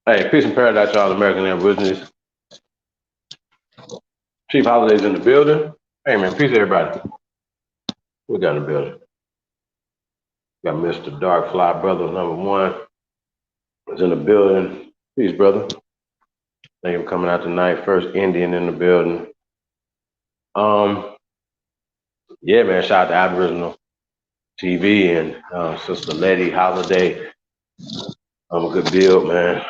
Hey, peace and paradise to all American Aborigines. ChiefHoliday's in the building. Hey man, peace everybody. We got in the building. Got Mr. Dark Fly Brother #1 is in the building. Peace, brother. Thank you for coming out tonight. First Indian in the building. Yeah, man. Shout out to Aboriginal TV and Sister Lady Holiday. A good build, man.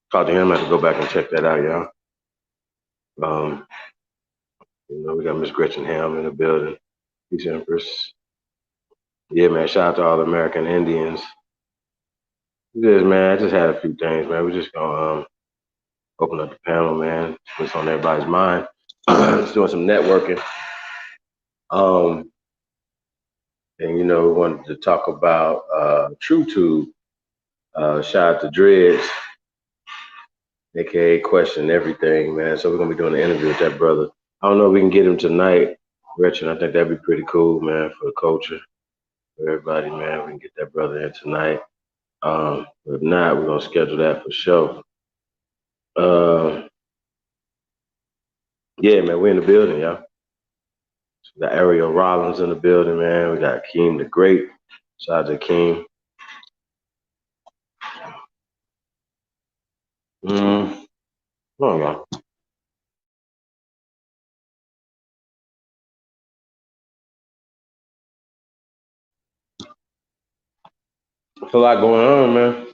Talk to him. I have to go back and check that out, y'all. We got Miss Gretchen Ham in the building. Peace, Empress. Yeah, man. Shout out to all the American Indians. It is, man. I just had a few things, man. We're just gonna open up the panel, man. What's on everybody's mind? Just doing some networking. And we wanted to talk about TrueTube. Shout out to Dreads, aka Question Everything, man. So we're gonna be doing an interview with that brother. I don't know if we can get him tonight, Gretchen. I think that'd be pretty cool, man, for the culture, for everybody, man. We can get that brother in tonight. If not, we're gonna schedule that for sure. Yeah, man, we're in the building, y'all. We got Ariel Rollins in the building, man. We got Keem the Great. Shout out to Keem. Hold on, y'all. There's a lot going on, man.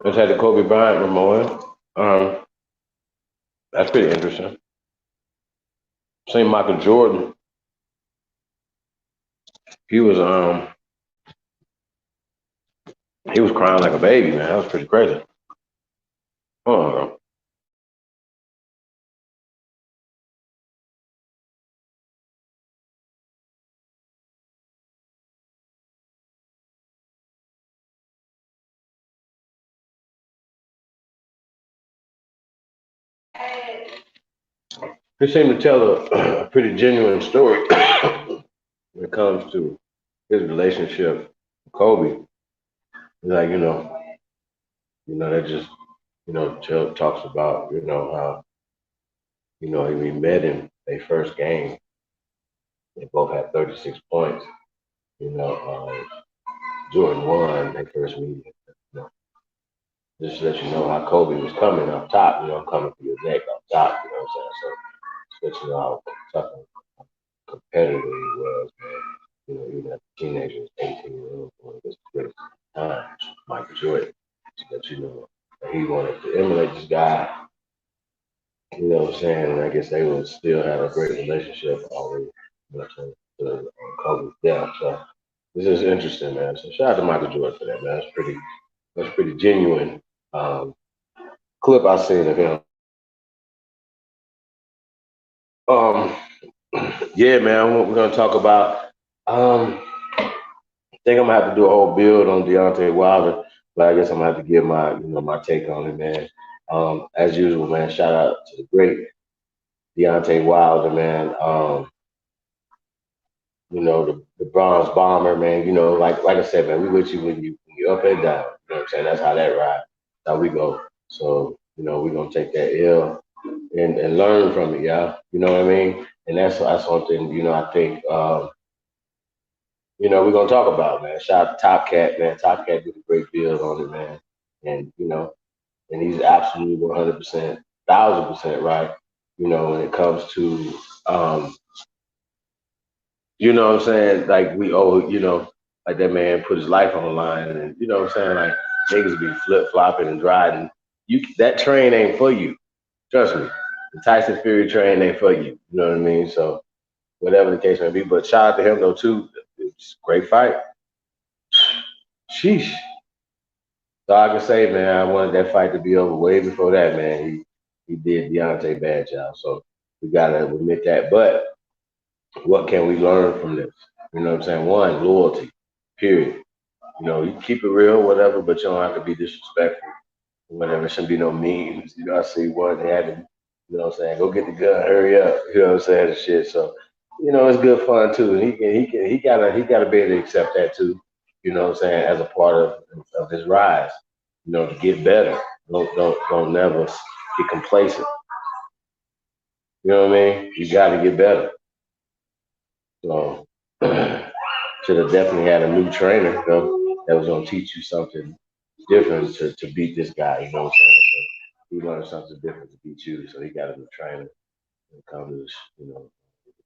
Let's had the Kobe Bryant memorial. That's pretty interesting. Same Michael Jordan. He was crying like a baby, man. That was pretty crazy. Oh, he seemed to tell a pretty genuine story when it comes to his relationship with Kobe. Like, that just, Jill talks about, how, he met him, their first game. They both had 36 points. Jordan won their first meeting. Just to let you know how Kobe was coming up top, coming for your neck up top, you know what I'm saying? So, just let you know how tough and competitive he was, man. Even as a teenager, 18-year-old, one of his greatest times, Michael Jordan, to let you know that he wanted to emulate this guy, you know what I'm saying? And I guess they would still have a great relationship already, you know what I'm saying, to Kobe's death. So, this is interesting, man. So, shout out to Michael Jordan for that, man. That's pretty genuine. Clip I seen of him. Yeah, man, we're gonna talk about. I think I'm gonna have to do a whole build on Deontay Wilder, but I guess I'm gonna have to give my take on it, man. As usual, man. Shout out to the great Deontay Wilder, man. The bronze bomber, man. Like I said, man, we with you when you up and down. You know what I'm saying? That's how that ride. That's how we go. So, we're gonna take that L and learn from it, y'all. You know what I mean? And that's something, I think we're gonna talk about, man. Shout out to Top Cat, man. Top Cat did a great build on it, man. And and he's absolutely 100%, 1,000% right. When it comes to you know what I'm saying? Like we owe, like that man put his life on the line, and you know what I'm saying? Like niggas be flip flopping and driving. That train ain't for you. Trust me. The Tyson Fury train ain't for you. You know what I mean? So whatever the case may be. But shout out to him though too. It's a great fight. Sheesh. So I can say, man, I wanted that fight to be over way before that, man. He did Deontay bad, y'all. So we gotta admit that. But what can we learn from this? You know what I'm saying? One, loyalty. Period. You keep it real, whatever, but you don't have to be disrespectful. Whatever, shouldn't be no memes. I see one they had to, you know what I'm saying, go get the gun, hurry up, you know what I'm saying, and shit. So, it's good fun too. And he gotta be able to accept that too, you know what I'm saying, as a part of his rise. to get better. Don't never get complacent. You know what I mean? You got to get better. So should have definitely had a new trainer though that was gonna teach you something different to beat this guy. You know what I'm saying? So he learned something different to beat you. So he got a new trainer when it comes to the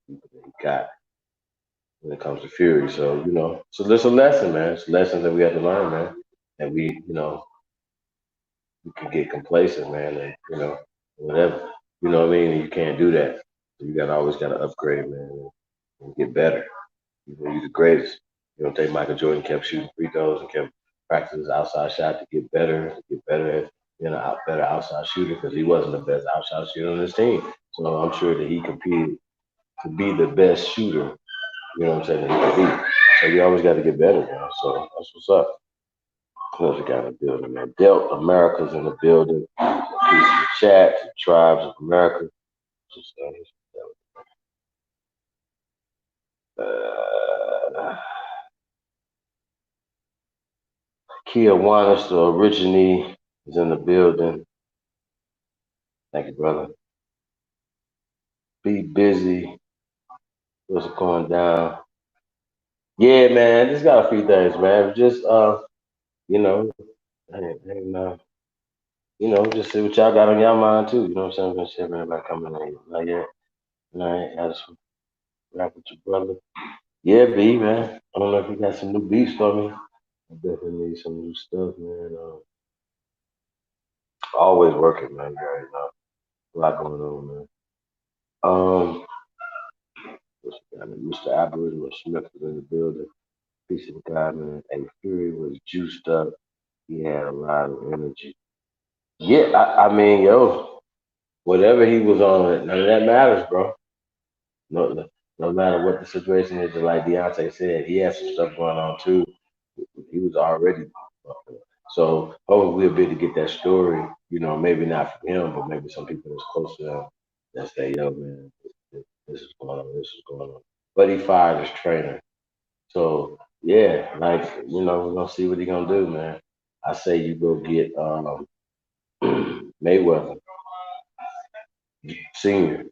people that he got when it comes to Fury. So so there's a lesson, man. It's a lesson that we have to learn, man. And we can get complacent, man, and whatever. You know what I mean? And you can't do that. So you always gotta upgrade, man, and get better. You're the greatest. Think Michael Jordan kept shooting free throws and kept practicing his outside shot to get better at better outside shooter because he wasn't the best outside shooter on his team. So I'm sure that he competed to be the best shooter. You know what I'm saying? That he could be. So you always got to get better, man. So that's what's up. What else we got in the building, man? Delt America's in the building. Peace in the chat. The Tribes of America. Just, Kia Wallace, the originee, is in the building. Thank you, brother. Be busy. What's going down? Yeah, man. Just got a few things, man. Just you know, and just see what y'all got on y'all mind too. You know what I'm saying? I'm gonna see if anybody coming in. Not yet. All right, I just rap with your brother. Yeah, B, man. I don't know if you got some new beats for me. I definitely need some new stuff, man. Always working, man. You already know. A lot going on, man. Um, Mr. Aboriginal Smith was in the building. Piece of God, man. Hey, Fury was juiced up. He had a lot of energy. Yeah, I mean, yo, whatever he was on, none of that matters, bro. No, no matter what the situation is, like Deontay said, he had some stuff going on too. He was already. So hopefully we'll be able to get that story. Maybe not from him, but maybe some people that's close to him that say, "Yo, man, this is going on. This is going on." But he fired his trainer. So yeah, like we're gonna see what he gonna do, man. I say you go get Mayweather Senior,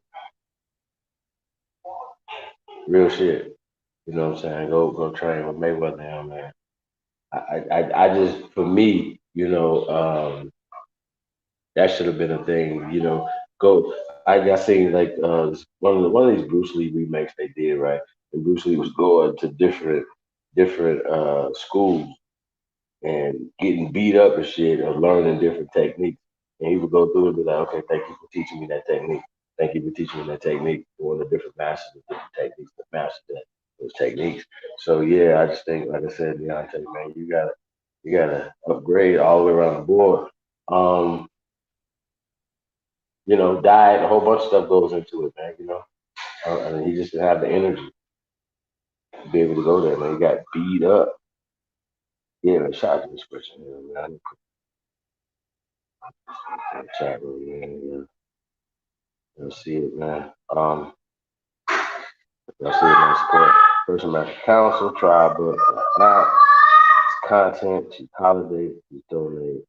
real shit. You know what I'm saying? Go train with Mayweather now, man. I just for me, that should have been a thing. Go. I seen like one of these Bruce Lee remakes they did, right? And Bruce Lee was going to different schools and getting beat up and shit or learning different techniques. And he would go through and be like, okay, thank you for teaching me that technique. Thank you for teaching me that technique. One of the different masters of different techniques that master those techniques. So yeah, I just think, like I said, Deontay, man, you gotta upgrade all the way around the board. Um, diet, a whole bunch of stuff goes into it, man. And he just didn't have the energy to be able to go there, man. He got beat up. Yeah, man, shout out to this person, man. I need to put in the chat room, man. Yeah. You'll see it, man. You'll see it, man. Support Person Master Council, Tribe Book, App, Content, ChiefHoliday, you donate,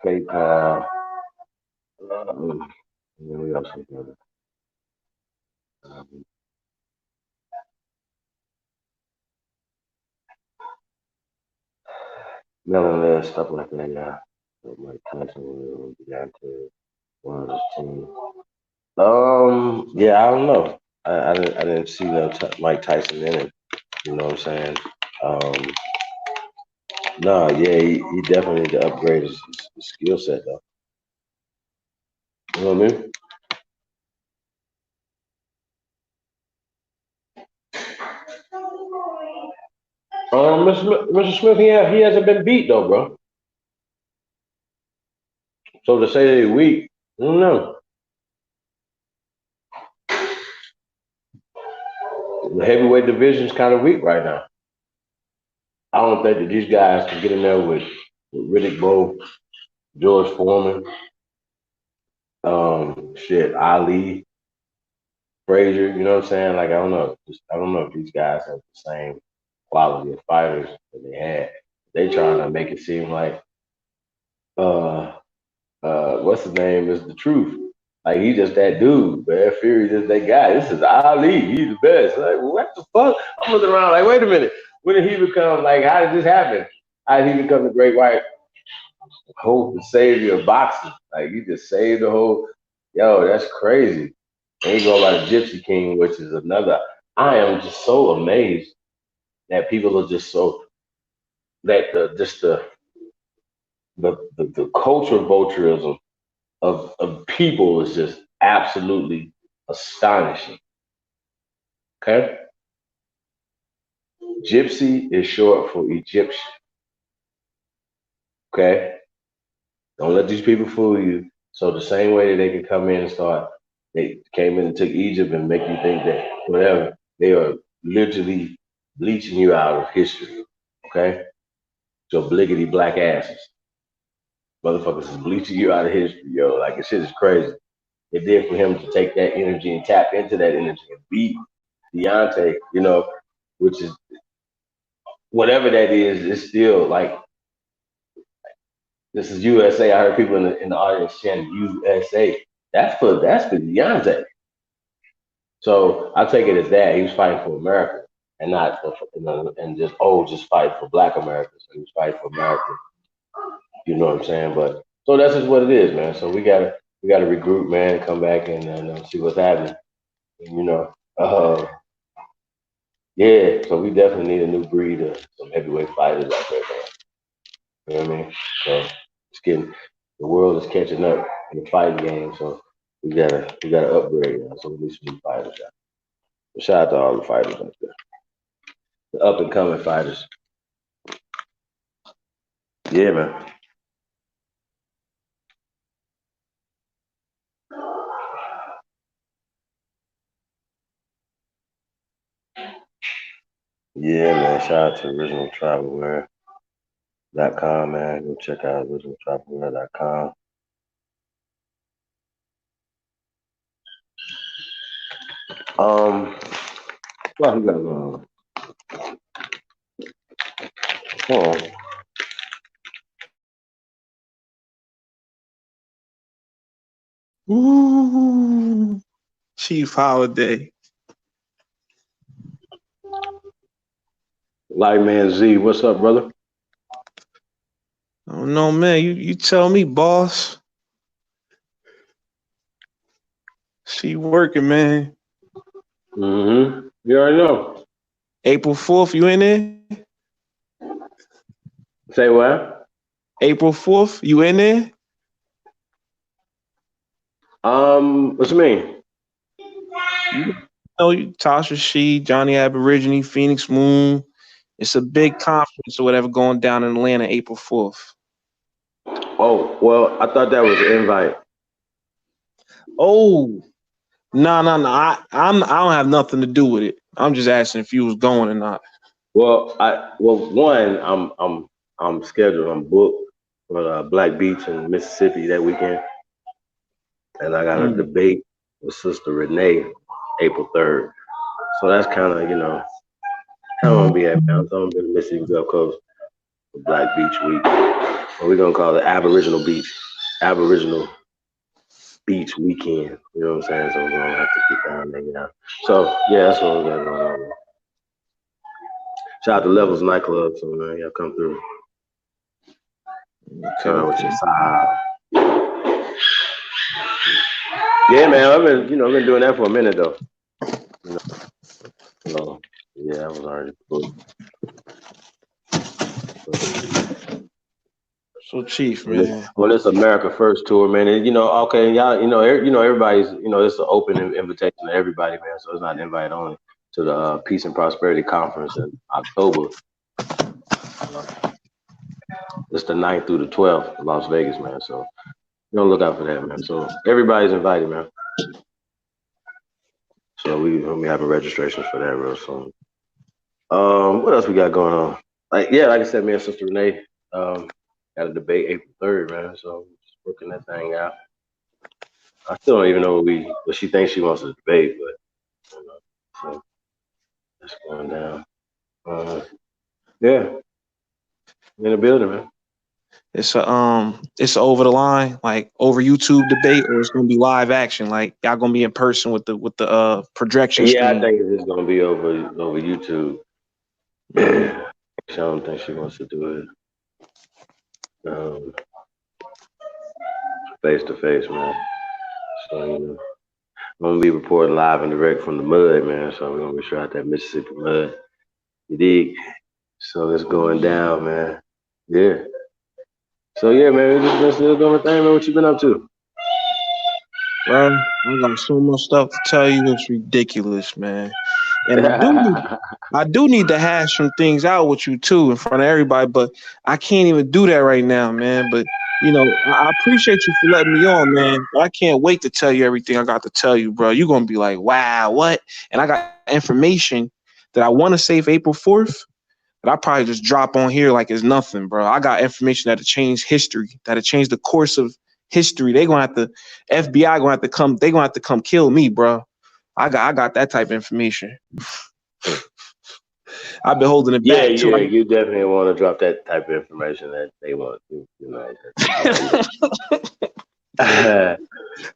PayPal, and then we also got um, mailing list, stuff like that, yeah. So my content will be down to one of the team. Yeah, I don't know. I didn't see no Mike Tyson in it. You know what I'm saying? Um, no, yeah, he definitely need to upgrade his skill set though. You know what I mean? Mr. Smith, he hasn't been beat though, bro. So to say that he's weak, I don't know. The heavyweight division's kind of weak right now. I don't think that these guys can get in there with Riddick Bowe, George Foreman, Ali, Frazier. You know what I'm saying? Like I don't know. I don't know if these guys have the same quality of fighters that they had. They trying to make it seem like what's his name is the truth. Like he just that dude, man. Fury just that guy. This is Ali. He's the best. Like what the fuck? I'm looking around like, wait a minute. When did he become like? How did this happen? How did he become the great white hope, the savior of boxing? Like he just saved the whole. Yo, that's crazy. And he go by the Gypsy King, which is another. I am just so amazed that people are just so that the cultural vulturism of people is just absolutely astonishing. Okay? Gypsy is short for Egyptian. Okay? Don't let these people fool you. So the same way that they can come in and start, they came in and took Egypt and make you think that whatever, they are literally bleaching you out of history. Okay? So bliggity black asses. Motherfuckers is bleaching you out of history, yo. Like this shit is crazy. It did for him to take that energy and tap into that energy and beat Deontay, which is whatever that is, it's still like this is USA. I heard people in the audience chanting USA. That's for Deontay. So I take it as that he was fighting for America and not for and just fighting for Black America. So he was fighting for America. You know what I'm saying? But so that's just what it is, man. So we gotta regroup, man. Come back and see what's happening. And, yeah. So we definitely need a new breed of some heavyweight fighters out there, man. You know what I mean? So it's getting the world is catching up in the fighting game. So we gotta upgrade. So we need some new fighters. Shout out to all the fighters out there, the up and coming fighters. Yeah, man. Yeah, man. Shout out to originaltravelwear.com, man. Go check out originaltravelwear.com. What we got going on? Hold on. Ooh, ChiefHoliday. Light Man Z, what's up, brother? I don't know, man. You tell me, boss. She working, man. Mm-hmm. You already know. April 4th, you in there? Say what? April 4th, you in there? What you mean? You know, Tasha She, Johnny Aborigine, Phoenix Moon. It's a big conference or whatever going down in Atlanta, April 4th. Oh, well, I thought that was an invite. Oh, no. I don't have nothing to do with it. I'm just asking if you was going or not. One, I'm scheduled. I'm booked for Black Beach in Mississippi that weekend, and I got a Mm. debate with Sister Renee April 3rd. So that's kind of kind of gonna be at man. So I'm gonna be in Mississippi Gulf Coast for Black Beach Week. So we're gonna call it Aboriginal Beach Weekend. You know what I'm saying? So we're gonna have to get down there, So yeah, that's what we got going on. Man. Shout out to Levels Nightclub, so man, y'all come through. Okay, With your side. Yeah, man, I've been doing that for a minute though. Yeah, I was already booked. So Chief, man. Well, it's America First tour, man, and okay, y'all, everybody's, it's an open invitation to everybody, man. So it's not an invite only to the Peace and Prosperity Conference in October. It's the 9th through the 12th in Las Vegas, man. So look out for that, man. So everybody's invited, man. So we having registrations for that real soon. What else we got going on? Like I said, me and Sister Renee got a debate April 3rd, man. So just working that thing out. I still don't even know what she thinks she wants to debate, but so that's going down. Yeah, in the building, man. It's a over the line, like over YouTube debate, or it's gonna be live action, like y'all gonna be in person with the projection Yeah, I screen. think it's just gonna be over YouTube. Mm, I don't think she wants to do it face to face, man. So I'm gonna be reporting live and direct from the mud, man. So we're gonna be sure out that Mississippi mud. You dig? So it's going down, man. Yeah. So yeah, man, we just been still doing my thing, man. What you been up to? bro, I got so much stuff to tell you. It's ridiculous, man. And I do need to hash some things out with you too in front of everybody, but I can't even do that right now, man. But I appreciate you for letting me on, man. But I can't wait to tell you everything I got to tell you, bro. You're gonna be like, wow, what? And I got information that I want to say for April 4th that I probably just drop on here like it's nothing, bro. I got information that'll change history, that'll change the course of history. They gonna have to FBI gonna have to come. They gonna have to come kill me, bro. I got that type of information. I've been holding it Yeah, back too. yeah, you definitely want to drop that type of information that they want to, All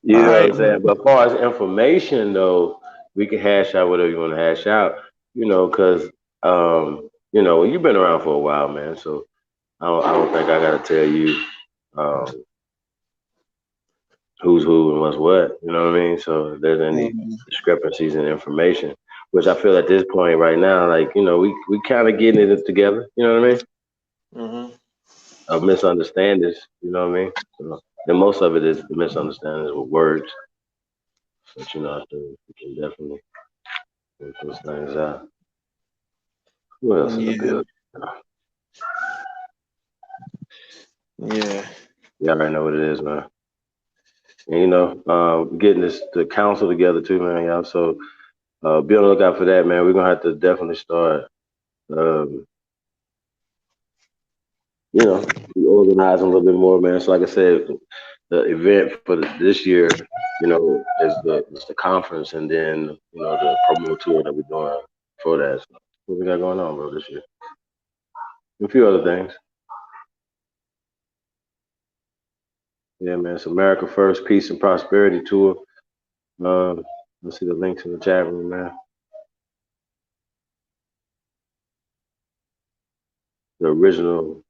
you know what right, I'm saying? But as far as information, though, we can hash out whatever you want to hash out, because, well, you've been around for a while, man. So I don't think I got to tell you um, who's who and what's what. You know what I mean? So if there's any discrepancies in information, which I feel at this point right now, like, we kind of getting it together. You know what I mean? mm-hmm. Of misunderstandings. You know what I mean? So, and most of it is the misunderstandings with words. But I think we can definitely work those things out. Who else in the Yeah, building? yeah, You already know what it is, man. And getting the council together too, man. Y'all. So be on the lookout for that, man. We're gonna have to definitely start, um, organizing a little bit more, man. So like I said, the event for this year, is the conference, and then the promo tour that we're doing for that. So what we got going on, bro, this year? A few other things. Yeah, man. It's America First Peace and Prosperity Tour. Let's see the links in the chat room, man. The original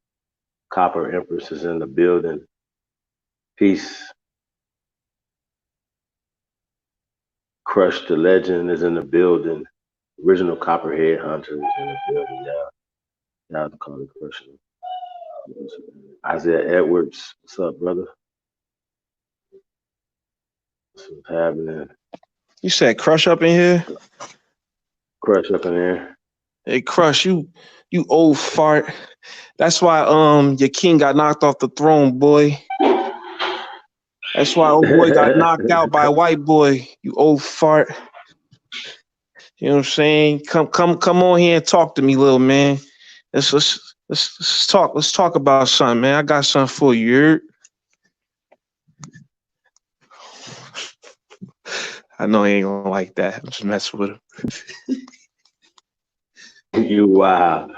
Copper Empress is in the building. Peace. Crush the Legend is in the building. Original Copperhead Hunter is in the building. Y'all can call it crushing. Isaiah Edwards, what's up, brother? What's happening? you said Crush up in here. Crush up in there. Hey, Crush, you old fart. That's why your king got knocked off the throne, boy. That's why old boy got knocked out by a white boy. You old fart. You know what I'm saying? Come on here and talk to me, little man. Let's talk. Let's talk about something, man. I got something for you. I know he ain't gonna like that. I'm just messing with him. You wow.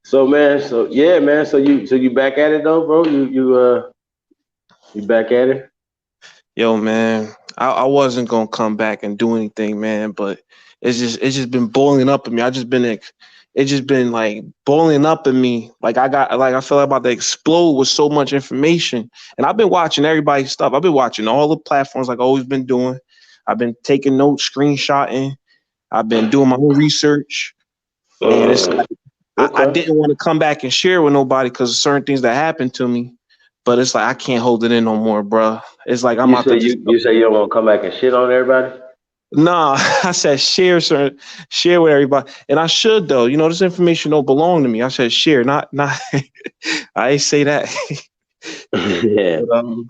So man, yeah, man. So you back at it though, bro? You back at it? Yo, man, I wasn't gonna come back and do anything, man, but it's just been boiling up in me. It's just been like boiling up in me. Like I feel like about to explode with so much information. And I've been watching everybody's stuff. I've been watching all the platforms like I've always been doing. I've been taking notes, screenshotting. I've been doing my own research. And it's like I Okay. didn't want to come back and share with nobody because of certain things that happened to me. But it's like I can't hold it in no more, bro. It's like I'm You about to say just you say you don't want to come back and shit on everybody? nah. I said share with everybody, and I should though. This information don't belong to me. I said share, not. I ain't say that. Yeah. but, um,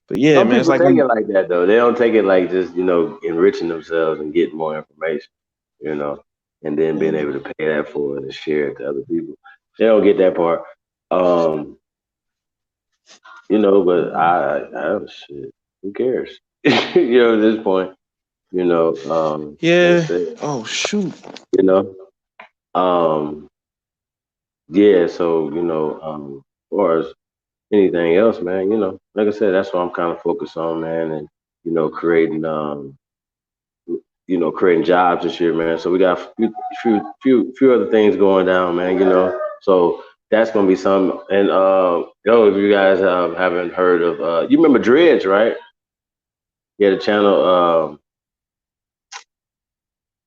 but yeah, Some man, it's people like take I'm. it like that though. They don't take it like just enriching themselves and getting more information, and then being able to pay that for it and share it to other people. They don't get that part. Um, but I shit. Who cares? At this point, like I Yeah. said, Oh shoot. you know, yeah. So, as far as anything else, man, like I said, that's what I'm kind of focused on, man, and creating creating jobs this year, man. So we got a few other things going down, man. So that's gonna be some. And if you guys haven't heard of, you remember Dredge, right? Yeah, the channel,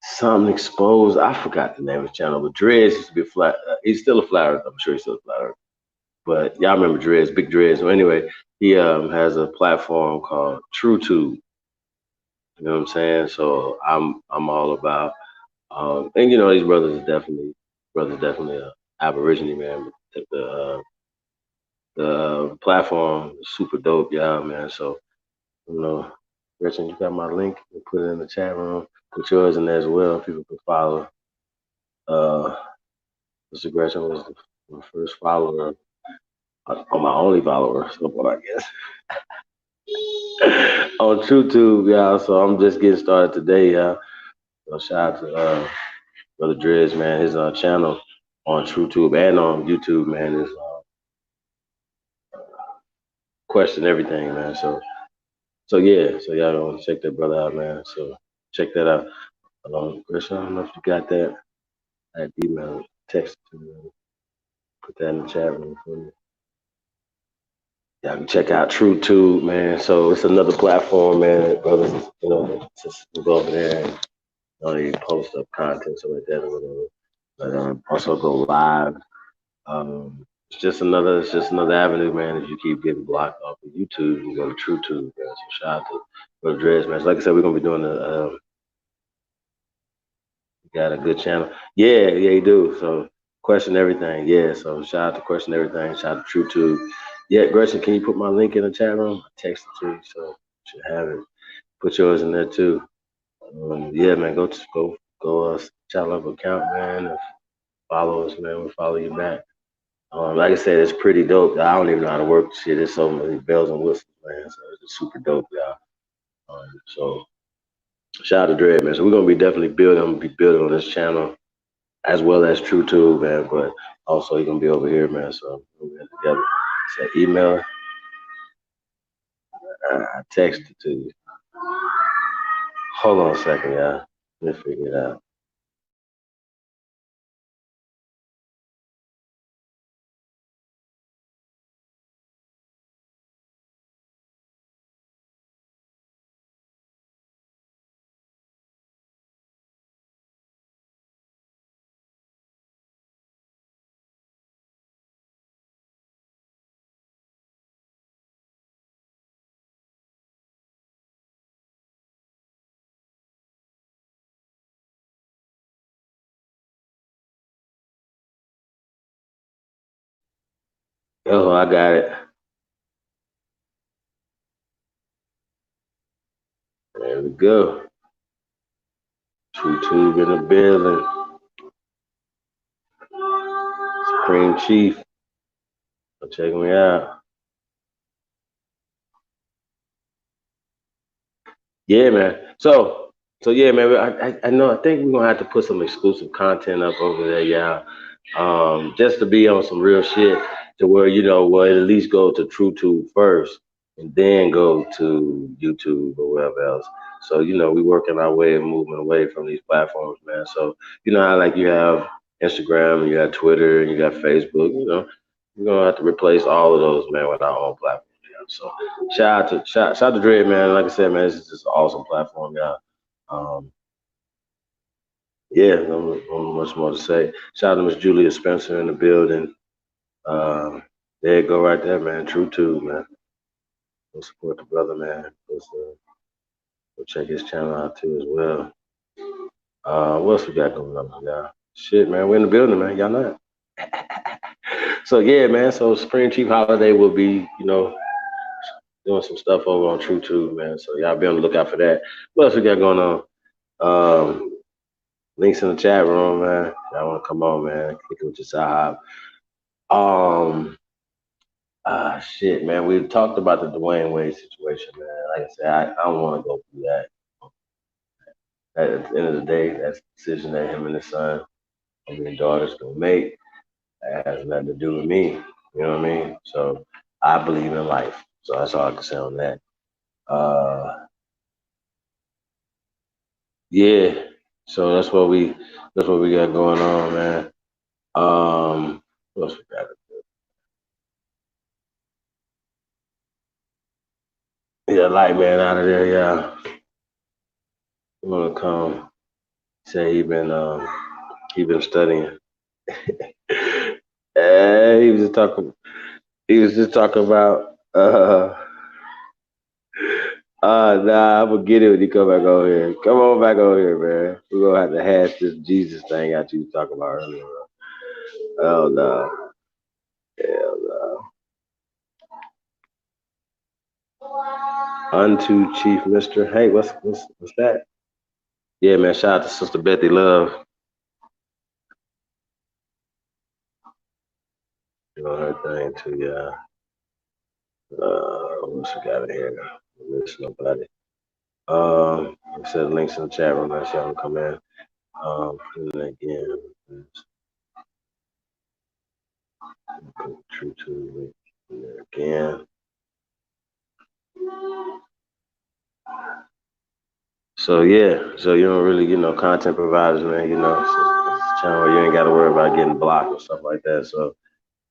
something exposed. I forgot the name of the channel, but Dredge used to be a flat. He's still a flat Earth. I'm sure he's still a flat Earth. But y'all remember Dredge, Big Dredge. So anyway, he has a platform called TrueTube. You know what I'm saying? So I'm all about. And these brothers definitely Aborigine, man. The platform is super dope, yeah, man. So you know, Gretchen, you got my link. You put it in the chat room. Put yours in there as well. People can follow. Uh, Mr. Gretchen was my first follower, or my only follower, so I guess. On TrueTube, yeah. So I'm just getting started today, yeah. So shout out to Brother Dredge, man. His channel on TrueTube and on YouTube, man, is question everything, man. So yeah, so y'all gonna check that brother out, man. So check that out. Chris, I don't know if you got that email, text it to me. Put that in the chat room for me. Y'all can check out TrueTube, man. So it's another platform, man. Brothers, just go over there and they post up content, so like that or whatever. But also go live. It's just another avenue, man. If you keep getting blocked off of YouTube, you go to TrueTube, man. So shout out to Brother Dredge, man. So like I said, we're gonna be doing got a good channel. Yeah, you do. So question everything. Yeah. So shout out to question everything. Shout out to TrueTube. Yeah, Gretchen, can you put my link in the chat room? I text it to you, so you should have it. Put yours in there too. Yeah, man. Go channel up account, man. Follow us, man. We'll follow you back. Like I said, it's pretty dope. I don't even know how to work shit. There's so many bells and whistles, man. So it's super dope, y'all. So shout out to Dread, man. So we're gonna be definitely building on this channel as well as TrueTube, man. But also you're gonna be over here, man. So we'll get together. So email, I text it to you. Hold on a second, y'all. Let me figure it out. Oh, I got it. There we go. TrueTube in the building. Supreme Chief. Check me out. Yeah, man. So yeah, man. I know. I think we're gonna have to put some exclusive content up over there, yeah. Just to be on some real shit, to where we'll at least go to TrueTube first, and then go to YouTube or wherever else. So we working our way and moving away from these platforms, man. So how like you have Instagram and you got Twitter and you got Facebook. We're gonna have to replace all of those, man, with our own platform. So shout out to Dre, man. Like I said, man, this is just an awesome platform, y'all. Yeah, no much more to say. Shout out to Miss Julia Spencer in the building. There you go right there, man. TrueTube, man. Go support the brother, man. Go check his channel out too as well. What else we got going on, y'all? Shit, man, we're in the building, man. Y'all know that. So yeah, man. So Spring ChiefHoliday will be, doing some stuff over on TrueTube, man. So y'all be on the lookout for that. What else we got going on? Links in the chat room, man. Y'all want to come on, man? Kick it with your side. Shit, man. We talked about the Dwayne Wade situation, man. Like I said, I don't want to go through that. At the end of the day, that's the decision that him and his son and his daughter's gonna make. That has nothing to do with me. You know what I mean? So I believe in life. So that's all I can say on that. Yeah. So that's what we got going on, man. What else we got? Yeah, light man out of there, yeah. You wanna come say he been studying. He was just talking. He was just talking about. Nah, I'm gonna get it when you come back over here. Come on back over here, man. We're gonna have to hash this Jesus thing out you was talking about earlier. Oh no, hell no. Unto Chief Mister. Hey, what's that? Yeah, man. Shout out to Sister Bethy Love. Doing her thing too, yeah. What's we got in here? Miss nobody. I said links in the chat room. Let y'all come in. Put it again. True to link there again. So yeah, so you don't really, content providers, man. It's a channel where you ain't got to worry about getting blocked or stuff like that. So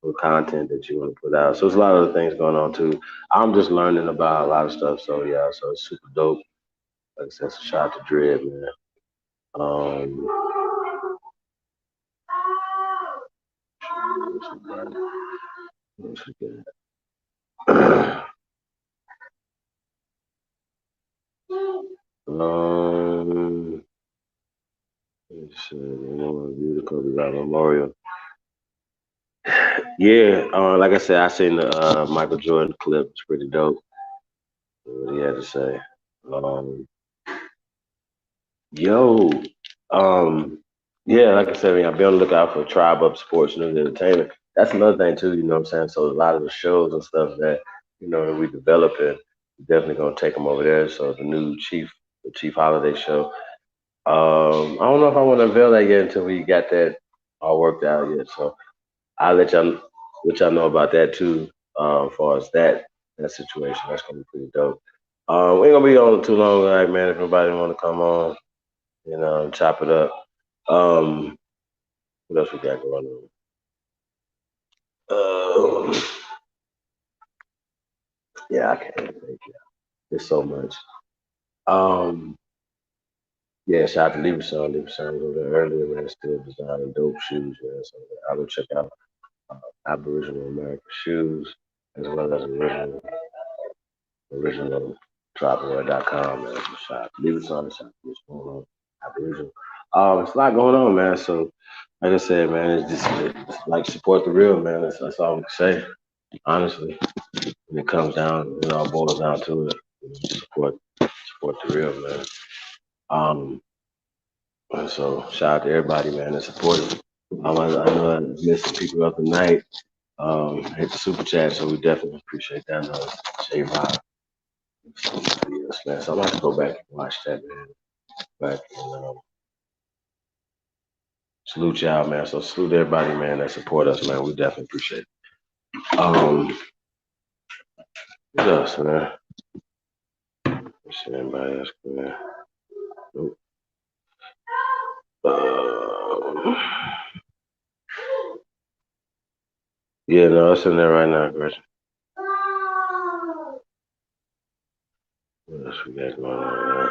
with content that you want to put out, so there's a lot of other things going on too. I'm just learning about a lot of stuff. So yeah, so it's super dope. Like I said, it's a shot to dread, man. Um, what's we got? Let's see, review the Kobe Bryant Memorial. Yeah, like I said, I seen the Michael Jordan clip. It's pretty dope. What he had to say. Um, yo, yeah, like I said, I mean, I've been on the lookout for Tribe Up Sports News Entertainment. That's another thing too. You know what I'm saying? So a lot of the shows and stuff that that we developing, we're definitely gonna take them over there. So the ChiefHoliday show. I don't know if I want to unveil that yet until we got that all worked out yet. So I'll let y'all know about that too. As far as that situation, that's gonna be pretty dope. We ain't gonna be on too long, like man. If nobody want to come on, and chop it up. Um, what else we got going on? Yeah, I can't think. Yeah. There's so much. Um, yeah, shout out to Lieberson. Lieberson was over there earlier, man. Still designing dope shoes, man. So I will check out Aboriginal American shoes as well as original dropaway.com, man. So shout out to Lieberson. Shout out to what's going on. Aboriginal. It's a lot going on, man. So like I said, man, it's like support the real, man. That's all we can say, honestly. When it comes down, it all boils down to it. Support the real, man. And so shout out to everybody, man, that supported. I know I missed some people up tonight. Hit the super chat, so we definitely appreciate that. Shave Rock. Yes, man. So I'm gonna have to go back and watch that, man. Back and salute y'all, man. So salute everybody, man, that support us, man. We definitely appreciate it. What else, man? Let's see anybody else, man. Nope. Yeah, no, it's in there right now, Gretchen. What else we got going on, man?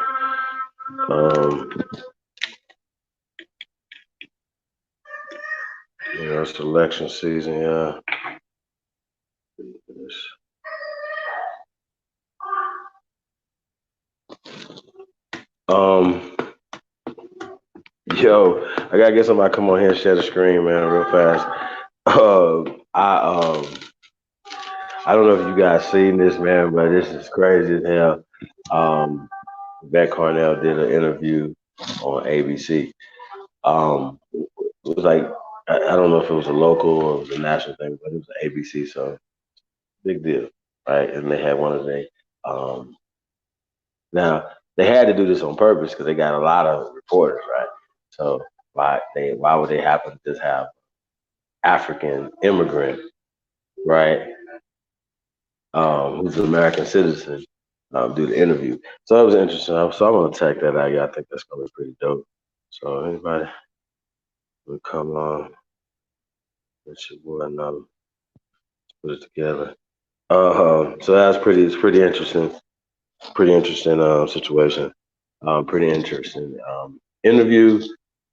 It's election season, yeah. Um, Yo, I gotta get somebody to come on here and share the screen, man, real fast. I don't know if you guys seen this, man, but this is crazy as hell. Beck Cornell did an interview on ABC. It was like I don't know if it was a local or it was a national thing, but it was ABC, so big deal, right? And they had one of the now they had to do this on purpose because they got a lot of reporters, right? So why would they happen to just have African immigrant, right? who's an American citizen, do the interview. So it was interesting. So I'm gonna check that out. Yeah, I think that's gonna be pretty dope. So anybody will come on, let your boy know, put it together. So that's pretty. It's pretty interesting. Pretty interesting situation. Pretty interesting interview.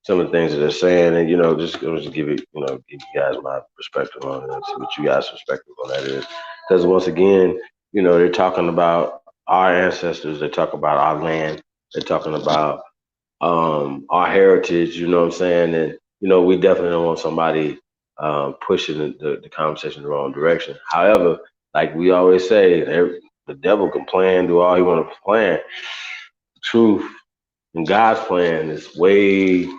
Some of the things that they're saying, and just give it, give you guys my perspective on it, and see what you guys' perspective on that is. Because once again, they're talking about our ancestors. They talk about our land. They're talking about our heritage. You know what I'm saying? And we definitely don't want somebody pushing the conversation in the wrong direction. However, like we always say, the devil can plan, do all he want to plan. Truth and God's plan is way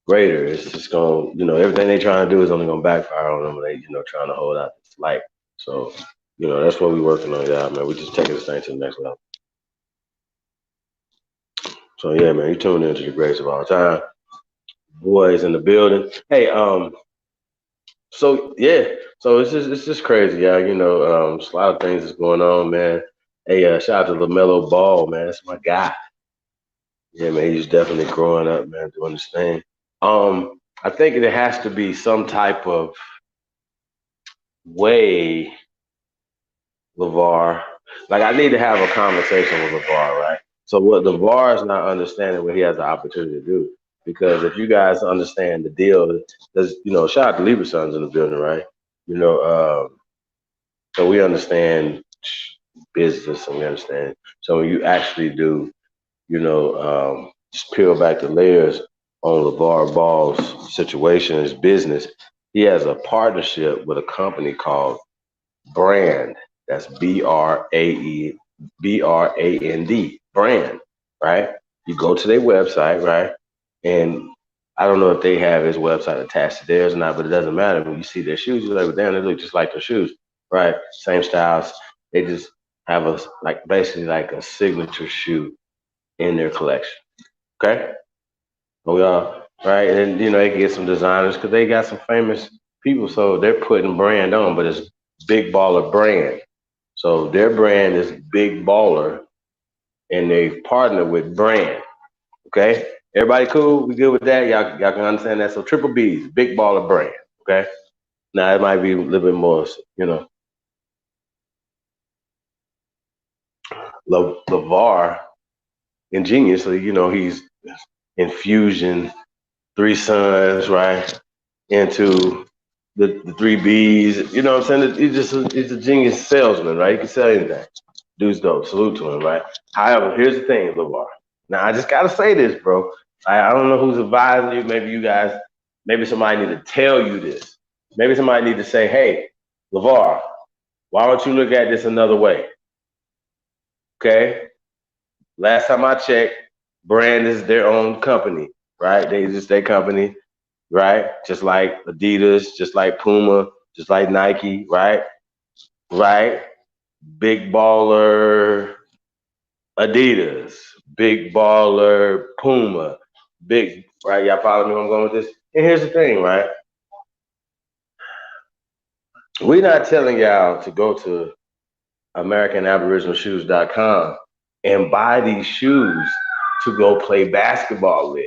greater. It's just going, everything they trying to do is only going to backfire on them. When they, trying to hold out this light. So, that's what we working on, yeah, man. We just taking this thing to the next level. So yeah, man, you tuned into the greatest of all time. Boys in the building. Hey, so yeah, so it's just crazy, yeah. There's a lot of things that's going on, man. Hey, shout out to LaMelo Ball, man. That's my guy. Yeah, man, he's definitely growing up, man, doing his thing. I think it has to be some type of way, LeVar. Like I need to have a conversation with LeVar, right? So what LeVar is not understanding what he has the opportunity to do. Because if you guys understand the deal, there's shout out to Libra Sons in the building, right? You know, so we understand business and we understand. So when you actually do, just peel back the layers on LeVar Ball's situation, his business, he has a partnership with a company called Brand. That's BRAND, Brand, right? You go to their website, right? And I don't know if they have his website attached to theirs or not, but it doesn't matter. When you see their shoes, you're like, well, damn, they look just like their shoes, right? Same styles. They just have basically like a signature shoe in their collection. Okay? We are, right? And they can get some designers because they got some famous people, so they're putting brand on, but it's Big Baller Brand. So their brand is Big Baller, and they partner with Brand. Okay, everybody cool? We good with that? Y'all can understand that. So Triple B's Big Baller Brand. Okay, now it might be a little bit more, LeVar ingeniously, he's infusion three sons, right, into the three B's. You know what I'm saying? He's a genius salesman, right? He can sell anything. Dude's dope. Salute to him, right? However, here's the thing, LeVar. Now I just gotta say this, bro. I don't know who's advising you. Maybe you guys, maybe somebody need to tell you this. Maybe somebody need to say, hey, LeVar, why don't you look at this another way? Okay? Last time I checked, Brand is their own company, right? They just their company, right? Just like Adidas, just like Puma, just like Nike, right? Right? Big Baller Adidas, Big Baller Puma, right? Y'all follow me where I'm going with this? And here's the thing, right? We're not telling y'all to go to AmericanAboriginalShoes.com and buy these shoes to go play basketball with.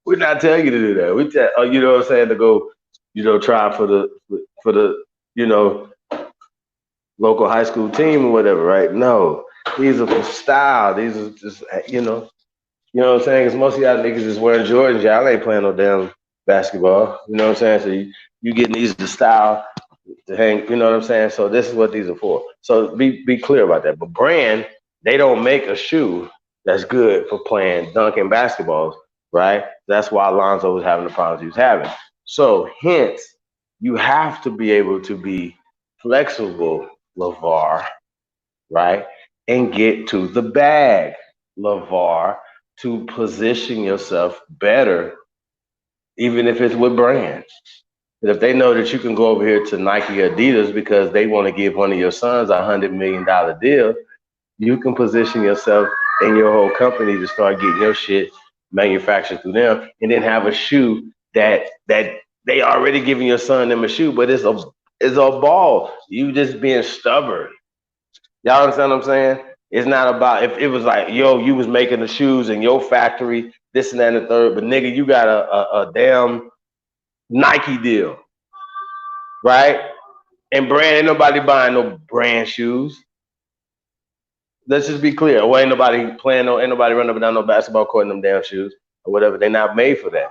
We're not telling you to do that. We tell, you know what I'm saying, to go, try for the, local high school team or whatever, right? No, these are for style. These are just, what I'm saying? Because most of y'all niggas is wearing Jordans. Y'all ain't playing no damn basketball. You know what I'm saying? So you getting these to style to hang. You know what I'm saying? So this is what these are for. So be clear about that. But Brand, they don't make a shoe that's good for playing dunking basketballs, right? That's why Alonzo was having the problems he was having. So hence, you have to be able to be flexible, LeVar, right? And get to the bag, LeVar, to position yourself better, even if it's with brands. But if they know that you can go over here to Nike or Adidas because they want to give one of your sons $100 million deal, you can position yourself and your whole company to start getting your shit manufactured through them, and then have a shoe that they already giving your son them a shoe, but it's a ball. You just being stubborn. Y'all understand what I'm saying? It's not about if it was like, yo, you was making the shoes in your factory, this and that and the third, but nigga, you got a damn Nike deal, right? And brand, ain't nobody buying no brand shoes. Let's just be clear. Well, ain't nobody playing no, ain't nobody running up and down no basketball court in them damn shoes or whatever. They not made for that.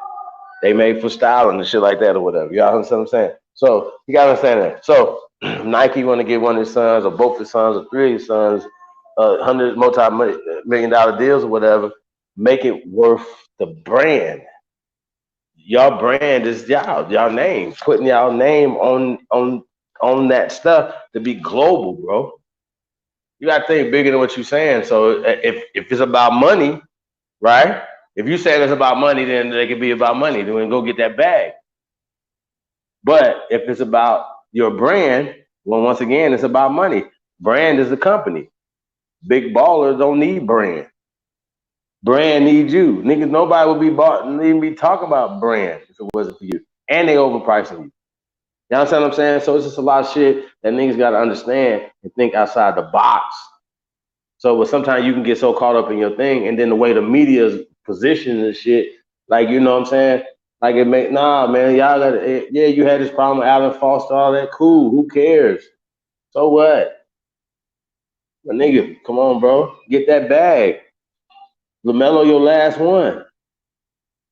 They made for styling and shit like that or whatever. Y'all understand what I'm saying? So you gotta understand that. So Nike want to give one of his sons or both his sons or three of his sons hundred multi-million-dollar deals or whatever. Make it worth the brand. Y'all brand is y'all name. Putting y'all name on that stuff to be global, bro. You gotta think bigger than what you're saying. So if it's about money, right? If you say it's about money, then they can be about money. Then we can go get that bag. But if it's about your brand, well, once again, it's about money. Brand is a company. Big ballers don't need brand. Brand needs you. Niggas, nobody would be bought and even be talking about brand if it wasn't for you. And they overpricing you. You understand what I'm saying? So it's just a lot of shit that niggas gotta understand and think outside the box. So but sometimes you can get so caught up in your thing, and then the way the media's positioned and shit, like you know what I'm saying? Like it make nah man, y'all got yeah, you had this problem with Alan Foster, all that cool. Who cares? So what? But nigga, come on, bro. Get that bag. LaMelo your last one.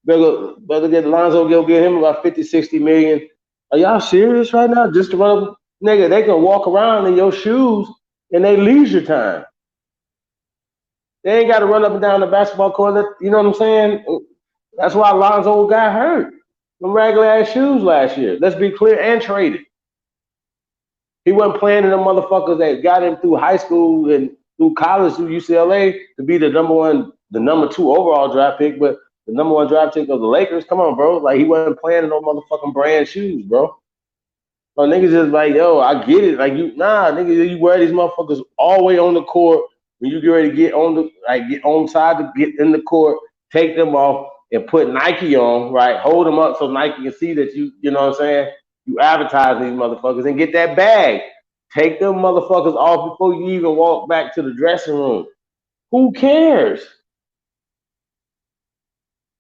Better get Lonzo, go get him about 50, 60 million. Are y'all serious right now? Just to run up nigga, they can walk around in your shoes in their leisure time. They ain't got to run up and down the basketball court. You know what I'm saying? That's why Lonzo got hurt. Them regular ass shoes last year. Let's be clear and traded. He wasn't playing in the motherfuckers that got him through high school and through college through UCLA to be the number two overall draft pick, but the number one draft pick of the Lakers. Come on, bro. Like he wasn't playing in no motherfucking brand shoes, bro. So niggas just like, yo, I get it. Like nigga, you wear these motherfuckers all the way on the court when you get ready to get on side to get in the court, take them off and put Nike on, right? Hold them up so Nike can see that you know what I'm saying? You advertise these motherfuckers and get that bag. Take them motherfuckers off before you even walk back to the dressing room. Who cares?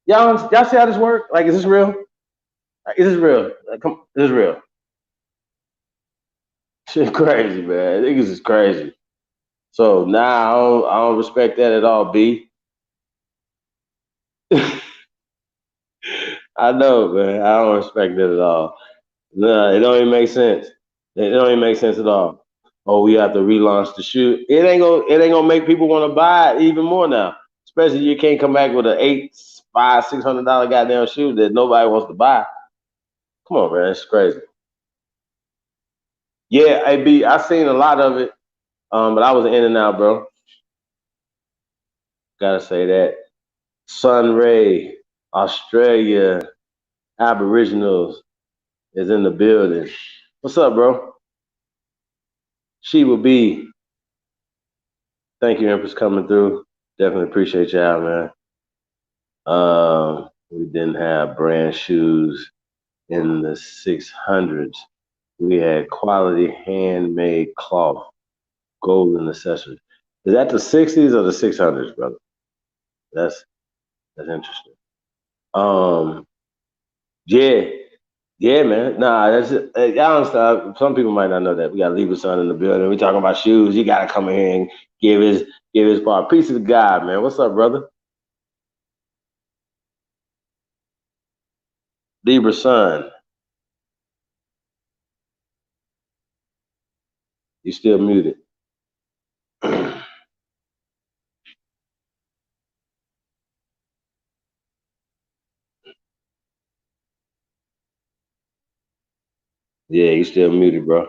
Y'all see how this works? Like, is this real? Like, is this real? Like, is this real? Shit crazy, man. Niggas is crazy. So now I don't respect that at all, B. I know, man. I don't respect that at all. No, it don't even make sense. It don't even make sense at all. Oh, we have to relaunch the shoe. It ain't gonna make people want to buy it even more now. Especially you can't come back with an $600 goddamn shoe that nobody wants to buy. Come on, man. It's crazy. Yeah, AB, I seen a lot of it. But I was in and out, bro. Gotta say that. Sunray, Australia, Aboriginals is in the building. What's up, bro? She will be. Thank you, Empress, coming through. Definitely appreciate y'all, man. We didn't have brand shoes in the 600s. We had quality handmade cloth, golden accessories. Is that the 60s or the 600s, brother? That's interesting. Yeah, yeah, man. Nah, that's y'all understand. Some people might not know that. We got Libra Son in the building. We talking about shoes. You gotta come in here and give his part. Peace of God, man. What's up, brother? Libra Son. You still muted. Yeah, you still muted, bro.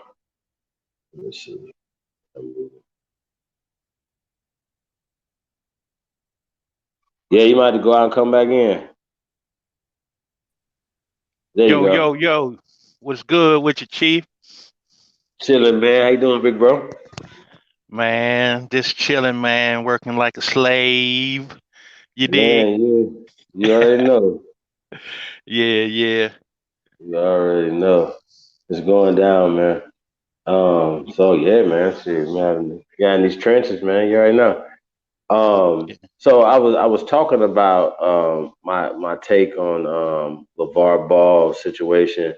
Let me see. Yeah, you might have to go out and come back in. There you go. Yo. What's good with you, Chief? Chilling, man. How you doing, big bro? Man, just chilling, man, working like a slave. You dig? Man, you already know. Yeah. You already know. It's going down, man. So yeah, man, shit, man, got in these trenches, man. You already know. So I was talking about my take on LeVar Ball's situation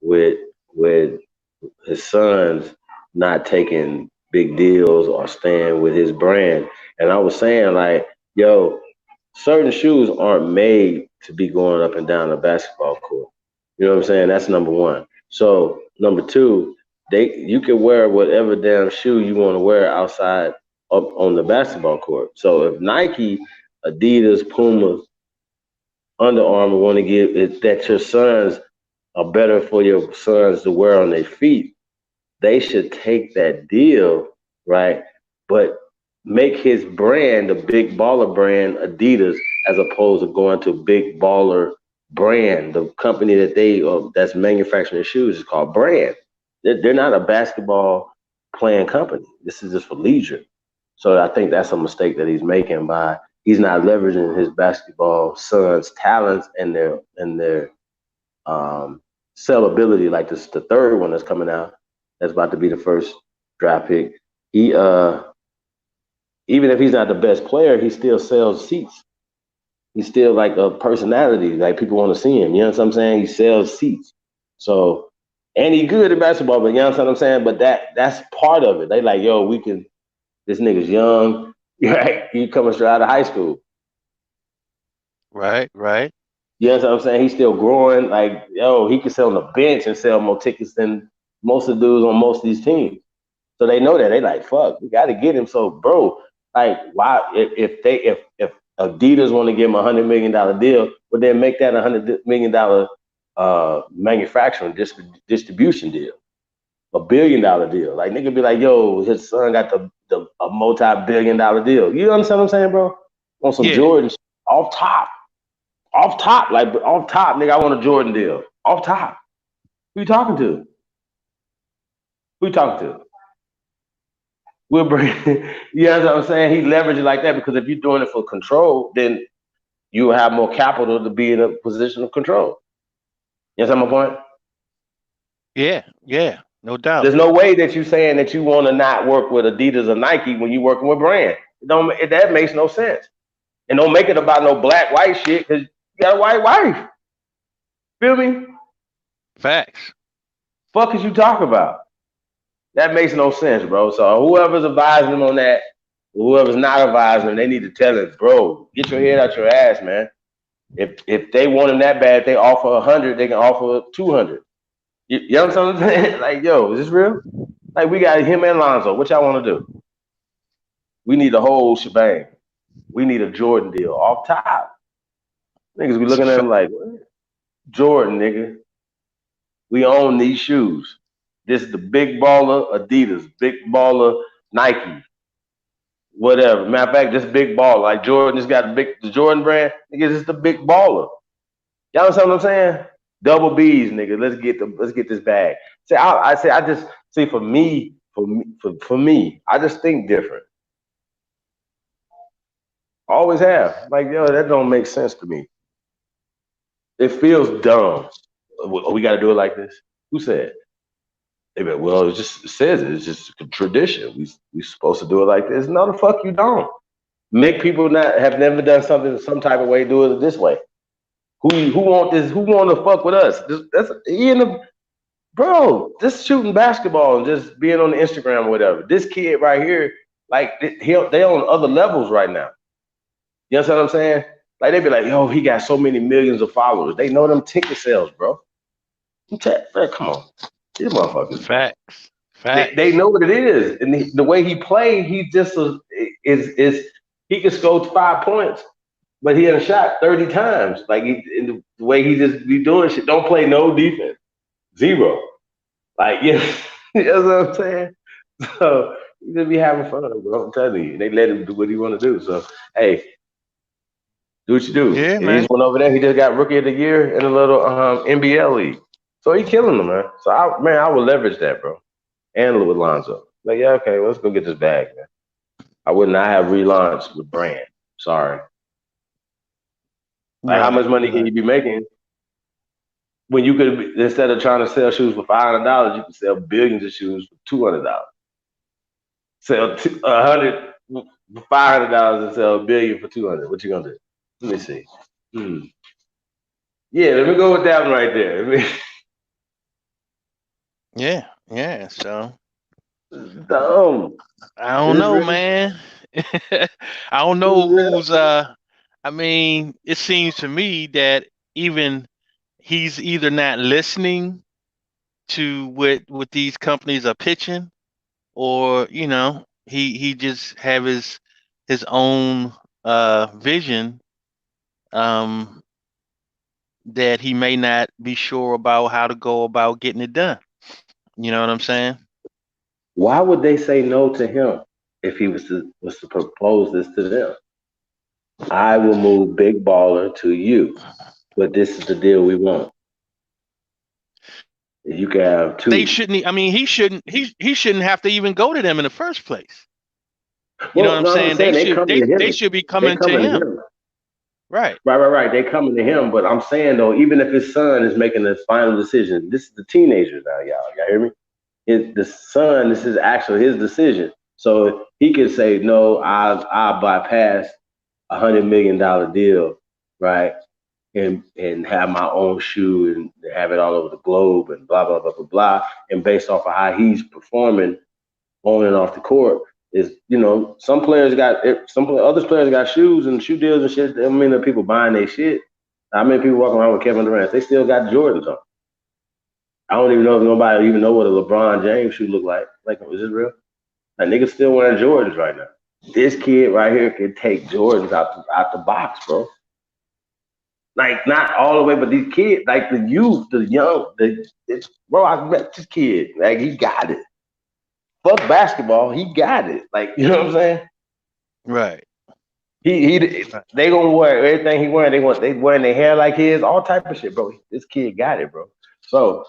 with with his sons not taking big deals or staying with his brand, and I was saying like, yo, certain shoes aren't made to be going up and down a basketball court. You know what I'm saying? That's number one. So number two, you can wear whatever damn shoe you want to wear outside up on the basketball court. So if Nike, Adidas, Puma, Under Armour want to give it that your sons are better for your sons to wear on their feet, they should take that deal, right? But make his brand a big baller brand, Adidas, as opposed to going to big baller brand. The company that that's manufacturing shoes is called Brand. They're not a basketball playing company. This is just for leisure. So I think that's a mistake that he's making by he's not leveraging his basketball sons' talents and their um, sellability. Like this, the third one that's coming out, that's about to be the first draft pick. He even if he's not the best player, he still sells seats. He's still like a personality. Like people want to see him. You know what I'm saying? He sells seats. So and he good at basketball, but you know what I'm saying? But that's part of it. They like, yo, we can this nigga's young, right? He coming straight out of high school. Right, right. You know what I'm saying? He's still growing. Like, yo, he can sell on the bench and sell more tickets than most of the dudes on most of these teams. So they know that. They like, fuck, we got to get him. So, bro, like, why if Adidas want to give him $100 million deal, would then make that $100 million manufacturing distribution deal, $1 billion deal? Like, nigga be like, yo, his son got the a multi-billion-dollar deal. You understand what I'm saying, bro? On some Yeah. Jordan off top. Off top, like off top, nigga, I want a Jordan deal. Off top. Who you talking to? Who you talking to? We'll bring you know what I'm saying? He leveraged it like that because if you're doing it for control, then you have more capital to be in a position of control. You understand my point? Yeah, yeah, no doubt. There's no way that you're saying that you want to not work with Adidas or Nike when you're working with brand. That makes no sense. And don't make it about no black white shit because you got a white wife. Feel me? Facts. Fuck is you talking about? That makes no sense, bro. So whoever's advising them on that, whoever's not advising them, they need to tell it, bro, get your head out your ass, man. If they want him that bad, they offer 100, they can offer 200. You know what I'm saying? Like, yo, is this real? Like, we got him and Lonzo. What y'all want to do? We need the whole shebang. We need a Jordan deal off top. Niggas be It's a looking at him fact. like, what? Jordan, nigga. We own these shoes. This is the big baller Adidas, big baller Nike, whatever. Matter of fact, just big baller. Like Jordan just got the Jordan brand. Nigga, this is the big baller. Y'all understand what I'm saying? Double B's, nigga. Let's get this bag. See, I just see for me, I just think different. Always have. Like, yo, that don't make sense to me. It feels dumb. We got to do it like this. Who said? They be like, well, it says it. It's just a tradition. We supposed to do it like this. No, the fuck you don't. Make people not have never done something some type of way do it this way. Who want this? Who want to fuck with us? That's he in the bro. Just shooting basketball and just being on the Instagram or whatever. This kid right here, like they on other levels right now. You know what I'm saying? Like they be like, yo, he got so many millions of followers. They know them ticket sales, bro. Man, come on, these motherfuckers. Facts. They Facts. know what it is, and the way he played, he just is he can score 5 points, but he had shot 30 times. Like in the way he just be doing shit, don't play no defense, zero. Like yeah, you know what I'm saying. So he just be having fun, bro. I'm telling you, they let him do what he want to do. So hey, do what you do. Yeah, And he man. just went over there. He just got Rookie of the Year in a little NBL league. So he killing them, man. So I would leverage that, bro. And with Lonzo. Like, yeah, okay, well, let's go get this bag, man. I would not have relaunched with brand. Sorry. Like, how Right, much money can right. you be making when you could, instead of trying to sell shoes for $500, you can sell billions of shoes for $200. Sell 100 for $500 and sell a billion for 200. What you gonna do? Let me see. Hmm. Yeah, let me go with that one right there. Yeah, yeah. So Dumb. I Is don't this know, real? man. I don't Is know this real? who's I mean, it seems to me that even he's either not listening to what these companies are pitching, or he just have his own vision, um that he may not be sure about how to go about getting it done. You know what I'm saying? Why would they say no to him if he was to propose this to them? I will move Big Baller to you, but this is the deal we want. You can have They two. shouldn't. I mean, he shouldn't have to even go to them in the first place. You know what Well, I'm no, I'm saying? They saying they should coming they to they him. should be They coming to coming to him. him. Right. Right. They coming to him. But I'm saying though, even if his son is making this final decision, this is the teenager now, y'all. Y'all hear me? The son, this is actually his decision. So he can say, no, I bypass $100 million deal, right? And have my own shoe and have it all over the globe and blah blah blah blah blah. And based off of how he's performing on and off the court, is some players got some other players got shoes and shoe deals and shit. I mean, the people buying their shit. I mean, people walking around with Kevin Durant, they still got Jordans on. I don't even know if nobody even know what a LeBron James shoe look like. Like, is this real? Like, niggas still wearing Jordans right now. This kid right here can take Jordans out the box, bro. Like, not all the way, but these kids, like the youth, the young, bro, I met this kid. Like, he got it. Fuck basketball, he got it. Like, you know what I'm saying? Right. They gonna wear everything he wearing. They wearing their hair like his, all type of shit, bro. This kid got it, bro. So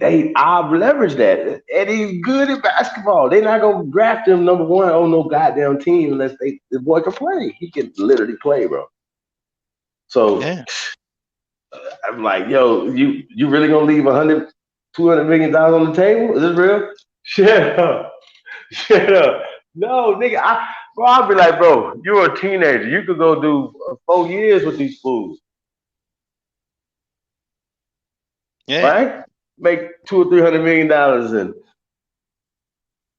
I've leveraged that, and he's good at basketball. They not gonna draft him number one on no goddamn team unless the boy can play. He can literally play, bro. So Yeah. I'm like, yo, you really gonna leave 200 million dollars on the table? Is this real? Shut up, shut up. No, nigga, bro, I'll be like, bro, you're a teenager. You could go do 4 years with these fools, Yeah. right? Make $200 or $300 and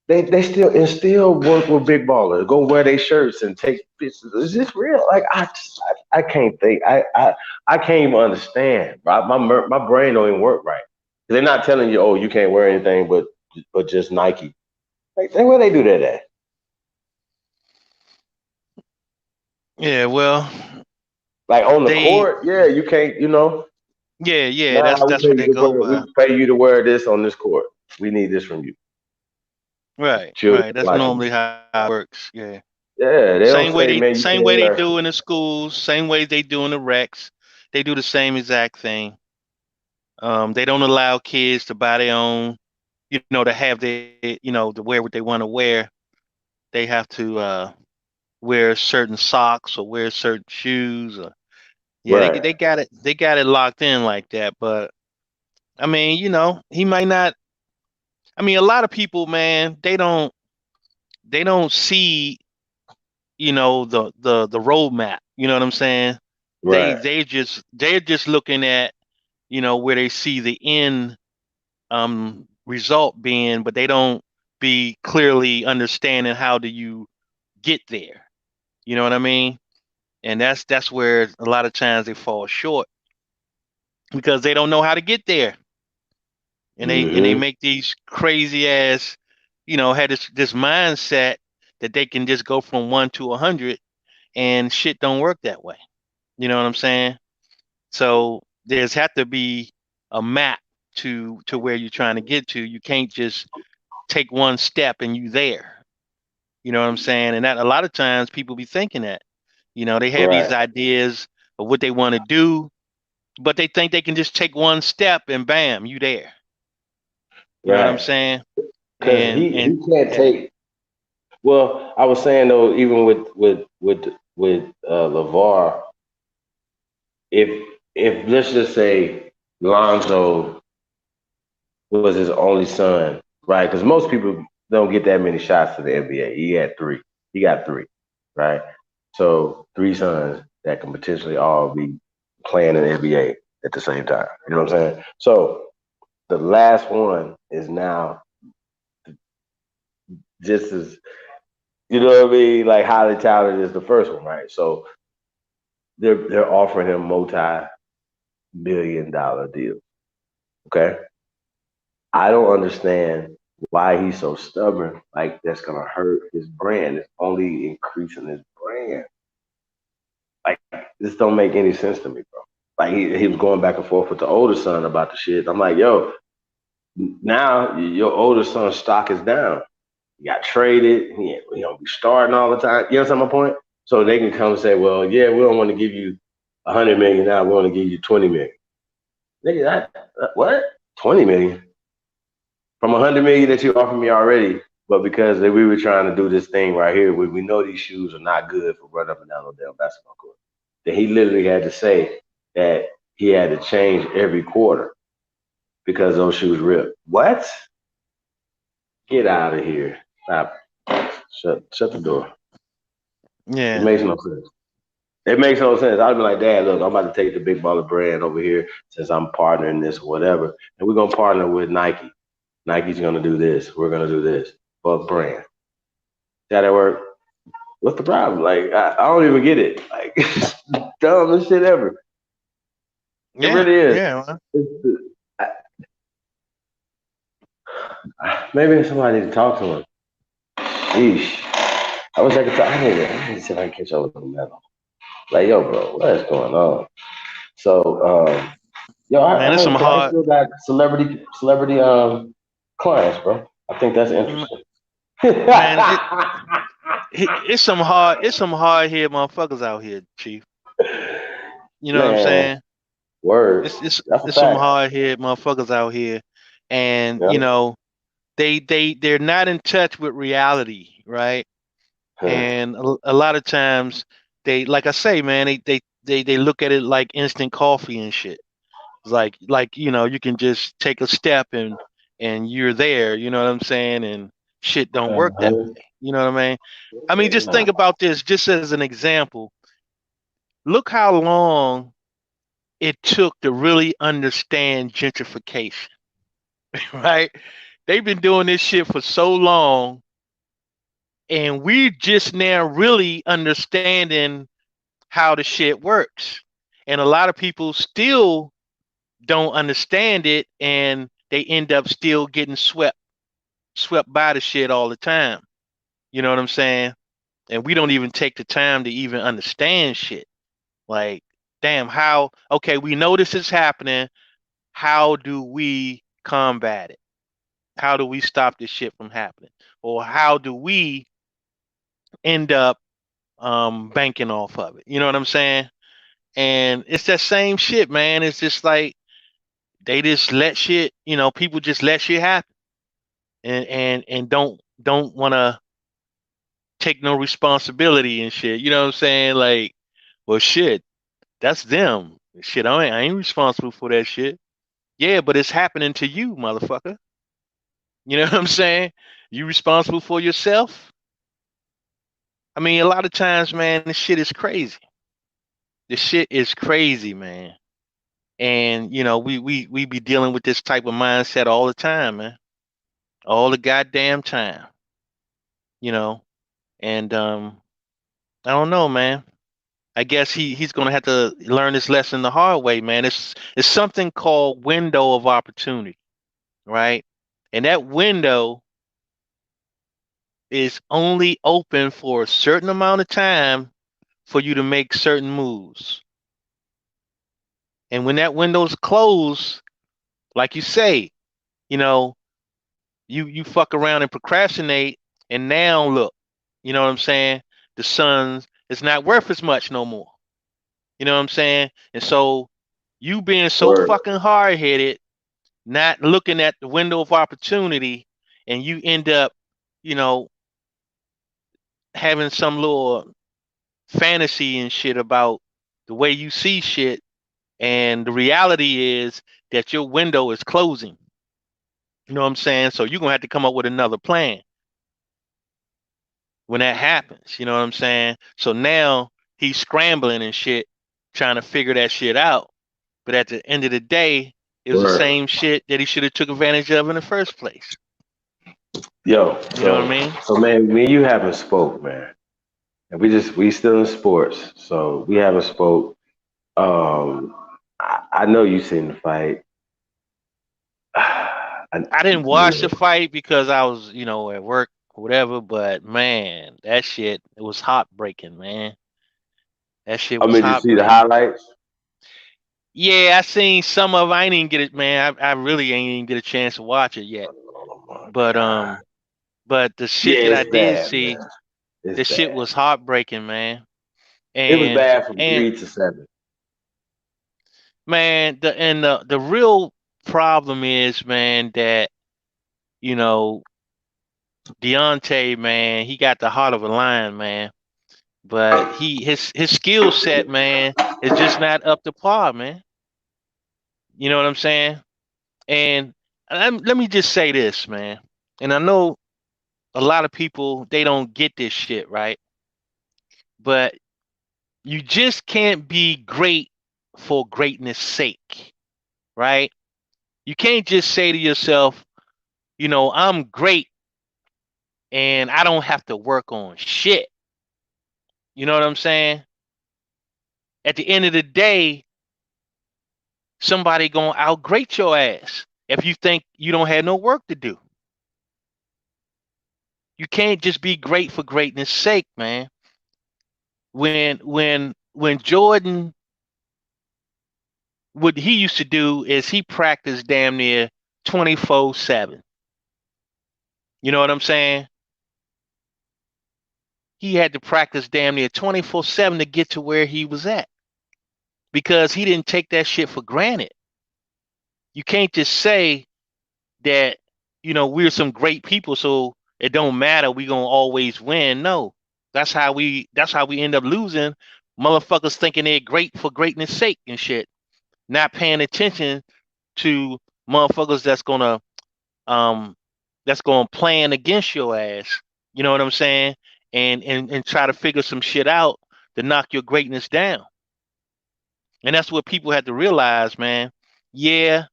they still work with big ballers. Go wear their shirts and take pictures. Is this real? Like I can't think. I can't even understand. Right? My brain don't even work right. They're not telling you, oh, you can't wear anything but just Nike. Like where they do that at? Yeah. Well, Like on the they. court, yeah, you can't. Yeah. Yeah. Nah, That's what they go we by. pay you to wear this on this court. We need this from you. Right. Children Right. That's watching. normally how it works. Yeah. Yeah, they don't Same way say, they man, you same can't way they wear. do in the schools. Same way they do in the recs. They do the same exact thing. They don't allow kids to buy their own. To have to wear what they want to wear. They have to wear certain socks or wear certain shoes. Or, yeah, they Right, they got it. They got it locked in like that. But I mean, he might not. I mean, a lot of people, man, they don't see, the roadmap. You know what I'm saying? They right, they're just looking at, where they see the end result being, but they don't be clearly understanding how do you get there. You know what I mean? And that's where a lot of times they fall short because they don't know how to get there. And they mm-hmm, make these crazy ass, had this mindset that they can just go from 1 to 100, and shit don't work that way. You know what I'm saying? So there's have to be a map to where you're trying to get to. You can't just take one step and you there. You know what I'm saying? And that a lot of times people be thinking that. They have these right, ideas of what they want to do, but they think they can just take one step and bam, you there. You know what I'm right. saying? Because And he and can't yeah, take. Well, I was saying though, even with Levar, if let's just say Lonzo was his only son, right? Because most people don't get that many shots to the NBA. He had three. He got three, right? So three sons that can potentially all be playing in the NBA at the same time. You know what I'm saying? So the last one is now just as you know what I mean, like highly talented as the first one, right? So they're offering him multi-billion-dollar deals. Okay, I don't understand why he's so stubborn. Like that's gonna hurt his brand. It's only increasing his brand. Like this don't make any sense to me, bro. Like he was going back and forth with the older son about the shit. I'm like, yo, now your older son's stock is down. He got traded. He don't be starting all the time. You understand my point? So they can come and say, well, yeah, we don't want to give you 100 million now. We want to give you 20 million. Nigga, what? 20 million from 100 million that you offered me already. But because we were trying to do this thing right here, we know these shoes are not good for running up and down the damn basketball court. That he literally had to say that he had to change every quarter because those shoes ripped. What? Get out of here. Stop. Shut the door. It Yeah. makes no sense. It makes no sense. I'd be like, Dad, look, I'm about to take the big baller brand over here since I'm partnering this or whatever. And we're gonna partner with Nike. Nike's gonna do this. We're gonna do this. But brand. See how that work? What's the problem? Like, I don't even get it. Like, it's the dumbest shit ever. It Yeah. really is. Yeah. Maybe somebody need to talk to him. Yeesh. I wish I could talk. I need to see if I can catch up with him now. Like, yo, bro, what is going on? So, yo, Man, I it's heard some Dwight hard still got celebrity clients, bro. I think that's interesting. man, it's some hard head motherfuckers out here, Chief. You know what I'm Man, saying? word. That's a It's some fact. hard head motherfuckers out here. And, Yeah. they're not in touch with reality, right? Huh. And a lot of times they, like I say, man, they look at it like instant coffee and shit. It's like you can just take a step and you're there, you know what I'm saying? And shit don't work that Uh-huh. way. You know what I mean? I mean, just think about this, just as an example. Look how long it took to really understand gentrification, right? They've been doing this shit for so long, and we just now really understanding how the shit works. And a lot of people still don't understand it, and they end up still getting swept by the shit all the time. You know what I'm saying? And we don't even take the time to even understand shit. Like, damn, okay, we know this is happening. How do we combat it? How do we stop this shit from happening? Or how do we end up banking off of it? You know what I'm saying? And it's that same shit, man. It's just like they just let shit, people just let shit happen and don't want to take no responsibility and shit. You know what I'm saying? Like, well, shit, that's them. Shit, I ain't responsible for that shit. Yeah, but it's happening to you, motherfucker. You know what I'm saying? You responsible for yourself? I mean, a lot of times, man, this shit is crazy. This shit is crazy, man. And we be dealing with this type of mindset all the time, man. All the goddamn time. You know. And I don't know, man. I guess he's gonna have to learn this lesson the hard way, man. It's something called window of opportunity, right? And that window is only open for a certain amount of time for you to make certain moves. And when that window's closed, like you say, you know, you fuck around and procrastinate, and now look, you know what I'm saying? The sun's it's not worth as much no more. You know what I'm saying? And so you being so Word. fucking hard headed, not looking at the window of opportunity, and you end up, you know, having some little fantasy and shit about the way you see shit. And the reality is that your window is closing. You know what I'm saying? So you're gonna have to come up with another plan when that happens. You know what I'm saying? So now he's scrambling and shit, trying to figure that shit out. But at the end of the day, it was the Word. same shit that he should have took advantage of in the first place. Yo, You know what I mean? so man, me and you haven't spoke, man. And we still in sports. So we haven't spoke. Um I know you seen the fight. I didn't You watch the know, fight because I was, at work or whatever, but man, that shit, it was heartbreaking, man. That shit I was mean, did you see the heartbreaking. highlights? Yeah, I seen some of it. I ain't even get it, man. I really ain't even get a chance to watch it yet. Oh my But God. but the Yeah, shit that I it's did bad, man. see, It's the shit bad. was heartbreaking, man. It was And bad from and 3 to 7. man, the real problem is, man, that you know Deontay, man, he got the heart of a lion, man. But his skill set, man, is just not up to par, man. You know what I'm saying? And let me just say this, man. And I know a lot of people, they don't get this shit, right? But you just can't be great for greatness sake, right? You can't just say to yourself, I'm great and I don't have to work on shit. You know what I'm saying? At the end of the day, somebody gonna outgrade your ass if you think you don't have no work to do. You can't just be great for greatness sake, man. When Jordan, what he used to do is he practiced damn near 24/7. You know what I'm saying? He had to practice damn near 24/7 to get to where he was at because he didn't take that shit for granted. You can't just say that, we're some great people, so it don't matter, we gonna always win. No. That's how we end up losing. Motherfuckers thinking they're great for greatness sake and shit. Not paying attention to motherfuckers um that's gonna plan against your ass. You know what I'm saying? And try to figure some shit out to knock your greatness down. And that's what people have to realize, man. Yeah,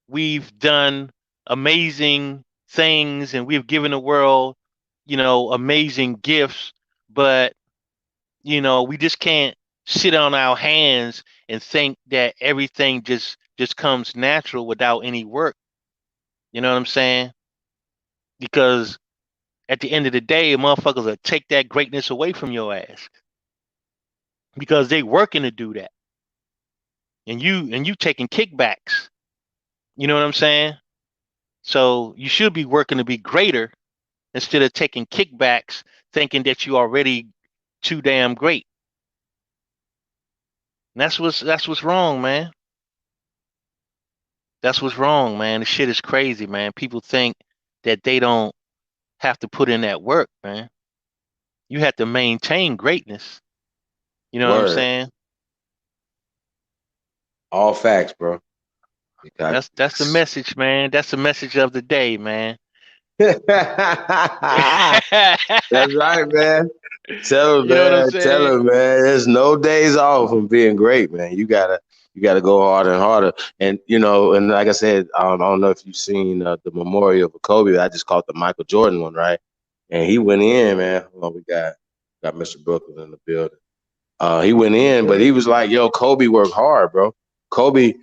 we've done amazing things and we've given the world, amazing gifts, but we just can't sit on our hands and think that everything just comes natural without any work. You know what I'm saying? Because at the end of the day, motherfuckers will take that greatness away from your ass because they working to do that. And you taking kickbacks. You know what I'm saying? So you should be working to be greater instead of taking kickbacks thinking that you already too damn great. And that's what's wrong, man. That's what's wrong, man. The shit is crazy, man. People think that they don't have to put in that work, man. You have to maintain greatness. You know what I'm Word. saying? All facts, bro. You got- That's the message, man. That's the message of the day, man. That's right, man. Tell him, You know what I'm man. Tell saying? him, man. There's no days off from being great, man. You gotta go harder and harder. And and like I said, I don't know if you've seen the memorial of Kobe. I just called the Michael Jordan one, right? And he went in, man. Well, we got Mr. Brooklyn in the building. He went in, but he was like, "Yo, Kobe worked hard, bro. Kobe,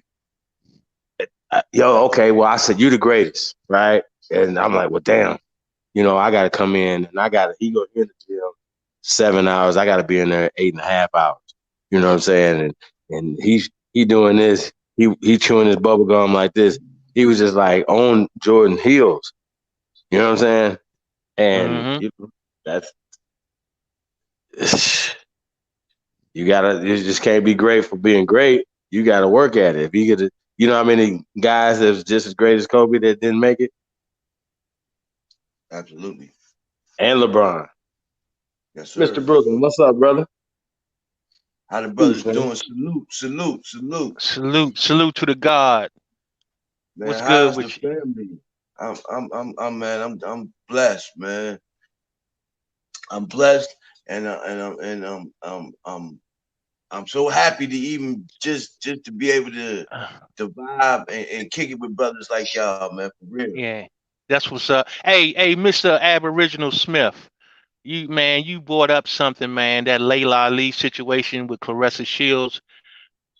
okay. Well, I said you the greatest, right?" And I'm like, "Well, damn. I got to come in and he go in the gym 7 hours. I got to be in there 8.5 hours. You know what I'm saying? And he doing this. He chewing his bubble gum like this. He was just like on Jordan heels. You know what I'm saying? And Mm-hmm. that's you just can't be great for being great. You got to work at it. If you get to, how many guys that's just as great as Kobe that didn't make it, Absolutely. and LeBron. Yes, sir. Mr. Brooklyn, what's up, brother? How the Peace, brothers man. doing? Salute, salute, salute. Salute to the God. Man, What's good how's the with you? family? Man, I'm blessed, man. I'm blessed, I'm so happy to even just to be able to vibe and kick it with brothers like y'all, man, for real. Yeah, that's what's up. Hey, Mr. Aboriginal Smith. You brought up something, man. That Layla Ali situation with Clarissa Shields.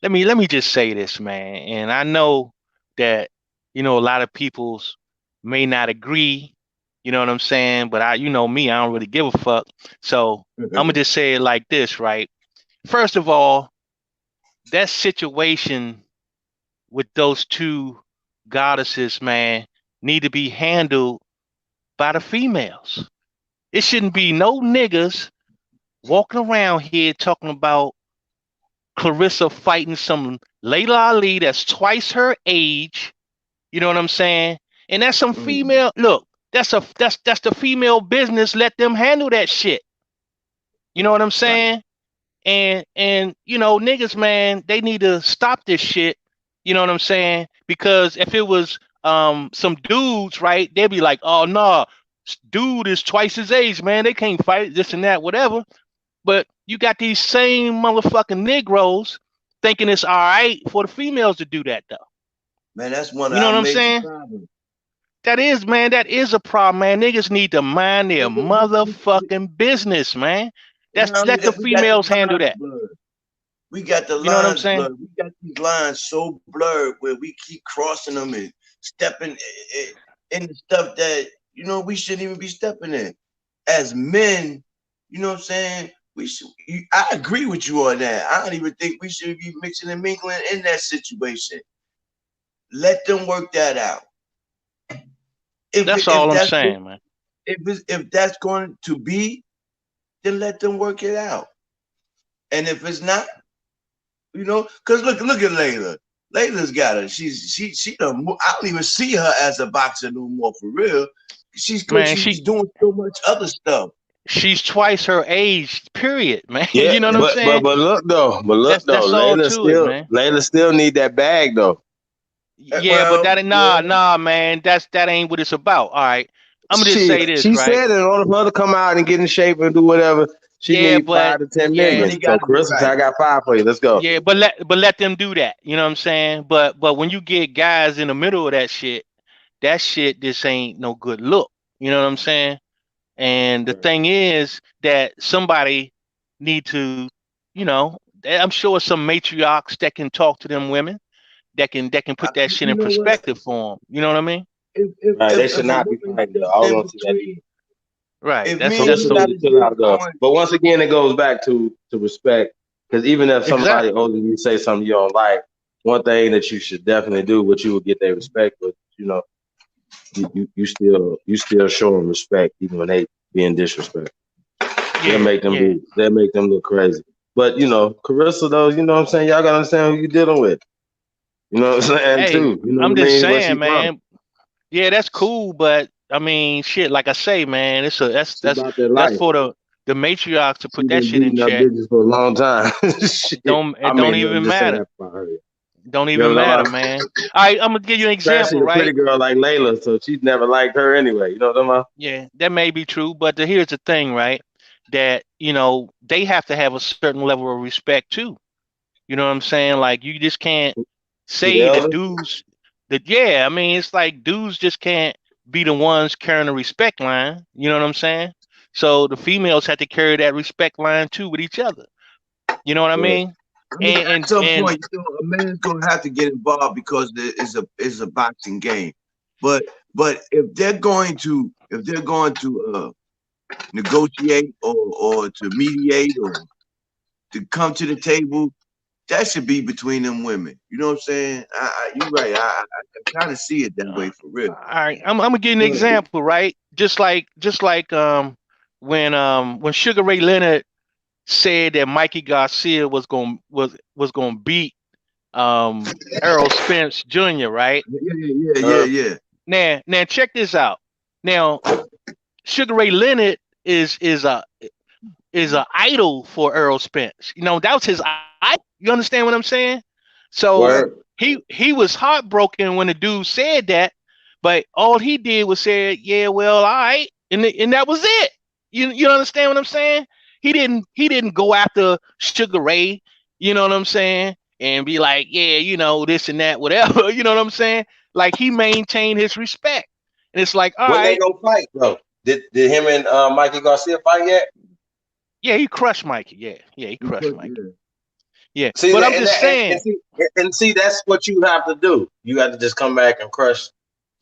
Let me just say this, man. And I know that a lot of people's may not agree. You know what I'm saying? But you know me, I don't really give a fuck. So I'm gonna just say it like this, right? First of all, that situation with those two goddesses, man, need to be handled by the females. It shouldn't be no niggas walking around here talking about Clarissa fighting some Layla Ali that's twice her age. You know what I'm saying? And that's some Mm, female. Look, that's the female business. Let them handle that shit. You know what I'm right. saying? And niggas, man, they need to stop this shit. You know what I'm saying? Because if it was some dudes, right, they'd be like, oh no, dude is twice his age, man. They can't fight this and that, whatever. But you got these same motherfucking Negroes thinking it's all right for the females to do that though. Man, that's one of You know our what I'm major saying? problems. That is, man, that is a problem, man. Niggas need to mind their Look, motherfucking business, man. and not only Let the that, we got the females handle lines that. blurred. We got the You know what I'm lines saying? blurred. We got these lines so blurred where we keep crossing them and stepping in the stuff that we shouldn't even be stepping in. As men, you know what I'm saying? We should. I agree with you on that. I don't even think we should be mixing and mingling in that situation. Let them work that out. If That's if all I'm that's saying, man. if that's going to be, then let them work it out. And if it's not, because look at Layla. Layla's got her. She done. I don't even see her as a boxer no more for real. She's because Man, she's doing so much other stuff. she's twice her age, period, man. Yeah, You know what I'm but saying? look though, That's all to it, man. Layla still need that bag though. Yeah, but Well, that ain't yeah. nah, man. That ain't what it's about. All right. I'm gonna just Shit, say this, she right? said in order for her to come out and get in shape and do whatever, she Yeah, need but 5 to 10 yeah, million. Money So got to be Carissa said, right. I got 5 for you. Let's go. yeah, but let them do that. You know what I'm saying? But when you get guys in the middle of that shit just ain't no good look. You know what I'm saying? And the thing is that somebody need to, I'm sure some matriarchs that can talk to them women that can put that shit You in know what? perspective for them. You know what I mean? If if Right, they if, should if a not be woman fighting though. steps I was in gonna see that either. between, Right. if That's me and that's Carissa you the need to is chill just out though. going, But once again, it goes back to respect. Because even if somebody exactly. older than you say something you don't like, one thing that you should definitely do, which you will get their respect, but you still show them respect even when they being disrespectful. Yeah, yeah. They'll make them look crazy. But Carissa though, you know what I'm saying? Y'all gotta understand who you're dealing with. You know what I'm saying Hey, too. You know I'm what I just mean? Where she saying, from? man. Yeah, that's cool, but I mean, shit. Like I say, man, it's a that's She that's about their that's life. for the matriarchs to put She that been shit in beating up check. bitches for a long time. It Shit. don't I it don't mean, I'm even just saying matter. that for her. Don't You know even what I'm matter, talking about? man. All right, I'm gonna give you an Especially example, a pretty right? girl like Layla, so she'd never liked her anyway. You know what I'm talking Yeah, that may be true, but here's the thing, right? That they have to have a certain level of respect too. You know what I'm saying? Like you just can't about? To the say that elder? dudes that yeah, I mean it's like dudes just can't be the ones carrying the respect line. You know what I'm saying? So the females have to carry that respect line too with each other. You know what I Right. mean? I mean, And at and, some and point, a man's gonna have to get involved because there is a boxing game. But if they're going to negotiate or to mediate or to come to the table, that should be between them women. You know what I'm saying? You're right. I kind of see it that way for real. all right, I'm gonna give you an But example, right? Just like when Sugar Ray Leonard said that Mikey Garcia was gonna beat Errol Spence Jr., right? Uh, yeah. Now check this out. Now Sugar Ray Leonard is is an idol for Earl Spence. You know, that was his idol. You understand what I'm saying? So Word. he was heartbroken when the dude said that, but all he did was say, "Yeah, well, all right," and that was it. You understand what I'm saying? He didn't go after Sugar Ray. You know what I'm saying? And be like, yeah, you know, this and that, whatever. You know what I'm saying? Like he maintained his respect, and it's like, all When they right, go fight, bro? Did him and Mikey Garcia fight yet? yeah, he crushed Mikey. Yeah, he crushed Mikey. Yeah, See but that, I'm just saying. and see that's what you have to do. You have to just come back and crush,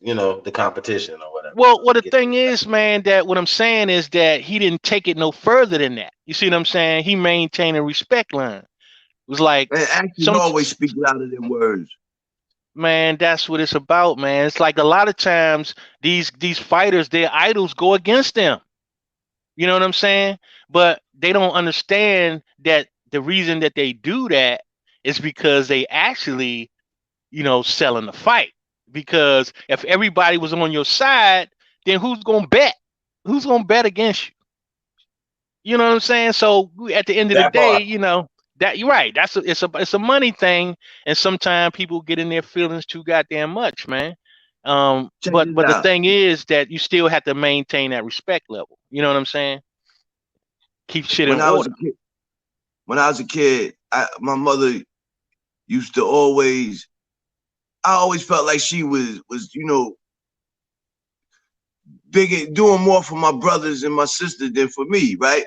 the competition or whatever. Well, the thing is, man, that what I'm saying is that he didn't take it no further than that. You see what I'm saying? He maintained a respect line. It was like And actors some always speak out of their words. man, that's what it's about, man. It's like a lot of times these fighters, their idols go against them. You know what I'm saying? But they don't understand that the reason that they do that is because they actually, selling the fight. Because if everybody was on your side, then who's gonna bet? Who's gonna bet against you? You know what I'm saying? So at the end of the That day, part. that you're right. It's a money thing, and sometimes people get in their feelings too goddamn much, man. Check But this but the out. thing is that you still have to maintain that respect level. You know what I'm saying? Keep shit in When I was a order. kid, my mother used to always. I always felt like she was big, doing more for my brothers and my sister than for me, right?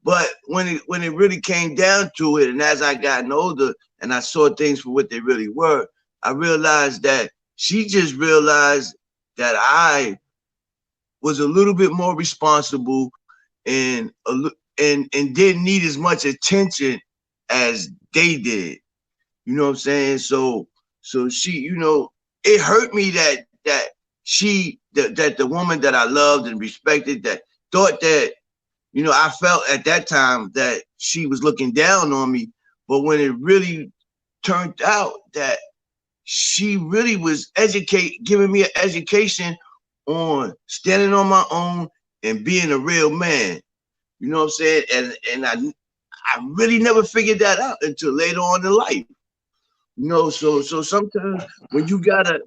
But when it really came down to it, and as I gotten older and I saw things for what they really were, I realized that she just realized that I was a little bit more responsible and and didn't need as much attention as they did. You know what I'm saying? So she, it hurt me that the woman that I loved and respected, that thought that, I felt at that time that she was looking down on me. But when it really turned out that she really was giving me an education on standing on my own and being a real man. You know what I'm saying? And I really never figured that out until later on in life. So sometimes when you got that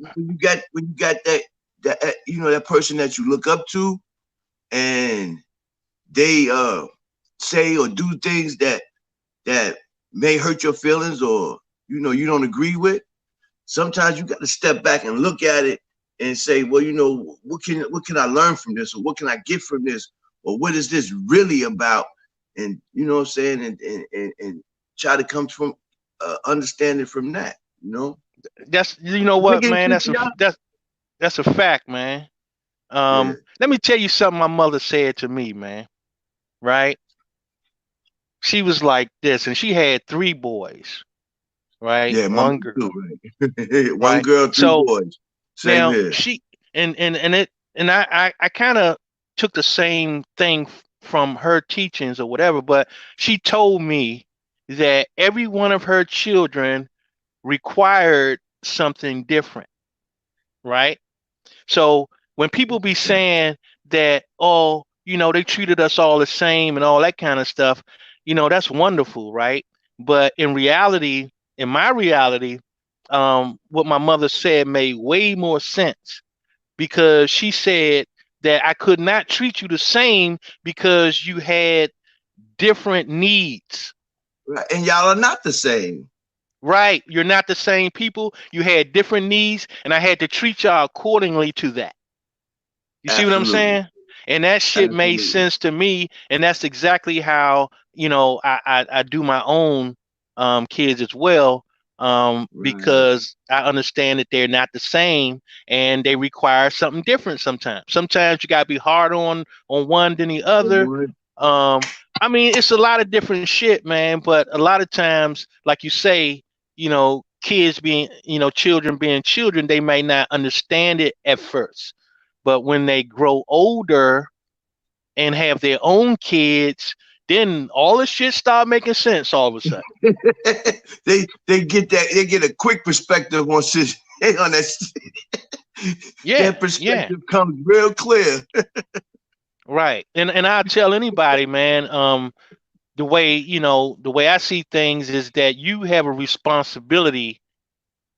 that person that you look up to, and they say or do things that may hurt your feelings, or you don't agree with, sometimes you got to step back and look at it and say, well, what can I learn from this, or what can I get from this, or what is this really about? And you know what I'm saying, and try to come from understanding from that. That's what, Nigga, man. That's a fact, man. yeah, Let me tell you something my mother said to me, man. Right? She was like this, and she had 3 boys, right? yeah, my One mom girl, too, right? One right? girl, 3 So boys. Same now here. she and I kind of took the same thing from her teachings or whatever, but she told me that every one of her children required something different, right? So when people be saying that, oh, they treated us all the same and all that kind of stuff, that's wonderful, right? But in my reality, what my mother said made way more sense, because she said that I could not treat you the same because you had different needs. Right. And y'all are not the same. Right? You're not the same people. You had different needs, and I had to treat y'all accordingly to that. You see what I'm Absolutely. saying? And that shit made Absolutely. sense to me, and that's exactly how I do my own kids as well, Right. because I understand that they're not the same and they require something different sometimes. Sometimes you gotta be harder on one than the other. Um, I mean, it's a lot of different shit, man. But a lot of times, like you say, kids being, children being children, they may not understand it at first. But when they grow older and have their own kids, then all this shit start making sense all of a sudden. They get a quick perspective on shit, on that. Yeah, That yeah. perspective comes real clear. Right. And I tell anybody, man, the way I see things is that you have a responsibility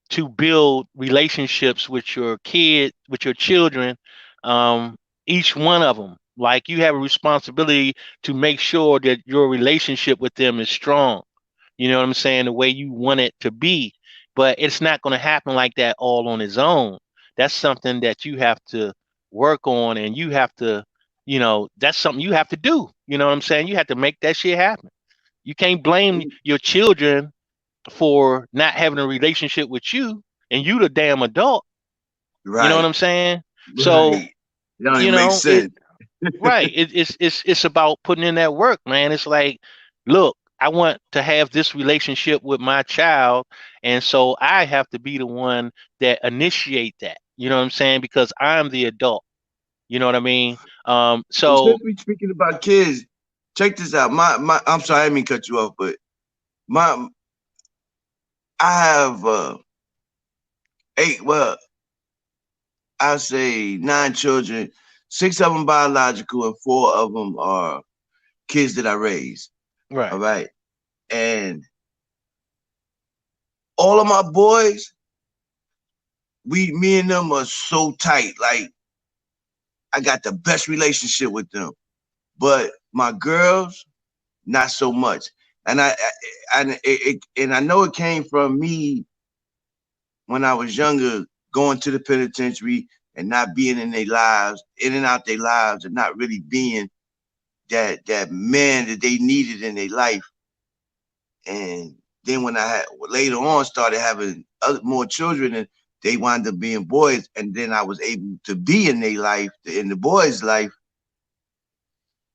to build relationships with your kid, with your children, um, each one of them. Like you have a responsibility to make sure that your relationship with them is strong. You know what I'm saying? The way you want it to be. But it's not going to happen like that all on its own. That's something that you have to work on and you have to, that's something you have to do. You know what I'm saying? You have to make that shit happen. You can't blame your children for not having a relationship with you and you the damn adult. You know what Right, I'm saying? So, right. It don't you even make know, it sense. right. It's about putting in that work, man. It's like, look, I want to have this relationship with my child, and so I have to be the one that initiate that. You know what I'm saying? Because I'm the adult. You know what I mean? Well, So since we speaking about kids, check this out. My I'm sorry, I didn't mean to cut you off, but my I have eight. Well, I say nine children. Six of them biological, and four of them are kids that I raised. All right, right, and all of my boys, me and them are so tight. Like I got the best relationship with them. But my girls, not so much. And and I know it came from me when I was younger, going to the penitentiary and not being in their lives, in and out their lives, and not really being that man that they needed in their life. And then when I had later on started having more children, and they wound up being boys, and then I was able to be in their life, in the boys' life.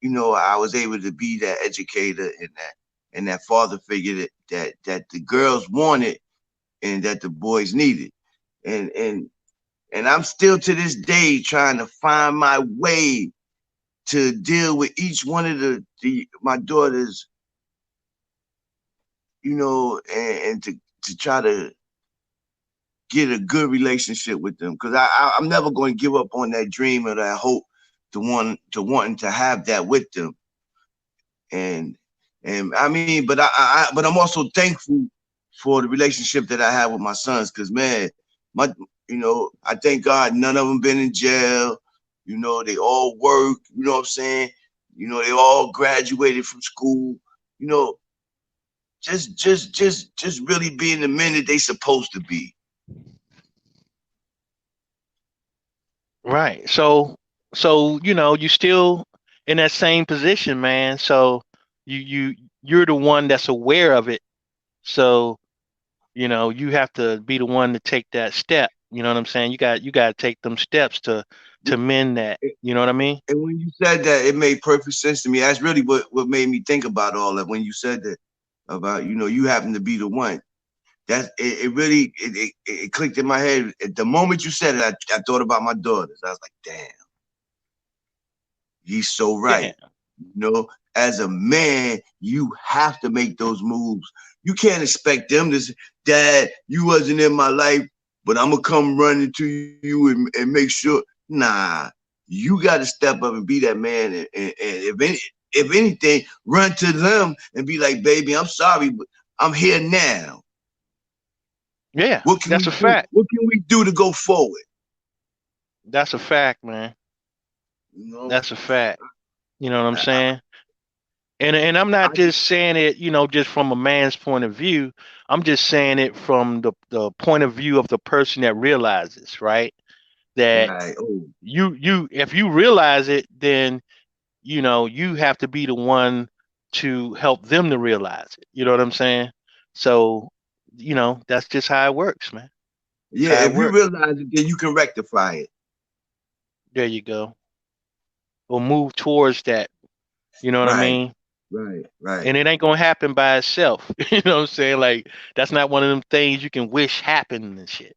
I was able to be that educator and that father figure that the girls wanted and that the boys needed. And and and I'm still to this day trying to find my way to deal with each one of the my daughters, and to try to get a good relationship with them. Because I'm never going to give up on that dream or that hope to wanting to have that with them. and and I mean, but I'm also thankful for the relationship that I have with my sons, because man, my I thank God none of them been in jail. They all work. You know what I'm saying? They all graduated from school. You know, just really being the men that they supposed to be. right. So you still in that same position, man. So you're the one that's aware of it. So you have to be the one to take that step. You know what I'm saying? You got to take them steps to mend that. You know what I mean? And when you said that, it made perfect sense to me. That's really what made me think about all that. When you said that about you happen to be the one. It really it clicked in my head. At the moment you said it, I thought about my daughters. I was like, damn, he's so Yeah. right. As a man, you have to make those moves. You can't expect them to say, Dad, you wasn't in my life, but I'm gonna come running to you and make sure. Nah, you got to step up and be that man. And if anything, run to them and be like, baby, I'm sorry, but I'm here now. Yeah. What can That's we a do? fact. What can we do to go forward? That's a fact, man. You know, That's a fact. You know what I'm I, saying? And I'm not I, just saying it, just from a man's point of view. I'm just saying it from the point of view of the person that realizes, right? That right. Oh, you if you realize it, then you have to be the one to help them to realize it. You know what I'm saying? So, that's just how it works, man. That's yeah. how it If you works. realize it, then you can rectify it. There you go. Or move towards that. You know what I Right. mean? Right. Right. And it ain't gonna happen by itself. You know what I'm saying? Like that's not one of them things you can wish happen and shit.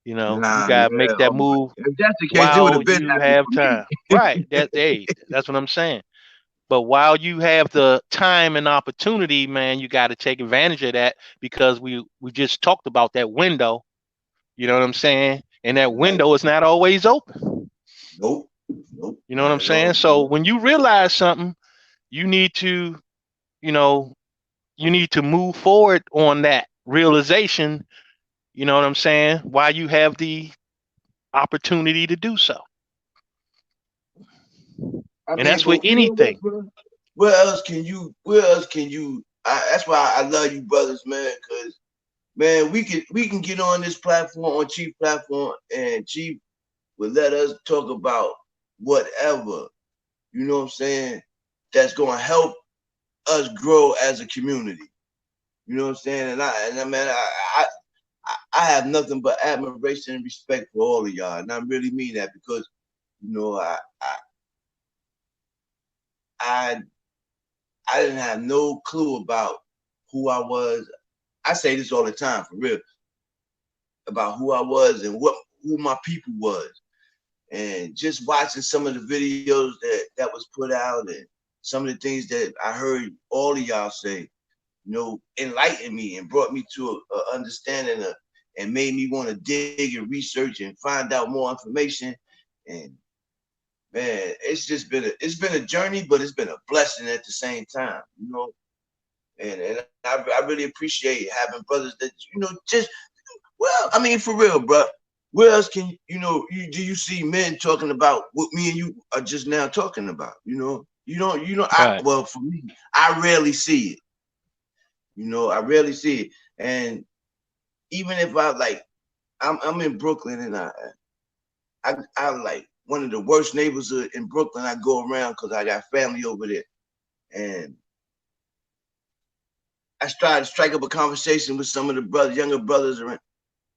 You Nah. gotta Yeah. make that Oh, move if that's the case, it would while have been you happening have for me. time. Right. That's what I'm saying. But while you have the time and opportunity, man, you got to take advantage of that because we just talked about that window. You know what I'm saying? And that Right. window is not always open. Nope. Nope, You know what not I'm at all. saying? So when you realize something, you need to, you know, you need to move forward on that realization. You know what I'm saying? While you have the opportunity to do so. I And mean, that's with but you know what, anything. bro? Where else can you? Where else can you? That's why I love you, brothers, man. Because man, we can get on this platform, on Chief platform, and Chief will let us talk about whatever. You know what I'm saying? That's gonna help us grow as a community. You know what I'm saying? And I man, I have nothing but admiration and respect for all of y'all, and I really mean that because you know I I didn't have no clue about who I was. I say this all the time, for real, about who I was and who my people was. And just watching some of the videos that was put out and some of the things that I heard all of y'all say, you know, enlightened me and brought me to a understanding of, and made me want to dig and research and find out more information. And man, it's been a journey, but it's been a blessing at the same time, you know. And I really appreciate having brothers that you know just well, I mean for real, bro. Where else can you know do you see men talking about what me and you are just now talking about? I Right. well for me, I rarely see it. You know, I rarely see it. And even if I like I'm in Brooklyn and I like one of the worst neighbors in Brooklyn. I go around because I got family over there. And I tried to strike up a conversation with some of the younger brothers around.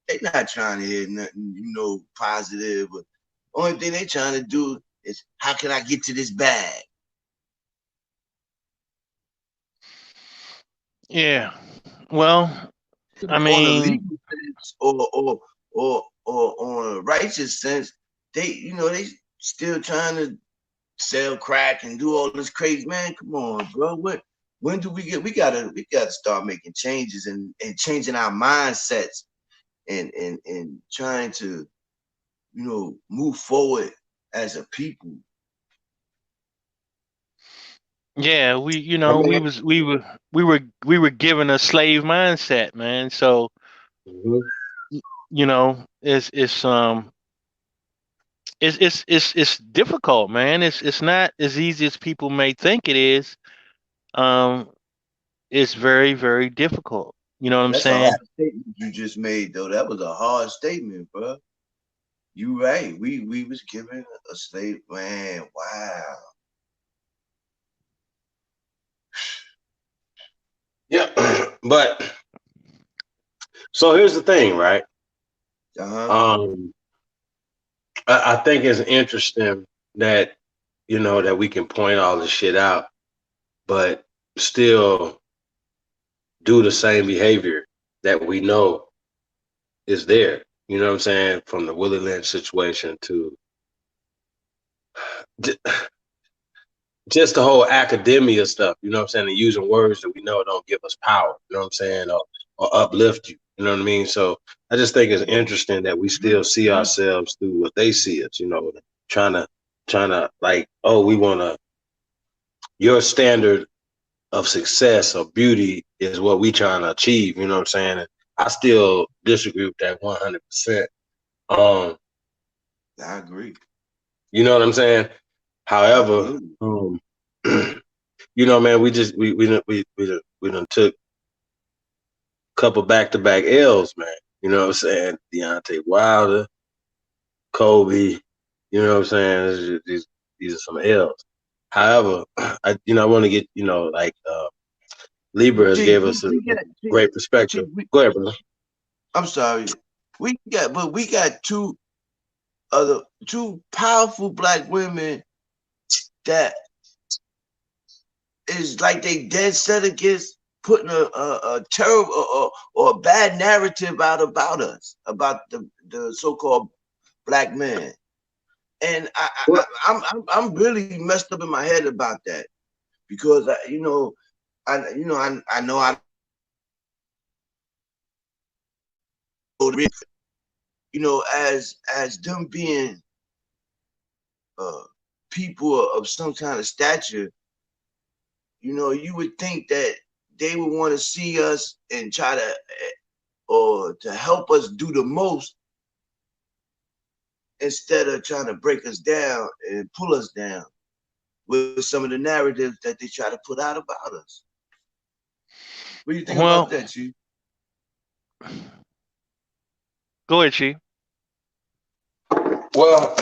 They not trying to hear nothing, you know, positive. But only thing they trying to do is how can I get to this bag? Yeah. Well, I On a mean, legal sense or on a righteous sense, they still trying to sell crack and do all this crazy. Man, come on, bro. When do we gotta start making changes and changing our mindsets and trying to, you know, move forward as a people. yeah, I mean, we were given a slave mindset, man. So, mhm. it's difficult, man. It's not as easy as people may think it is. Um, it's very, very difficult. You know what I'm That's a saying? hard statement you just made, though. That was a hard statement, bro. You right. We was given a slave man. Wow. Yeah, but so here's the thing, right? Uh-huh. Um, I think it's interesting that that we can point all this shit out, but still do the same behavior that we know is there. You know what I'm saying? From the Willie Lynch situation to just the whole academia stuff, you know what I'm saying? And using words that we know don't give us power, you know what I'm saying? Or uplift you, you know what I mean? So I just think it's interesting that we still see ourselves through what they see us, trying to, like, oh, we want to, your standard of success or beauty is what we trying to achieve, you know what I'm saying? And I still disagree with that 100%. Um, I agree. you know what I'm saying? However, Absolutely. man, we done took a couple back to back L's, man. You know what I'm saying? Deontay Wilder, Kobe. You know what I'm saying? These are some L's. However, I want to get like Libra has Chief, gave us a we got great perspective. Chief, Go ahead, brother. I'm sorry. We got two powerful black women that is like they dead set against putting a terrible or a bad narrative out about us, about the so-called black man. And Well, I'm really messed up in my head about that because I know I as them being people of some kind of stature, you know, you would think that they would want to see us and try to, or to help us do the most instead of trying to break us down and pull us down with some of the narratives that they try to put out about us. What do you think Well, about that, Chief? go ahead, Chief. Well,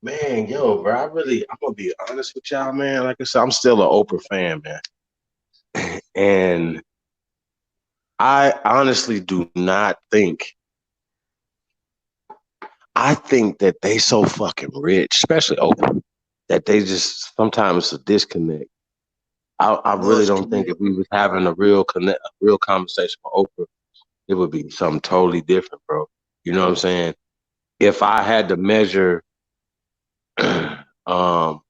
man, yo, bro, I'm gonna be honest with y'all, man. Like I said, I'm still an Oprah fan, man. And I honestly do not think, I think that they so fucking rich, especially Oprah, that they just sometimes it's a disconnect. I really don't think if we was having a real conversation with Oprah, it would be something totally different, bro. You know what I'm saying? If I had to measure um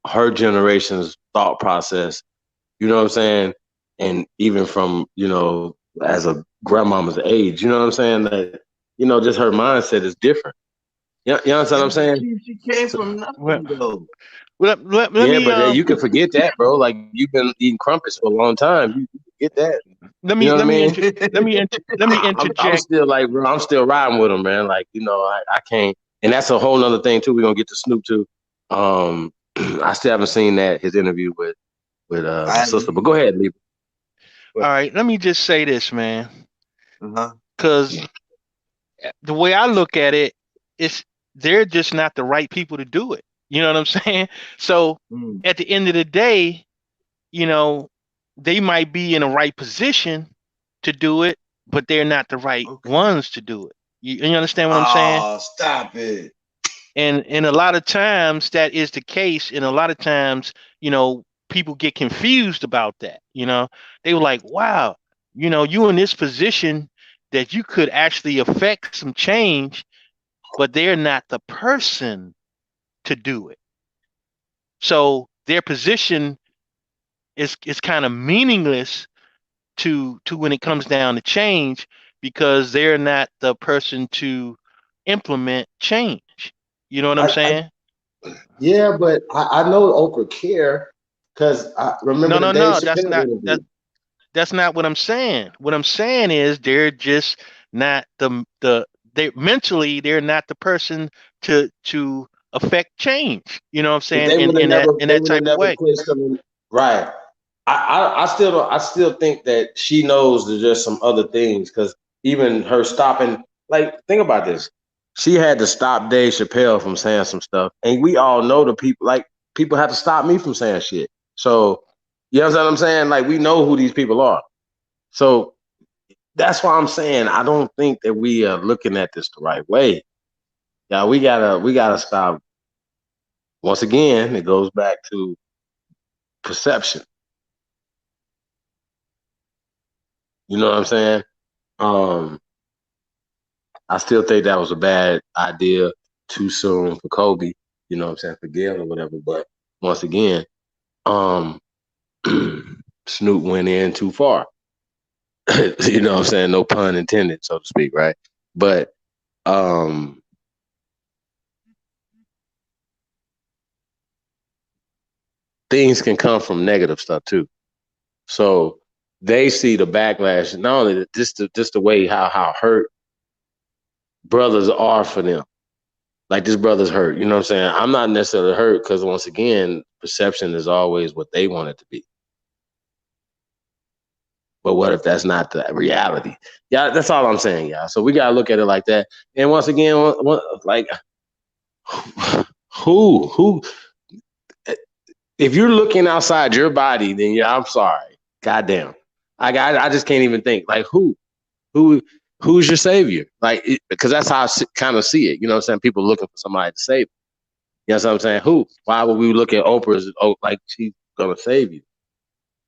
her generation's thought process, you know what I'm saying? And even from, as a grandmama's age, you know what I'm saying? That, just her mindset is different. You understand what I'm saying? She came So, from Well, nothing though. let yeah, me but you can forget that, bro. Like you've been eating crumpets for a long time. You get that. let You me know what I let me mean? let me I'm interject. still like, bro, I'm still riding with him, man. Like, I can't. And that's a whole nother thing too. We're gonna get to Snoop too. I still haven't seen his interview with I the haven't sister. But either. go ahead, Lee. All right, let me just say this, man, Uh-huh. because the way I look at it, it's they're just not the right people to do it. You know what I'm saying? So Mm. at the end of the day, you know, they might be in the right position to do it, but they're not the right Okay. ones to do it. You understand what I'm saying? Oh, stop it. And a lot of times that is the case, and a lot of times, people get confused about that. They were like, wow, you in this position that you could actually affect some change, but they're not the person to do it. So their position is kind of meaningless to when it comes down to change, because they're not the person to implement change. You know what I'm I saying? Yeah, but I know Oprah care because I remember No, the no, Dave no. That's Chappelle not interview. that's not what I'm saying. What I'm saying is they're just not they mentally they're not the person to affect change. You know what I'm But saying? In they that would have type of never way. placed them in, right. I still don't, I still think that she knows there's just some other things because even her stopping, like, think about this. She had to stop Dave Chappelle from saying some stuff, and we all know the people. Like, people have to stop me from saying shit. So, you know what I'm saying? Like, we know who these people are. So that's why I'm saying I don't think that we are looking at this the right way. Yeah, we gotta stop. Once again, it goes back to perception. You know what I'm saying? Um, I still think that was a bad idea too soon for Kobe, you know what I'm saying, for Gail or whatever. But once again, um, Snoop went in too far. You know what I'm saying? No pun intended, so to speak, right? But um things can come from negative stuff too. So they see the backlash, not only just the way how hurt brothers are for them. Like, this brother's hurt. You know what I'm saying? I'm not necessarily hurt because, once again, perception is always what they want it to be. But what if that's not the reality? Yeah, that's all I'm saying, yeah. So we gotta look at it like that. And once again, like, who? If you're looking outside your body, then yeah, I'm sorry. Goddamn, I just can't even think. Like, who, who's your savior? Like, because that's how I kind of see it. You know what I'm saying? People looking for somebody to save. You know what I'm saying? Who? Why would we look at Oprah as, oh, like she's gonna save you?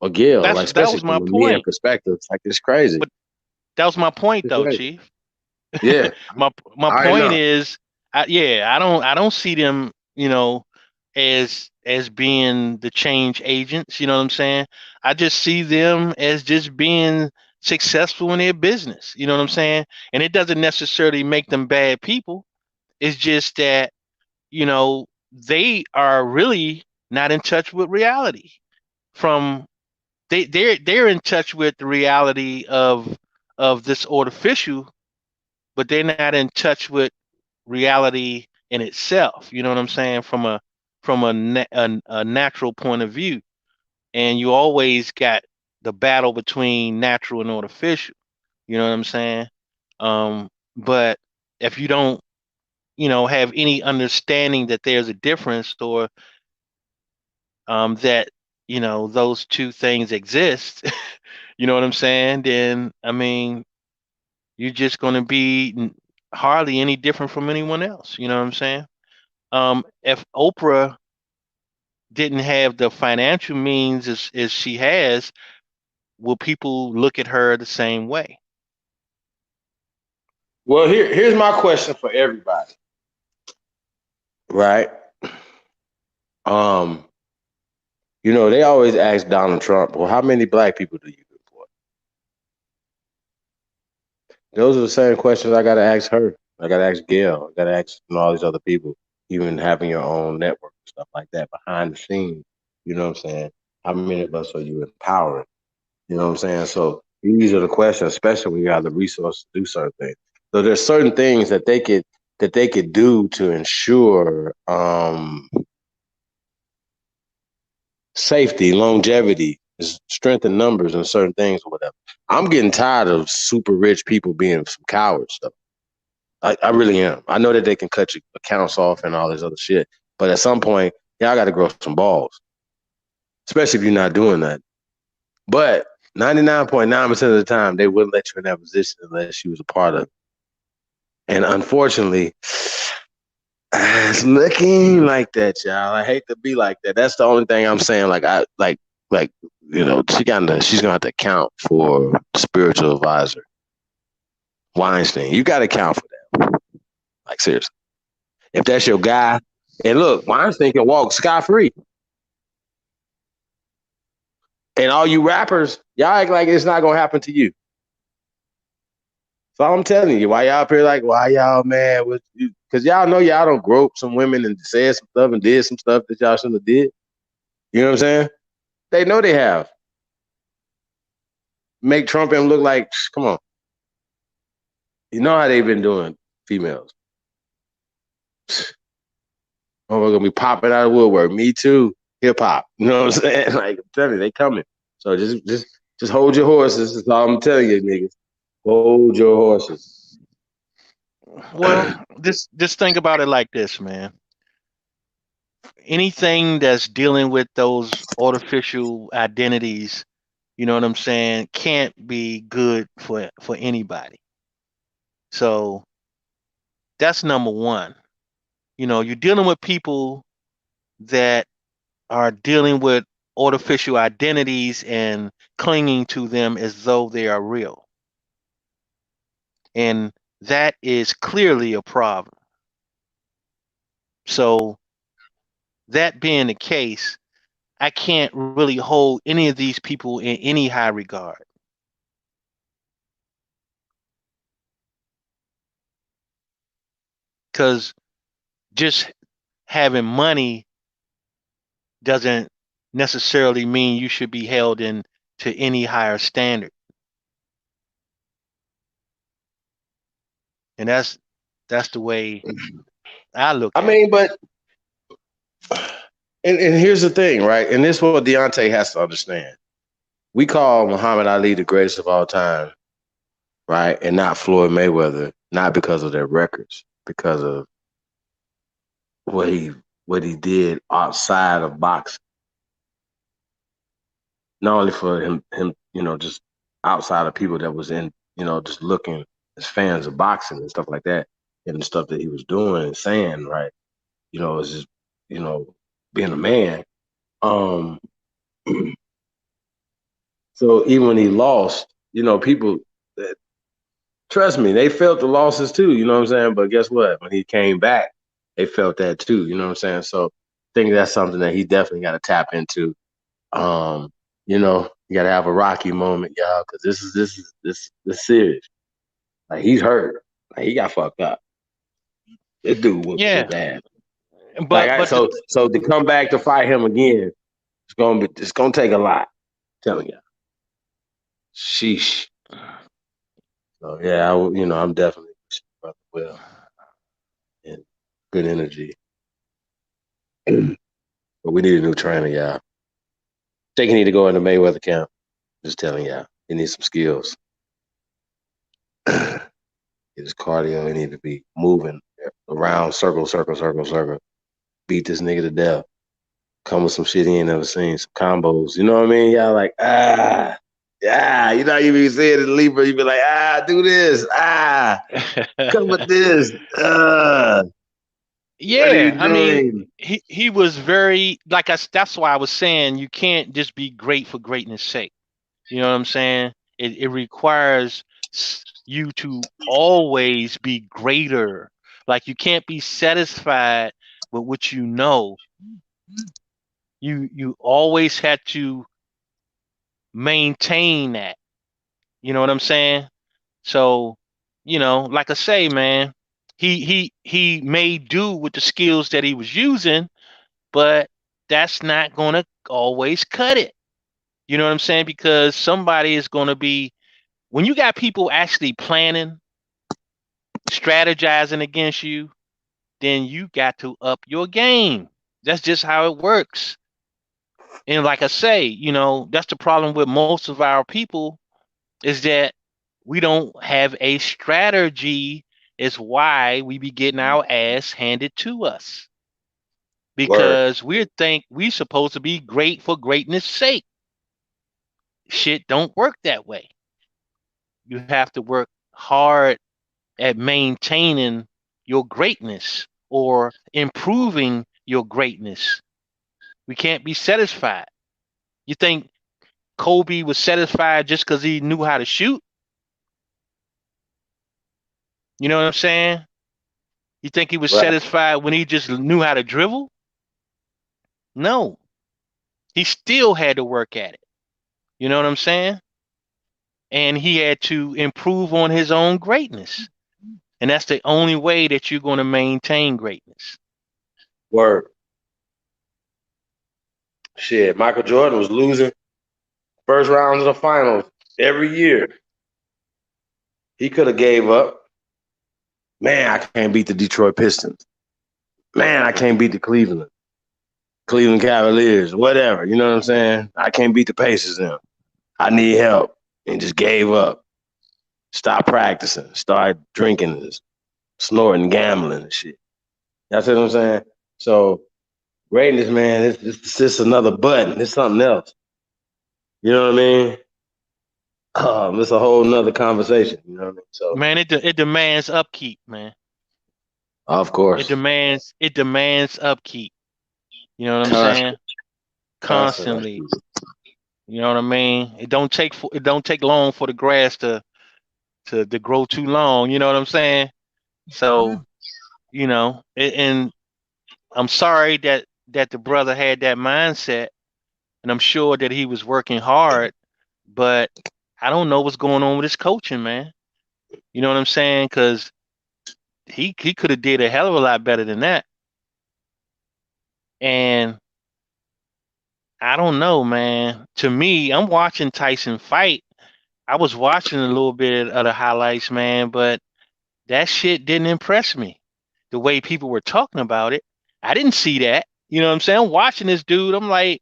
Or Gail, like, That especially was my from a men point. perspective, it's like, it's crazy. But that was my point, It's though, crazy. Chief. Yeah, My I point know. is, I don't see them, as being the change agents. You know what I'm saying? I just see them as just being successful in their business. You know what I'm saying? And it doesn't necessarily make them bad people. It's just that, they are really not in touch with reality. From they're in touch with the reality of this artificial, but they're not in touch with reality in itself. You know what I'm saying? From a natural point of view, and you always got the battle between natural and artificial. You know what I'm saying? But if you don't, have any understanding that there's a difference, or that those two things exist, you know what I'm saying? Then I mean, you're just going to be hardly any different from anyone else. You know what I'm saying? If Oprah didn't have the financial means as she has, will people look at her the same way? Well, here's my question for everybody. Right? Um, they always ask Donald Trump, well, how many black people do you support? Those are the same questions I gotta ask her. I gotta ask Gail. I gotta ask all these other people, even having your own network and stuff like that behind the scenes. You know what I'm saying? How many of us are you empowering? You know what I'm saying? So these are the questions, especially when you have the resources to do certain things. So there's certain things that they could do to ensure safety, longevity, strength in numbers, and certain things or whatever. I'm getting tired of super rich people being some cowards stuff. I really am. I know that they can cut your accounts off and all this other shit, but at some point, y'all got to grow some balls, especially if you're not doing that. But 99.9% of the time, they wouldn't let you in that position unless you was a part of it. And unfortunately, it's looking like that, y'all. I hate to be like that. That's the only thing I'm saying. She's gonna have to account for spiritual advisor Weinstein. You got to account for that. Like seriously, if that's your guy, and look, Weinstein can walk scot free. And all you rappers, y'all act like it's not gonna happen to you. So I'm telling you, why y'all up here like, why y'all mad with you? Because y'all know y'all don't grope some women and said some stuff and did some stuff that y'all shouldn't have did. You know what I'm saying? They know they have. Make Trump and look like, come on. You know how they've been doing females. Oh, we're gonna be popping out of woodwork. Me too. Hip hop. You know what I'm saying? Like I'm telling you, they coming. So just hold your horses. That's all I'm telling you, niggas. Hold your horses. Well, just think about it like this, man. Anything that's dealing with those artificial identities, you know what I'm saying, can't be good for anybody. So that's number one. You're dealing with people that are dealing with artificial identities and clinging to them as though they are real. And that is clearly a problem. So that being the case, I can't really hold any of these people in any high regard. Because just having money doesn't necessarily mean you should be held in to any higher standard. And that's the way I look at it. I mean, but and here's the thing, right? And this is what Deontay has to understand. We call Muhammad Ali the greatest of all time, right? And not Floyd Mayweather, not because of their records, because of what he did outside of boxing. Not only for him, just outside of people that was in, just looking as fans of boxing and stuff like that, and the stuff that he was doing and saying, right? It's just, being a man. So even when he lost, people trust me, they felt the losses too, you know what I'm saying? But guess what? When he came back, they felt that too, you know what I'm saying? So I think that's something that he definitely got to tap into. You got to have a Rocky moment, y'all, because this serious. Like he's hurt. Like he got fucked up. This dude went too Yeah, bad. but the, So to come back to fight him again, it's gonna take a lot. I'm telling you. Sheesh. So yeah, I'm definitely brother Will and good energy. But we need a new trainer, y'all. Think he need to go into Mayweather camp. Just telling y'all, he needs some skills. His cardio, he need to be moving around, circle, circle, circle, circle. Beat this nigga to death. Come with some shit he ain't never seen, some combos. You know what I mean? Y'all like, yeah. You know, you be saying it, Libra, you be like, do this, come with this. What are you yeah, I mean, doing? he was very like that's why I was saying you can't just be great for greatness sake. You know what I'm saying? It requires you to always be greater. Like you can't be satisfied with what you know. You always had to maintain that. You know what I'm saying? So, like I say, man, he made do with the skills that he was using, but that's not gonna always cut it. You know what I'm saying? Because somebody is gonna be when you got people actually planning, strategizing against you, then you got to up your game. That's just how it works. And like I say, that's the problem with most of our people is that we don't have a strategy. Is why we be getting our ass handed to us Word. because we think we supposed to be great for greatness sake. Shit don't work that way. You have to work hard at maintaining your greatness or improving your greatness. We can't be satisfied. You think Kobe was satisfied just because he knew how to shoot? You know what I'm saying? You think he was Right. satisfied when he just knew how to dribble? No. He still had to work at it. You know what I'm saying? And he had to improve on his own greatness. And that's the only way that you're going to maintain greatness. Word. Shit, Michael Jordan was losing first rounds of the finals every year. He could have gave up. Man, I can't beat the Detroit Pistons. Man, I can't beat the Cleveland Cavaliers, whatever. You know what I'm saying? I can't beat the Pacers now. I need help. And just gave up. Stopped practicing. Started drinking and snorting, gambling and shit. That's what I'm saying? So greatness, man, it's just another button. It's something else. You know what I mean? It's a whole nother conversation. You know what I mean? So Man, it demands upkeep, man. of It course. demands upkeep. You know what I'm Constant, saying? constant Constantly. You know what I mean? It don't take long for the grass to grow too long. You know what I'm saying? So and I'm sorry that the brother had that mindset, and I'm sure that he was working hard, but I don't know what's going on with his coaching, man. You know what I'm saying? Because he could have did a hell of a lot better than that. And I don't know, man. To me, I'm watching Tyson fight. I was watching a little bit of the highlights, man, but that shit didn't impress me. The way people were talking about it, I didn't see that. You know what I'm saying? I'm watching this dude. I'm like,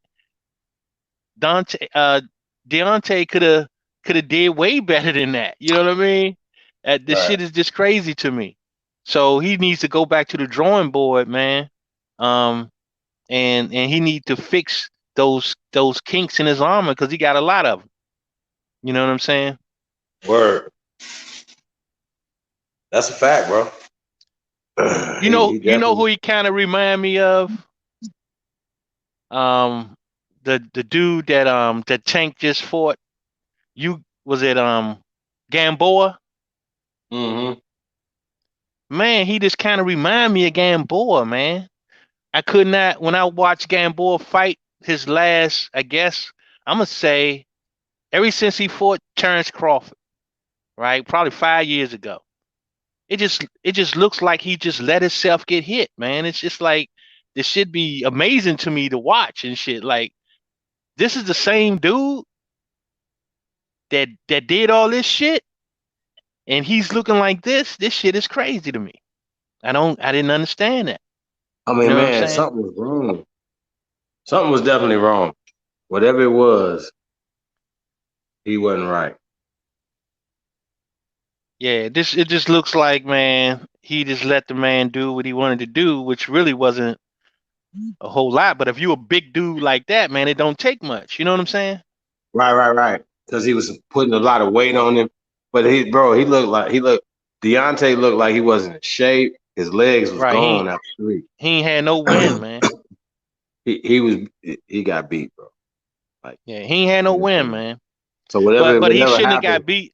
Deontay could have did way better than that. You know what I mean? The Right. shit is just crazy to me. So he needs to go back to the drawing board, man. Um, and he need to fix those kinks in his armor because he got a lot of them. You know what I'm saying? Word. That's a fact, bro. he You know who definitely. he kind of remind me of? Um, the dude that Tank just fought. You was it Gamboa? Mm-hmm. Man, he just kind of remind me of Gamboa, man. I could not when I watched Gamboa fight his last, I guess I'm gonna say ever since he fought Terrence Crawford, right? Probably 5 years ago. it just looks like he just let himself get hit, man. It's just like this should be amazing to me to watch and shit. Like this is the same dude that did all this shit, and he's looking like this. This shit is crazy to me. I didn't understand that. I You mean, know what I'm man, saying? something was wrong. Something was definitely wrong. Whatever it was, he wasn't right. Yeah, it just looks like, man, he just let the man do what he wanted to do, which really wasn't a whole lot. But if you a big dude like that, man, it don't take much. You know what I'm saying? Right. Because he was putting a lot of weight on him. But Deontay looked like he wasn't in shape. His legs was Right. gone after three. He ain't had no win, man. He got beat, bro. Like, Yeah, he ain't had no you know what I'm win, saying? man. So But he whatever shouldn't have happened, got beat.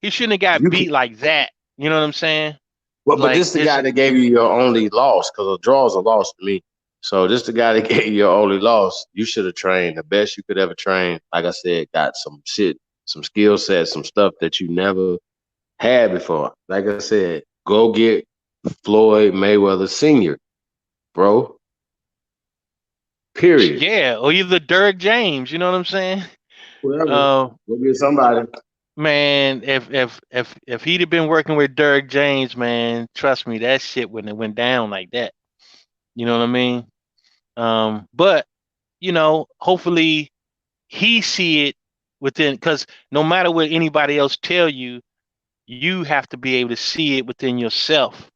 He shouldn't have got you can. beat like that. You know what I'm saying? Well, but Like this the his guy that gave you your only loss because a draw is a loss to me. So this the guy that gave you your only loss. You should have trained the best you could ever train. Like I said, got some shit, some skill sets, some stuff that you never had before. Like I said, go get Floyd Mayweather Sr., bro. Period. yeah, or either Derrick James. You know what I'm saying? Whatever. Uh, Go get somebody. man, if he'd have been working with Derrick James, man, trust me, that shit wouldn't have went down like that. You know what I mean? But hopefully he see it within, because no matter what anybody else tell you, you have to be able to see it within yourself.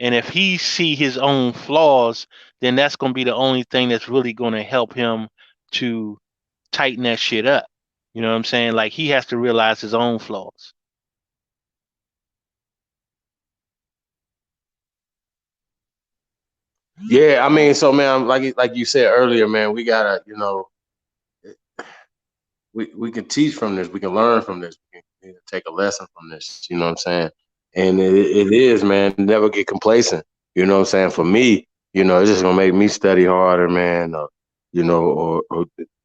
And if he see his own flaws, then that's going to be the only thing that's really going to help him to tighten that shit up. You know what I'm saying? Like he has to realize his own flaws. Yeah, I mean, so man, like you said earlier, man, we gotta, we can teach from this, we can learn from this, we can take a lesson from this. You know what I'm saying? And it is, man. Never get complacent. You know what I'm saying? For me, it's just gonna make me study harder, man. Or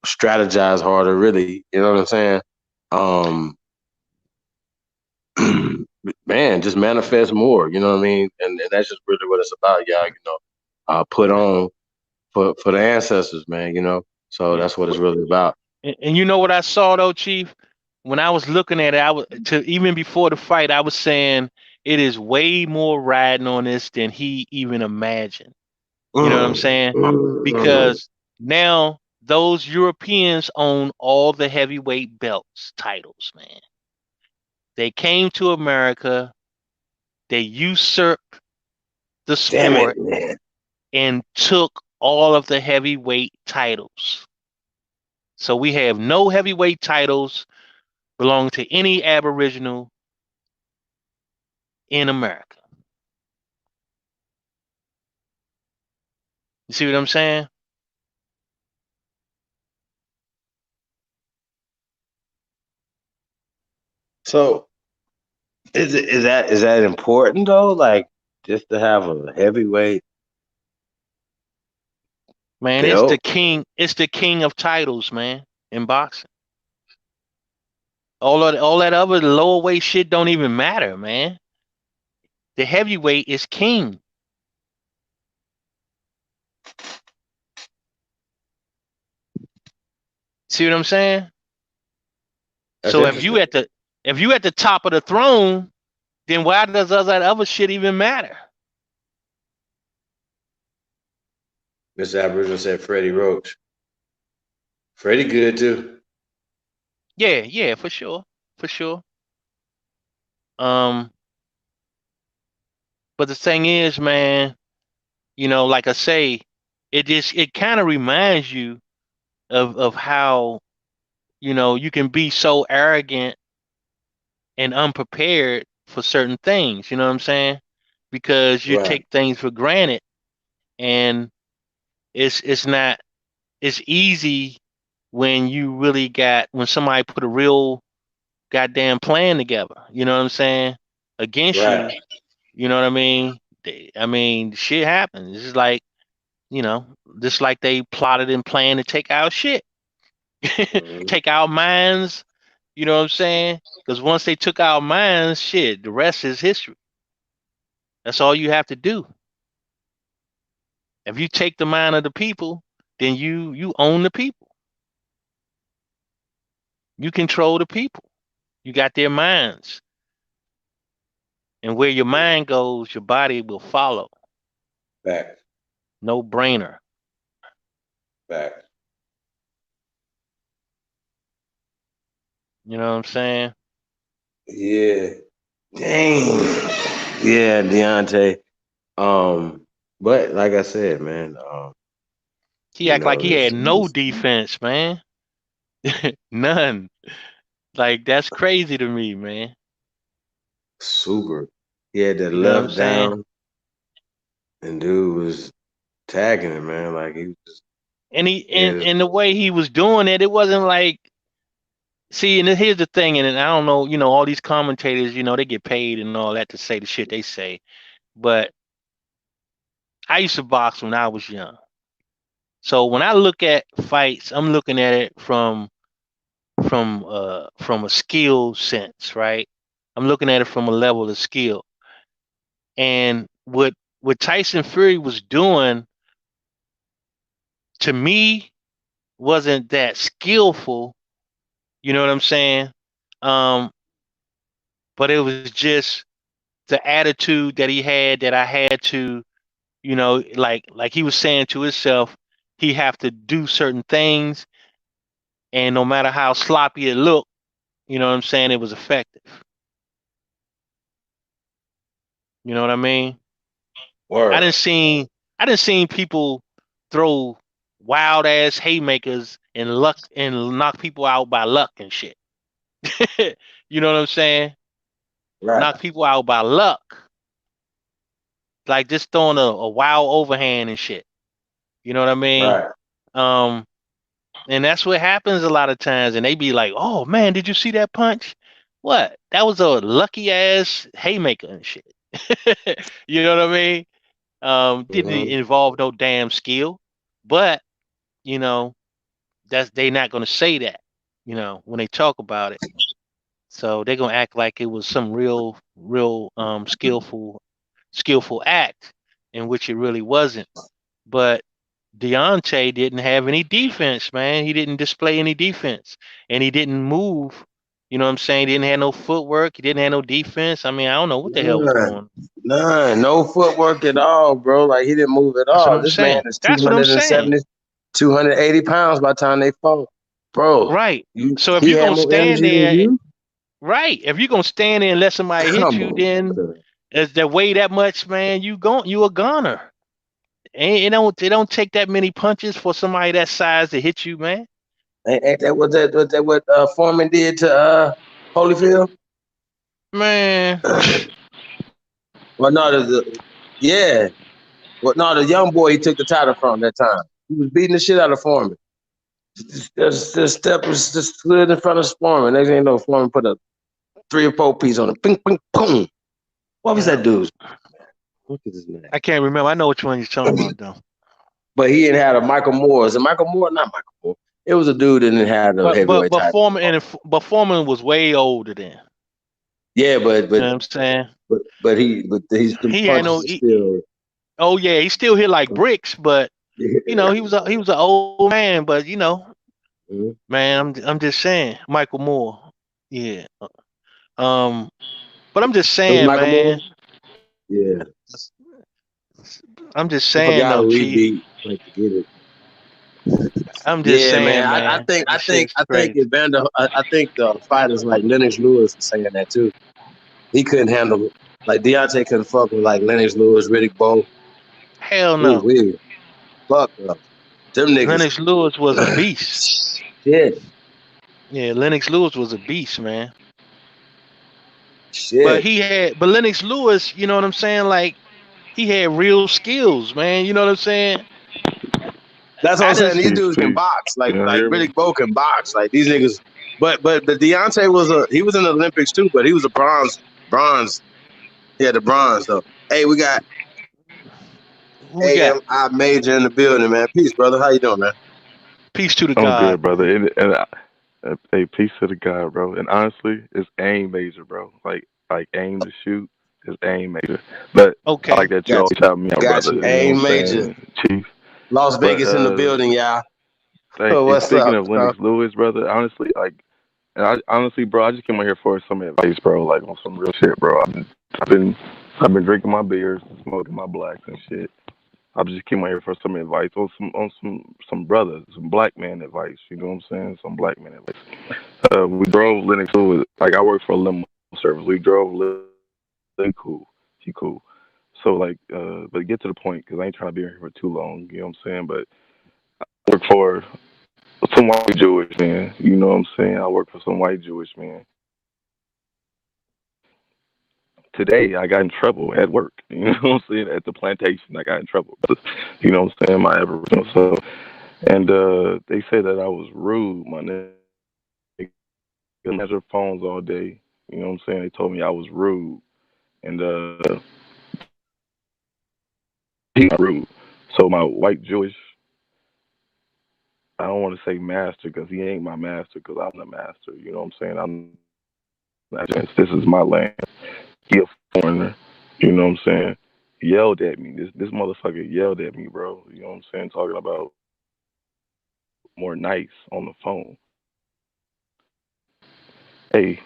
strategize harder. Really, you know what I'm saying? Um, man, just manifest more. You know what I mean? And that's just really what it's about, y'all. Put on for the ancestors, man. So Yeah. that's what it's really about. And you know what I saw though, Chief? When I was looking at it, I was to even before the fight, I was saying it is way more riding on this than he even imagined. You know what I'm Mm, saying? mm. Because now those Europeans own all the heavyweight belts titles, man. They came to America, they usurped the Damn it, sport man. and took all of the heavyweight titles. So we have no heavyweight titles belong to any Aboriginal in America. You see what I'm saying? So is that important though? Like just to have a heavyweight Man, it's the belt? king. It's the king of titles, man, in boxing. All that other lower weight shit don't even matter, man. The heavyweight is king. See what I'm saying? That's So interesting. if you at the top of the throne, then why does all that other shit even matter? Mr. Aboriginal said Freddie Roach. Freddie good too. Yeah, for sure, for sure. Um, but the thing is, man, like I say, it kind of reminds you of how you can be so arrogant and unprepared for certain things. You know what I'm saying? Because you Right. take things for granted, and it's not it's easy when somebody put a real goddamn plan together. You know what I'm saying? Against you. Right. You know what I mean? I mean, shit happens. It's just like you know, just like they plotted and planned to take our shit, Mhm. take our minds. You know what I'm saying? Because once they took our minds, shit, the rest is history. That's all you have to do. If you take the mind of the people, then you own the people. You control the people. You got their minds. And where your mind goes, your body will follow. Back. No brainer. Back. You know what I'm saying? Yeah. Dang. Yeah, Deontay. But like I said, man, He act like he had no it's defense, man. None. Like that's crazy to me, man. super. He had that You know what I'm left saying? down, and dude was tagging him, man. Like he was. And Yeah. and the way he was doing it, it wasn't like. See, and here's the thing, and I don't know, all these commentators, they get paid and all that to say the shit they say. But I used to box when I was young. So when I look at fights, I'm looking at it from a skill sense, right? I'm looking at it from a level of skill. And what Tyson Fury was doing to me wasn't that skillful, you know what I'm saying? Um, but it was just the attitude that he had that I had to, like he was saying to himself, he have to do certain things, and no matter how sloppy it looked, you know what I'm saying, it was effective. You know what I mean? I Word. didn't see I didn't see people throw wild ass haymakers and luck and knock people out by luck and shit. You know what I'm saying? Right. Knock people out by luck. Like just throwing a wild overhand and shit. You know what I mean? Right. Um, and that's what happens a lot of times. And they be like, "Oh man, did you see that punch? What? That was a lucky ass haymaker and shit." You know what I mean? Didn't Mm-hmm. involve no damn skill, but you know that's they not gonna say that. When they talk about it, so they're gonna act like it was some real skillful act, in which it really wasn't. But Deontay didn't have any defense, man. He didn't display any defense, and he didn't move. You know what I'm saying? He didn't have no footwork. He didn't have no defense. I mean, I don't know what the hell was None. going. None. No footwork at all, bro. Like he didn't move at That's what all. I'm This man saying. is That's what I'm saying. 280 pounds by the time they fought. Bro, Right. So if he you're had gonna more stand energy than there, you? right? If you're gonna stand there and let somebody hit Come you, on. then Cuz. as they weigh that much, man, you a goner. And it don't take that many punches for somebody that size to hit you, man. Ain't that what Foreman did to Holyfield? Man, Well, no, yeah. Well, no, the young boy he took the title from that time. He was beating the shit out of Foreman. Just step was just slid in front of Foreman. Next thing you know, Foreman put a 3 or 4 piece on it. Bing, bing, boom. What was yeah, that dude's? Look at his name. I can't remember. I know which one you're talking about though. But he had a Michael Moore. Is it Michael Moore? Not Michael Moore. It was a dude that didn't have the But but heavyweight but title. Foreman was way older then. Yeah, but You know but what I'm saying? but his He had no. punches are still. Oh yeah, he still hit like bricks, but Yeah. he was an old man. But Mhm. man, I'm just saying, Michael Moore. Yeah. Um, but I'm just It was saying, Michael Moore. man. Yeah, I'm just I saying forgot though, who he Chief. beat. Like forget it. I'm just Yeah, man. saying, I man. think I This shit think is I think crazy. Evander. I think the fighters like Lennox Lewis was saying that too. He couldn't handle like Deontay couldn't fuck with like Lennox Lewis, Riddick Bowe. Hell Ooh, no. we fuck up. Them niggas. Lennox Lewis was a beast. Shit. Yeah, Lennox Lewis was a beast, man. Shit. But Lennox Lewis, you know what I'm saying? Like he had real skills, man. You know what I'm saying? That's what I I'm saying. just These Peace, dudes can peace. box. Can y'all Like hear me? Riddick Bowe can box. Like these niggas. But Deontay he was in the Olympics too, but he was a bronze. He had the bronze though. Hey, we got who we got? AMI Major in the building, man. Peace, brother. How you doing, man? Peace to the I'm God. good, brother. Hey, peace to the God, bro. And honestly, it's aim major, bro. Like aim to shoot. It's aim major. But I like Okay. that you Got always have me, my you. Got brother. you. You know A what I'm major. saying, Chief. Las But Vegas in the building, y'all. like, and What's speaking up, of bro? Lennox Lewis, brother, honestly, like, and I honestly, bro, I just came out here for some advice, bro. Like on some real shit, bro. I've been, I've been drinking my beers, smoking my blacks and shit. I just came out here for some advice on some brothers, some black man advice. You know what I'm saying? Some black man advice. We drove Lennox Lewis. Like I work for a limo service. We drove cool. She cool. So like, but get to the point because I ain't trying to be here for too long. You know what I'm saying? But I work for some white Jewish man. You know what I'm saying? I work for some white Jewish man. Today I got in trouble at work. You know what I'm saying? At the plantation, I got in trouble. You know what I'm saying? My Aboriginal. So and they say that I was rude. My nigga answer phones all day. You know what I'm saying? They told me I was rude and he's not rude. So my white Jewish, I don't want to say master because he ain't my master because I'm the master. You know what I'm saying? I'm not. This is my land. He a foreigner. You know what I'm saying? He yelled at me. This motherfucker yelled at me, bro. You know what I'm saying? Talking about more nice on the phone. Hey,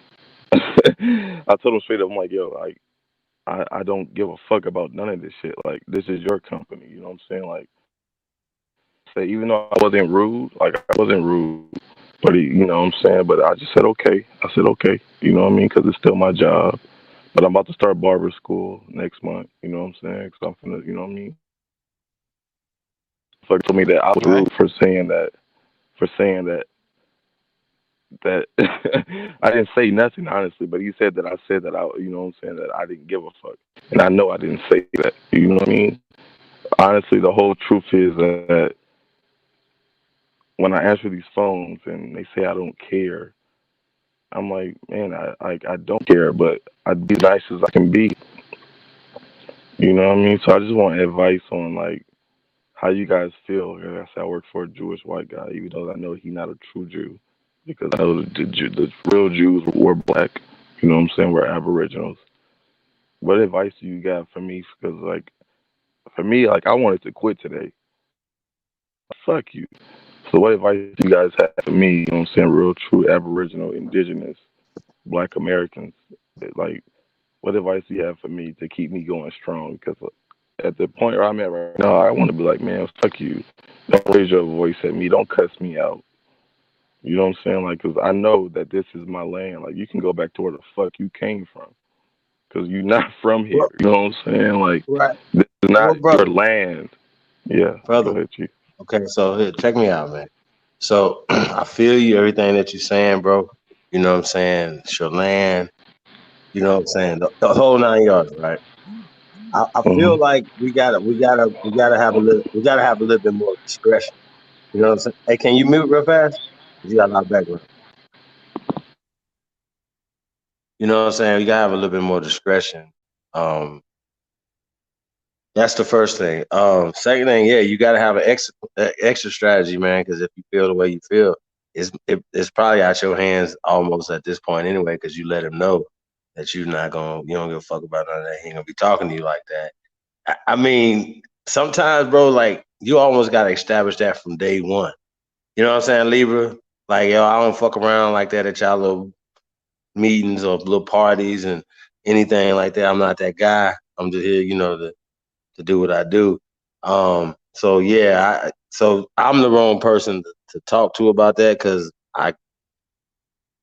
I told him straight up. I'm like, yo, like I don't give a fuck about none of this shit. Like this is your company. You know what I'm saying? Like say even though I wasn't rude, like I wasn't rude, but you know what I'm saying. But I just said okay. I said okay. You know what I mean? Because it's still my job. But I'm about to start barber school next month. You know what I'm saying? Cause I'm finna, you know what I mean? So he told me that I was Okay. rude for saying that I didn't say nothing honestly, but he said that I said that you know what I'm saying, that I didn't give a fuck, and I know I didn't say that. You know what I mean? Honestly, the whole truth is that when I answer these phones and they say I don't care, I'm like, man, I don't care, but I'd be nice as I can be. You know what I mean? So I just want advice on like how you guys feel. Like I said, I work for a Jewish white guy, even though I know he's not a true Jew, because I know the real Jews were black. You know what I'm saying? We're Aboriginals. What advice do you got for me? Because like for me, like I wanted to quit today. Fuck you. So what advice do you guys have for me? You know what I'm saying? Real, true Aboriginal, Indigenous, Black Americans. Like, what advice do you have for me to keep me going strong? Because at the point where I'm at right now, I want to be like, man, fuck you. Don't raise your voice at me. Don't cuss me out. You know what I'm saying? Like, because I know that this is my land. Like, you can go back to where the fuck you came from. Because you're not from here. Well, You know what I'm saying? Like, right. this is Well, not your brother, land. Yeah. Go brother. ahead, Chief. Okay, so here, check me out, man. So I feel you, everything that you're saying, bro. You know what I'm saying? It's your land. You know what I'm saying? The whole 9 yards, right? I Hmm. feel like we gotta have a little bit more discretion. You know what I'm saying? Hey, can you mute real fast? 'Cause you got a lot of background. You know what I'm saying? We gotta have a little bit more discretion. Um, that's the first thing. Second thing, yeah, you gotta have an extra strategy, man. Because if you feel the way you feel, it's probably out your hands almost at this point anyway. Because you let him know that you don't give a fuck about none of that. He ain't gonna be talking to you like that. I mean, sometimes, bro, like you almost gotta establish that from day one. You know what I'm saying, Libra? Like, yo, I don't fuck around like that at y'all little meetings or little parties and anything like that. I'm not that guy. I'm just here, to do what I do. So yeah, so I'm the wrong person to talk to about that because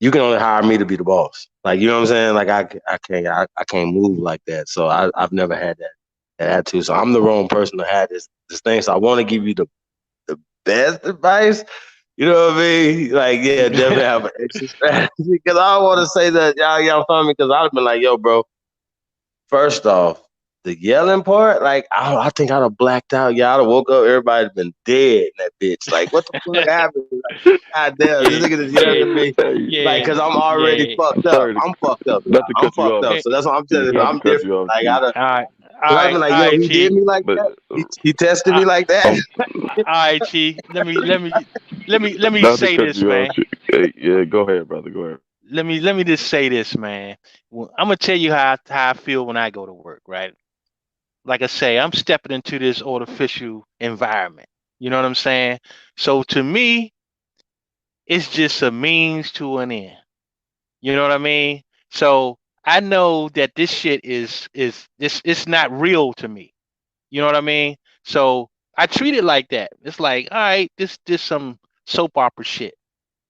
you can only hire me to be the boss. Like, you know what I'm saying? Like I can't move like that. So I've never had that attitude. So I'm the wrong person to have this thing. So I want to give you the best advice. You know what I mean? Like, yeah, definitely have an extra strategy. Because I don't want to say that y'all fund me because I've been like, yo, bro, first off, the yelling part, like, I think I'd have blacked out. Yeah, I'd have woke up, everybody'd been dead in that bitch. Like, what the fuck happened? Like, God damn, this Yeah, nigga just yelled yeah, at me. Hey, Like, yeah, cause I'm already yeah. I'm fucked up. sorry to I'm fucked up, y'all. not to I'm cut you fucked off, up. Eh, So that's what I'm telling Chief. you. Not to I'm cut you different. off, Like, Chief. cause I've been all like, yo, right, he did Chief. me like But that. He tested Uh, me like that. um, all right, Chief. Let me not to say cut this, you off, man. Chief. Hey, yeah, go ahead, brother. Go ahead. let me just say this, man. I'm gonna tell you how I feel when I go to work, right? Like I say, I'm stepping into this artificial environment. You know what I'm saying? So to me, it's just a means to an end. You know what I mean? So I know that this shit is this it's not real to me. You know what I mean? So I treat it like that. It's like, all right, this some soap opera shit.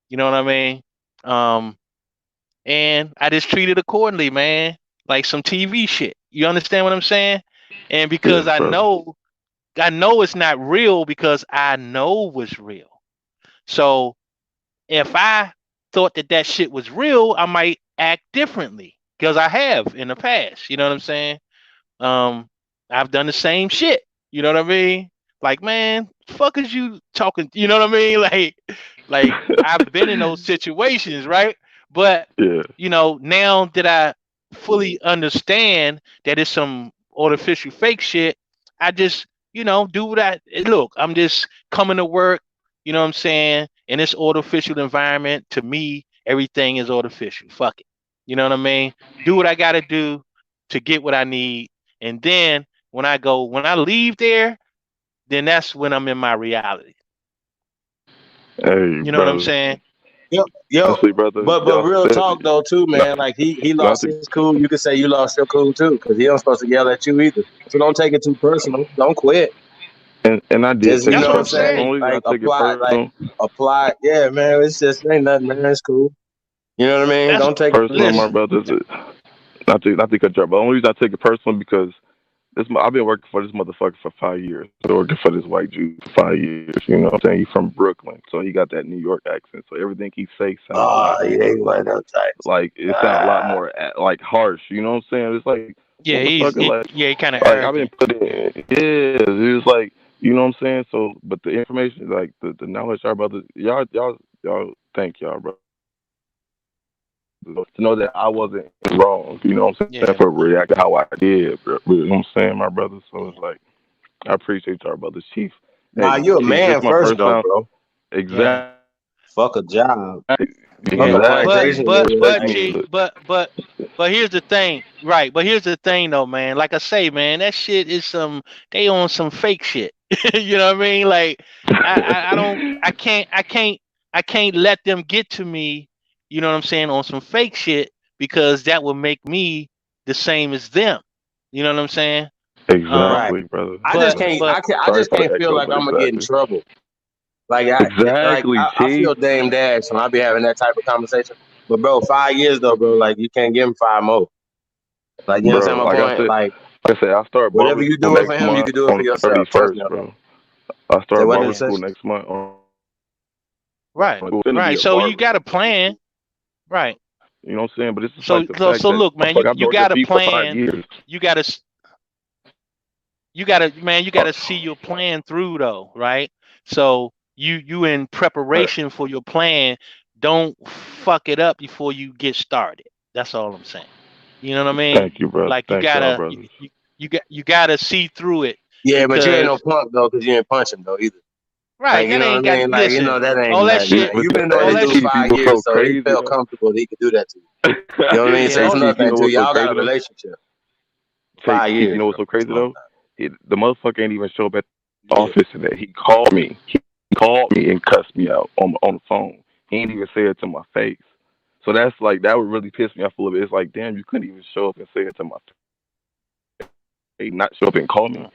You know what I mean? Um, and I just treat it accordingly, man. Like some TV shit. You understand what I'm saying? And because Yes, brother. I know it's not real because I know what's real. So if I thought that that shit was real, I might act differently because I have in the past. You know what I'm saying? Um, I've done the same shit. You know what I mean? Like, man, fuck is you talking? You know what I mean? Like I've been in those situations, right? But Yeah. now that I fully understand that it's some artificial fake shit, I just, do what look. I'm just coming to work. You know what I'm saying? In this artificial environment, to me, everything is artificial. Fuck it. You know what I mean? Do what I got to do to get what I need, and then when I leave there, then that's when I'm in my reality. Hey, You know what I'm brother. saying? Yo, Honestly, brother, but y'all real said talk it. though too, Not, man. Like he not lost to, his cool. You could say you lost your cool too, because he don't supposed to yell at you either. So don't take it too personal. Don't quit. and I did Just take That's it what I'm personal. saying. Only reason I take it like personal, apply. Yeah, man. It's just ain't nothing, man. It's cool. You know what I mean? That's Don't take it personal, my listen. personal. brothers. Not to cut you off, but the only reason I take it personal because I've been working for this motherfucker for 5 years. I've been working for this white Jew for 5 years. You know what I'm saying? He's from Brooklyn, so he got that New York accent. So everything he say sound a Oh, lot yeah, more you like them types. like it sound a lot Ah, more like harsh. You know what I'm saying? It's like Yeah, motherfucker, he kind of like I've been arrogant. put in. Yeah, it's like you know what I'm saying. So, but the information, like the knowledge, y'all brothers, y'all, thank y'all, bro. To know that I wasn't wrong. You know what I'm saying? Yeah, For reacting how I did. Bro. You know what I'm saying, my brother. So yeah, it's like. I appreciate y'all, brothers. Chief, nah, hey, you a Chief, this man is my first first though, time. bro. yeah. Exactly, Fuck a job. Fuck a Yeah, but exactly. plantation, but nigga. but Let Like, me G, but here's the thing, right? But here's the thing, though, man. Like I say, man, that shit is they on some fake shit. You know what I mean? Like I don't I can't let them get to me. You know what I'm saying, on some fake shit, because that will make me the same as them. You know what I'm saying? Um, right. exactly, brother. I just but can't. but I Sorry just for can't the feel echo, like but I'm gonna get in exactly, trouble. exactly, I Chief. feel Dame Dash when I be having that type of conversation. But bro, 5 years though, bro, like you can't give him five more. Like you understand Bro, my point? like I said, I start Whatever barber you school doing for next him, you month can do it for on the yourself. Trust me 31st, on that. bro. I Say start what barber they yeah, say? school next month. right, It's gonna be right. a So you barber. got a plan, right? You know what I'm saying? But it's just So like the so fact so that look, man, motherfucker, I've been you working got for a you for 5 plan. years. You got to you got to see Uh, your plan through, though, right? So you in preparation for your plan. Don't fuck it up before you get started. That's all I'm saying. You know what I mean? Thank you, brother. Like you Thank y'all, gotta brothers. you gotta see through it, Yeah, but you ain't no because punk though, cause you ain't punch him though either. Like right, you that know what I ain't got mean? Like you know listen, that ain't all that nothing. shit, You've been knowing all this that dude shit. Chief, you five know years, so so he crazy felt though. comfortable that he could do that to you. You know what I mean? Yeah, So Hey, it's all Chief, you nothing know to what's so y'all got crazy a though? relationship. Chief, 5 years, you know bro. what's so That's crazy a long though? The motherfucker ain't even show up at the time. Yeah. office today. He called me. He called me and cussed me out on the phone. He ain't even say it to my face. So that's like that would really piss me off a little bit. It's like, damn, you couldn't even show up and say it to my face, not show up and call me. mm,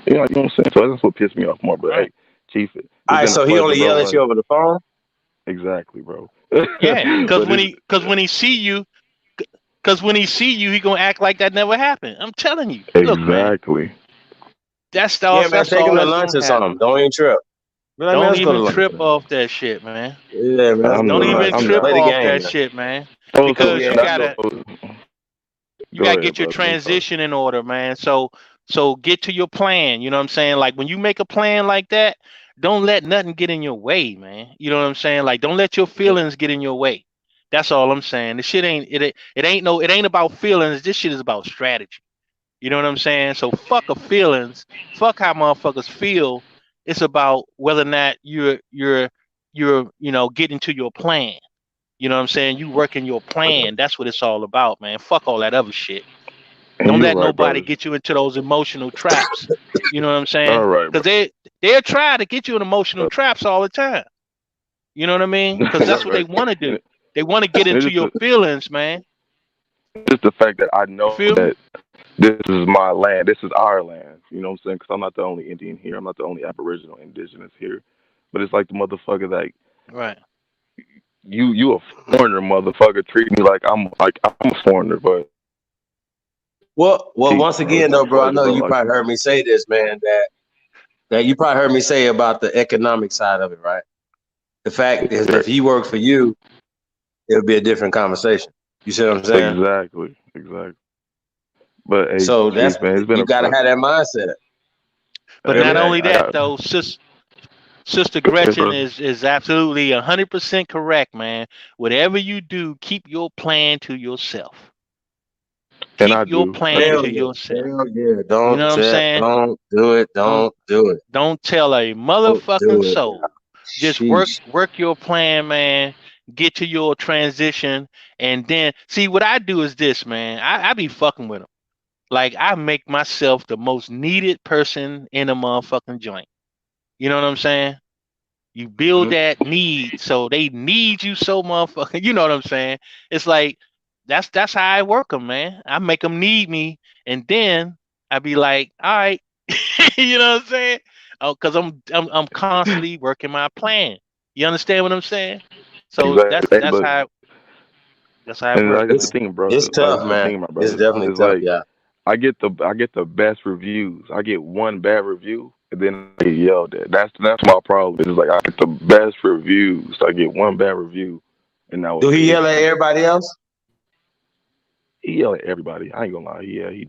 You know what I'm saying? So that's what pissed me off more. But right. hey, Chief, All it's right, been a so he pleasure, only bro. yell at you over the phone. Exactly, bro. Yeah, But it's cause when he see you, cause when he see you, he gonna act like that never happened. I'm telling you. Look, man, exactly. Yeah, man. that's Take all him to that's lunch gonna or happen. something. Don't even trip. Be like, man, Don't let's go to even lunch, trip man. off that shit, man. Yeah, man, let's I'm go to Don't not. lunch, even I'm man. trip not. Play the off game, that man. shit, man. Oh, so Because I know. you Go gotta ahead, get your brother. I'm sorry. transition in order, man. So get to your plan. You know what I'm saying? Like when you make a plan like that, don't let nothing get in your way, man. You know what I'm saying? Like don't let your feelings get in your way. That's all I'm saying. The shit it ain't about feelings. This shit is about strategy. You know what I'm saying? So fuck a feelings. Fuck how motherfuckers feel. It's about whether or not you're getting to your plan. You know what I'm saying? You working your plan. That's what it's all about, man. Fuck all that other shit. And Don't you're let right, nobody brother. get you into those emotional traps. You know what I'm saying? All right, Because they'll try to get you in emotional traps all the time. You know what I mean? Because that's what they want to do. They want to get And into it's your feelings, man. just the fact that I You know feel me? that this is my land. This is our land. You know what I'm saying? Because I'm not the only Indian here. I'm not the only Aboriginal indigenous here. But it's like the motherfucker that Right. you a foreigner, motherfucker. Treat me like I'm a foreigner, but Well, peace, once bro. It's again, been though, a bro, I pleasure, know bro. you Like, probably heard me say this, man. That you probably heard me say about the economic side of it, right? The fact is, if he worked for you, it would be a different conversation. You see what I'm saying? exactly. But hey, So Chief, that's man, it's been you a got to pleasure. have that mindset. But Hey, not man, only I that, got though, Sister yes, Gretchen brother. is absolutely 100% correct, man. Whatever you do, keep your plan to yourself. And Keep I your do. I plan Hell to do. yeah, yourself. hell yeah. You know what I'm saying? Don't do it. Don't Don't do it. don't tell a Don't motherfucking do it. soul. Just Sheesh. work your plan, man. Get to your transition, and then see what I do is this, man. I be fucking with them. Like I make myself the most needed person in a motherfucking joint. You know what I'm saying? You build Mhm. that need, so they need you so motherfucking. You know what I'm saying? It's like that's how I work them, man. I make them need me, and then I be like, all right, you know what I'm saying? Oh, because I'm constantly working my plan. You understand what I'm saying? So Exactly. Hey, that's but how it and works, like that's man. the thing, bro. It's Like tough, that's the man. thing, my It's brother. definitely It's tough. like Yeah. I get the best reviews. I get one bad review, and then I get yelled at. That's my problem. It's like I get the best reviews. I get one bad review, and that was Do the he yell at issue. everybody else? He yelled at everybody. I ain't gonna lie. He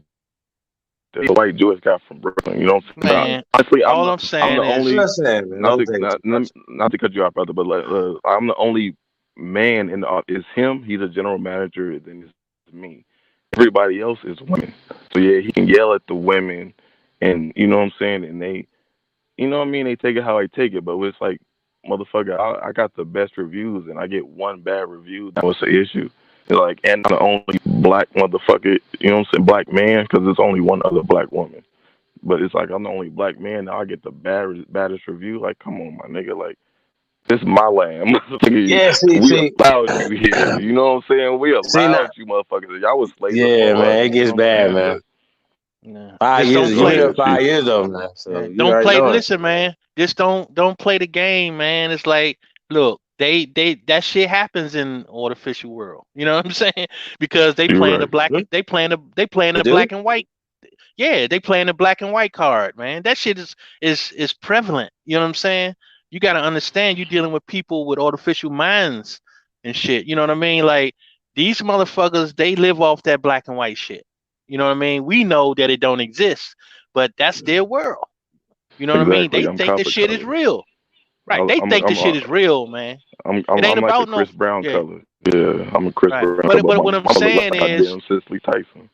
the white Jewish guy from Brooklyn. You know what I'm saying? Man, But honestly, all I'm I'm saying the is, I'm only not saying, man. not Don't to take it not too much. not to cut you off, brother, but like, I'm the only man in the office. It's him. He's a general manager. Then it's me. Everybody else is women. So yeah, he can yell at the women, and you know what I'm saying. And they, you know what I mean. They take it how they take it. But it's like, motherfucker, I got the best reviews, and I get one bad review. That was the issue. It's like, and I'm the only black motherfucker. You know what I'm saying? Black man, because there's only one other black woman. But it's like I'm the only black man. Now I get the baddest review. Like, come on, my nigga. Like, this is my land. Yeah, We allowed you here. You know what I'm saying? We see now. allowed you motherfuckers. Y'all was slaves Yeah, before us. man, it You gets know what I'm bad, saying? man. But nah, 5 years, just you've go don't been play. here ahead, Chief. 5 years though, man. So Man, you don't already play. know it. Listen, man. Just don't play the game, man. It's like, look, they that shit happens in artificial world. You know what I'm saying? Because they You're playing the right. black, Hmm? they playing They the do? black and white. Yeah, they playing the black and white card, man. That shit is prevalent. You know what I'm saying? You got to understand, you're dealing with people with artificial minds and shit. You know what I mean? Like these motherfuckers, they live off that black and white shit. You know what I mean? We know that it don't exist, but that's their world. You know what I mean? Exactly. They I'm think the copper shit is color. real. Right. They think the shit is real, man. It ain't I'm like a about no, Chris Brown yeah, color. Yeah, I'm a Chris right. Brown color, But but what my I'm mama look saying like is, goddamn Cicely Tyson.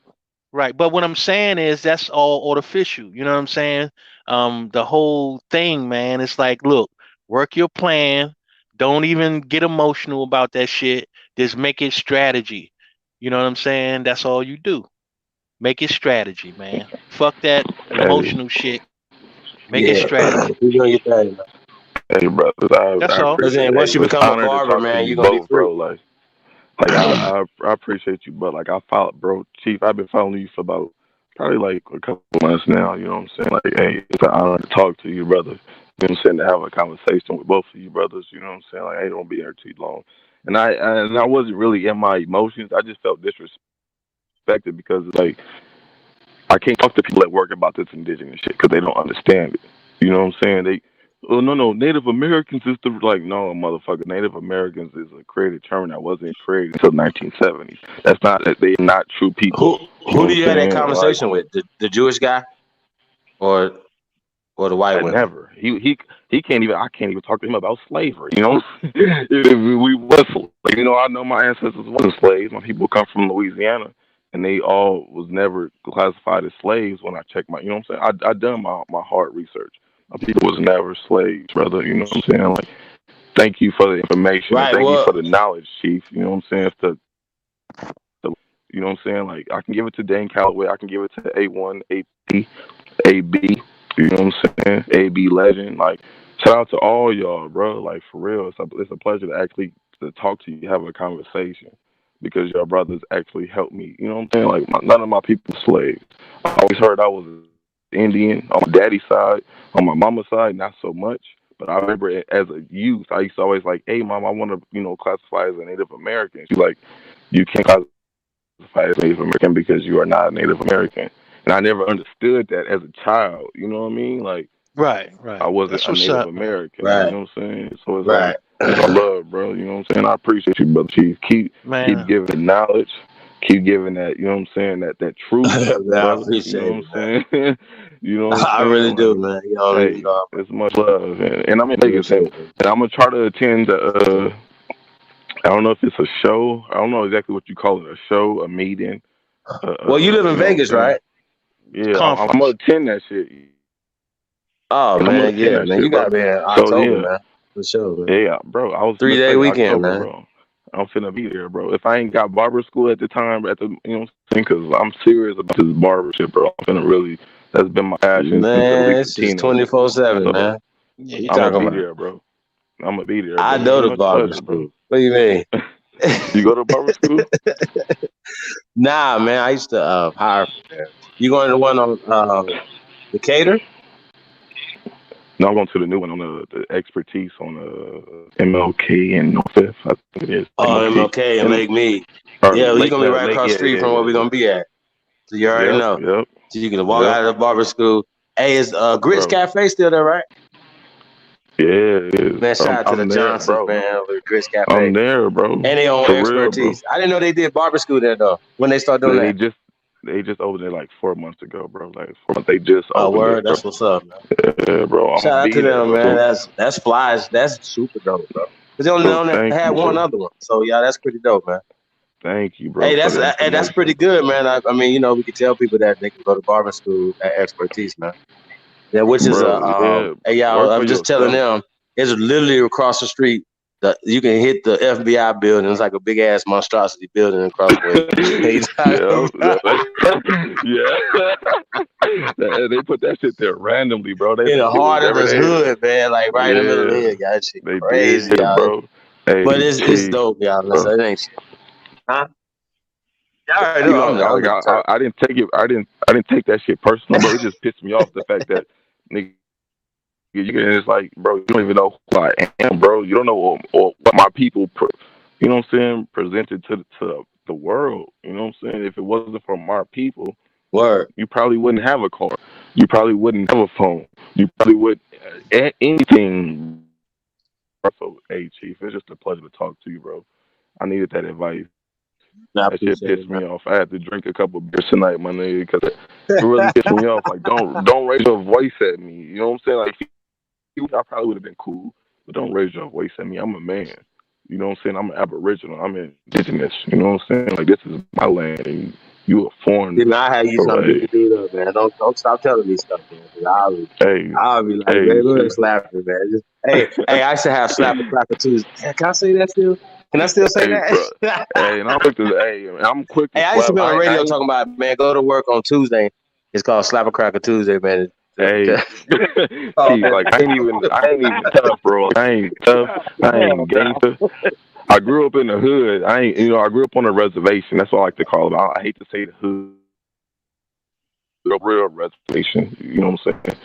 right. But what I'm saying is that's all artificial. You know what I'm saying? The whole thing, man, it's like, look, work your plan. Don't even get emotional about that shit. Just make it strategy. You know what I'm saying? That's all you do. Make it strategy, man. Fuck that Hey, emotional shit. Make it Yeah. strategy. Keep doing your thing, man. hey, brothers, That's I all. Because appreciate then it. Hey, once you it's become an a honor to barber, talk to man, you you're gonna be both, free. bro. Like I appreciate you, but like I followed, bro, Chief. I've been following you for about probably like a couple months now. You know what I'm saying? Like, hey, it's an honor to talk to you, brother. You know what I'm saying? To have a conversation with both of you brothers. You know what I'm saying? Like, I ain't gonna be here too long. And I wasn't really in my emotions. I just felt disrespected because like I can't talk to people at work about this indigenous shit because they don't understand it. You know what I'm saying? Oh no, Native Americans is the like no motherfucker. Native Americans is a created term that wasn't created until 1970s. That's not that they're not true people. You Who know do what you I'm have that saying? Like conversation with? The Jewish guy or the white I women? never. He can't even. I can't even talk to him about slavery. You know, if we was like, you know, I know my ancestors wasn't slaves. My people come from Louisiana, and they all was never classified as slaves. When I checked my, you know what I'm saying, I done my hard research. My people was never slaves, brother. You know what I'm saying? Like thank you for the information and Right. thank you Well, for the knowledge, Chief. You know what I'm saying? You know what I'm saying? Like I can give it to Dan Calloway, I can give it to A1, AP, AB. You know what I'm saying? AB Legend. Like shout out to all y'all, bro. Like for real, it's a pleasure to actually to talk to you, have a conversation, because your brothers actually helped me. You know what I'm saying? Like none of my people slaves. I always heard I was Indian on my daddy's side. On my mama's side, not so much. But I remember as a youth, I used to always like, "Hey, mom, I want to, classify as a Native American." She's like, "You can't classify as Native American because you are not a Native American." And I never understood that as a child. You know what I mean? Like Right, I right. wasn't That's a what's Native up, man. American. You right, know what I'm saying? So right. it's all love, bro. You know what I'm saying? I appreciate you, brother Chief. Keep Man, giving the knowledge. Keep giving that. You know what I'm saying? That truth, Man, I brother. You know appreciate what it, man. I'm saying? You know what I'm I really saying? do, Like, man. You don't even hey, know. it's much love, and I'm in Real Vegas, shit, man. and I'm gonna try to attend the. I don't know if it's a show. I don't know exactly what you call it, a show, a meeting. Well, you live in You know what Vegas, I'm saying? right? Yeah, I'm gonna conference. attend that shit. Oh I'm gonna man, attend yeah, that man. You shit, bro. gotta be in So October, yeah, man. For sure, man. yeah, bro. I was gonna 3 day say weekend, October, man. bro. I'm finna be there, bro. If I ain't got barber school at the time, you know what I'm saying? Because I'm serious about this barber shit, bro. I'm finna really. That's been my passion since at Man, least a it's just teenager. 24/7, So man. What you Yeah. I'm gonna talking be about? there, bro. I'm gonna be there, I bro. know Man, the much barber pleasure, bro. school. What do you mean? You go to barber school? Nah, man. I used to hire from there. You going to the one on Decatur? No, I'm going to the new one on the expertise on MLK and North Fifth. I think it is Oh, MLK MLK and and Lake Mead. or Yeah, well, you Lake gonna be right Lake. across the Yeah, street from where we're gonna be at. So you already yep, know. yep, So you can walk yep, out of the barber school. Hey, is Grits bro. Cafe still there, right? Yeah, it is. Man, shout out to the I'm there, Johnsons, bro. man, over at Grits Cafe. I'm there, bro. And they own For real, bro. expertise. I didn't know they did barber school there though. When they start doing They that. just they just opened it like 4 months ago, bro. Like 4 months. They just Oh, opened word, it, bro. that's what's up, man. Yeah, bro. I'm Shout gonna out to be there, them, man. bro. That's flies. That's super dope, bro. Cause they Bro, only thank had you, one bro. other one. So yeah, that's pretty dope, man. Thank you, bro, Hey, for the that's pretty information. good, man. I mean, we can tell people that they can go to barber school at expertise, man. Yeah, which is Bro, yeah. hey y'all, Work for I'm just telling yourself. them it's literally across the street. You can hit the FBI building. It's like a big ass monstrosity building across the way. You talking Yeah, about? yeah. They put that shit there randomly, bro. They In the like do heart it of every the day. hood, man, like right in the middle of the Yeah, hood, y'all. That shit they crazy, did, y'all. bro. Hey, But it's Chief, dope, y'all. bro. Listen, it ain't shit. Huh? Y'all already You know know, I'm the type. I didn't take it. I didn't take that shit personal, bro. It just pissed me off the fact that nigga, it's like, bro, you don't even know who I am, bro. You don't know or what my people, you know what I'm saying, presented to the world. You know what I'm saying? If it wasn't for my people, Word. you probably wouldn't have a car. You probably wouldn't have a phone. You probably would anything. So, hey, Chief, it's just a pleasure to talk to you, bro. I needed that advice. I That shit appreciate it, pissed man. me off. I had to drink a couple beers tonight, my nigga, because it really pissed me off. Like, don't raise your voice at me. You know what I'm saying? Like, I probably would have been cool, but don't raise your voice at me. I'm a man. You know what I'm saying? I'm an Aboriginal. I'm indigenous. You know what I'm saying? Like, this is my land, and you a See, foreigner. man, I had you So, trying to beat the dude up, man. Don't stop telling me stuff, man. hey, I'll be like, hey, man, go ahead and Chief. slap me, man. Hey, I used to have slap a cracker Tuesday. Can I say that still? Can I still say Hey, bro. that? Hey, and I'm quick to I'm quick to Hey, I used to slap. be on the I radio ain't. talking about, man, go to work on Tuesday. It's called Slap a Cracker Tuesday, man. Hey, Oh, Chief. man. Like I ain't even tough, bro. I ain't tough. I Damn, ain't gangster. I grew up in the hood. I grew up on a reservation. That's what I like to call it. I hate to say the hood, the real reservation. You know what I'm saying?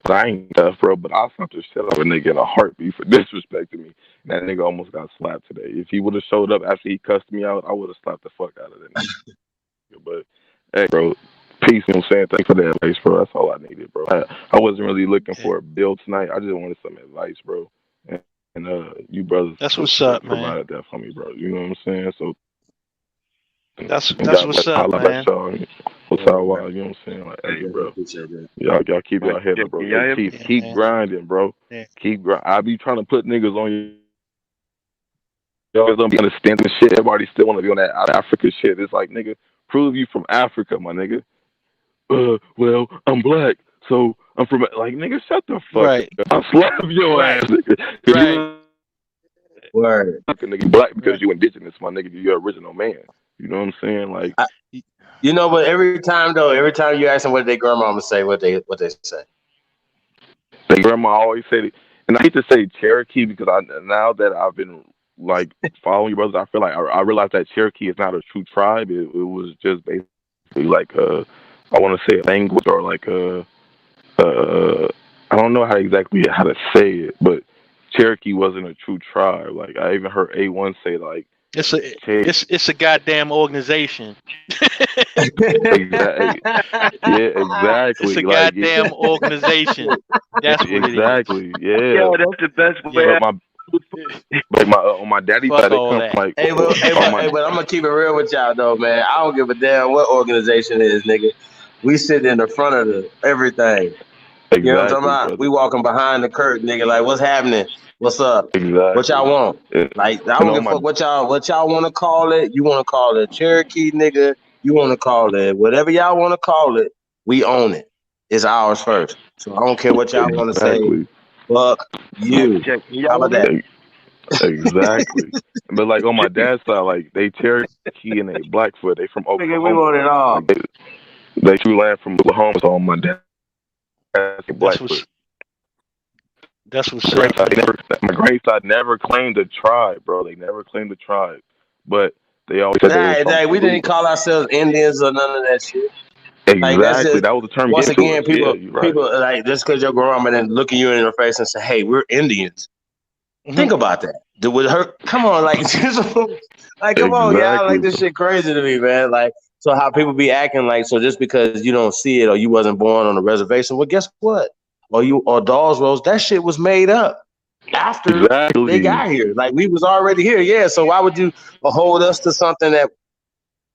But I ain't tough, bro. But I'll slap the shit out of a nigga in a heartbeat for disrespecting me. That nigga almost got slapped today. If he would have showed up after he cussed me out, I would have slapped the fuck out of that nigga. But hey, bro, peace. You know what I'm saying? Thanks for the advice, bro. That's all I needed, bro. I wasn't really looking Yeah. for a bill tonight. I just wanted some advice, bro. And you brothers That's what's up, man. provided that for me, bro. You know what I'm saying? So That's God bless, what's up, holla bless man. y'all. What's man. our why? You know what I'm saying? Like, hey, I bro, appreciate that. y'all keep Right. y'all head Can, up, bro. can Hey, y'all hear me? Chief, Yeah, keep man. grinding, bro. Yeah. Keep grind. I be trying to put niggas on you. Y'all don't be understanding shit. Everybody still want to be on that Africa shit. It's like, nigga, prove you from Africa, my nigga. Well, I'm black, so I'm from like nigga. Shut the fuck Right. up. I'll slap your Right. ass, nigga. 'Cause Right. you Word. Like a nigga, you black because you indigenous, my nigga. You're original man. You know what I'm saying? Like, You know, but every time you ask them what their grandmama say, what they say. their grandma always said it, and I hate to say Cherokee because now that I've been like following you brothers, I feel like I realized that Cherokee is not a true tribe. It was just basically like I want to say a language or like I don't know how to say it, but Cherokee wasn't a true tribe. Like I even heard A1 say like It's a goddamn organization. exactly. Yeah, exactly. It's a Like goddamn organization. That's what it is. exactly. Yeah. Yo, that's the best way. But my on my daddy's Fuck side, they all come that. from like. But I'm gonna keep it real with y'all though, man. I don't give a damn what organization it is, nigga. We sit in the front of everything. Exactly, You know what I'm talking about? brother. We walking behind the curtain, nigga. Like, what's happening? What's up? Exactly. What y'all want? Yeah. Like, I don't give a fuck what y'all want to call it. You want to call it Cherokee, nigga? You want to call it whatever y'all want to call it? We own it. It's ours first. So I don't care what y'all want to say. Fuck you. How about that? Exactly. But like on my dad's side, like they Cherokee and they Blackfoot. They from Oklahoma. Nigga, we want it all. Like, they true land from Oklahoma. So on my dad's Blackfoot. That's what's up. My great side never claimed a tribe, bro. They never claimed a tribe, but they always said we didn't call ourselves Indians or none of that shit. Exactly, like, that was the term. Once again, people right. Just because your grandma then look at you in the face and say, "Hey, we're Indians." Mm-hmm. Think about that. With her, come on, like come on, y'all. Like this shit crazy to me, man. Like, so how people be acting like so just because you don't see it or you wasn't born on a reservation? Well, guess what? Or Dawes Rose, that shit was made up after they got here. Like we was already here, yeah. So why would you hold us to something that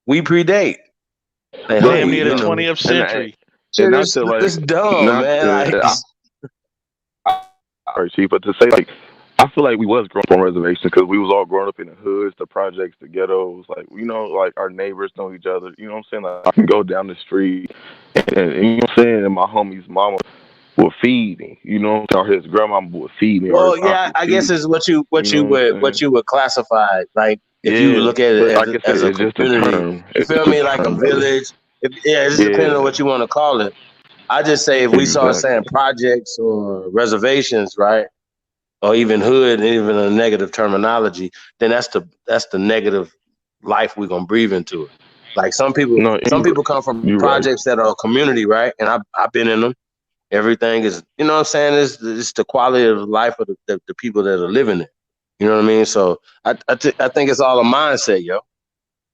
we predate? Like, damn near the 20th century. It's dumb, man. Sorry, Chief, but to say like, I feel like we was growing up on reservations because we was all growing up in the hoods, the projects, the ghettos. Like, you know, like our neighbors know each other. You know what I'm saying? Like, I can go down the street and you know what I'm saying? And my homie's mama would feed me. You know, or his grandma would feed me. Well, yeah, I guess it's what you would classify. Like, if you look at it as a community, you feel me? Like a village. It's depending on what you want to call it. I just say if we start saying projects or reservations, right, or even hood, even a negative terminology, then that's the negative life we're gonna breathe into it. Like some people come from projects that are a community, right? And I've been in them. Everything is, you know what I'm saying? It's the quality of life of the people that are living it. You know what I mean? So I think it's all a mindset, yo.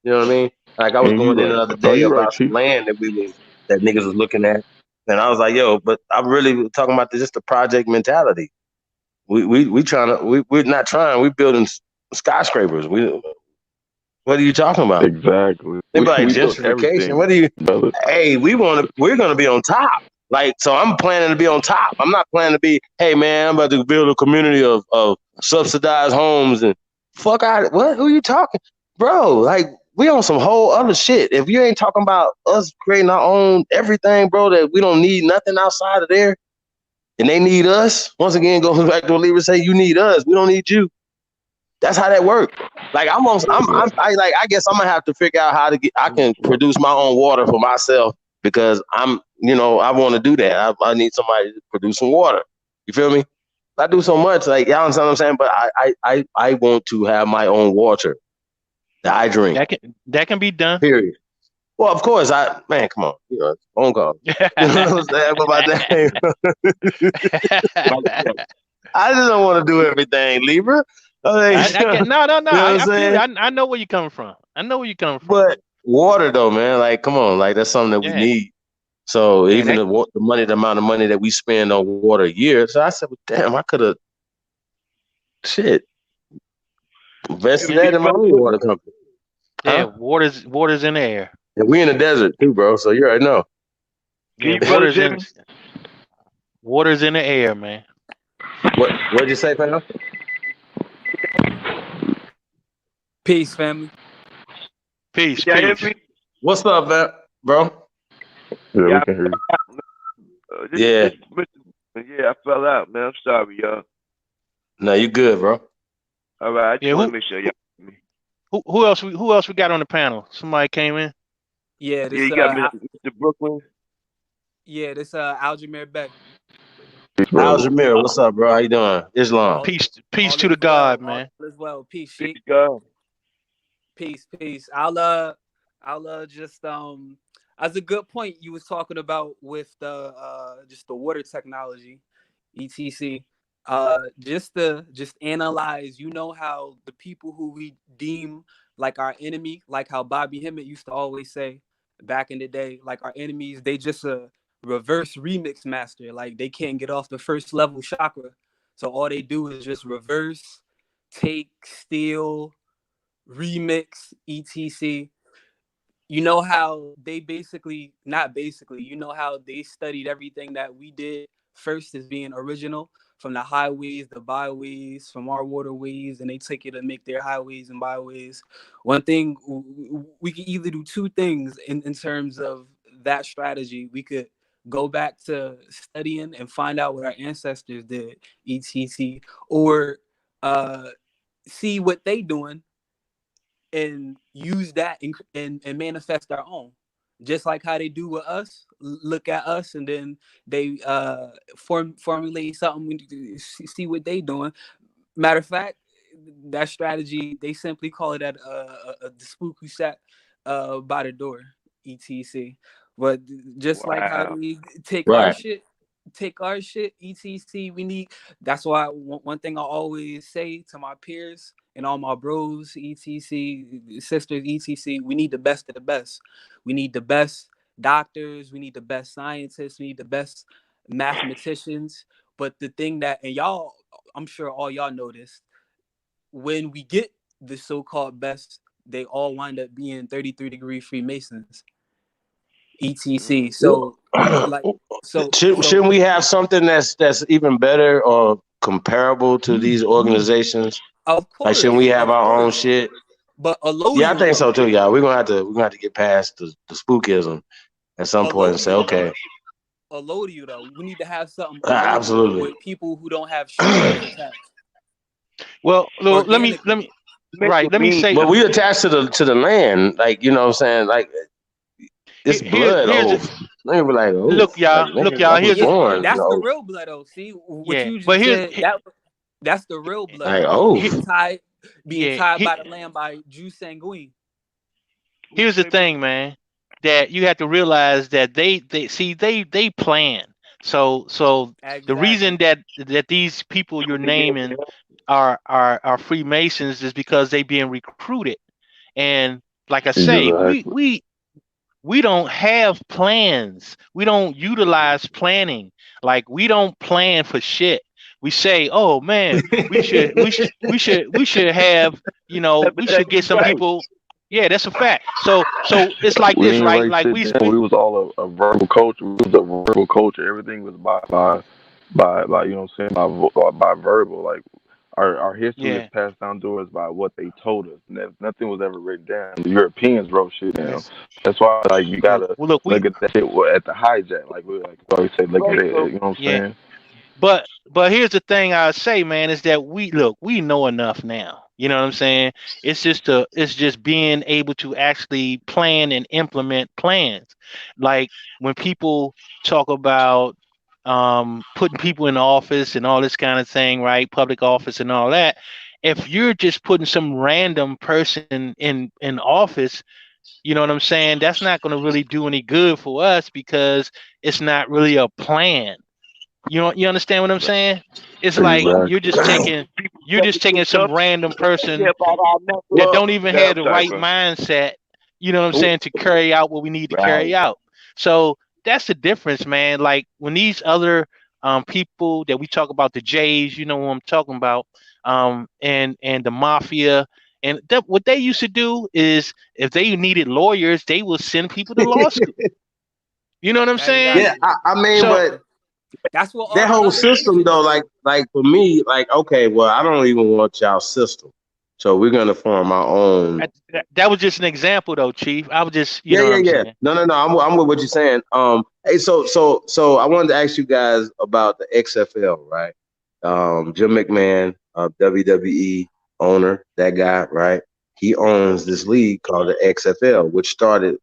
You know what I mean? Like I was going in the other day about some land that niggas was looking at. And I was like, yo, but I'm really talking about just the project mentality. We're not trying. We're building skyscrapers. What are you talking about? Exactly. They like gentrification. What do you? Hey, we're gonna be on top. Like, so I'm planning to be on top. I'm not planning to be, hey man, I'm about to build a community of subsidized homes and fuck out. What? Who are you talking, bro? Like, we on some whole other shit. If you ain't talking about us creating our own everything, bro, that we don't need nothing outside of there, and they need us. Once again, goes back to what Libra say, you need us. We don't need you. That's how that works. Like I guess I'm gonna have to figure out how I can produce my own water for myself because I want to do that. I need somebody to produce some water. You feel me? I do so much, like y'all understand what I'm saying, but I want to have my own water that I drink. That can be done. Period. Well, of course, come on, phone call. You know what I'm saying? But my name. I just don't want to do everything, Libra. I know where you're coming from. But water, though, man, like, come on, like that's something that we need. So even the amount of money that we spend on water a year. So I said, well, damn, I could have invested that in my own water company. Yeah, water's in the air. And we in the desert too, bro. So you already know. Yeah, water's in the air, man. What'd you say, fam? Peace, family. Peace. What's up, man, bro? Yeah, we can hear you. Yeah, I fell out, man. I'm sorry, y'all. No, you good, bro. All right, I just Yeah, want to make sure y'all. who else we got on the panel? Somebody came in. Yeah, Yeah, this you got Mr. Brooklyn. Aljamir Beck. How's Jamir? What's up, bro? How you doing? Islam. All Peace all to the is well. God, All man. is well. Peace, Big Sheik. God. Peace. I'll just as a good point you was talking about with the just the water technology, etc. Just analyze, how the people who we deem like our enemy, like how Bobby Hemmett used to always say back in the day, like our enemies, they just a reverse remix master. Like they can't get off the first level chakra. So all they do is just reverse, take, steal, remix, etc. You know how they basically, not basically, you know how they studied everything that we did first as being original, from the highways, the byways, from our waterways, and they take it and make their highways and byways. One thing, we can either do two things in terms of that strategy. We could go back to studying and find out what our ancestors did, etc., or see what they doing and use that and manifest our own, just like how they do with us. Look at us and then they formulate something. We see what they doing. Matter of fact, that strategy, they simply call it the spook who sat by the door, etc. But just like how Wow. they take our Right. shit, etc. We need. That's why one thing I always say to my peers and all my bros, etc, sisters, etc. We need the best of the best. We need the best doctors. We need the best scientists. We need the best mathematicians. But the thing that, and y'all, I'm sure all y'all know this, when we get the so-called best, they all wind up being 33-degree Freemasons, etc. So, like, Shouldn't we have something that's even better or comparable to these organizations? of Like, course, shouldn't we have of our own course. shit? But Yeah, I think so Elodium, too, y'all. We're gonna have to get past the spookism at some point and say, Elodium, okay, Elodium, though, we need to have something Elodium absolutely. with people who don't have strings attached, Well, let me organically. right. Let me say But we attached to the land, like, you know what I'm saying? Like, it's blood here's oath. Nigga be like, oh, look, like, y'all. Look, nigga, I y'all. was Here's the born, you That's the know. real blood oath. See what yeah. you But just said. That's the real blood Like, oath. oh, Being tied by the land by Jew sanguine. here's the thing, man. That you have to realize that they plan. So the reason Exactly. that these people you're naming are Freemasons is because they being recruited. And like I say, we don't have plans. We don't utilize planning. Like we don't plan for shit. We say, "Oh man, we should have, we should get some people." Yeah, that's a fact. So it's like We this, didn't right? write Like shit down. We was all a verbal culture. We was a verbal culture. Everything was by you know what I'm saying, by verbal. Like our history is yeah, passed down to us by what they told us. Nothing was ever written down. The Europeans wrote shit down. yes. That's why like you Well, gotta look, look at that shit at the hijack. Like we always say, look at it. You know what I'm yeah. saying? But here's the thing I say, man, is that we know enough now. You know what I'm saying? It's just being able to actually plan and implement plans. Like when people talk about putting people in office and all this kind of thing, right? Public office and all that. If you're just putting some random person in office, you know what I'm saying? That's not going to really do any good for us because it's not really a plan. You understand what I'm saying? It's like Exactly. you're just taking some random person that well, don't even have the right Exactly. mindset, you know what I'm saying, to carry out what we need to right. carry out. So that's the difference, man. Like when these other people that we talk about, the Jays, you know what I'm talking about, and the mafia, and what they used to do is if they needed lawyers, they will send people to law school. You know what I'm saying? Yeah, Exactly. I mean, So but That's what all that the whole other system nations though, do. like for me, like, okay, well, I don't even want y'all system. So we're gonna form our own. that was just an example, though, Chief. I was just, you Yeah, know what yeah, I'm yeah. saying? No. I'm with what you're saying. Hey, so I wanted to ask you guys about the XFL, right? Jim McMahon of WWE. owner, that guy, right? He owns this league called the XFL, which started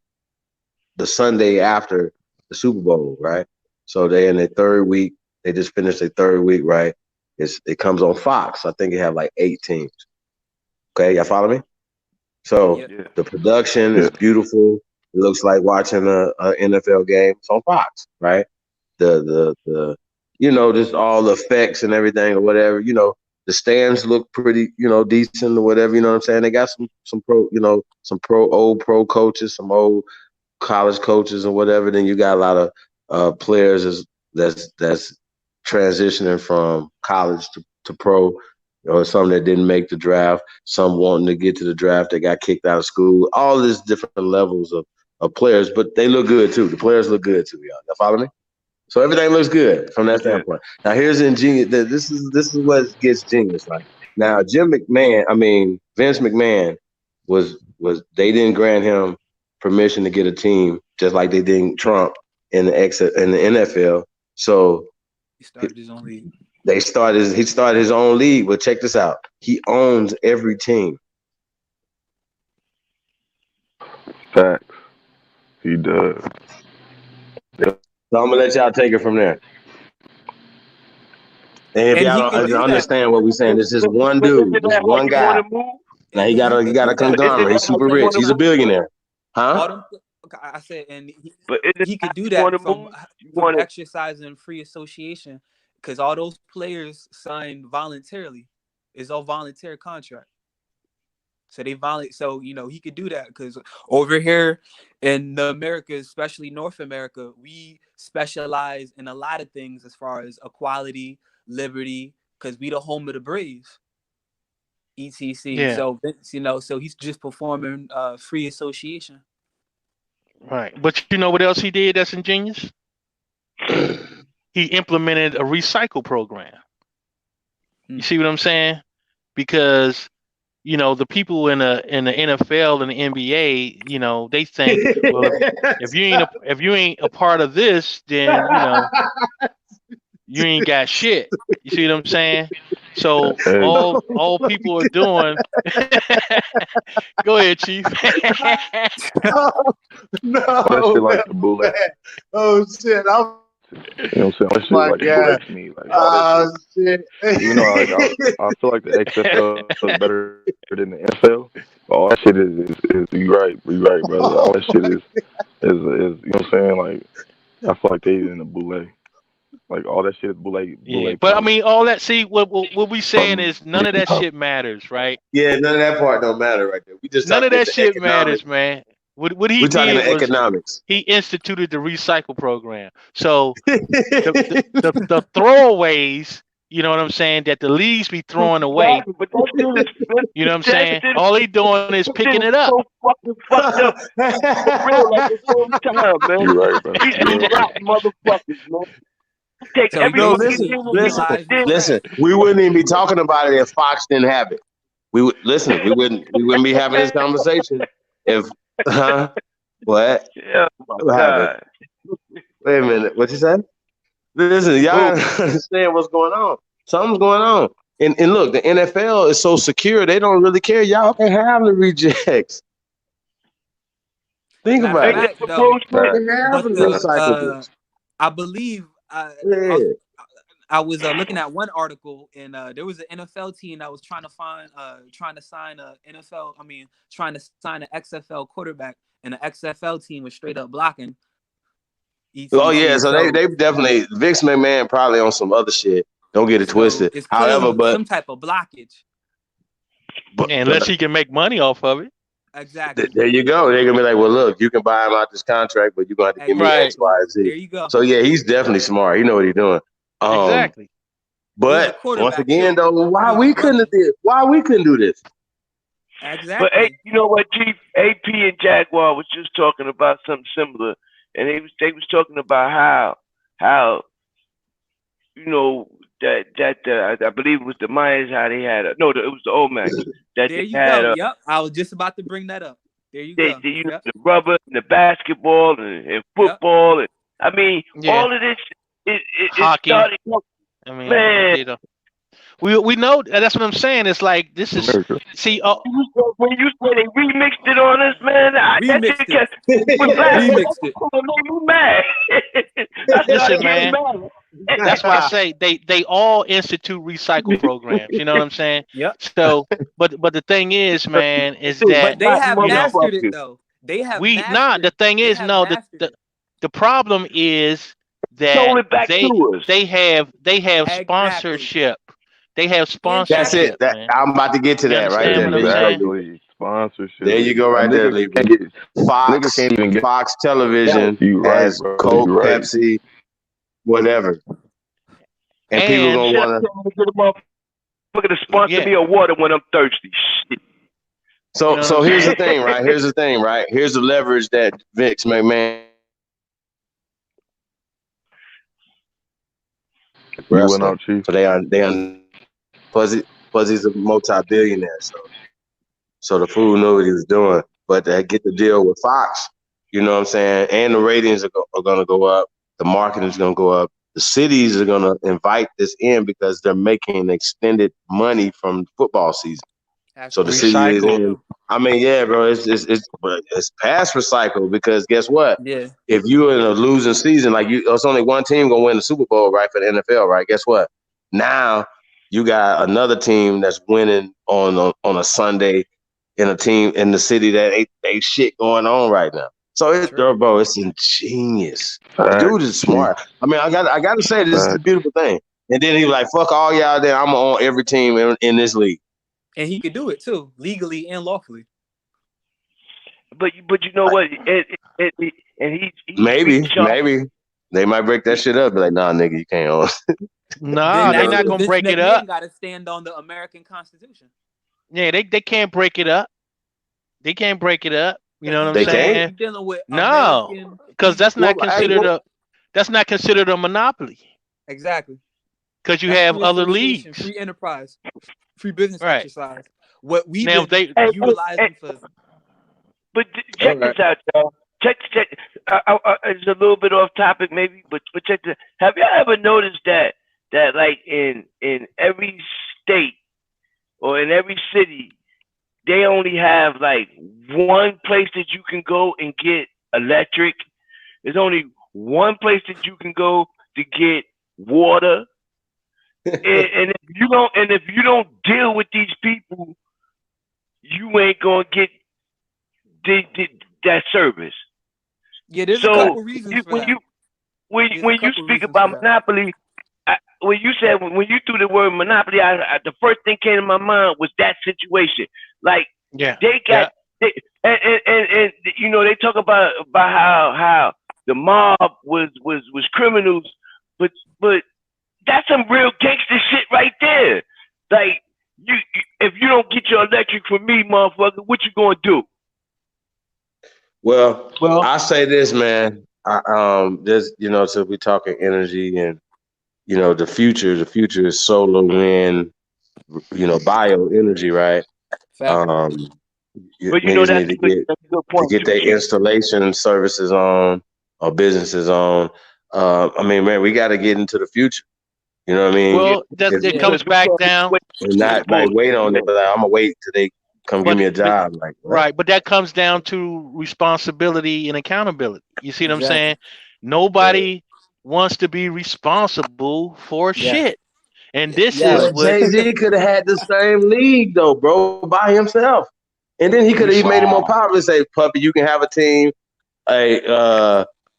the Sunday after the Super Bowl, right? So they in their third week. They just finished their third week, right? It comes on Fox. I think it have like 8 teams. Okay, y'all follow me? So Yeah. the production Yeah. is beautiful. It looks like watching a NFL game. It's on Fox, right? The just all the effects and everything or whatever. The stands look pretty, decent or whatever. You know what I'm saying? They got some pro, some old pro coaches, some old college coaches or whatever. Then you got a lot of players that's transitioning from college to pro, or some that didn't make the draft, some wanting to get to the draft that got kicked out of school. All these different levels of players, but they look good too. The players look good too, y'all. Y'all follow me? So everything looks good from that Yeah. standpoint. Now here's ingenious. This is what gets genius, right? Now Vince McMahon was they didn't grant him permission to get a team, just like they didn't Trump in the NFL. So He started his own league. he started his own league. But check this out. He owns every team. Facts. He does. So I'm gonna let y'all take it from there. And if And he y'all could do don't that. understand what we're saying, it's just one dude, just one guy. Now he got a conglomerate. He's super rich. He's a billionaire. All Huh? them, I said, and But is it he could do you that want to from move? You want to exercising free association, because all those players signed voluntarily. It's all voluntary contract. So he could do that, because over here in the Americas, especially North America, we specialize in a lot of things as far as equality, liberty, because we the home of the Braves, etc. Yeah. So so he's just performing free association. Right. But you know what else he did that's ingenious? He implemented a recycle program. You see what I'm saying? Because the people in the NFL and the NBA, they think, well, if you ain't a part of this, then you ain't got shit. You see what I'm saying? So Hey, all people are doing. Go ahead, Chief. No, all that shit like the bullet. oh shit! You know what I'm saying? All that shit My like the God. bullet to me. Like all that shit! even though I feel like the XFL is better than the NFL, but all that shit is you right, brother. All that shit is you know what I'm saying? Like I feel like they in the bullet. Like all that shit is bullet. Yeah, but I mean, all that. See, what we saying from is none of that shit matters, right? Yeah, none of that part don't matter right there. We just None of talking that the shit economics. matters, man. What he We're talking did the was economics. he instituted the recycle program. So the throwaways, you know what I'm saying, that the leagues be throwing away. But that shit is You know what I'm saying? All they doing is picking it up. so fucking fucked up for real, like the whole time, man. You're right, bro. These You're right. rotten motherfuckers, man. Take So every No, basically listen. legalize We wouldn't even be talking about it if Fox didn't have it. We wouldn't be having this conversation if what? Yeah, oh What my happened? God. Wait a minute. What you said? Listen, y'all don't understand what's going on. Something's going on. And look, the NFL is so secure, they don't really care. Y'all can have the rejects. Think Matter about of Ain't it. that fact, the though, They bullshit? can have but the the recyclables. I believe Yeah. I was looking at one article, and there was an NFL team that was trying to sign a NFL. I mean, trying to sign an XFL quarterback, and the XFL team was straight up blocking. Oh yeah, ETC. so they definitely Vince McMahon probably on some other shit. Don't get it So twisted. it's However, putting but some type of blockage. Yeah, unless he can make money off of it. Exactly. there you go. They're gonna be like, well, look, you can buy him out this contract, but you're gonna have to give me Right. X, Y, and Z. There you go. So yeah, he's definitely smart. He know what he's doing. Exactly. It was a But once quarterback again, too. though, He why was we a couldn't rookie. have did? Why we couldn't do this? But Exactly. you know what, Chief? AP and Jaguar was just talking about something similar, and they was talking about how that I believe it was the Mayans, how they had it was the Olmecs that There they you had go. Yep. I was just about to bring that up. There you go. the Yep. rubber and the basketball and football and I mean Yeah. all of this it Hockey. started. I mean, Man. We know that's what I'm saying. It's like this is America. see. When you say they remixed it on us, man, that shit Remixed it. was last year. Remixed it. That made me mad. I started Listen, getting man. mad. That's why I say they all institute recycle programs. You know what I'm saying? Yep. So, but the thing is, man, is that But they have you know mastered it though. They have we not. mastered The it. thing They is, have no. mastered it. The problem is Sold that it back to us. they have Exactly. sponsorship. They have That's Exactly. it. sponsorship, That man. I'm about to get to You that right understand there. what I'm There you go, saying? Levi. Exactly. Sponsorship. There you go, right there, Niggas Levi. can't get. Fox, Niggas can't even get. Fox Television You right, has bro. Coke, You right. Pepsi, whatever, and people And gonna Shit, I wanna. can't get a motherfucker to sponsor me yeah, a water when I'm thirsty. Shit. you So, know what I'm so here's saying? the thing, right? Here's the thing, right? Here's the leverage that Vince McMahon You went wrestler. out, Chief. So they Fuzzy's a multi-billionaire. So the fool knew what he was doing. But to get the deal with Fox, you know what I'm saying? And the ratings are going to go up. The marketing is going to go up. The cities are going to invite this in because they're making extended money from football season. So the Absolutely. city is Recycle. in. I mean, yeah, bro, it's past recycle because guess what? Yeah. If you're in a losing season, like it's only one team gonna win the Super Bowl, right, for the NFL, right? Guess what? Now you got another team that's winning on a Sunday in a team in the city that ain't shit going on right now. So it's bro, it's ingenious. The dude is smart. I mean, I got to say this is a beautiful thing. And then he was like, "Fuck all y'all." Then I'm on every team in this league. And he could do it too, legally and lawfully. But you know what? And he Maybe they might break that shit up. Be like, nah, nigga, you can't own. Nah, they're not gonna break it up. Got to stand on the American Constitution. Yeah, they can't break it up. They can't break it up. You know what I'm They saying? can't? Dealing with No, American because that's not Well, considered a monopoly. Exactly. Because you That's have free other association, leagues. free enterprise, free business Right. exercise. What we've Now been they utilizing for. But check this out, y'all. Check. It's a little bit off topic, maybe, but check this. Have y'all ever noticed that like in every state or in every city, they only have like one place that you can go and get electric. There's only one place that you can go to get water. and if you don't deal with these people, you ain't gonna get that service. Yeah, there's So a couple reasons for when that. you when you speak about monopoly, when you said when you threw the word monopoly, the first thing came to my mind was that situation. Like they got and you know they talk about how the mob was criminals, but that's some real gangster shit right there. Like if you don't get your electric from me, motherfucker, what you gonna do? Well, I say this, man. There's, so we talking energy and, the future is solar, wind, bioenergy, right? But you know Niggas need that's a good point. to get their installation services on or businesses on. I mean, man, we got to get into the future. You know what I mean? Well, that comes back down. And not like wait on it, but like, I'm gonna wait till they come give me a job. Like right, but that comes down to responsibility and accountability. You see what I'm saying? Nobody wants to be responsible for shit. And this is what Jay-Z could have had the same league though, bro, by himself. And then he could have made it more popular. Say, Puppy, you can have a team. Hey,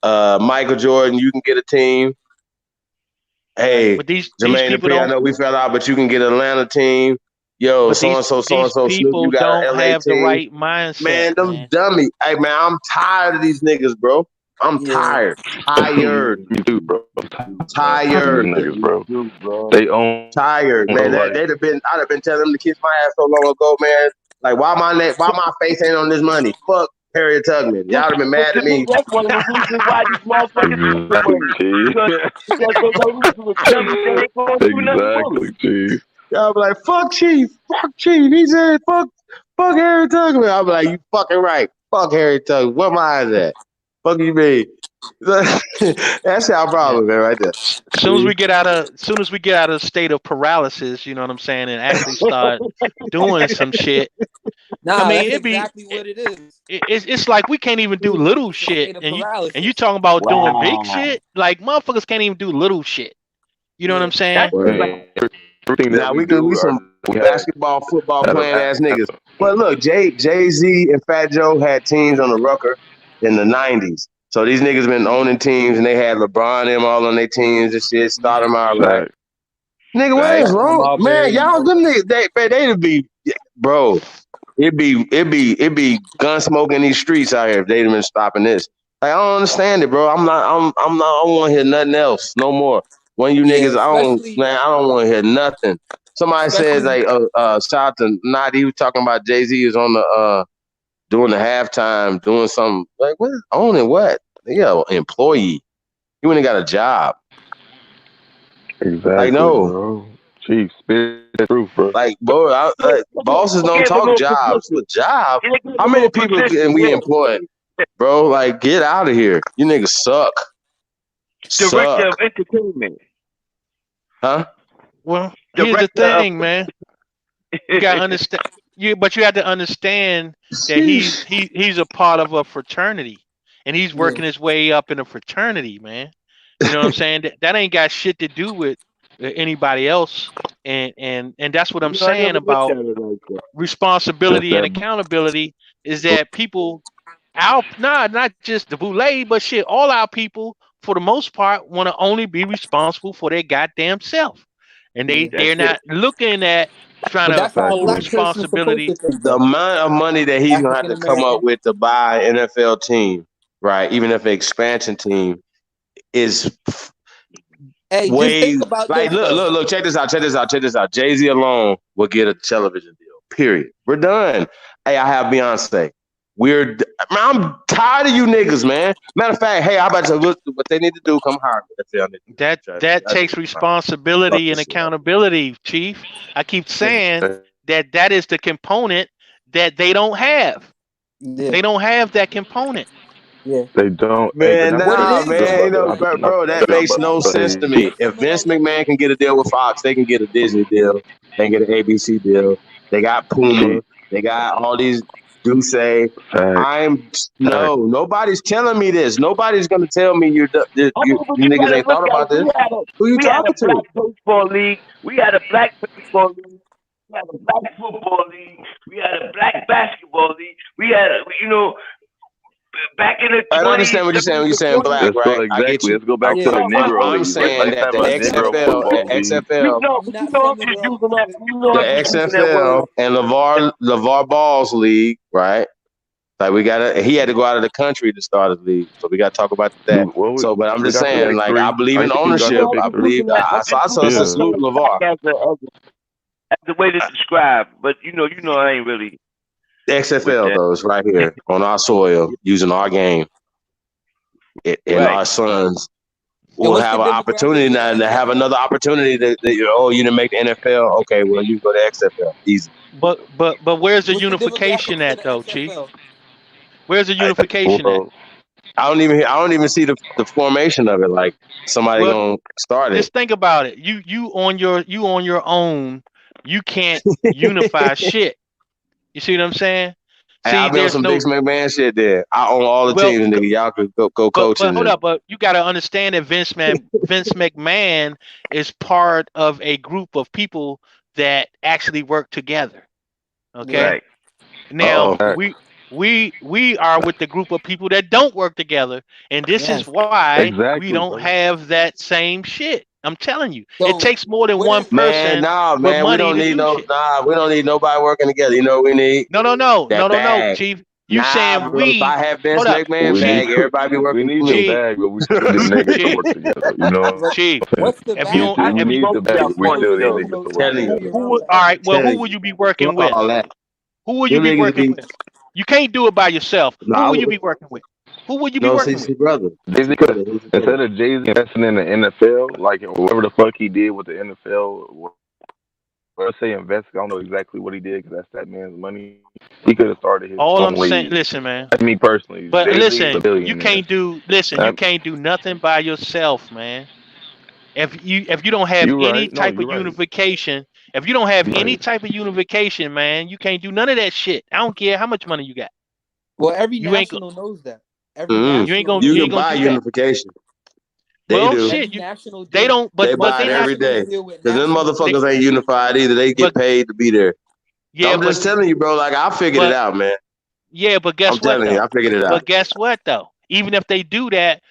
Michael Jordan, you can get a team. Hey, Jermaine Dupri, I know we fell out, but you can get an Atlanta team. Yo, so-and-so, Snoop, you got an LA have team. The right mindset, man, them dummy. Hey, man, I'm tired of these niggas, bro. I'm tired. Me too, bro. Tired. Niggas, bro. They own tired, man. I'd have been telling them to kiss my ass so long ago, man. Like, why my face ain't on this money? Fuck Harriet Tubman. Y'all have been mad at me. That's one of the reasons why these motherfuckers Chief. Y'all be like, fuck Chief. He said, fuck Harriet Tubman. I'll be like, you fucking right. Fuck Harriet Tubman. Where my eyes at? Fuck you mean? That's our problem, man, right there. Soon as we get out of the state of paralysis, you know what I'm saying, and actually start doing some shit. Nah, I mean, that's exactly what it is. it's like we can't even do little shit, State of and you paralysis. talking about doing big Wow. shit. Like motherfuckers can't even do little shit. You know what I'm saying? That's Right. Everything that Now we we could do, we some we had basketball, football playing ass niggas. But look, Jay-Z and Fat Joe had teams on the Rucker in the 90s. So these niggas been owning teams and they had LeBron and them all on their teams and shit, start them out right. Right. Nigga, what Right. is wrong? Man, Marbury, y'all them niggas, they'd be bro. It'd be gun smoke in these streets out here if they'd been stopping this. Like, I don't understand it, bro. I don't want to hear nothing else no more. When you Yeah, niggas, I don't want to hear nothing. Somebody said especially like shout out to Nadi, he was talking about Jay-Z is on the doing the halftime, doing something like what owning what? Yeah, employee. You ain't got a job. Exactly, Like no. bro. Chief, spit the truth, bro. Like, bro, bosses don't talk jobs. A job? How many people can we employ? Bro, like, get out of here. You niggas suck. Director of entertainment. Huh? Well, here's the Director of thing, man. You gotta understand. But you have to understand that he's a part of a fraternity, and he's working his way up in a fraternity, man. You know what I'm saying? That ain't got shit to do with anybody else, and that's what I'm saying about responsibility and accountability. Is that people, not just the Boule, but shit, all our people for the most part want to only be responsible for their goddamn self, and they're not looking at trying but to that's how a hold black person is supposed responsibility. to think. The Though. amount of money that he's gonna have African to come up American. with to buy an NFL team, right? Even if an expansion team is Hey, just way think about like this. look, check this out. Jay-Z alone will get a television deal. Period. We're done. Hey, I have Beyonce. I'm tired of you niggas, man. Matter of fact, hey, I'm about to look what they need to do. Come hire me. That takes responsibility and accountability, Chief. I keep saying that is the component that they don't have. Yeah. They don't have that component. Yeah. They don't. Man, What it is, man, bro, that makes no sense to me. If Vince McMahon can get a deal with Fox, they can get a Disney deal. They can get an ABC deal. They got Puma. They got all these Duce. Nobody's telling me this. Nobody's gonna tell me you niggas ain't thought about this. Who you talking to? Black baseball league. We had a black baseball league. We had a black football league. We had a black basketball league. We had back in the 20s. I understand what you're saying. When you're saying black, right? Exactly. I get you. Let's go back to the Negro I'm league. saying that the XFL, the XFL and LeVar Ball's league, right? Like he had to go out of the country to start his league, so we got to talk about that. But I'm just saying, like, I believe in ownership. I believe I salute LeVar. As a way to describe, but you know, I ain't really. The XFL though is right here on our soil, using our game, and our sons will have an opportunity now to have another opportunity to you didn't make the NFL. Okay, well you go to XFL, easy. But where's the unification at though, Chief? Where's the unification at? I don't even see the formation of it. Like somebody gonna start it. Just think about it. You on your own. You can't unify shit. You see what I'm saying? Hey, I've been on some Vince McMahon shit there. I own all the teams, nigga. Y'all could go coach. But hold up, but you got to understand that Vince McMahon is part of a group of people that actually work together. Okay. Right. Now we are with the group of people that don't work together, and this is why we don't have that same shit. I'm telling you, it takes more than one person. Man, we don't need we don't need nobody working together. You know what we need? No, Chief. You saying bro, if I have Vince McMahon bag, everybody be working. We need your bag, but we still need niggas to work together. You know, Chief. What's the if you need the bag, we still need niggas to work together. All right. Well, who will you be working with? Who will you be working with? You can't do it by yourself. Who will you be working with? Who would you be working with? Brother. Instead of Jay-Z investing in the NFL, like whatever the fuck he did with the NFL, let's say invest. I don't know exactly what he did because that's that man's money. He could have started his All own I'm saying, way. listen, man. That's me personally. But Jay Z is a listen, billionaire. you can't do nothing by yourself, man. If you don't have You're any right. No, type you're of right. unification, if you don't have You're any right. type of unification, man, you can't do none of that shit. I don't care how much money you got. Well, every You ain't go, national knows that. Every Mm-mm. you ain't national gonna You you knows ain't can gonna buy do that. unification. They Well, do. shit, every national they deal. don't. They But buy they it not. every Nationals day. deal with Because them national They, motherfuckers ain't interests. unified either. They get but paid to be there. yeah, I'm just telling you, bro. Like I figured it but out, man. yeah, but I'm guess what telling you, I though? figured it out. But guess what though? Even if they do that,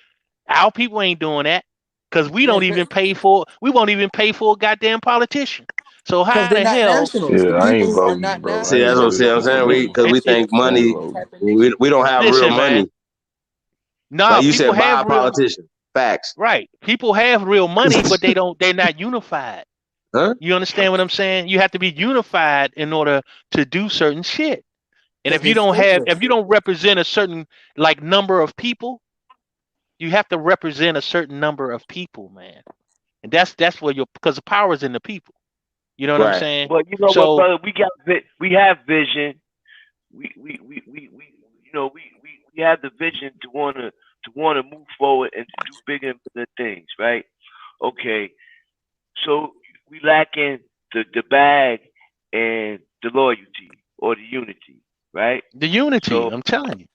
our people ain't doing that because we Yeah, don't even pay for. We won't even pay for a goddamn politician. So because how they're the not hell? nationals. The Yeah, I ain't people are voting, not bro. I See, ain't that's nationals. what They're voting I'm for saying. looking no We for because It, we it think politicians. I ain't money. different voting. type of nations. We don't have real listen, man. money. Nah, Like you people said, buy have a real. politician. Facts. Right. People have real money, but they don't. They're not unified. Huh? You understand what I'm saying? You have to be unified in order to do certain shit. And Because they stateless. if you don't represent a certain like number of people, you have to represent a certain number of people, man. And that's where your because the power is in the people. You know what I'm Right. saying? But you know what, So brother? We have vision. We have the vision to wanna move forward and to do bigger and better things, right? Okay, so we lacking the bag and the loyalty or the unity, right? the unity, So I'm telling you.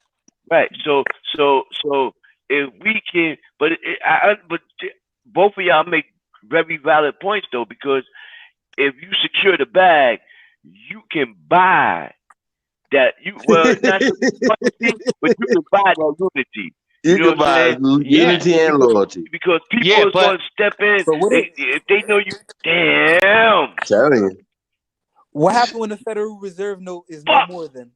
right, so if we can, but both of y'all make very valid points though, because if you secure the bag, you can buy that not the loyalty, but you can buy that unity. You You know can what I'm buy saying? Yeah. unity and loyalty. Because Yeah, people is but going to step in. So what? If they know you, damn, Telling you. What happened when the Federal Reserve note is no fuck. more? Then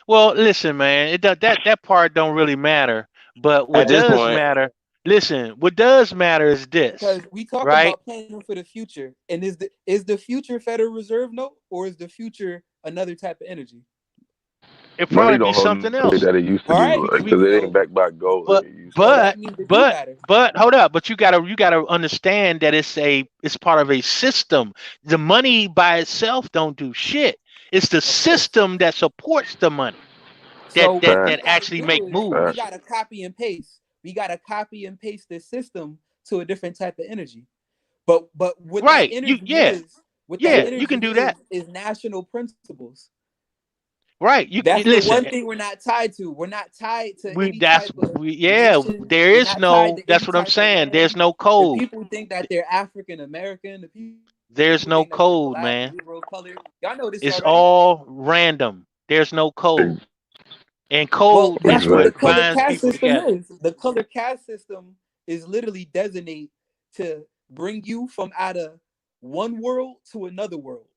well, listen, man, that part don't really matter. But At what this does point, matter, listen, what does matter is this, because we talk right? about planning for the future, and is the future Federal Reserve note or is the future another type of energy? It Money probably be don't hold something the way else. that it used to All be, right, like, We because it ain't so backed by gold like but it used to so be. that but means it do but matter. but hold up, but you gotta understand that it's part of a system. The money by itself don't do shit. It's the Of course. system that supports the money that So that what we that Facts. got to actually do make is we moves. Facts. got to copy and paste. We got to copy and paste this system to a different type of energy. But what that Right. energy is, what that Yeah, Yeah. you can energy do that. is national principles. Right. That's the Listen, one thing we're not tied to. We're not tied to we any that's type of we yeah, nation. there We're is not tied no to that's any what I'm type of saying. There's land. no The code. people think that they're African American. The There's people no think that they're code, black, man. Negro, colored. Y'all know this It's already. all random. There's no code. And Well, code is that's what the what Exactly. color binds caste people system together. is. The color caste system is literally designate to bring you from out of one world to another world.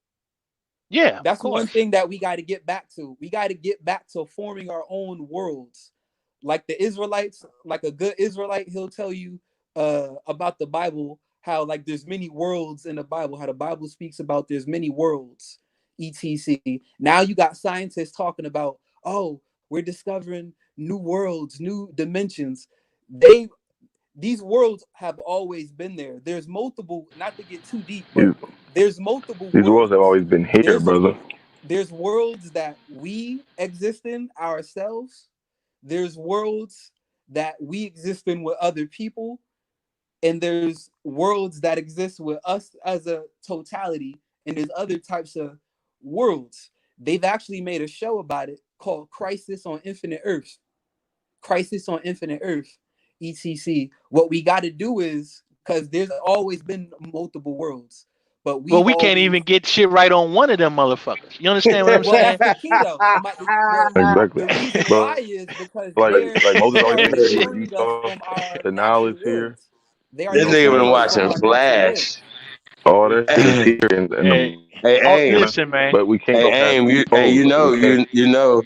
Yeah, of That's one course. thing that we got to get back to. We got to get back to forming our own worlds. Like the Israelites, like a good Israelite, he'll tell you about the Bible, how like there's many worlds in the Bible, how the Bible speaks about there's many worlds, etc. Now you got scientists talking about, oh, we're discovering new worlds, new dimensions. They These worlds have always been there. There's multiple, not to get too deep, These, but there's multiple these wars have worlds. always been here, There's brother. there's worlds that we exist in ourselves. There's worlds that we exist in with other people, and there's worlds that exist with us as a totality, and there's other types of worlds. They've actually made a show about it called Crisis on Infinite Earth. Crisis on Infinite Earth, etc. What we got to do is, because there's always been multiple worlds, but Well, we've we can't always even get shit right on one of them motherfuckers. You understand what I'm well, saying? that's the key though. Well, Exactly. the reason But why is because like Moses they always already said, hey, if you freed us saw from our the knowledge natural here, worlds. They you this already know what nigga I'm saying? been freed us Like from watching our natural Flash. worlds. all that shit is here and Hey, Hey, oh, Aim. listen, man. but we can't Hey, go past Aim. these Hey, poles. Okay. you know.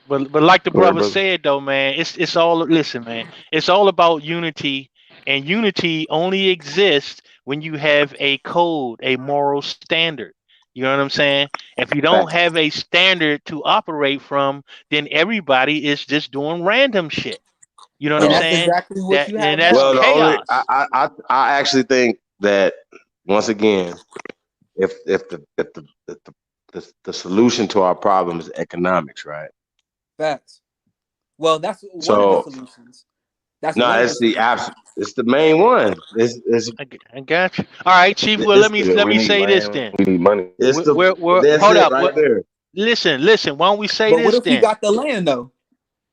But like the Go ahead, brother brother. said though, man, it's all listen, man. It's all about unity, and unity only exists when you have a code, a moral standard. You know what I'm saying? If you don't Facts. have a standard to operate from, then everybody is just doing random shit. You know what I'm And that's No. saying? exactly what That you and have that's Well, now. the only chaos. I actually think that once again, if the solution to our problem is economics, right? Facts. Well, that's one of the So solutions. That's no, one of the it's the solutions. it's the main one. I got you. All right, Chief. Well, It's let We me need say this land. then. We need money. it's the We're that's hold it up. right there. Listen. Why don't we say But what this if we then? got the land though?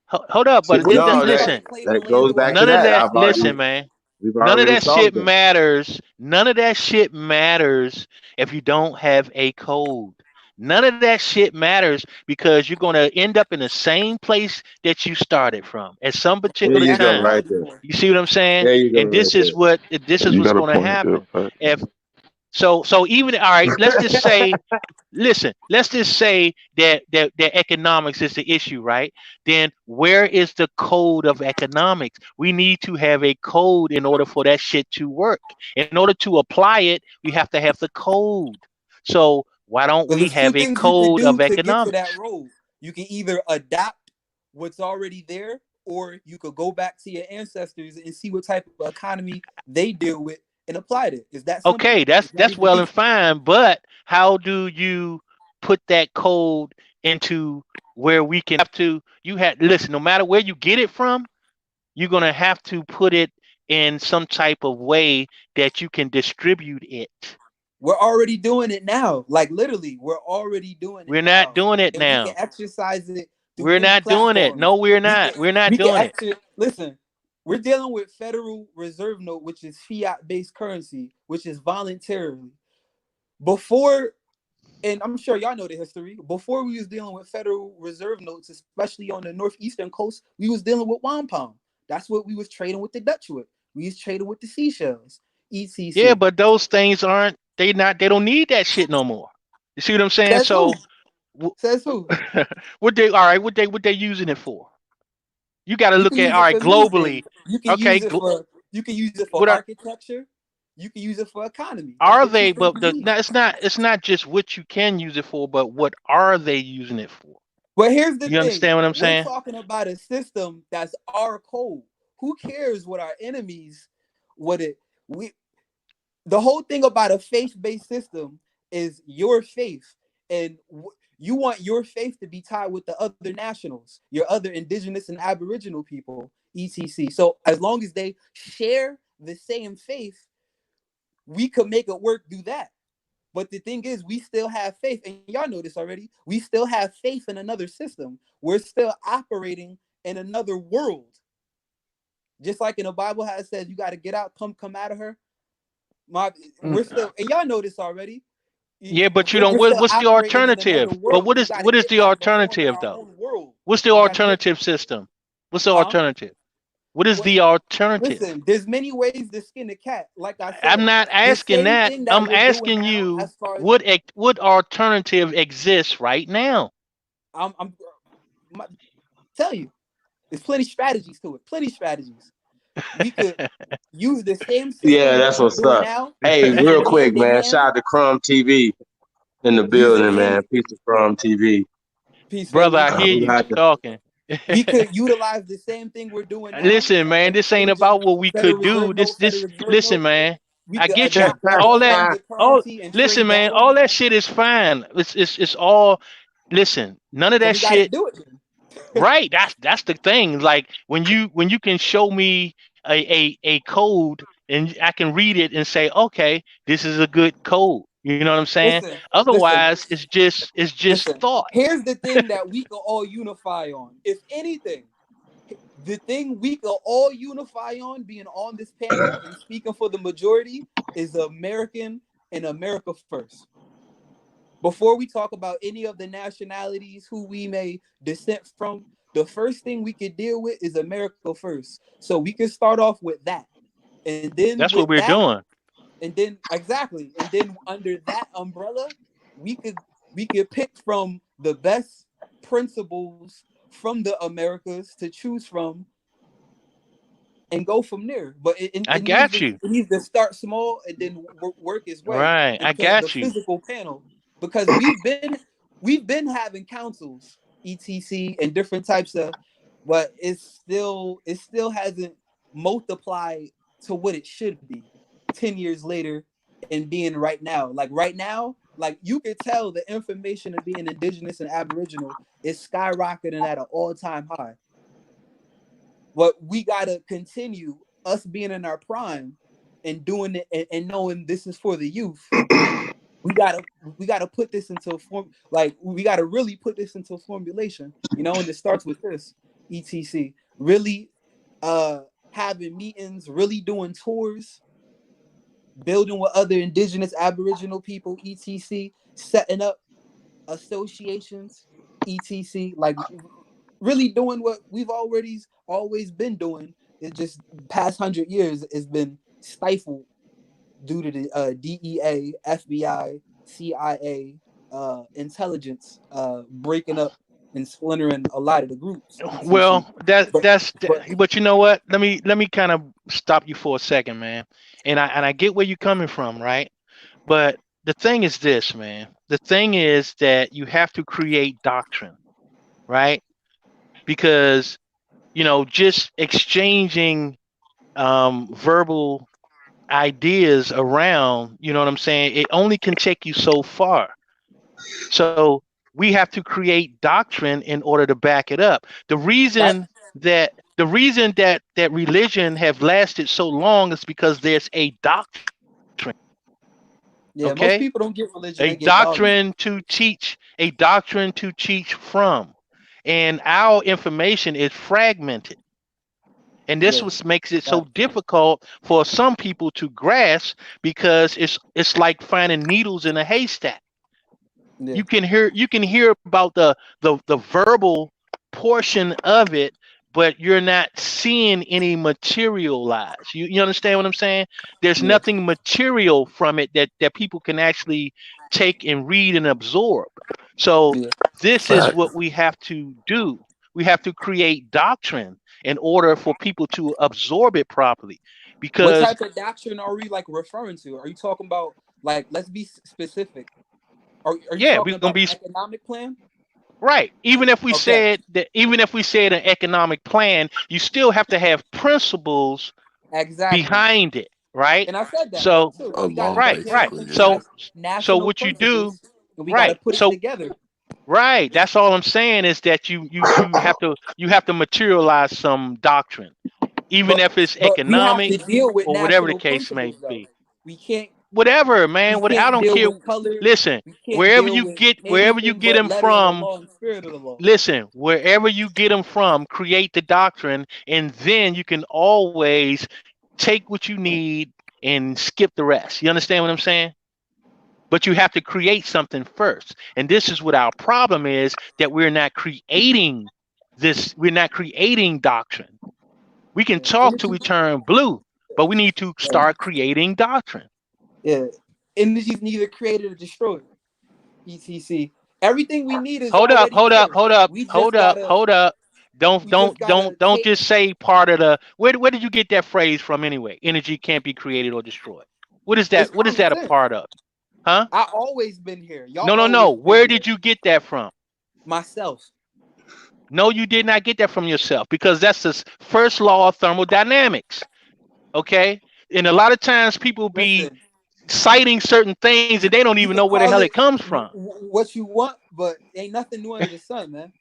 Hold up. But What if we No, just that listen. started claiming that land goes through our back to None of that. that. ancestors? Listen, man. We've None of already that shit solved that. matters. None of that shit matters if you don't have a code. None of that shit matters because you're going to end up in the same place that you started from at some There particular you go, time. right there. Nationality. You see what I'm saying? There you go, And right there. this is You what's got a going to point there, happen. fact. If so even all right, let's just say listen, let's just say that economics is the issue, right? Then where is the code of economics? We need to have a code in order for that shit to work. In order to apply it, we have to have the code. So why don't Because we there's two have a things you could code do of to get to that economics? road. You can either adapt what's already there, or you could go back to your ancestors and see what type of economy they deal with and apply it. It's that simple. Okay, It's not that's even well and deep. fine, but how do you put that code into where we can have to you had listen, no matter where you get it from, you're going to have to put it in some type of way that you can distribute it. We're already doing it now. Like literally, we're already doing it We're not now. doing it And we can now. exercise it through We're any not doing it. platforms. No, we're We can not. We're not we can doing it. listen, we're dealing with Federal Reserve Note, which is fiat-based currency, which is voluntarily. Before, and I'm sure y'all know the history, before we was dealing with Federal Reserve Notes, especially on the northeastern coast, we was dealing with wampum. That's what we was trading with the Dutch with. We was trading with the seashells, Yeah, etc. but those things aren't they don't need that shit no more. You see what I'm saying? Says who? So Says who? what they all right, what they using it for? You got to You look can at use all it right for many things. globally. You can Okay, use it for what are architecture. You can use it for economy. That's are the two they things but we need. no, it's not just what you can use it for, but what are they using it for? But here's the You thing: understand what I'm we're saying? talking about a system that's our code. Who cares what our enemies? What it we The whole thing about a faith-based system is your faith, and you want your faith to be tied with the other nationals, your other indigenous and aboriginal people, etc. So as long as they share the same faith, we could make it work, do that. But the thing is, we still have faith, and y'all know this already. We still have faith in another system. We're still operating in another world. Just like in the Bible has said, you got to get out, come out of her. We're Mm. still, and y'all know this already. Yeah, but you don't. We're still What's the operating in another alternative? But world. We got to what is get the back to forming alternative our though? own world. What's the We got to get, alternative system? What's the huh? alternative? What is What? the alternative? Listen, there's many ways to skin a cat. Like I I'm said, not the asking same that. thing that I'm we're doing asking now, you as far as what alternative exists right now? I'm tell you, there's plenty strategies to it. Plenty strategies. We could use the same Yeah, system that that's we're what's doing up. now, Hey, and real then quick, hand in man. hand Shout out to Crumb TV in the use it building, man. hand Piece of Crumb TV. peace Brother, family. I hear We you got to. talking. We could utilize the same thing we're doing now Listen, man, this ain't instead of just about what we Federal could Reserve do. Note, Federal Reserve Listen, Note. man. We I could get you. adapt our All own that forms of all currency and listen, trade that man, way. all that shit is fine. It's all listen, none of So that we got to shit. do it. Right. That's the thing. Like when you can show me a code and I can read it and say, okay, this is a good code. You know what I'm saying? Listen, listen, Otherwise, it's just listen. thought. Here's the thing that we can all unify on. If anything, the thing we can all unify on, being on this panel and speaking for the majority, is American and America first. Before we talk about any of the nationalities who we may descend from, the first thing we could deal with is America first. So we can start off with that. And then That's what with we're that, doing. and then exactly, and then under that umbrella, we could pick from the best principles from the Americas to choose from and go from there. But I got you. it needs to start small and then work its way Right. I into the got you. physical panel, because we've been having councils, etc, and different types of, but it still hasn't multiplied to what it should be 10 years later and being right now. Like right now, like you could tell the information of being indigenous and Aboriginal is skyrocketing at an all-time high. But we gotta continue us being in our prime and doing it and knowing this is for the youth. We gotta put this into a form, like we gotta really put this into a formulation, you know, and it starts with this, etc. Really having meetings, really doing tours, building with other indigenous Aboriginal people, etc., setting up associations, etc. Like really doing what we've always been doing. It just past 100 years has been stifled due to the DEA, FBI, CIA, intelligence breaking up and splintering a lot of the groups. etc. Well, But but you know what? Let me kind of stop you for a second, man. And I get where you're coming from, right? But the thing is this, man. The thing is that you have to create doctrine, right? Because just exchanging verbal ideas around, you know what I'm saying? It only can take you so far. So we have to create doctrine in order to back it up. The reason that religion have lasted so long is because there's a doctrine. yeah, most Okay? people don't get religion; A they get dogma. doctrine to teach from. And our information is fragmented. And this Yeah, makes it so facts. difficult for some people to grasp because it's like finding needles in a haystack. Yeah, You can hear about the verbal portion of it, but you're not seeing any materialize. You understand what I'm saying? There's yeah, nothing material from it that people can actually take and read and absorb. So yeah. this is Fact. what we have to do. We have to create doctrine in order for people to absorb it properly. What Because type of doctrine are we like referring to? Are you talking about like? Let's be specific. Are you yeah, talking we're gonna about be an economic plan? right. Okay, Even if we said an economic plan, you still have to have principles exactly. behind it, right? And I said that So, too. A We got to law, put right, together right. basically. Yeah. So, national what you do, principles, and we got to right? put it So, together. right. That's all I'm saying is that you have to materialize some doctrine, even But if it's we have economic to deal with or whatever the national case may principles though. be. We can't Whatever, we man. What I can't don't deal care. with color. Listen, We can't deal with wherever you anything get but them letter of the from, law and spirit of the law. listen, wherever you get them from, create the doctrine, and then you can always take what you need and skip the rest. You understand what I'm saying? But you have to create something first. And this is what our problem is, that we're not creating this, we're not creating doctrine. We can Yeah, talk till energy. we turn blue, but we need to Yeah, start creating doctrine. yeah. Energy's neither created or destroyed. etc. Everything we need is Hold up, already hold up, here. hold up, We hold just up, gotta hold up. Don't we just don't gotta don't don't take. just say part of the where did you get that phrase from anyway? Energy can't be created or destroyed. What is It's that? What is common that a sense. part of? Huh? I always been here. Y'all No, no, no. always been Where here. did you get that from? Myself. No, you did not get that from yourself, because that's the first law of thermodynamics. Okay? And a lot of times people be Listen, citing certain things and they don't you even can know where the call hell it it comes from. what you want, but ain't nothing new under the sun, man.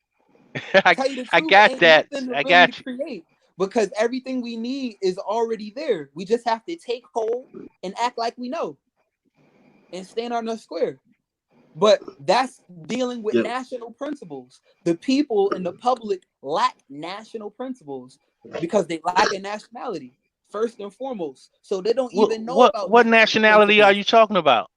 I, Tell you the I truth, got ain't that. nothing I really to got you. create because everything we need is already there. We just have to take hold and act like we know and stand on the square. But that's dealing with Yeah. national principles. The people and the public lack national principles because they lack a nationality, first and foremost. So they don't What even know what about what national nationality are principles. you talking about?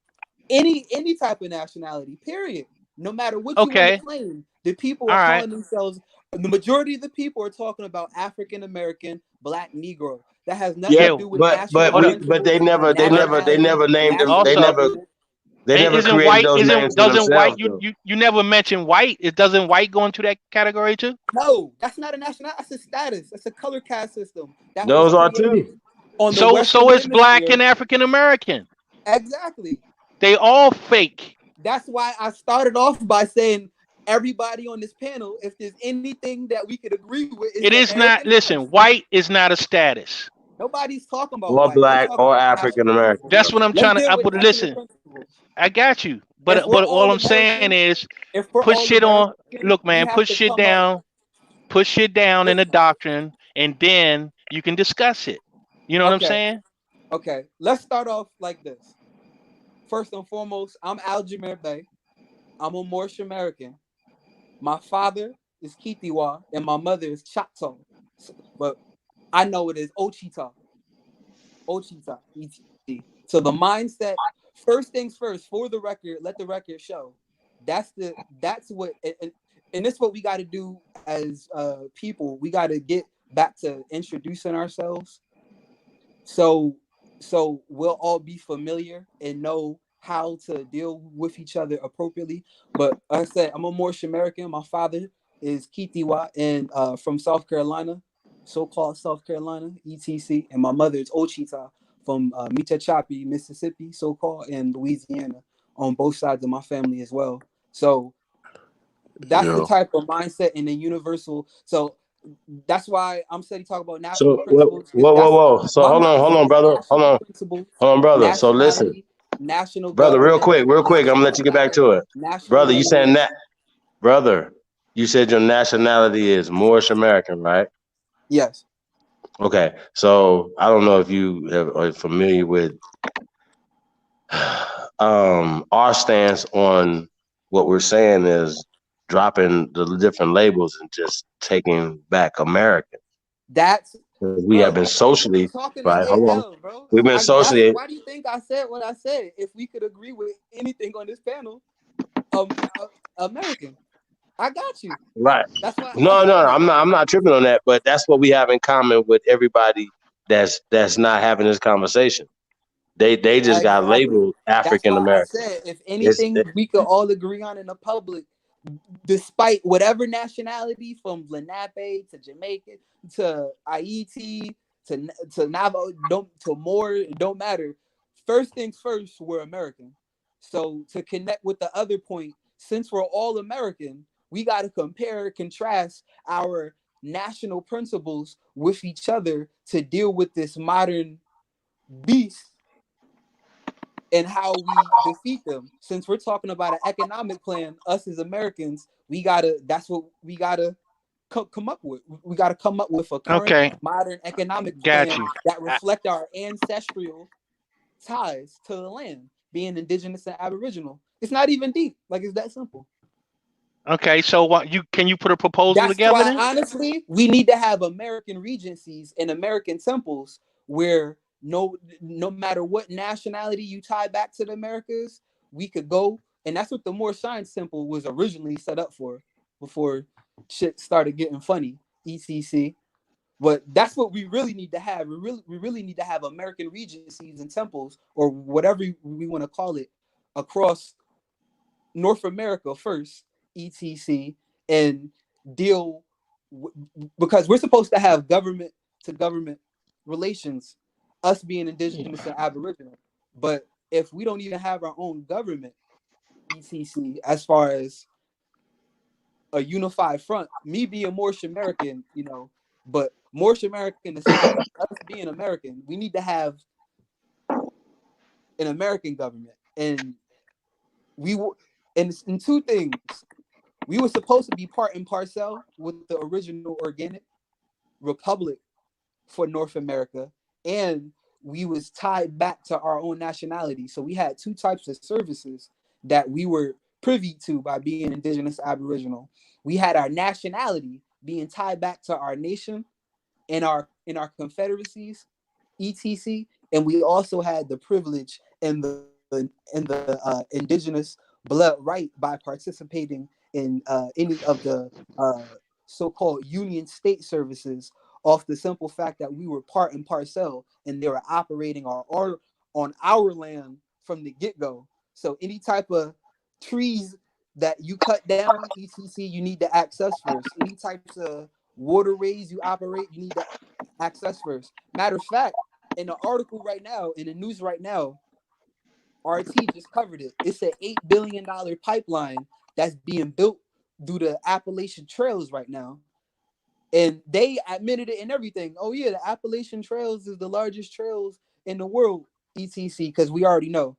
Any type of nationality, period. No matter what you want to Okay. claim, the people All are right. calling themselves. The majority of the people are talking about African American, Black, Negro. That has nothing Yeah, to Yeah. do with but national Hold up. they principles, never Hold up. nationality, named them. They national Also, never people. isn't created white those names isn't for doesn't white themselves you though. you you never mention white? It doesn't white go into that category too? No, that's not a national. That's a status. That's a color caste system that was Those are created too. on the So Western it's black Hemisphere. and African American. Exactly. They all fake. That's why I started off by saying everybody on this panel, if there's anything that we could agree with, is It the is not, American flag. listen, white is not a status. Nobody's talking about or white. We're black talking or about African national American, principles. That's what brother. I'm Let's trying to. deal with national Listen, principles. I got you, If we're but all all I'm saying American, is if we're put all shit on. American, Look, we man, have put to shit come up. down. Put shit down in the Listen, doctrine, and then you can discuss it. You know what I'm okay, saying? okay. Let's start off like this. First and foremost, I'm Aljamer Bay. I'm a Moorish American. My father is Kitiwa and my mother is Choctaw. But I know it is Ochita. Ochita. ET. So the mindset, first things first, for the record, let the record show. That's what and this is what we got to do as people. We got to get back to introducing ourselves. So we'll all be familiar and know how to deal with each other appropriately. But like I said, I'm a Moorish American. My father is Kitiwa and from South Carolina, so-called South Carolina, ETC, and my mother is Ochita from Michachapi, Mississippi, so-called, and Louisiana, on both sides of my family as well. So that's the Yeah. type of mindset in the universal. So that's why I'm saying talk about national So whoa, principles, because whoa, whoa, that's whoa. So my hold mindset on, is brother. national principles, Hold on, brother. So listen, nationality, national brother, government, real quick. I'm gonna national let you get back flag, to it, national brother. You saying lineage. that, brother? You said your nationality is Moorish American, right? Yes. Okay. So I don't know if you are familiar with our stance on what we're saying is dropping the different labels and just taking back American. That's, We have bro, been we socially, talking to right? Hold on. AL, bro. We've been I that's socially, why do you think I said what I said? If we could agree with anything on this panel, American. I got you. right? That's why I No, said it. I'm not tripping on that, but that's what we have in common with everybody that's not having this conversation. They just got Exactly. labeled That's African why I American. said if It's anything we could all agree on in the public, despite whatever nationality, from Lenape to Jamaican to Haiti to Navajo, don't to more, it don't matter. First things first, we're American. So to connect with the other point, since we're all American, we got to compare, contrast our national principles with each other to deal with this modern beast and how we defeat them. Since we're talking about an economic plan, us as Americans, we gotta. That's what we gotta come up with. We gotta come up with a current Okay, modern economic got plan you. that I, reflect our ancestral ties to the land, being indigenous and aboriginal. It's not even deep. Like, it's that simple. okay, so what you can you put a proposal That's together why, then? honestly, we need to have American regencies and American temples where no matter what nationality you tie back to the Americas, we could go. And that's what the Moorish Science Temple was originally set up for before shit started getting funny, etc. But that's what we really need to have. We really need to have American regencies and temples, or whatever we want to call it, across North America first, etc., and deal because we're supposed to have government to government relations, us being indigenous and aboriginal. But if we don't even have our own government, etc., as far as a unified front, me being Moorish American, but Moorish American aside, us being American, we need to have an American government, and we will. And it's in two things. We were supposed to be part and parcel with the original organic republic for North America, and we was tied back to our own nationality. So we had two types of services that we were privy to by being indigenous aboriginal. We had our nationality being tied back to our nation in our confederacies, etc. And we also had the privilege and the indigenous blood right by participating in any of the so-called union state services, off the simple fact that we were part and parcel, and they were operating on our land from the get-go. So any type of trees that you cut down, etc., you need to access first. Any types of waterways you operate, you need to access first. Matter of fact, in the article right now, in the news right now, RT just covered it. It's an $8 billion pipeline that's being built through the Appalachian Trails right now. And they admitted it and everything. Oh yeah, the Appalachian Trails is the largest trails in the world, etc. Because we already know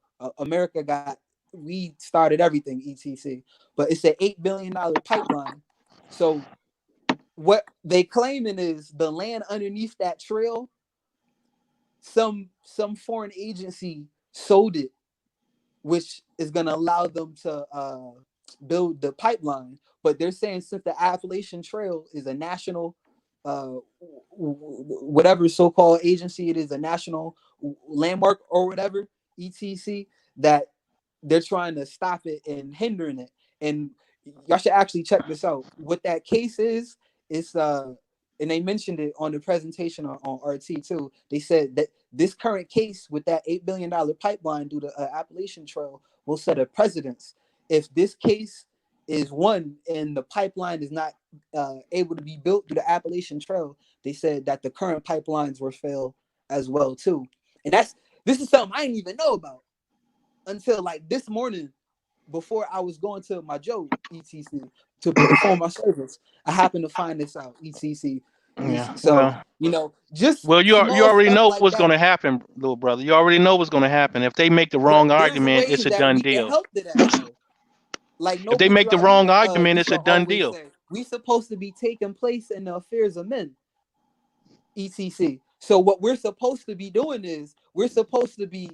we started everything, etc. But it's an $8 billion pipeline. So what they claiming is the land underneath that trail. Some foreign agency sold it, which is going to allow them to build the pipeline. But they're saying since the Appalachian Trail is a national, whatever so-called agency it is, a national landmark or whatever, etc., that they're trying to stop it and hindering it. And y'all should actually check this out. What that case is, and they mentioned it on the presentation on RT too. They said that this current case with that $8 billion pipeline through the Appalachian Trail will set a precedence. If this case is won and the pipeline is not able to be built through the Appalachian Trail, they said that the current pipelines will fail as well too. And this is something I didn't even know about until like this morning before I was going to my job, etc., to perform my service. I happened to find this out, etc. Yeah. So, just you small already stuff know like what's going that. to happen, little brother. You already know what's going to happen. If they make the But wrong there's argument, ways it's a that done we can deal. help to that, though. Like If they Noble make the Drew wrong argument, used it's to a done always deal. say, we supposed to be taking place in the affairs of men, etc. So what we're supposed to be doing is we're supposed to be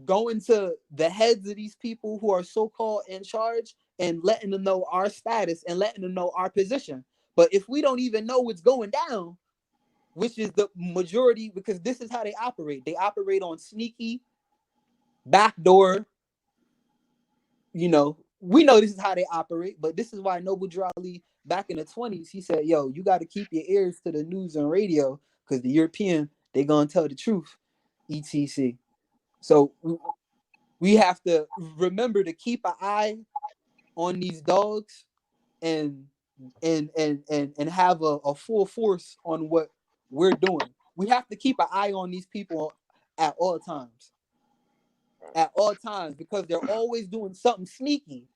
going to the heads of these people who are so-called in charge and letting them know our status and letting them know our position. But if we don't even know what's going down, which is the majority, because this is how they operate. They operate on sneaky, backdoor. We know this is how they operate, but this is why Noble Drew Ali back in the 20s, he said, yo, you got to keep your ears to the news and radio because the European, they're going to tell the truth, etc. So we have to remember to keep an eye on these dogs and have a full force on what we're doing. We have to keep an eye on these people at all times. At all times, because they're always doing something sneaky.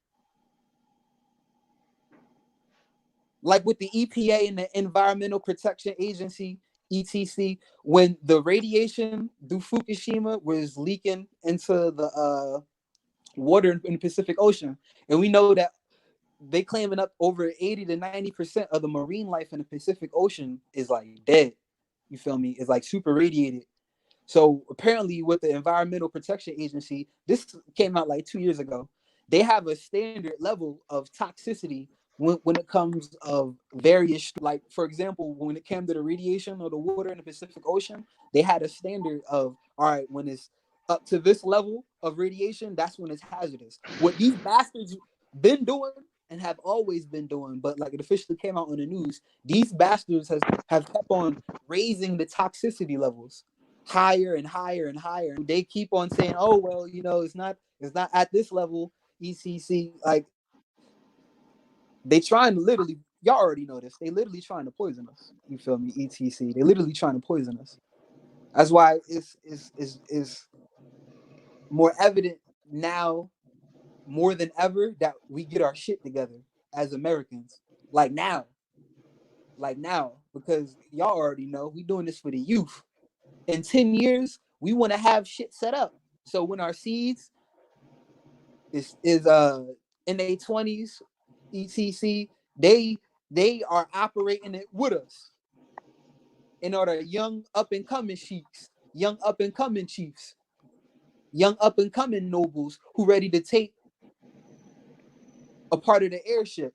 Like with the EPA and the Environmental Protection Agency, ETC, when the radiation through Fukushima was leaking into the water in the Pacific Ocean, and we know that they claiming up over 80 to 90% of the marine life in the Pacific Ocean is like dead. You feel me? It's like super radiated. So apparently with the Environmental Protection Agency, this came out like 2 years ago. They have a standard level of toxicity when it comes of various, like for example, when it came to the radiation or the water in the Pacific Ocean, they had a standard of, all right, when it's up to this level of radiation, that's when it's hazardous. What these bastards been doing and have always been doing, but like it officially came out on the news, these bastards have kept on raising the toxicity levels higher and higher and higher. And they keep on saying, oh well, it's not at this level, ECC. Like they trying to literally, y'all already know this, they literally trying to poison us. You feel me? ETC. They literally trying to poison us. That's why it's more evident now more than ever that we get our shit together as Americans. Like now, because y'all already know we doing this for the youth. In 10 years, we want to have shit set up. So when our seeds is in their 20s, etc., they are operating it with us. And are the young up and coming chiefs, young up and coming chiefs, young up and coming nobles who ready to take a part of the airship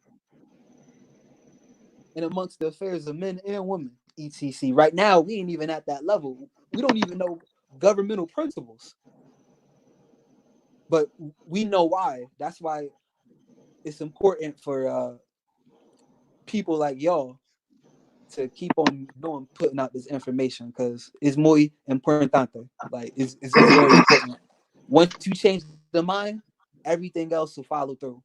and amongst the affairs of men and women, etc. Right now, we ain't even at that level. We don't even know governmental principles. But we know why. That's why it's important for people like y'all to keep on putting out this information because it's muy importante. Like it's very important. Once you change the mind, everything else will follow through.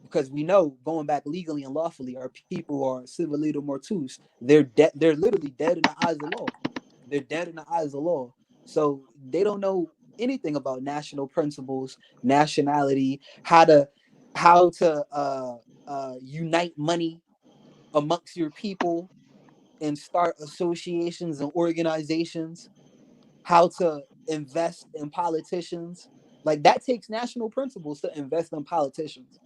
Because we know going back legally and lawfully, our people are civilito mortus. They're dead. They're literally dead in the eyes of law. They're dead in the eyes of law. So they don't know anything about national principles, nationality, how to unite money, amongst your people and start associations and organizations, how to invest in politicians. Like that takes national principles to invest in politicians.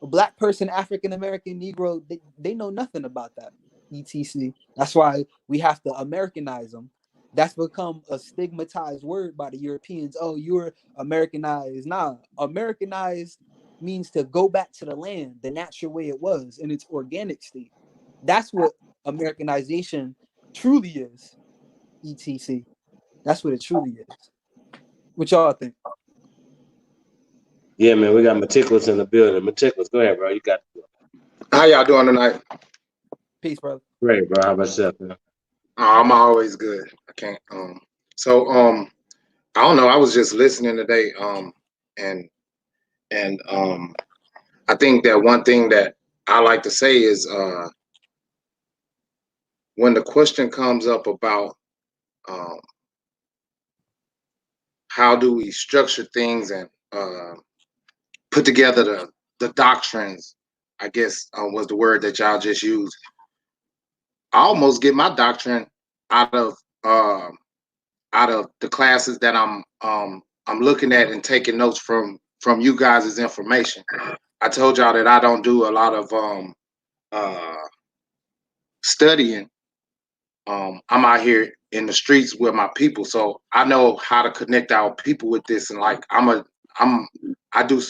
A black person, African American, Negro, they know nothing about that. ETC. That's why we have to Americanize them. That's become a stigmatized word by the Europeans. Oh, you're Americanized. Nah, Americanized means to go back to the land, the natural way it was in its organic state. That's what Americanization truly is. ETC. That's what it truly is. What y'all think? Yeah, man, we got Meticulous in the building. Meticulous, go ahead, bro. You got it. How y'all doing tonight? Peace, brother. Great, bro. How about yourself, man? I'm always good. I can't. So I don't know. I was just listening today. And I think that one thing that I like to say is when the question comes up about um, how do we structure things and put together the doctrines, I guess was the word that y'all just used. I almost get my doctrine out of the classes that I'm looking at and taking notes from you guys' information. I told y'all that I don't do a lot of uh, studying. I'm out here in the streets with my people, so I know how to connect our people with this. And like I do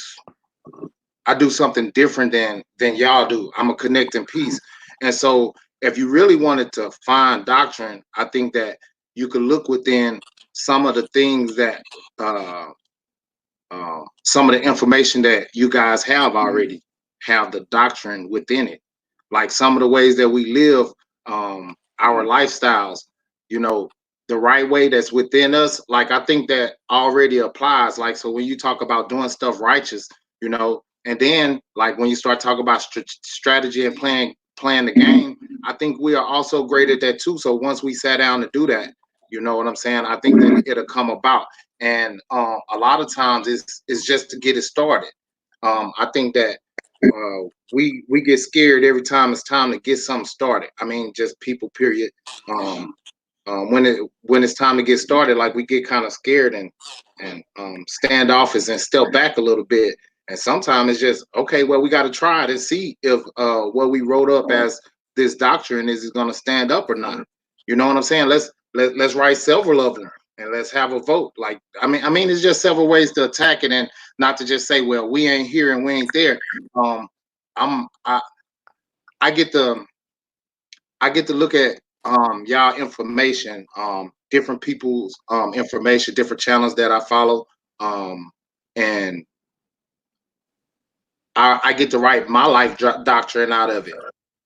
I do something different than y'all do. I'm a connecting piece. And so if you really wanted to find doctrine, I think that you could look within some of the things that some of the information that you guys have already have the doctrine within it. Like some of the ways that we live, our lifestyles, you know, the right way that's within us. Like I think that already applies. Like so when you talk about doing stuff righteous, you know, and then like when you start talking about strategy and playing the game, I think we are also great at that too. So once we sat down to do that, you know what I'm saying? I think that it'll come about. And a lot of times it's just to get it started. I think that we get scared every time it's time to get something started. I mean, just people, period. When it's time to get started, like we get kind of scared and standoffish and step back a little bit. And sometimes it's just okay. Well, we got to try it and see if what we wrote up as this doctrine is going to stand up or not. You know what I'm saying? Let's write several of them and let's have a vote. Like I mean, it's just several ways to attack it and not to just say, well, we ain't here and we ain't there. Um, I I get to look at y'all information, different people's information, different channels that I follow, and I get to write my life doctrine out of it,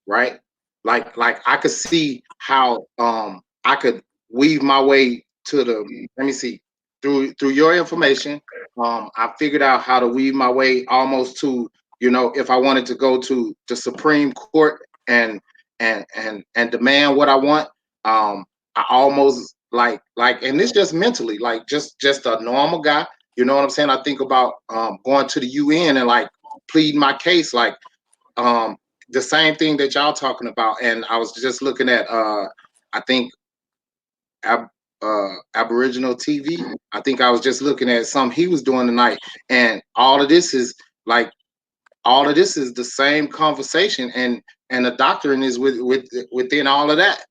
right? Like I could see how I could weave my way to the. Let me see through your information. I figured out how to weave my way almost to, you know, if I wanted to go to the Supreme Court and and demand what I want. I almost and it's just mentally, like just a normal guy. You know what I'm saying? I think about going to the UN and like pleading my case, like um the same thing that y'all talking about. And I was just looking at I think Aboriginal TV. I think I was just looking at something he was doing tonight, and all of this is the same conversation, and the doctrine is within all of that.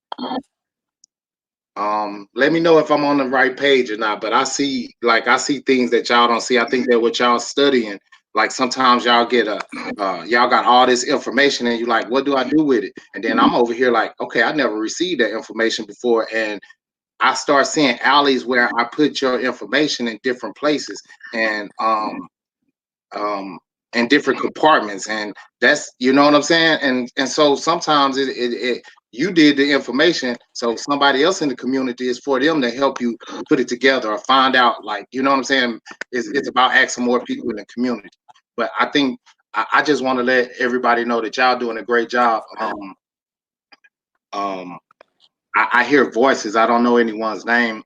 Let me know if I'm on the right page or not, but I see things that y'all don't see. I think that what y'all studying, like sometimes y'all get y'all got all this information and you like, what do I do with it? And then I'm over here like, okay, I never received that information before, and I start seeing alleys where I put your information in different places and um and different compartments, and that's, you know what I'm saying. And so sometimes it you did the information, so somebody else in the community is for them to help you put it together or find out, like, you know what I'm saying. It's about asking more people in the community. But I think I just want to let everybody know that y'all doing a great job. Um I hear voices. I don't know anyone's name,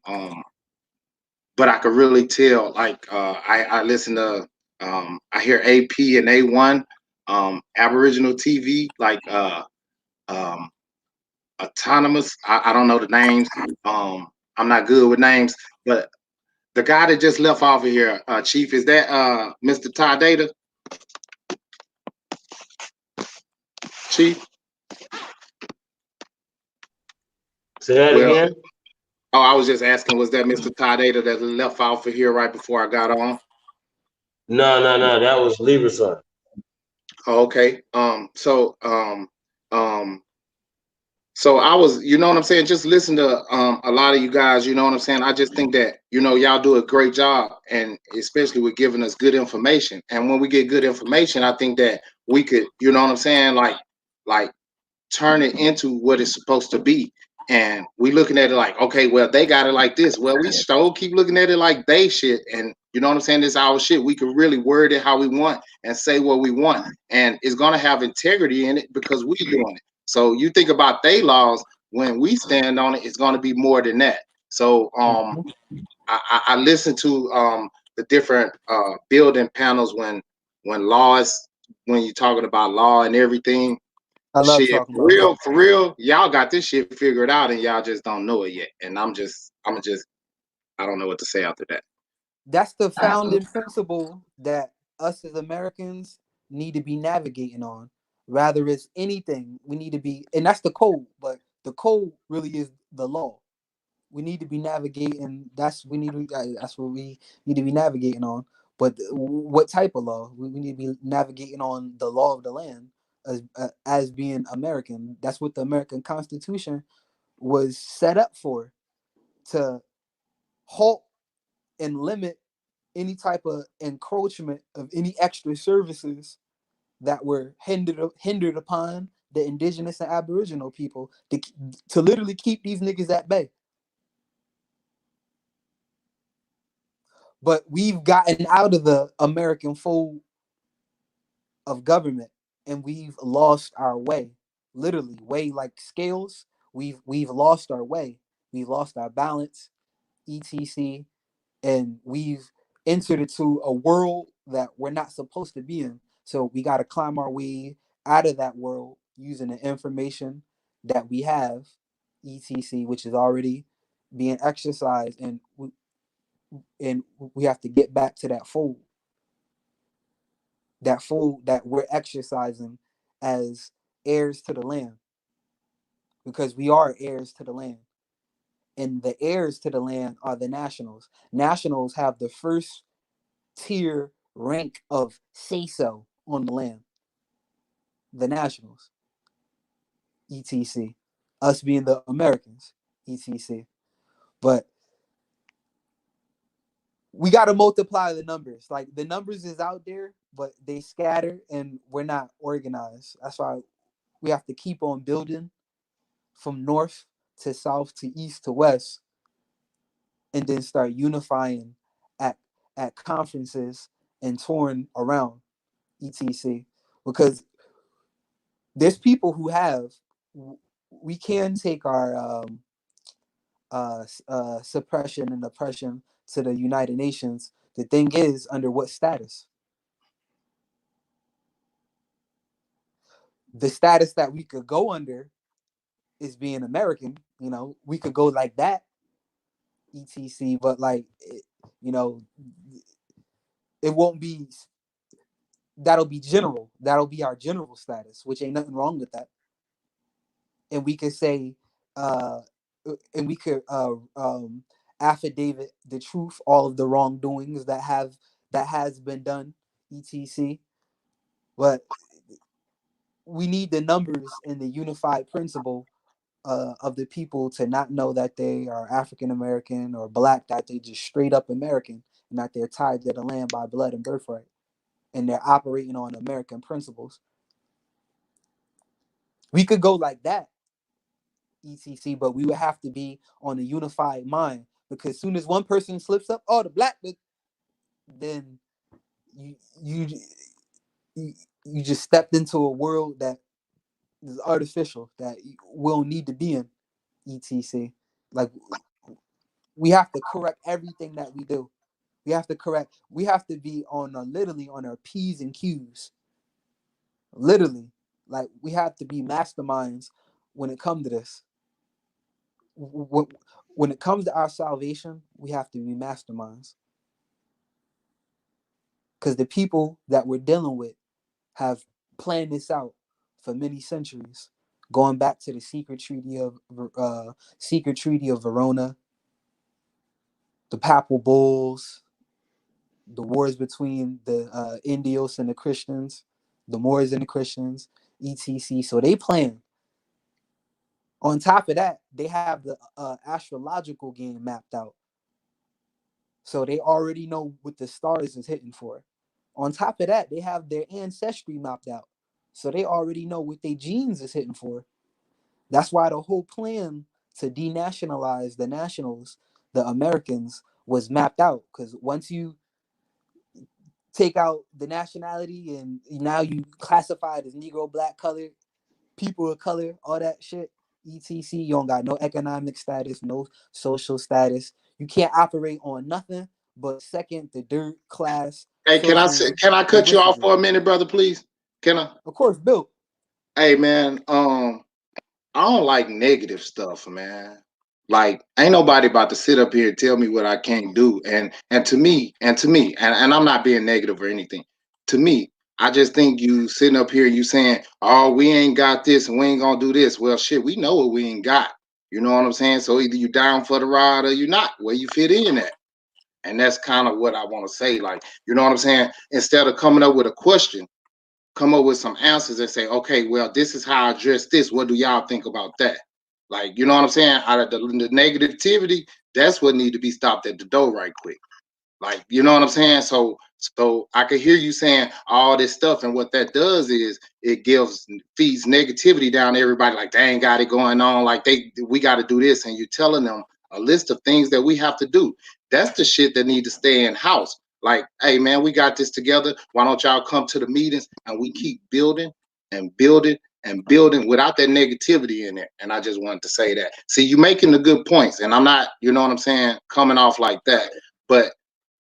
but I could really tell. Like I listen to I hear AP and A1. Aboriginal TV, like um, autonomous. I don't know the names. I'm not good with names, but the guy that just left off of here, Chief, is that Mr. Ty Data? Chief? Say that Well, again. oh, I was just asking, was that Mr. Ty Data that left off of here right before I got on? No. That was Libra son. Oh, okay. So I was, you know what I'm saying? Just listen to a lot of you guys, you know what I'm saying? I just think that, y'all do a great job, and especially with giving us good information. And when we get good information, I think that we could, you know what I'm saying, like turn it into what it's supposed to be. And we looking at it like, okay, well, they got it like this. Well, we still keep looking at it like they shit. And you know what I'm saying? This is our shit. We can really word it how we want and say what we want. And it's gonna have integrity in it because we doing it. So you think about they laws, when we stand on it, it's gonna be more than that. So I listen to the different building panels when laws, when you're talking about law and everything. I love Shit, talking about law. for real, y'all got this shit figured out, and y'all just don't know it yet. And I don't know what to say after that. That's the founding principle that us as Americans need to be navigating on. Rather it's anything, we need to be, and that's the code, but the code really is the law. We need to be navigating. That's what we need to be navigating on. But what type of law? We need to be navigating on the law of the land as being American. That's what the American Constitution was set up for, to halt and limit any type of encroachment of any extra services that were hindered upon the indigenous and aboriginal people, to literally keep these niggas at bay. But we've gotten out of the American fold of government, and we've lost our way. Literally, way like scales. We've lost our way. We've lost our balance, etc. And we've entered into a world that we're not supposed to be in. So we got to climb our way out of that world using the information that we have, etc., which is already being exercised, and we have to get back to that fold that we're exercising as heirs to the land, because we are heirs to the land, and the heirs to the land are the nationals. Nationals have the first tier rank of say so on the land. The nationals, etc. Us being the Americans, etc. But we got to multiply the numbers. Like, the numbers is out there, but they scatter and we're not organized. That's why we have to keep on building from north to south to east to west, and then start unifying at conferences and touring around, etc. Because there's people who have, we can take our suppression and oppression to the United Nations. The thing is, under what status? The status that we could go under is being American. We could go like that, etc. But like, you know, it won't be. That'll be general. That'll be our general status, which ain't nothing wrong with that. And we could say, and we could affidavit the truth, all of the wrongdoings that has been done, etc. But we need the numbers and the unified principle of the people to not know that they are African American or black, that they just straight up American, and that they're tied to the land by blood and birthright, and they're operating on American principles. We could go like that, etc. But we would have to be on a unified mind, because as soon as one person slips up, oh, the black, then you you you just stepped into a world that is artificial, that we'll need to be in, etc. Like, we have to correct everything that we do. We have to be on literally on our P's and Q's. Literally, like we have to be masterminds when it comes to this. When it comes to our salvation, we have to be masterminds because the people that we're dealing with have planned this out for many centuries, going back to the secret treaty of Verona, the Papal Bulls, the wars between the Indios and the Christians, the Moors and the Christians, etc. So they plan. On top of that, they have the astrological game mapped out. So they already know what the stars is hitting for. On top of that, they have their ancestry mapped out. So they already know what their genes is hitting for. That's why the whole plan to denationalize the nationals, the Americans, was mapped out. Because once you take out the nationality and now you classify it as Negro, black, colored, people of color, all that shit, etc. You don't got no economic status, no social status. You can't operate on nothing but second, the dirt class. Hey, Socialism can I and cut you off racism. for a minute, brother, please? Can I? Of course, Bill. Hey, man, I don't like negative stuff, man. Like, ain't nobody about to sit up here and tell me what I can't do. And to me, and I'm not being negative or anything. To me, I just think you sitting up here, you saying, "Oh, we ain't got this and we ain't gonna do this." Well, shit, we know what we ain't got. You know what I'm saying? So either you down for the ride or you not. Where you fit in at, and that's kind of what I want to say. Like, you know what I'm saying? Instead of coming up with a question, come up with some answers and say, okay, well, this is how I address this. What do y'all think about that? Like, you know what I'm saying? Out of the negativity, that's what need to be stopped at the door right quick. Like, you know what I'm saying? So I can hear you saying all this stuff, and what that does is it feeds negativity down to everybody. Like, they ain't got it going on. Like, we got to do this, and you're telling them a list of things that we have to do. That's the shit that need to stay in house. Like, hey man, we got this together. Why don't y'all come to the meetings and we keep building and building and building without that negativity in it? And I just wanted to say that. See, you making the good points, and I'm not, you know what I'm saying, coming off like that, but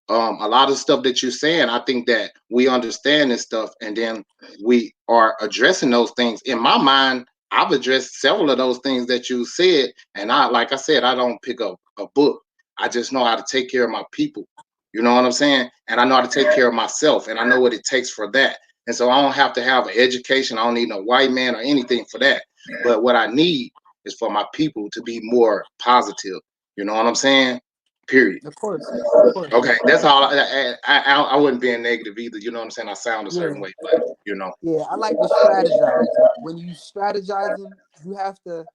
a lot of stuff that you're saying, I think that we understand this stuff, and then we are addressing those things. In my mind, I've addressed several of those things that you said, and like I said, I don't pick up a book. I just know how to take care of my people. You know what I'm saying? And I know how to take care of myself, and I know what it takes for that. And so I don't have to have an education. I don't need no white man or anything for that. But what I need is for my people to be more positive. You know what I'm saying? Period. Of course. Of course. Okay, that's all. I wasn't being negative either. You know what I'm saying? I sound a certain Yeah. way, but you know. Yeah. I like to strategize. When you strategizing, you have to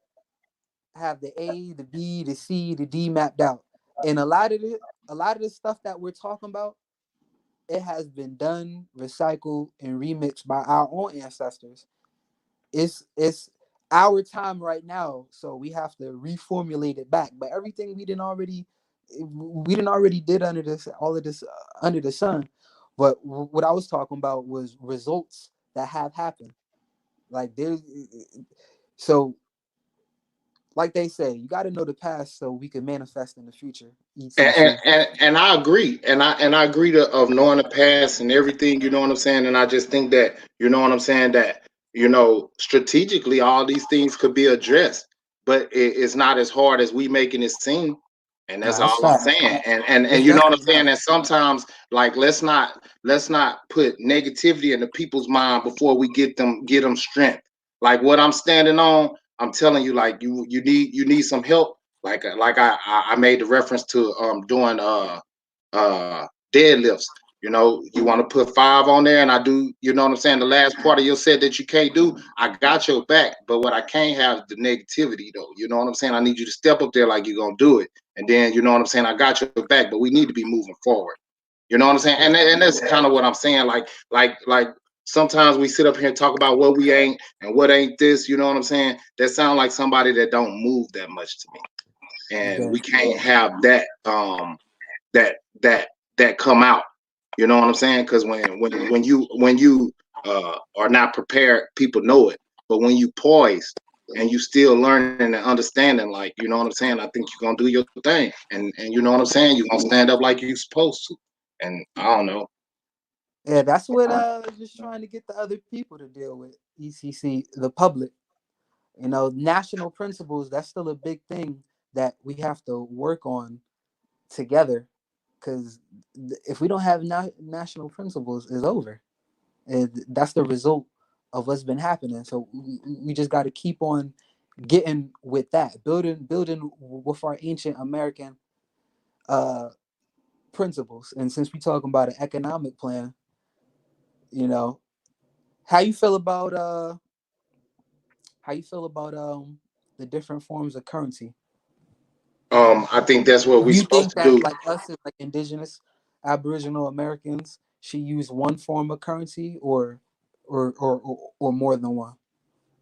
have the A, the B, the C, the D mapped out. And a lot of the stuff that we're talking about, it has been done, recycled, and remixed by our own ancestors. It's our time right now, so we have to reformulate it back. But everything we didn't already did under this all of this under the sun. But what I was talking about was results that have happened. Like there's so like they say, you got to know the past so we can manifest in the future. And, etc. and I agree, and I agree of knowing the past and everything. You know what I'm saying? And I just think that, you know what I'm saying, that, you know, strategically all these things could be addressed, but it's not as hard as we making it seem. And that's Nah, that's all I'm fact. saying. And It's you know what I'm definitely saying? not. And sometimes, like, let's not put negativity into people's mind before we get them strength. Like what I'm standing on, I'm telling you, like you need some help. Like I made the reference to doing deadlifts. You know, you want to put 5 on there, and I do. You know what I'm saying? The last part of your set that you can't do, I got your back. But what I can't have is the negativity, though. You know what I'm saying? I need you to step up there like you're gonna do it, and then you know what I'm saying. I got your back, but we need to be moving forward. You know what I'm saying? And that's kind of what I'm saying. Like sometimes we sit up here and talk about what we ain't and what ain't this. You know what I'm saying? That sound like somebody that don't move that much to me, and we Okay. can't have that that that that come out. You know what I'm saying? Because when you are not prepared, people know it. But when you poised and you still learning and understanding, like, you know what I'm saying, I think you're gonna do your thing, and you know what I'm saying, you're gonna stand up like you're supposed to. And I don't know. Yeah, that's what just trying to get the other people to deal with. ECC, the public. National principles, that's still a big thing that we have to work on together. Because if we don't have national principles, it's over. And that's the result of what's been happening. So we just got to keep on getting with that, building with our ancient American uh, principles. And since we're talking about an economic plan, you know, how you feel about the different forms of currency? I think that's what Do we're you supposed think to do. that like us as like indigenous Aboriginal Americans should use one form of currency or more than one?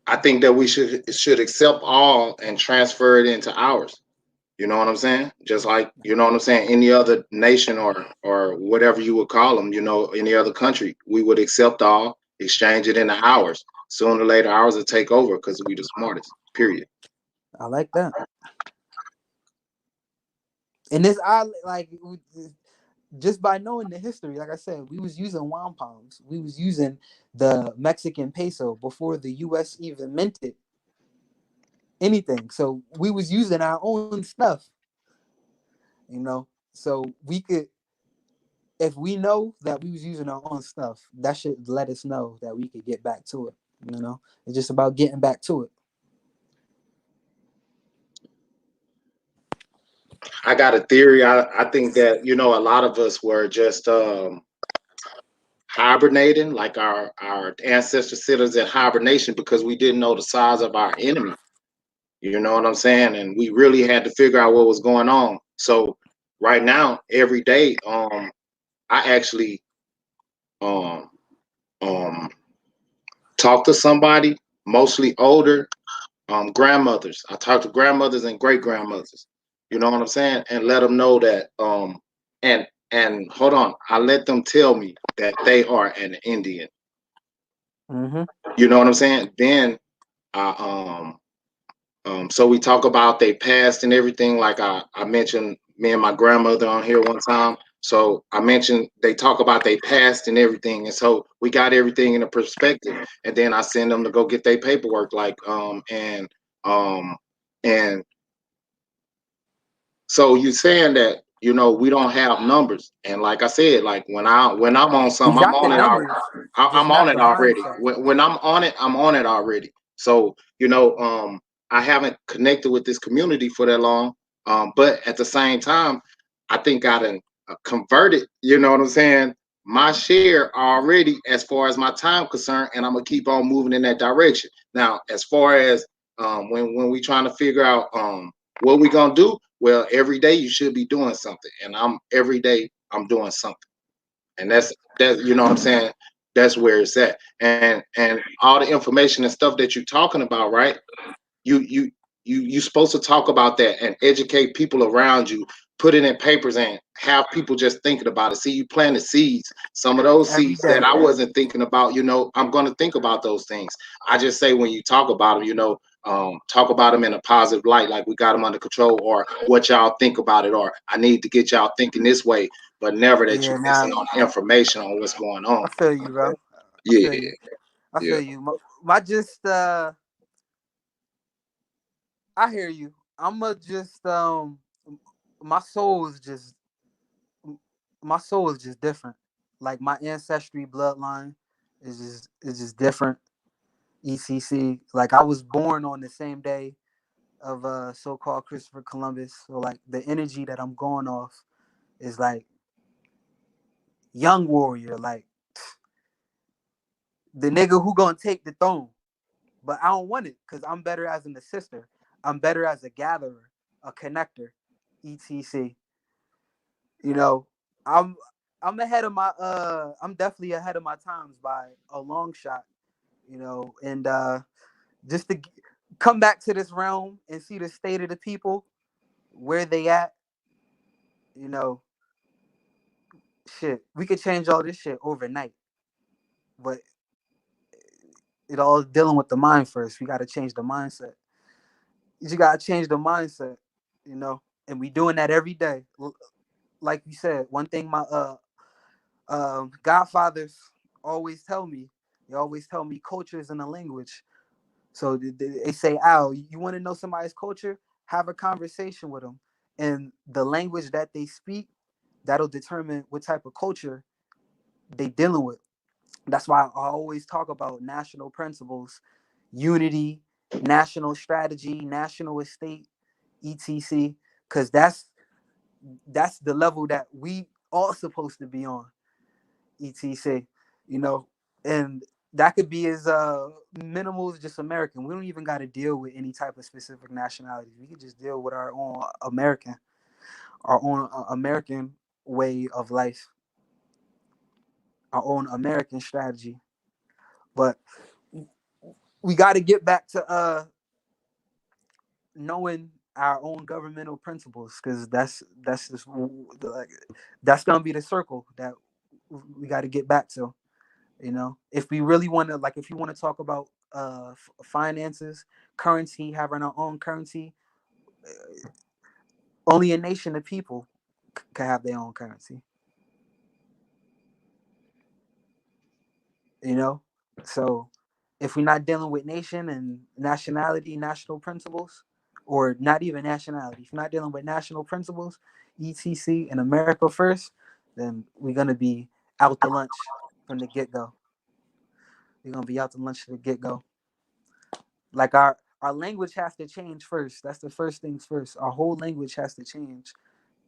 I think that we should accept all and transfer it into ours. You know what I'm saying? Just like, you know what I'm saying, any other nation or whatever you would call them, any other country, we would accept all, exchange it into ours. Sooner or later, ours will take over because we the smartest. Period. I like that. And this I like just by knowing the history, like I said, we was using wampums. We was using the Mexican peso before the US even minted anything. So we was using our own stuff, So we could, if we know that we was using our own stuff, that should let us know that we could get back to it. It's just about getting back to it. I got a theory. I think that, a lot of us were just hibernating, like our ancestors sit us in hibernation because we didn't know the size of our enemy. You know what I'm saying? And we really had to figure out what was going on. So right now, every day, I actually um um talk to somebody, mostly older grandmothers. I talk to grandmothers and great grandmothers. You know what I'm saying? And let them know that and hold on, I let them tell me that they are an Indian. Mm-hmm. You know what I'm saying? Then I so we talk about their past and everything. Like I mentioned me and my grandmother on here one time. So I mentioned they talk about their past and everything. And so we got everything in a perspective. And then I send them to go get their paperwork, um and so you saying that, we don't have numbers. And like I said, like when I'm on We something, I'm got the on it already. numbers, just I'm on not it the already. mindset. When I'm on it, I'm on it already. So, I haven't connected with this community for that long. But at the same time, I think I done converted, you know what I'm saying, my share already as far as my time concerned, and I'm gonna keep on moving in that direction. Now, as far as when we trying to figure out what we gonna do, well, every day you should be doing something, and every day I'm doing something, and that you know what I'm saying. That's where it's at, and all the information and stuff that you're talking about, right? You supposed to talk about that and educate people around you, put it in papers, and have people just thinking about it. See, you planted seeds. Some of those Every seeds that day. I wasn't thinking about, I'm going to think about those things. I just say when you talk about them, talk about them in a positive light, like we got them under control, or what y'all think about it, or I need to get y'all thinking this way, but never that Yeah, you're missing nah, on information on what's going on. I feel you, bro. I Yeah, feel you. I yeah. feel you. My just I hear you. I'ma just my soul is just my soul is just different. Like my ancestry bloodline is just different. ECC. Like I was born on the same day of so-called Christopher Columbus. So like the energy that I'm going off is like young warrior, like the nigga who gonna take the throne. But I don't want it because I'm better as an assister. I'm better as a gatherer, a connector, etc. You know, I'm I'm ahead of my I'm definitely ahead of my times by a long shot, and just to come back to this realm and see the state of the people, where they at, you know, shit. We could change all this shit overnight, but it all dealing with the mind first. We got to change the mindset. You just got to change the mindset, and we doing that every day. Like you said, one thing my Godfathers always tell me, they always tell me culture is in the language. So they say, Al, you want to know somebody's culture? Have a conversation with them. And the language that they speak, that'll determine what type of culture they dealing with. That's why I always talk about national principles, unity, national strategy, national estate, etc. Because that's the level that we all supposed to be on, etc. You know, and that could be as minimal as just American. We don't even got to deal with any type of specific nationalities. We could just deal with our own American way of life, our own American strategy. But we got to get back to knowing our own governmental principles, because that's just like that's gonna be the circle that we got to get back to. You know, if we really want to, like, if you want to talk about finances, currency, having our own currency, only a nation of people can have their own currency. You know, so if we're not dealing with nation and nationality, national principles, or not even nationality, if you're not dealing with national principles, etc. in America first, then we're gonna be out to lunch from the get go. We're gonna be out to lunch from the get go. Like our language has to change first. That's the first things first. Our whole language has to change,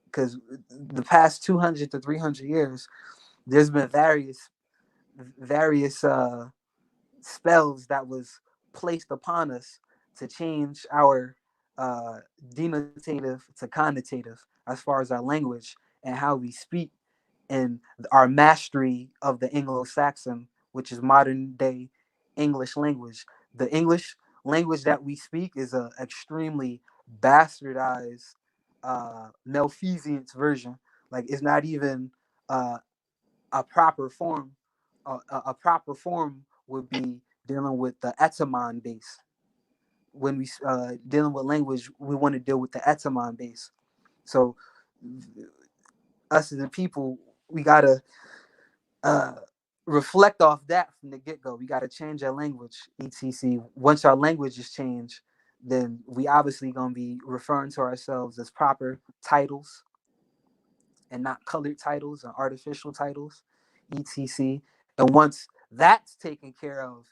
because the past 200 to 300 years, there's been various spells that was placed upon us to change our denotative to connotative as far as our language and how we speak, and our mastery of the Anglo-Saxon, which is modern day English language. The English language that we speak is a extremely bastardized malfeasance version. Like, it's not even uh, a proper form. A proper form would be dealing with the etymon base. When we dealing with language, we want to deal with the etymon base. So us as a people, we gotta uh, reflect off that from the get go. We gotta change our language, etc. Once our language is changed, then we obviously gonna be referring to ourselves as proper titles and not colored titles and artificial titles, etc. And once that's taken care of,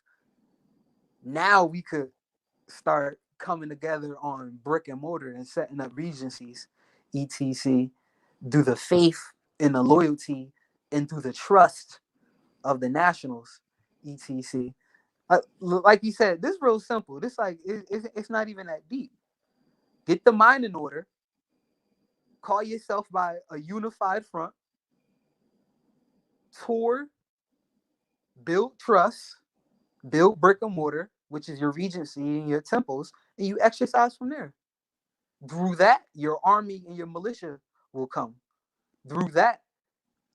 now we could start coming together on brick and mortar and setting up regencies, etc. Through the faith and the loyalty and through the trust of the nationals, etc. Like you said, this is real simple. This like it's not even that deep. Get the mind in order. Call yourself by a unified front. Tour, build trust, build brick and mortar, which is your regency and your temples, and you exercise from there. Through that, your army and your militia will come. Through that,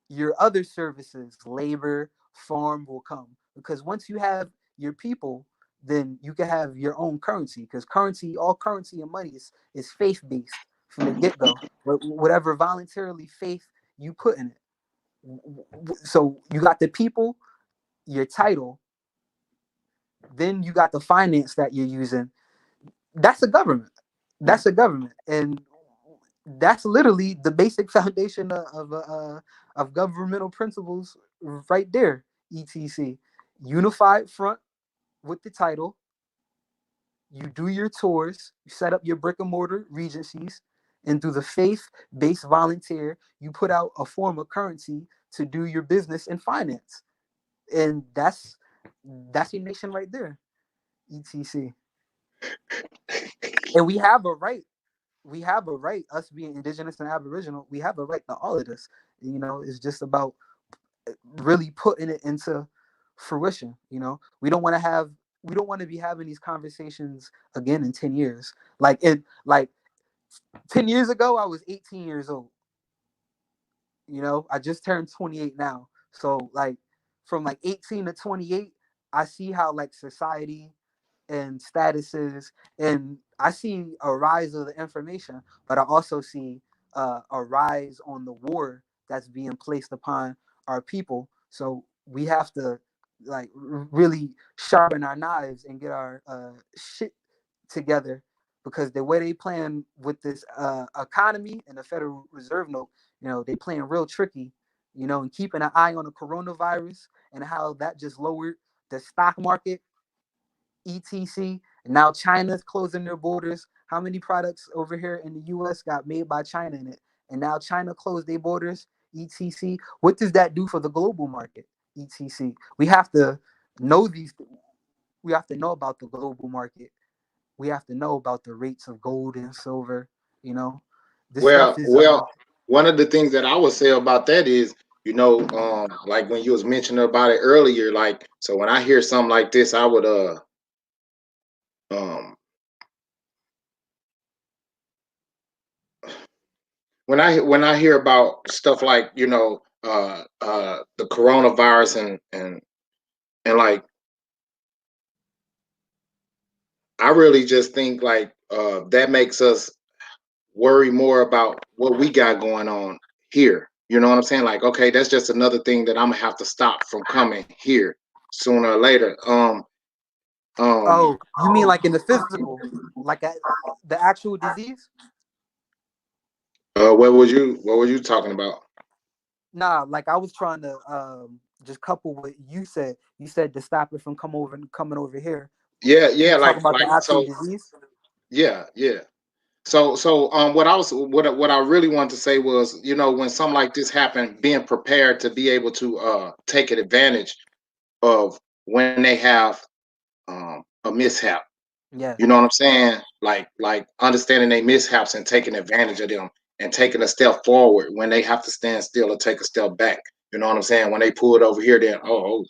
your other services, labor, farm will come. Because once you have your people, then you can have your own currency. Because currency, all currency and money is faith based from the get go. Whatever voluntarily faith you put in it. So you got the people, your title, then you got the finance that you're using. That's a government. That's a government, and that's literally the basic foundation of governmental principles right there. etc. Unified front with the title. You do your tours. You set up your brick and mortar regencies, and through the faith-based volunteer, you put out a form of currency to do your business and finance, and that's your nation right there. etc. And we have a right. We have a right, us being indigenous and aboriginal, we have a right to all of this. You know, it's just about really putting it into fruition. You know, we don't want to be having these conversations again in 10 years. Like 10 years ago, I was 18 years old. You know, I just turned 28 now. So like from like 18 to 28, I see how like society and statuses, and I see a rise of the information, but I also see a rise on the war that's being placed upon our people. So we have to like really sharpen our knives and get our shit together, because the way they playing with this economy and the Federal Reserve note, they playing real tricky, and keeping an eye on the coronavirus and how that just lowered the stock market, etc. And now China's closing their borders. How many products over here in the US got made by China in it? And now China closed their borders, etc. What does that do for the global market, etc? We have to know these. We have to know about the global market. We have to know about the rates of gold and silver. This stuff is Well, one of the things that I would say about that is, like when you was mentioning about it earlier, like, so when I hear something like this, I would um when I hear about stuff like, the coronavirus and like, I really just think like that makes us worry more about what we got going on here. You know what I'm saying? Like, okay, that's just another thing that I'm gonna have to stop from coming here sooner or later. Oh, you mean like in the physical, like the actual disease? What were you talking about? Nah, like I was trying to just couple what you said. You said to stop it from coming over here. Yeah, You talking like about the actual so. disease? Yeah. So what I really wanted to say was, when something like this happened, being prepared to be able to take advantage of when they have a mishap. You Yes. know what I'm saying? Like understanding they mishaps and taking advantage of them and taking a step forward when they have to stand still or take a step back. You know what I'm saying? When they pull it over here, then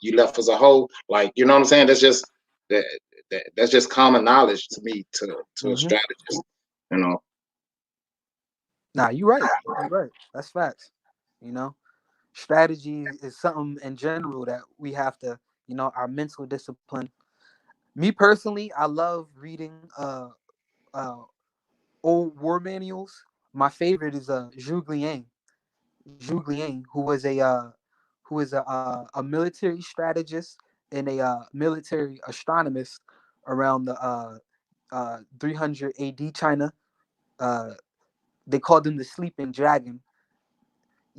you left us a hole. Like, you know what I'm saying? That, that's just common knowledge to me, to a Mm-hmm. strategist. You know. Nah, you're right. You're right. That's facts. You know, strategy is something in general that we have to, our mental discipline. Me personally, I love reading uh old war manuals. My favorite is Zhuge Liang. Zhuge Liang, who is a military strategist and a military astronomist around the 300 AD China. Uh, they called him the Sleeping Dragon.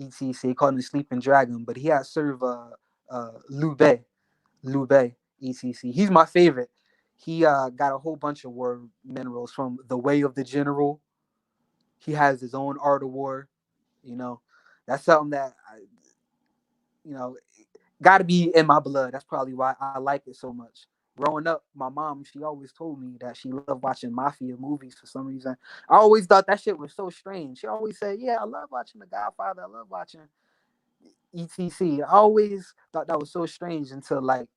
etc. They called him the Sleeping Dragon, but he had served Liu Bei, etc. He's my favorite. He got a whole bunch of war minerals from the Way of the General. He has his own art of war. You know, that's something that you know got to be in my blood. That's probably why I like it so much. Growing up, my mom, she always told me that she loved watching mafia movies for some reason. I always thought that shit was so strange. She always said, "Yeah, I love watching The Godfather. I love watching etc." I always thought that was so strange until like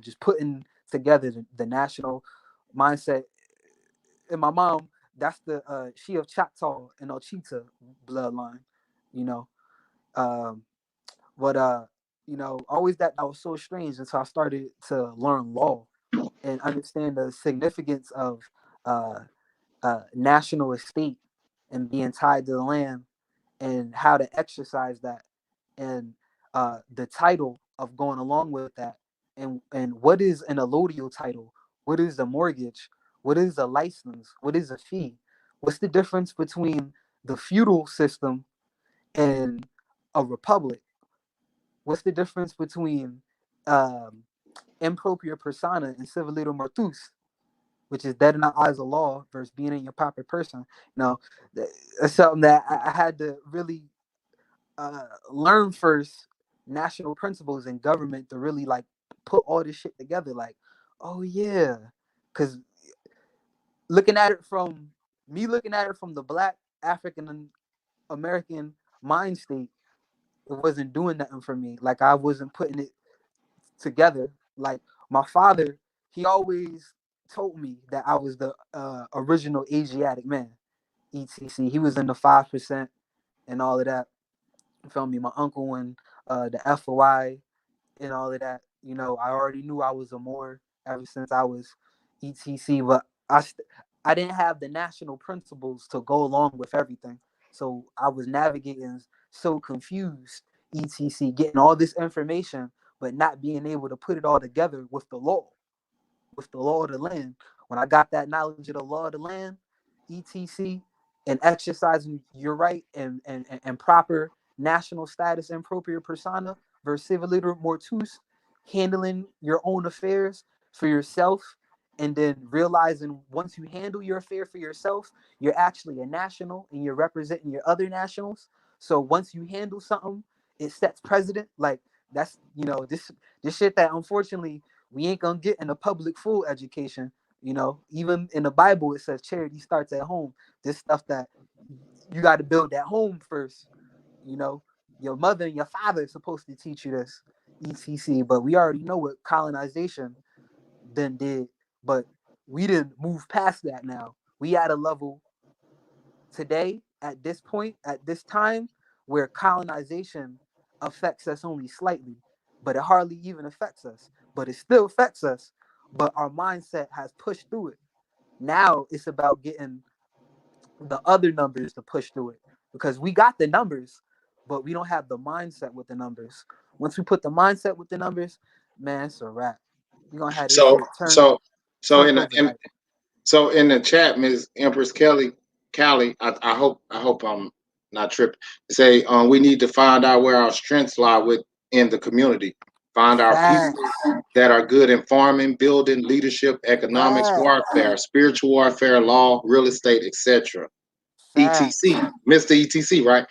just putting together the national mindset. And my mom, that's the she of Choctaw and Ochita bloodline, you know. Um, but always that was so strange until I started to learn law and understand the significance of uh, national estate and being tied to the land and how to exercise that and the title of going along with that and what is an allodial title, what is a mortgage, what is a license, what is a fee, what's the difference between the feudal system and a republic, what's the difference between um, impropria persona and civilito mortuus, which is dead in the eyes of law versus being in your proper person. That's something that I had to really learn first, national principles and government to really like put all this shit together. Like, oh yeah, because looking at it from the Black African American mind state, it wasn't doing nothing for me. Like I wasn't putting it together. Like my father, he always told me that I was the original Asiatic man. etc. He was in the 5% and all of that. You feel me? My uncle and the FOI and all of that. I already knew I was a Moor ever since I was etc. But I didn't have the national principles to go along with everything. So I was navigating so confused, etc. Getting all this information, but not being able to put it all together with the law of the land. When I got that knowledge of the law of the land, etc., and exercising your right and proper national status and propria persona, versiviter mortus, handling your own affairs for yourself, and then realizing once you handle your affair for yourself, you're actually a national and you're representing your other nationals. So once you handle something, it sets precedent. Like that's this shit that unfortunately we ain't gonna get in a public full education. Even in the Bible it says charity starts at home. This stuff that you got to build at home first. Your mother and your father is supposed to teach you this, etc. But we already know what colonization then did. But we didn't move past that now. We at a level today, at this point, at this time, where colonization affects us only slightly, but it hardly even affects us. But it still affects us. But our mindset has pushed through it. Now it's about getting the other numbers to push through it, because we got the numbers, but we don't have the mindset with the numbers. Once we put the mindset with the numbers, man, it's a wrap. We're gonna have this So shit so so turned in overnight. so in the chat, Ms. Empress Callie, I hope I'm not tripping. Say we need to find out where our strengths lie within the community. Find our people Facts. that are good in farming, building, leadership, economics, Facts. warfare, spiritual warfare, law, real estate, etc. Facts. ETC, Mr. ETC, right?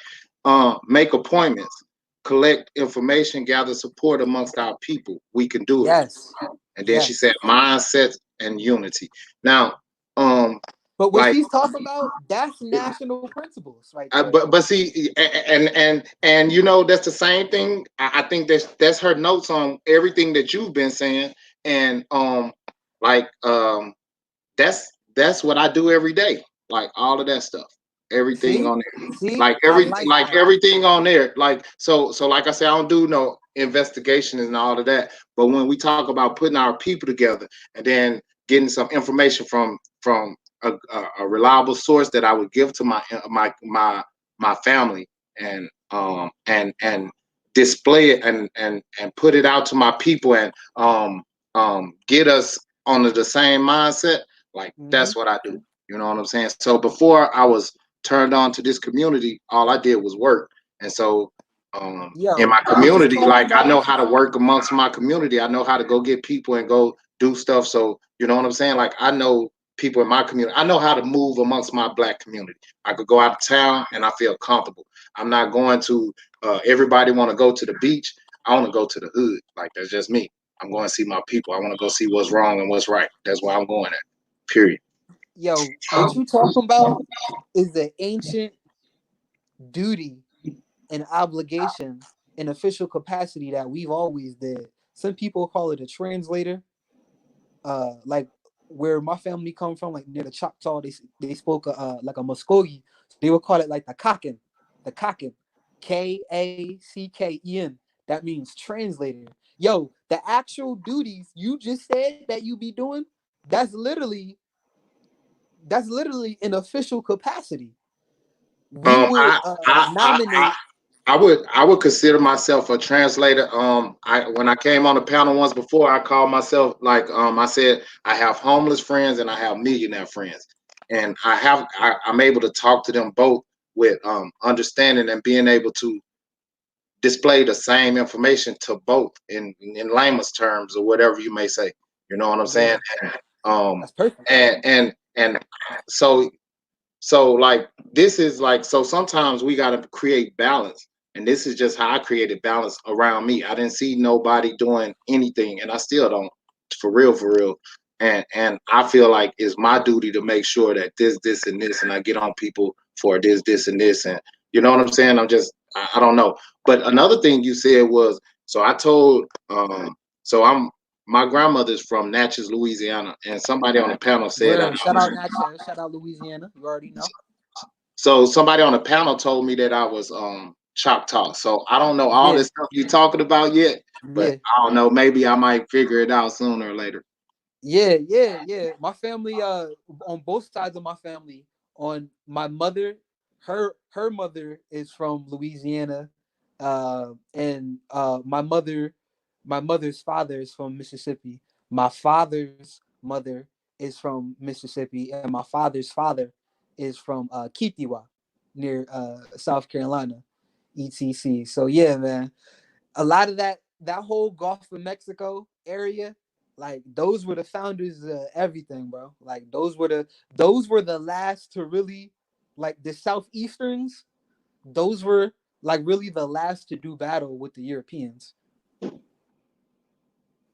Make appointments, collect information, gather support amongst our people. We can do it. Yes. And then she Yes. said mindset and unity. Now, But what like, she's talking about, that's national principles right there. but see, and that's the same thing. I think that's her notes on everything that you've been saying, and like that's what I do every day. Like all of that stuff, everything See? on there, See? like I like that. everything on there. Like so like I said, I don't do no investigation and all of that. But when we talk about putting our people together and then getting some information from a reliable source that I would give to my family and display it and put it out to my people and get us on the same mindset, like that's what I do. You know what I'm saying? So before I was turned on to this community, all I did was work. And so in my what she's community, talking like I about, know how to work amongst my community. I know how to go get people and go do stuff. So you know what I'm saying? Like I know people in my community. I know how to move amongst my black community. I could go out of town and I feel comfortable. I'm not going to everybody want to go to the beach. I want to go to the hood. Like that's just me. I'm going to see my people. I want to go see what's wrong and what's right. That's where I'm going at. Period. what you talking about is the ancient duty and obligation and official capacity that we've always did. Some people call it a translator. Like where my family come from, like near the Choctaw, they spoke like a Muskogee. So they would call it like the Kaken, Kacken. That means translator. The actual duties you just said that you be doing, that's literally an official capacity. We would I, I, I, nominate. I would consider myself a translator. When I came on the panel once before, I called myself like I said I have homeless friends and I have millionaire friends, and I'm able to talk to them both with understanding and being able to display the same information to both in layman's terms or whatever you may say. You know what I'm saying? That's perfect. And so like this is like so sometimes we got to create balance, and this is just how I created balance around me. I didn't see nobody doing anything, and I still don't, for real. And I feel like it's my duty to make sure that this and this, and I get on people for this and this, and you know what I'm saying. I don't know. But another thing you said was, so I told so my grandmother's from Natchez, Louisiana, and somebody on the panel said Word. Shout out Natchez. Shout out Louisiana. You already know. so somebody on the panel told me that I was Choctaw. So I don't know all Yeah. this stuff you're talking about yet, but Yeah. I don't know. Maybe I might figure it out sooner or later. Yeah. My family, on both sides of my family, on my mother, her mother is from Louisiana. And my mother's father is from Mississippi. My father's mother is from Mississippi, and my father's father is from Kitiwa, near South Carolina, etc. So yeah, man, a lot of that whole Gulf of Mexico area, like those were the founders of everything, bro. Like those were the last to really, like the Southeasterns, those were like really the last to do battle with the Europeans.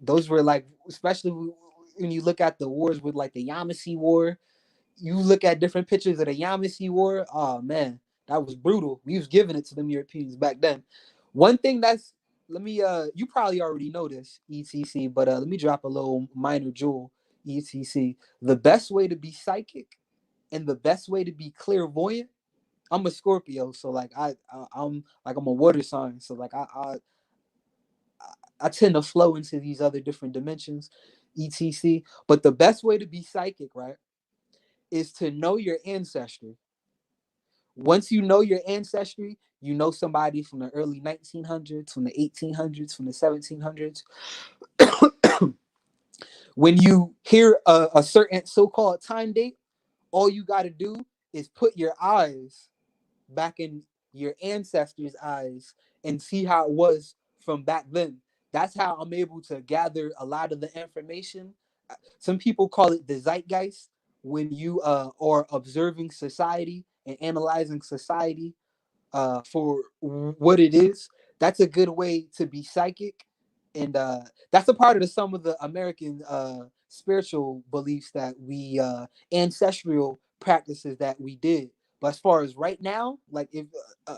Those were like, especially when you look at the wars with like the Yamasee War, you look at different pictures of the Yamasee War. Oh man, that was brutal. We was giving it to them Europeans back then. One thing that's let me you probably already know this, etc. But let me drop a little minor jewel, etc. The best way to be psychic and the best way to be clairvoyant. I'm a Scorpio, so like I'm a water sign, so like I tend to flow into these other different dimensions, etc. But the best way to be psychic, right, is to know your ancestry. Once you know your ancestry, you know somebody from the early 1900s, from the 1800s, from the 1700s. When you hear a certain so-called time date, all you got to do is put your eyes back in your ancestors' eyes and see how it was from back then. That's how I'm able to gather a lot of the information. Some people call it the zeitgeist. When you are observing society and analyzing society for what it is, that's a good way to be psychic. And that's a part of some of the American spiritual beliefs that we ancestral practices that we did. But as far as right now, like if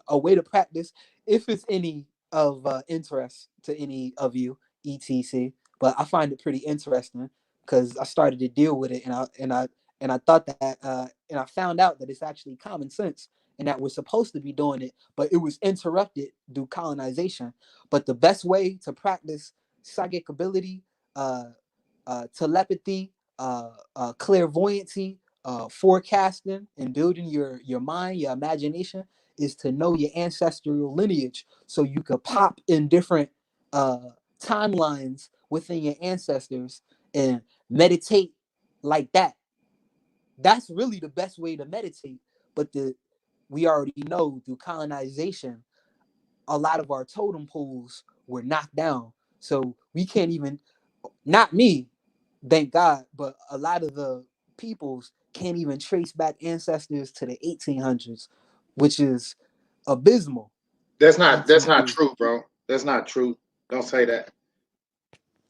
a way to practice, if it's any of interest to any of you, etc. But I find it pretty interesting because I started to deal with it, and I thought that and I found out that it's actually common sense and that we're supposed to be doing it, but it was interrupted through colonization. But the best way to practice psychic ability, telepathy, clairvoyancy, forecasting, and building your mind, your imagination, is to know your ancestral lineage, so you could pop in different timelines within your ancestors and meditate like that. That's really the best way to meditate. But we already know through colonization, a lot of our totem poles were knocked down. So we can't even, not me, thank God, but a lot of the peoples can't even trace back ancestors to the 1800s, which is abysmal. That's not ETC. true, bro. That's not true. Don't say that.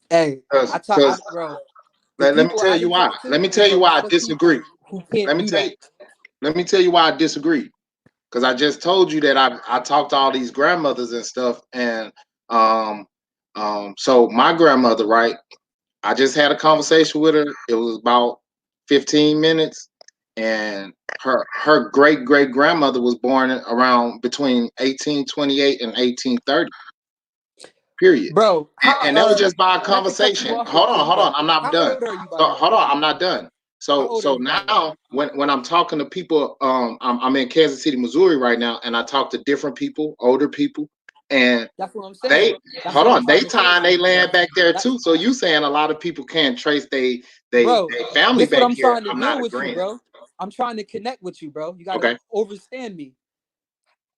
Hey, Because bro, the let me people tell I've you been why. talking Let to me is tell a you why lot I of disagree. people who Let can't me do tell that. you. Let me tell you why I disagree. Because I just told you that I talked to all these grandmothers and stuff, and um so my grandmother, right? I just had a conversation with her. It was about 15 minutes, and her great great grandmother was born around between 1828 and 1830. Period. Bro, And that was just by a not to cut you conversation. off real quick, Hold but on. I'm not how done. old are you, by So the way? hold on, I'm not done. How So old are you, by the way? now when I'm talking to people, I'm in Kansas City, Missouri right now, and I talk to different people, older people, and That's what I'm they saying. That's hold what I'm on, they trying to say tying to they you. land Like back there that, too. So you saying a lot of people can't trace they bro. family This what back I'm here. trying to I'm deal not with you, agreeing. bro. I'm trying to connect with you, bro. You gotta Okay. understand me.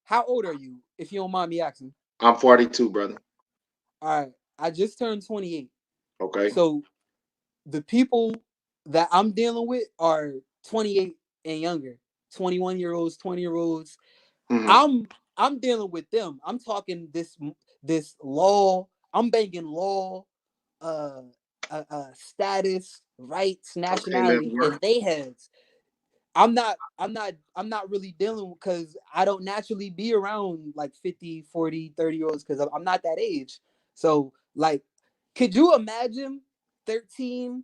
How old are you, if you don't mind me asking? I'm 42, brother. All right, I just turned 28. Okay. So the people that I'm dealing with are 28 and younger, 21-year-olds, 20-year-olds. Hmm. I'm dealing with them. I'm talking this law. I'm banging law, uh, status, rights, Okay, let's nationality work. in they heads. I'm not really dealing because I don't naturally be around like 50, 40, 30-year-olds because I'm not that age. So like, could you imagine 13,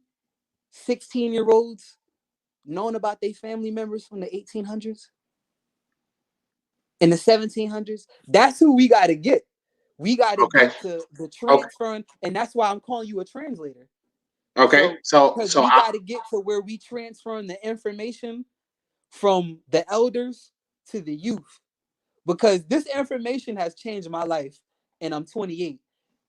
16-year-olds knowing about their family members from the 1800s and the 1700s? That's who we got to get. We got to Okay. get to the Okay. transferring, and that's why I'm calling you a translator. Okay. So, So because so we I got to get to where we transferring the information from the elders to the youth. because this information has changed my life, and I'm 28.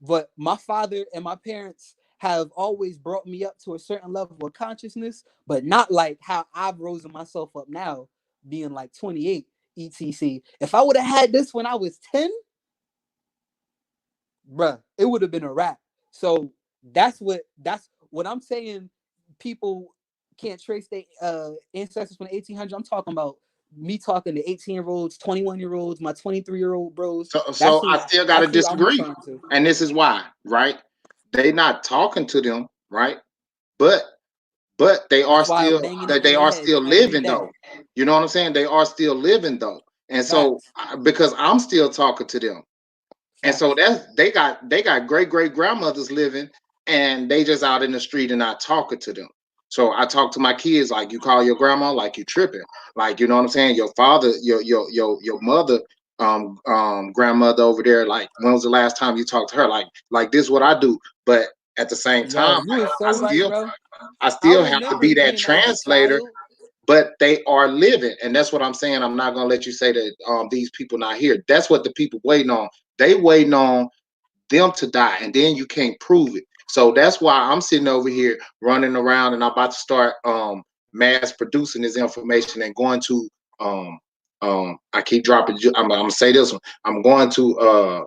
But my father and my parents have always brought me up to a certain level of consciousness, but not like how I've risen myself up now, being like 28, etc. If I would have had this when I was 10, bruh, it would have been a wrap. So that's what I'm saying. People can't trace their ancestors from the 1800s. I'm talking about me talking to 18-year-olds, 21-year-olds, my 23-year-old bros. So I still got to That's who I'm disagree, referring to. and this is why, right? They not talking to them, right? But they are That's why I'm still banging it that in they their are heads still every living day. though. You know what I'm saying? They are still living though, and so Facts. because I'm still talking to them, and so Facts. they got great grandmothers living, and they just out in the street and not talking to them. So I talk to my kids like, you call your grandma like you tripping, like, you know what I'm saying? Your father, your mother, grandmother over there, like, when was the last time you talked to her? Like this is what I do, but at the same Yo, time, you was I so right, still bro. I I still have to remember be that being as a translator, child. but they are living, and that's what I'm saying. I'm not gonna let you say that these people not here. That's what the people waiting on. They waiting on them to die, and then you can't prove it. So that's why I'm sitting over here running around, and I'm about to start mass producing this information and going to I keep dropping. I'm gonna say this one. I'm going to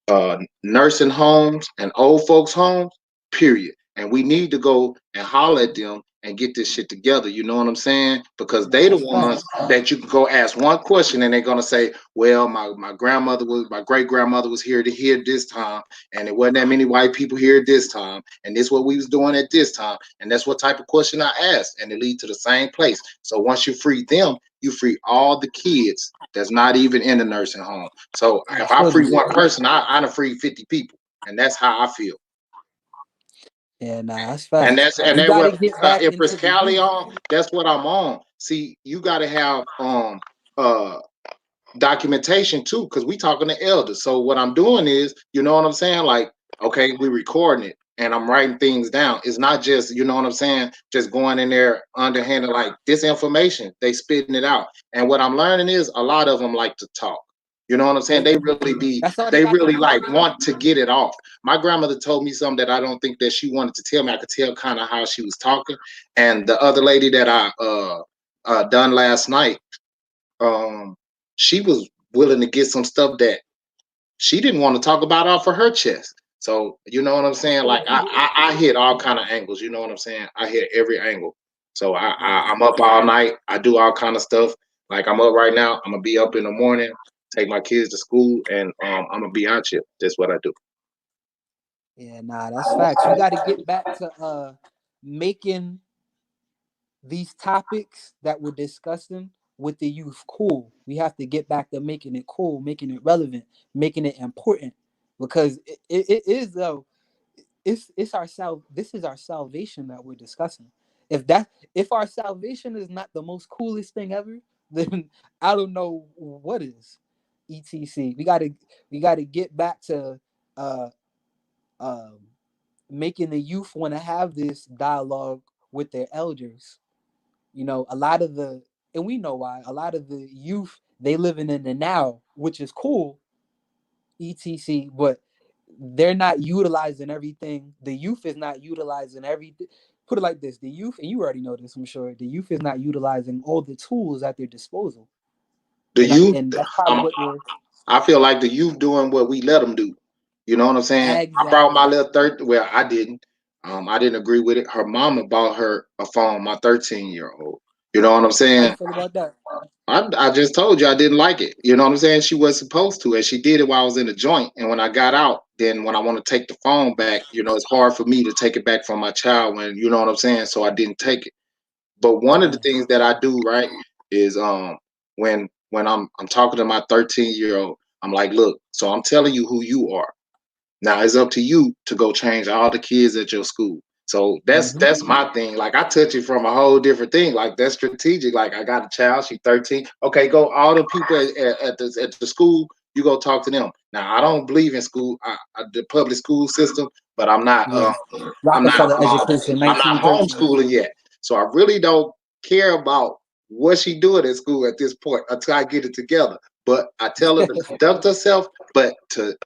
uh nursing homes and old folks homes, period. And we need to go and holler at them and get this shit together. You know what I'm saying? Because Nah, they the that's ones facts. that you can go ask one question and they're gonna say, well, my great grandmother was here to hear this time, and it wasn't that many white people here this time, and this what we was doing at this time, and that's what type of question I asked, and it lead to the same place. So once you free them, you free all the kids that's not even in the nursing home. So if I free Absolutely. one person, I done free 50 people, and that's how I feel. Yeah, nah, that's And facts. that's and We that got to what get back Empress into the Cali youth. on. That's what I'm on. See, you got to have uh documentation too, because we talking to elders. So what I'm doing is, you know what I'm saying? Like, okay, we recording it and I'm writing things down. It's not just, you know what I'm saying, just going in there underhanded like this information, they spitting it out. And what I'm learning is a lot of them like to talk. You know what I'm saying? They do. That's all they They got to really do. like want to get it off. My grandmother told me something that I don't think that she wanted to tell me. I could tell kind of how she was talking. And the other lady that I done last night, um, she was willing to get some stuff that she didn't want to talk about off of her chest. So you know what I'm saying? Like I hit all kind of angles. You know what I'm saying? I hit every angle. So I'm up all night. I do all kind of stuff. Like I'm up right now. I'm gonna be up in the morning, take my kids to school, and I'm gonna be out here. That's what I do. Yeah, nah, that's facts. We got to get back to making these topics that we're discussing with the youth cool. We have to get back to making it cool, making it relevant, making it important, because it is though. It's our this is our salvation that we're discussing. If our salvation is not the most coolest thing ever, then I don't know what is. etc. We gotta get back to uh um making the youth want to have this dialogue with their elders. You know, a lot of the and we know why a lot of the youth, they living in the now, which is cool, etc. But they're not utilizing everything. The youth is not utilizing everything. Put it like this: the youth, and you already know this, I'm sure. The youth is not utilizing all the tools at their disposal, The youth, and that's probably um, what we're I feel like the youth doing what we let them do. You know what I'm saying? I brought my exactly. little well, I didn't. I didn't agree with it. Her mama bought her a phone, my 13-year-old. You know what I'm How you saying? feel about that? I just told you I didn't like it. You know what I'm saying? She was supposed to, and she did it while I was in the joint. And when I got out, then when I want to take the phone back, you know, it's hard for me to take it back from my child when, you know what I'm saying? So I didn't take it. But one of the Yeah. things that I do, right, is when I'm talking to my 13-year-old, I'm like, look, so I'm telling you who you are. Now it's up to you to go change all the kids at your school. So that's my thing. Like I touch it from a whole different thing. Like that's strategic. Like I got a child, she's 13. Okay, go all the people at the school. You go talk to them. Now I don't believe in school, the public school system, but I'm not Yeah. I'm not Rockefeller education, I'm not 1913. homeschooling yet. So I really don't care about what she doing at school at this point until I get it together. But I tell her to conduct herself, but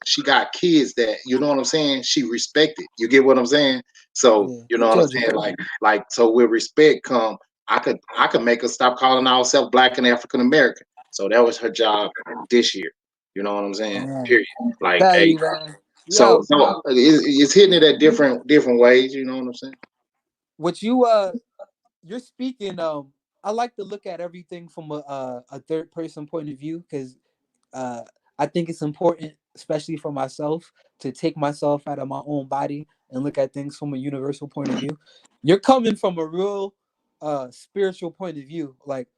she got kids that, you know what I'm saying, she respected. You get what I'm saying? So, Yeah. you know what I'm saying? Like so with respect come, I could make her stop calling ourselves Black and African American. So that was her job this year. You know what I'm saying? Period. Like, Tell hey, you, man. so Yo, it's hitting it at different ways. You know what I'm saying? what you're speaking. I like to look at everything from a third person point of view because uh, I think it's important, especially for myself, to take myself out of my own body and look at things from a universal point of view. You're coming from a real spiritual point of view. Like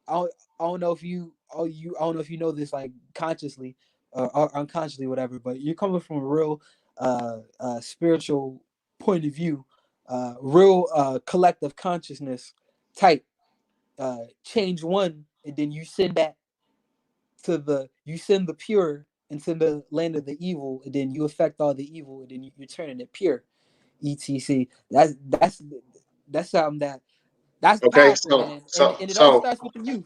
I don't know if I don't know if you know this like consciously or unconsciously, whatever. But you're coming from a real spiritual point of view, real collective consciousness type. Change one, and then you send the pure into the land of the evil, and then you affect all the evil, and then you're turning it pure. etc. That's something that's Okay, powerful, man. And so it all so starts with the youth.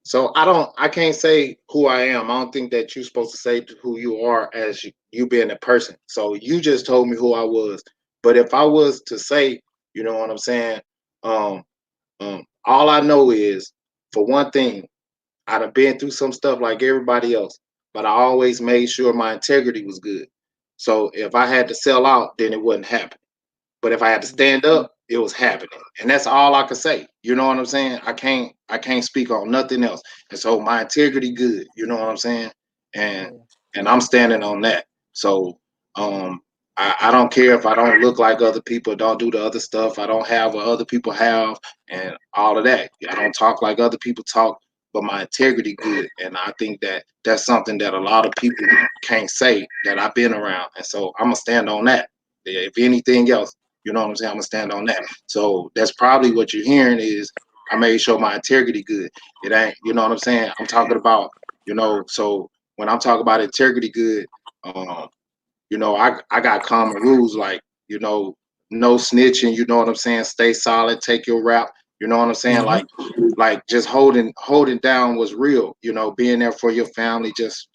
so I can't say who I am. I don't think that you're supposed to say who you are as you being a person. So you just told me who I was. But if I was to say, you know what I'm saying, um, all I know is, for one thing, I'd have been through some stuff like everybody else, but I always made sure my integrity was good. So if I had to sell out, then it wouldn't happen. But if I had to stand up, it was happening. And that's all I could say. You know what I'm saying? I can't speak on nothing else. And so my integrity good, you know what I'm saying? And Yeah. and I'm standing on that. So I don't care if I don't look like other people, don't do the other stuff, I don't have what other people have and all of that. I don't talk like other people talk, but my integrity good. And I think that that's something that a lot of people can't say that I've been around. And so I'm gonna stand on that. If anything else, you know what I'm saying? I'm gonna stand on that. So that's probably what you're hearing is I made sure my integrity good. It ain't, you know what I'm saying? I'm talking about, so when I'm talking about integrity good, um, I got common rules like, no snitching, you know what I'm saying? Stay solid, take your rap, you know what I'm saying? Like just holding down was real, being there for your family, just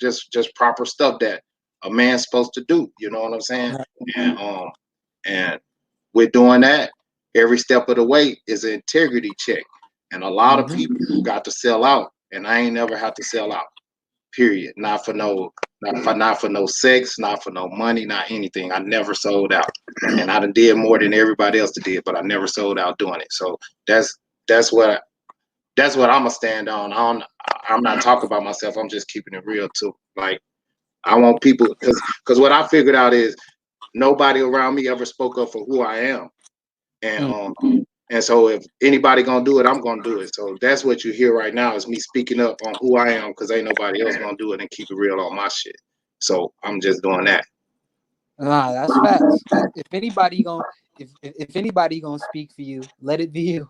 proper stuff that a man's supposed to do, you know what I'm saying? And with doing that, every step of the way is an integrity check. And a lot of people got to sell out, and I ain't never have to sell out. Period. Not for no sex, not for no money, not anything. I never sold out, and I done did more than everybody else did, but I never sold out doing it. So that's what I'm gonna stand on. I'm not talking about myself. I'm just keeping it real too. Like I want people because what I figured out is nobody around me ever spoke up for who I am, and so if anybody gonna do it, I'm gonna do it. So that's what you hear right now is me speaking up on who I am because ain't nobody else gonna do it and keep it real on my shit. So I'm just doing that. Nah, that's facts. If anybody gonna speak for you, let it be you.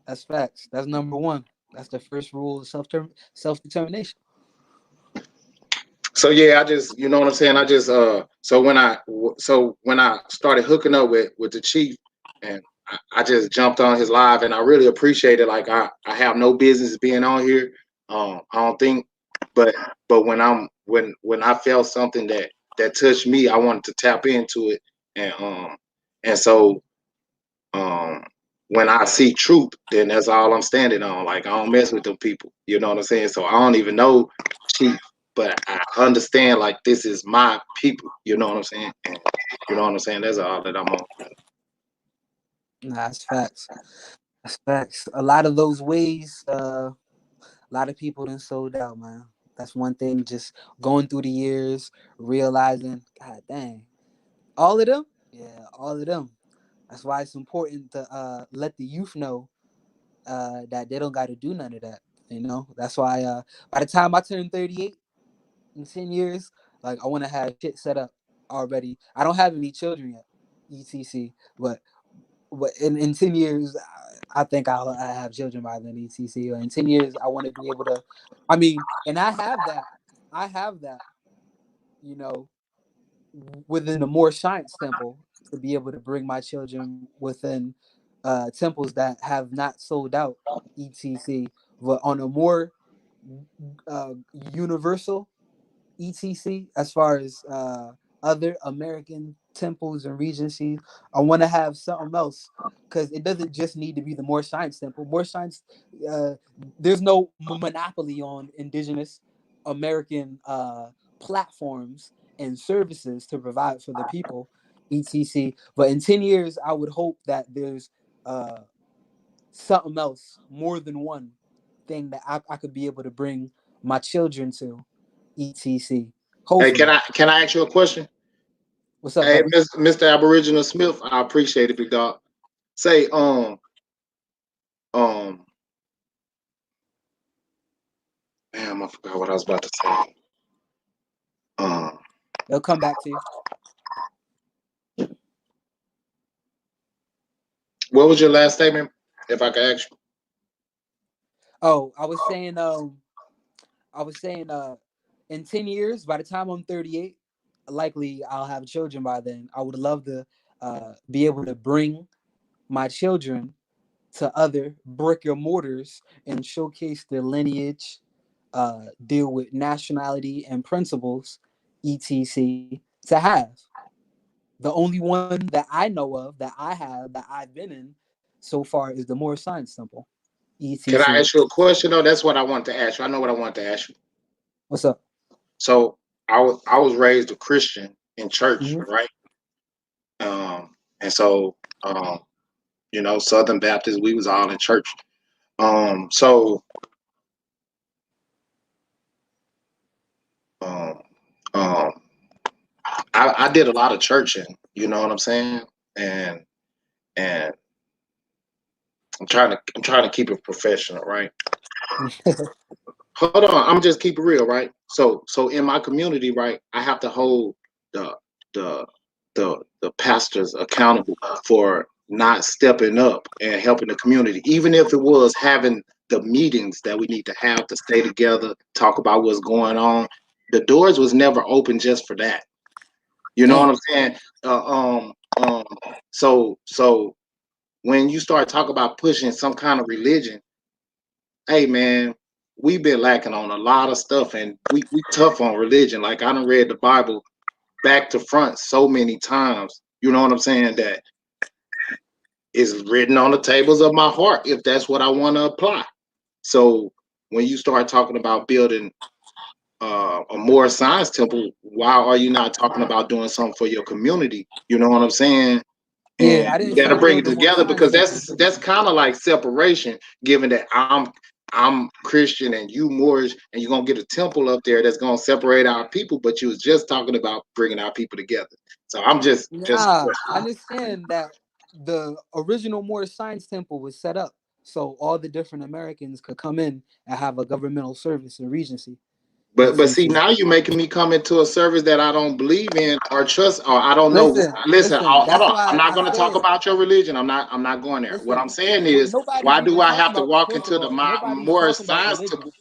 That's facts. That's number one. That's the first rule of self determination. So yeah, I just, you know what I'm saying. I just so when I started hooking up with the chief, and I just jumped on his live, and I really appreciate it. Like I have no business being on here. I don't think, but when I felt something that touched me, I wanted to tap into it, and so um when I see truth, then that's all I'm standing on. Like I don't mess with them people. You know what I'm saying? So I don't even know Chief, but I understand like this is my people. You know what I'm saying? And you know what I'm saying? That's all that I'm on. Nah, that's facts. That's facts. A lot of those ways, a lot of people done sold out, man. That's one thing. Just going through the years, realizing, God dang, all of them. Yeah, all of them. That's why it's important to let the youth know that they don't got to do none of that. That's why by the time I turn 38 in 10 years, like I want to have shit set up already. I don't have any children yet, etc. But in 10 years, I think I have children by then, etc. Or in 10 years, I want to be able to. I mean, and I have that. I have that. You know, within the more science temple to be able to bring my children within temples that have not sold out, etc. But on a more universal, etc., as far as other American temples and regencies, I want to have something else, because it doesn't just need to be the More Science Temple. More Science, uh, there's no monopoly on indigenous American platforms and services to provide for the people, etc. But in 10 years, I would hope that there's uh, something else, more than one thing that I could be able to bring my children to, etc. Hey, Hopefully. can I ask you a question? What's up, Hey, brother? Mr. Aboriginal Smith, I appreciate it, big dog. Say, um, damn, I forgot what I was about to say. They'll come back to you. What was your last statement, if I could ask you? Oh, I was saying, in 10 years, by the time I'm 38, likely I'll have children by then. I would love to be able to bring my children to other brick and mortars and showcase their lineage, deal with nationality and principles, etc. To have. The only one that I know of, that I have, that I've been in so far is the Moore Science Temple, Can I etc. ask you a question though? That's what I want to ask you. I know what I want to ask you. What's up? So I was raised a Christian in church, Mm-hmm. right? And so Southern Baptist, we was all in church. So um, um, I did a lot of churching. You know what I'm saying? And and I'm trying to keep it professional, right? Hold on, I'm just keep it real, right? So in my community, right, I have to hold the the the pastors accountable for not stepping up and helping the community, even if it was having the meetings that we need to have to stay together, talk about what's going on. The doors was never open just for that. You know what Damn. I'm saying? So when you start talking about pushing some kind of religion, hey man, we've been lacking on a lot of stuff, and we tough on religion. Like I done read the Bible back to front so many times. You know what I'm saying? That is written on the tables of my heart if that's what I want to apply. So when you start talking about building a more science temple, why are you not talking about doing something for your community? You know what I'm saying? Yeah, And I you didn't got to say bring it build a more together science because temple. that's kind of like separation. Given that I'm Christian and you Moorish, and you're gonna get a temple up there that's gonna separate our people, but you was just talking about bringing our people together. So I'm just Nah, I understand that the original Moore Science Temple was set up so all the different Americans could come in and have a governmental service and regency. but see, etc. now you're making me come into a service that I don't believe in or trust, or I don't know. Listen, Listen, listen. hold That's on. I'm why not I going to talk said, about your religion. I'm not going there. What I'm listen. saying is, Nobody's why do even I talking have to about. walk First of into the all, nobody's Moorish talking about Science religion. Temple?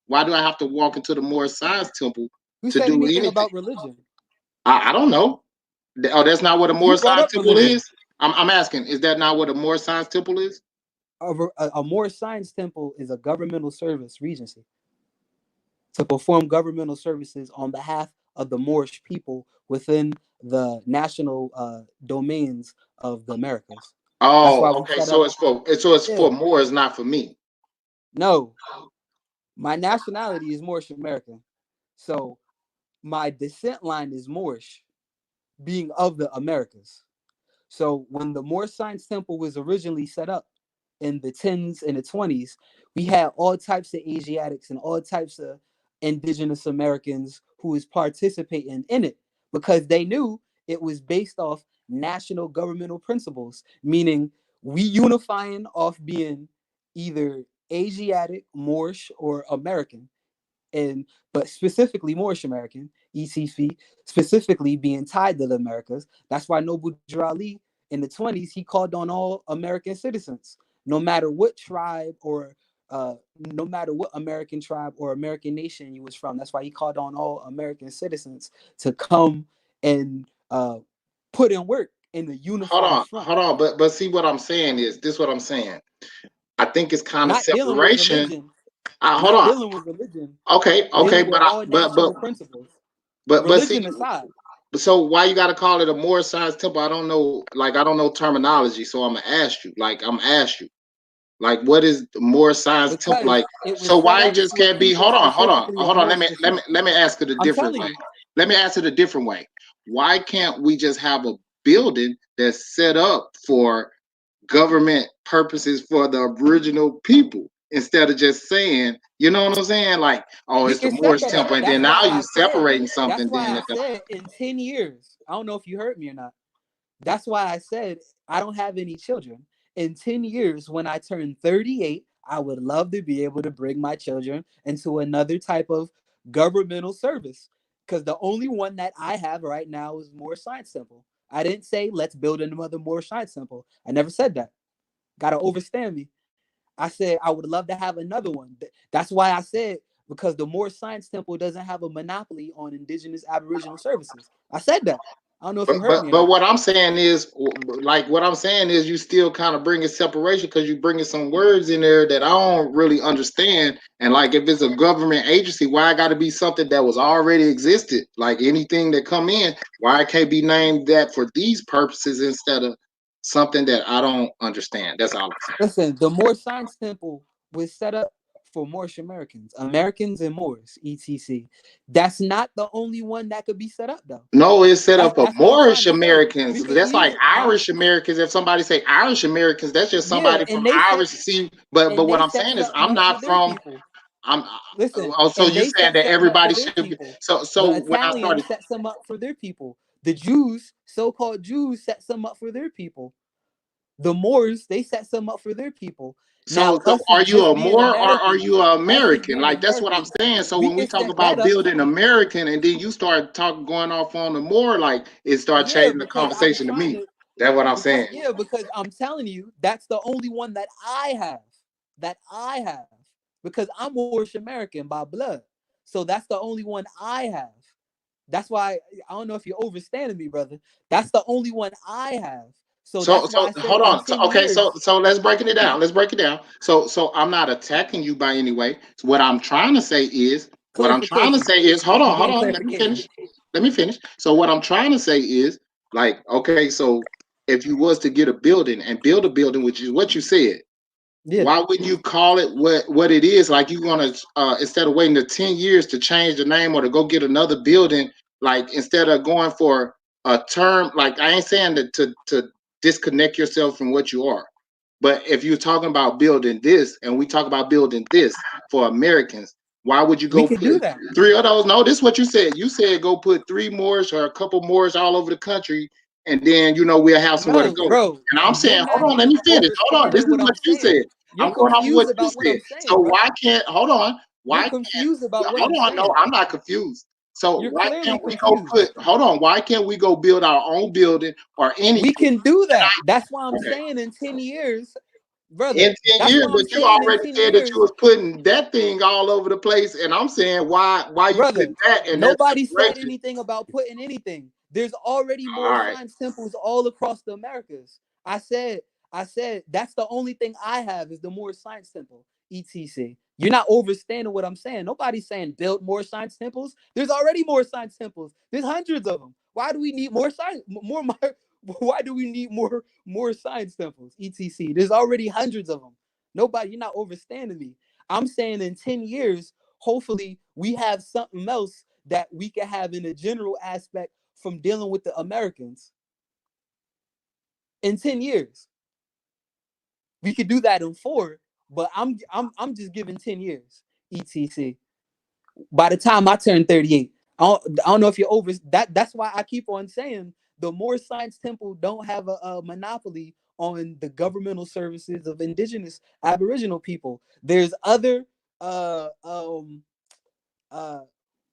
Why do I have to walk into the Moorish Science Temple Who to said do anything anything? about religion? I don't know. Oh, that's not what a You Moorish brought Science up Temple religion. is? I'm asking, is that not what a Moorish Science Temple is? A Moore Science Temple is a governmental service regency to perform governmental services on behalf of the Moorish people within the national domains of the Americas. That's why Oh, we okay. set up. So it's Yeah, for Moors, not for me. no, my nationality is Moorish American, so my descent line is Moorish, being of the Americas. So when the Moore Science Temple was originally set up in the 10s and the 20s, we had all types of Asiatics and all types of indigenous Americans who was participating in it because they knew it was based off national governmental principles, meaning we unifying off being either Asiatic, Moorish, or American, and but specifically Moorish American, ECC, specifically being tied to the Americas. That's why Noble Drew Ali in the 20s, he called on all American citizens, no matter what tribe or no matter what American tribe or American nation you was from. That's why he called on all American citizens to come and put in work in a unified front. Hold on. But see what I'm saying is this. What I'm saying. I think it's kind of Not dealing with separation. religion. Hold Not on. dealing with religion. Okay. Dealing with But all national principles. see. Religion aside. So why you got to call it a more science temple? I don't know. Like I don't know terminology, so I'm gonna ask you. Like what is more science temple? Because Like it was so set why it up just for can't be? people specifically of Moorish descent. Let me ask it a I'm different telling way. you. Let me ask it a different way. Why can't we just have a building that's set up for government purposes for the Aboriginal people instead of just saying, you know what I'm saying? Like, oh, We it's the can set Moorish that up. temple, and then That's now why you I said. separating That's something. why Then I said in 10 years. I don't know if you heard me or not. That's why I said I don't have any children. In 10 years, when I turn 38, I would love to be able to bring my children into another type of governmental service. Because the only one that I have right now is Moore Science Temple. I didn't say let's build another Moore Science Temple. I never said that. Gotta overstand me. I said I would love to have another one. That's why I said because the Moore Science Temple doesn't have a monopoly on indigenous Aboriginal services. I said that. I don't know if you heard me or But not. what I'm saying is, you still kind of bringing separation because you bringing some words in there that I don't really understand. And like, if it's a government agency, why I got to be something that was already existed? Like anything that come in, why it can't be named that for these purposes instead of something that I don't understand? That's all I'm saying. Listen, the Moore Science Temple was set up for Moorish Americans and Moors, etc. That's not the only one that could be set up though. No, it's set up for That's what I'm trying Moorish to say. Americans. We could That's like easily, huh? Irish Americans. If somebody say Irish Americans, that's just Yeah, somebody from and they set Irish. See, but what I'm saying is, something I'm up for not their from. people. I'm. Listen, Oh, so and you they saying set that something up for everybody their should be? people. So The when I started, Italians set some up for their people. The Jews, so-called Jews, set some up for their people. The Moors, they set some up for their people. Now, so us are you just a being Moor or are Americans, you an us just American? being Like that's what I'm Americans, saying. So we when we can talk set that about up building too. American, and then you start talking going off on the Moor, like it start Yeah, changing the because I'm conversation to trying me. to, That's what I'm saying. because I'm telling you, that's the only one that I have. That I have. Because I'm Moorish American by blood. So that's the only one I have. That's why I don't know if you're overstanding me, brother. That's the only one I have. So So that's why I said hold in on. So 10 okay, years. so let's break it down. Let's break it down. So I'm not attacking you by any way. So what I'm trying to say is Clarification. You hold want on, let me clarification? finish. Let me finish. So what I'm trying to say is like, okay, so if you was to get a building and build a building, which is what you said, Yeah. why wouldn't you call it what it is? Like you gonna instead of waiting the 10 years to change the name or to go get another building, like instead of going for a term, like I ain't saying that to disconnect yourself from what you are. But if you're talking about building this and we talk about building this for Americans, why would you We go could put do that. three of those? No, this is what you said. You said go put three Moors or a couple Moors all over the country, and then we'll have somewhere to No, go. bro, And I'm you're saying, not hold on, let me even finish. Hold on, this overstanding is what what I'm you saying. said. You're I'm going off of what confused you about what said. I'm saying, So bro. why can't hold on? Why You're can't confused about what hold I'm on? No, saying. I'm not confused. So You're why clearly can't we go confused. put hold on? Why can't we go build our own building or anything? We can do that. That's why I'm Okay. saying in 10 years, brother. In 10 That's years, why I'm but you saying in already 10 said that you years, was putting that thing all over the place, and I'm saying why you brother. put that and that Nobody said separation? anything about putting anything. There's already All more right. science temples all across the Americas. I said that's the only thing I have is the more science temple, etc. You're not overstanding what I'm saying. Nobody's saying build more science temples. There's already more science temples. There's hundreds of them. Why do we need more science? Why do we need more science temples, etc? There's already hundreds of them. Nobody, you're not overstanding me. I'm saying in 10 years, hopefully we have something else that we can have in a general aspect from dealing with the Americans. In 10 years. We could do that in 4, but I'm just giving 10 years. ETC. By the time I turn 38, I don't know if you're over that. That's why I keep on saying the more science temple don't have a monopoly on the governmental services of indigenous Aboriginal people. There's other uh um uh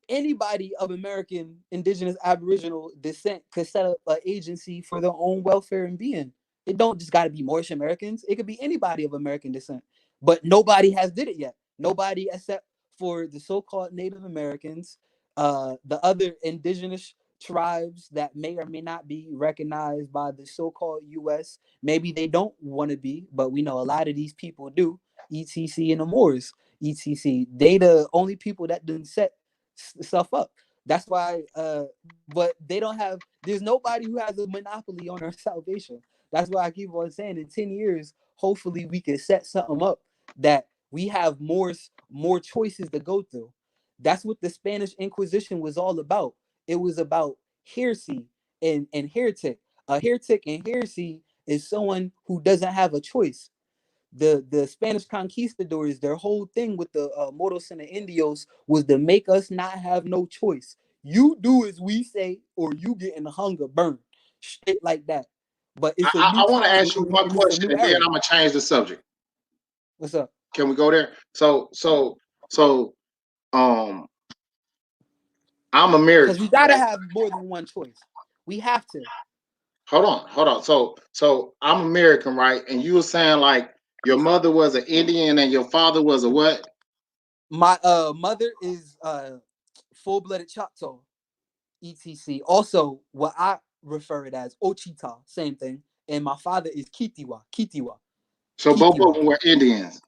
anybody of American, indigenous, Aboriginal descent could set up an agency for their own welfare and being. It don't just got to be Moorish Americans. It could be anybody of American descent. But nobody has did it yet. Nobody except for the so-called Native Americans, the other indigenous tribes that may or may not be recognized by the so-called U.S. Maybe they don't want to be, but we know a lot of these people do. ETC and the Moors, ETC. They the only people that didn't set stuff up. That's why. But they don't have. There's nobody who has a monopoly on our salvation. That's why I keep on saying in 10 years, hopefully we can set something up that we have more choices to go through. That's what the Spanish Inquisition was all about. It was about heresy and heretic. A heretic and heresy is someone who doesn't have a choice. The Spanish conquistadors, their whole thing with the Moros and the Indios was to make us not have no choice. You do as we say, or you get in the hunger burned, straight like that. But it's a new I want to time ask you one and it's a question, new and then era. I'm gonna change the subject. What's up? Can we go there? So, um, I'm Because American. we gotta have more than one choice. We have to. Hold on. So I'm American, right? And you were saying like your mother was an Indian and your father was a what? My mother is full-blooded Choctaw, etc. Also, what I refer it as Ochita, same thing. And my father is Kitiwa. So both of them were Indians.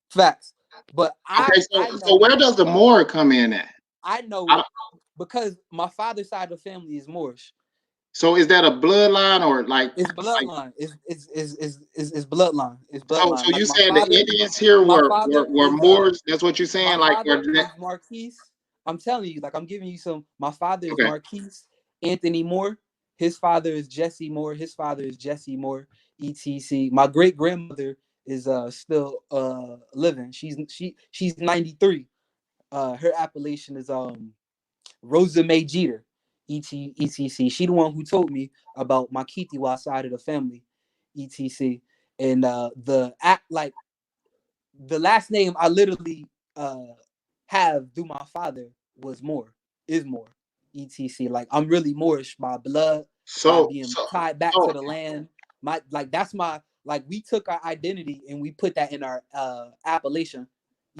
Facts. But Okay, I so know where does the Moor come in at? I know because my father's side of the family is Moorish. So is that a bloodline or like It's bloodline. It's bloodline. It's bloodline. so Like you my saying the father, Indians here my were father were is Moors? That's what you're my saying? Like father is Marquise. I'm telling you, like I'm giving you some. My father is okay. Marquise Anthony Moore. His father is Jesse Moore. His father is Jesse Moore. etc. My great grandmother is still living. She's 93. Her appellation is Rosa Mae Jeter. etc. She the one who told me about my Kitiwa side of the family. etc. And the act like the last name I literally have through my father was Moore, is Moore, etc. Like I'm really Moorish by blood, by being tied back to the land. My like that's my like we took our identity and we put that in our appellation,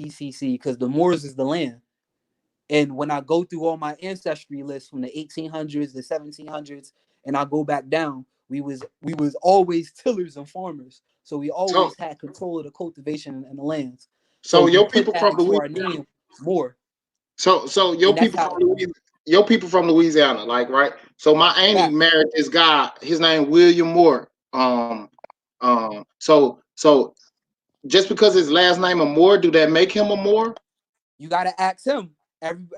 etc. Because the Moors is the land. And when I go through all my ancestry lists from the 1800s, the 1700s, and I go back down, we was always tillers and farmers. So we always had control of the cultivation and the lands. So we your put people that from into our Louisiana. name more. So your people from Louisiana, your people from Louisiana, like right. So my auntie married this guy. His name William Moore. So just because his last name is Moore, do that make him a Moore? You gotta ask him.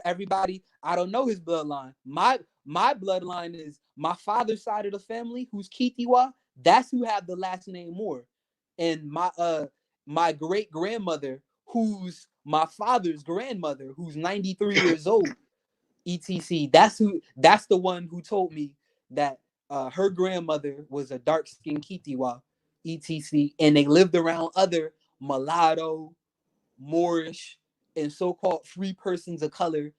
Everybody, I don't know his bloodline. My bloodline is my father's side of the family, who's Kitiwa. That's who have the last name Moore, and my great grandmother, who's my father's grandmother, who's 93 years old. etc. That's the one who told me that her grandmother was a dark skinned Kitiwa. etc. And they lived around other mulatto, Moorish, and so-called free persons of color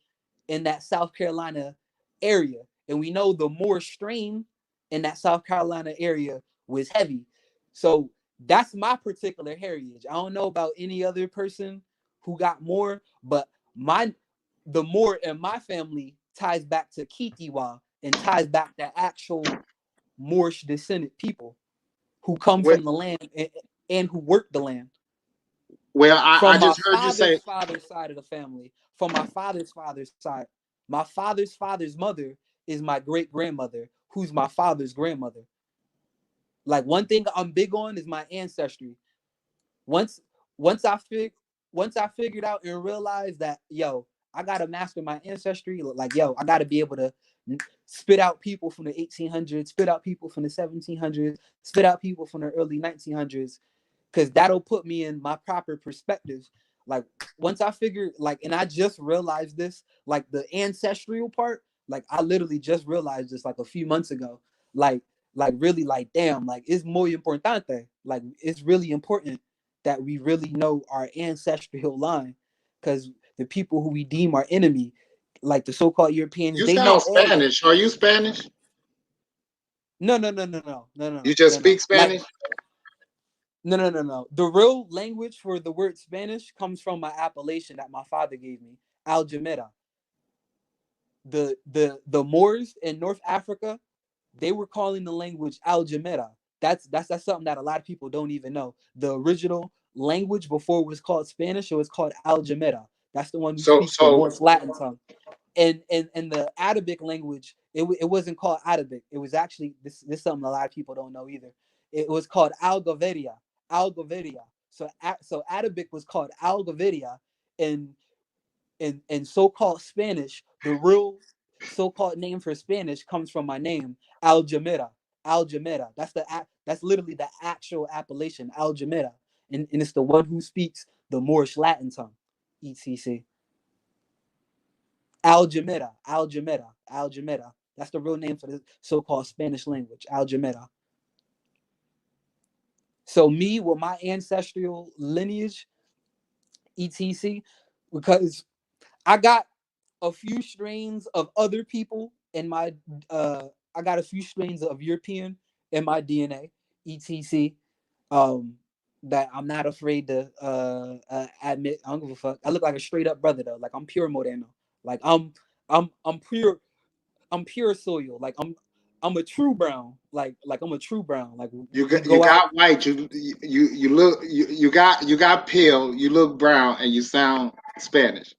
in that South Carolina area. And we know the Moorish strain in that South Carolina area was heavy. So that's my particular heritage. I don't know about any other person who got more, but the Moor in my family ties back to Kitiwa and ties back to actual Moorish descendant people who come from the land and who work the land. Well, I From my just heard you say father's side of the family, from my father's side, my father's mother is my great grandmother, who's my father's grandmother. Like one thing I'm big on is my ancestry. Once once I figured out and realized that I gotta master my ancestry. Like I gotta be able to spit out people from the 1800s, spit out people from the 1700s, spit out people from the early 1900s, because that'll put me in my proper perspective. Like once I figured, like, and I just realized this, like the ancestral part, like I literally just realized this like a few months ago. Like really, like damn, like it's muy importante. Like it's really important that we really know our ancestral line, because the people who we deem our enemy, like the so-called Europeans, you they know sound all. Spanish. Are you Spanish? No. You just speak Spanish? No. The real language for the word Spanish comes from my appellation that my father gave me, Aljameda. the Moors in North Africa, they were calling the language Al-Jamera. That's something that a lot of people don't even know. The original language before it was called Spanish, it was called Al-Jamera. That's the one who So speaks the so Moorish Latin tongue. And the Arabic language, it wasn't called Arabic. It was actually this is something a lot of people don't know either. It was called Algoveria. Algoveria. So Arabic was called Algoveria, and in so-called Spanish, the real so-called name for Spanish comes from my name, Aljamira. Aljamira. That's literally the actual appellation, Aljamira. And it's the one who speaks the Moorish Latin tongue, etc. Aljamira, Aljamira, Aljamira. That's the real name for the so-called Spanish language, Aljamira. So me with my ancestral lineage, etc., because I got a few strains of other people in my I got a few strains of European in my DNA, etc. That I'm not afraid to admit. I don't give a fuck. I look like a straight up brother though. Like I'm pure Moreno. Like I'm pure soil. Like I'm a true brown. Like I'm a true brown. Like you we you go out. got white. You look you got pale. You look brown, and you sound Spanish.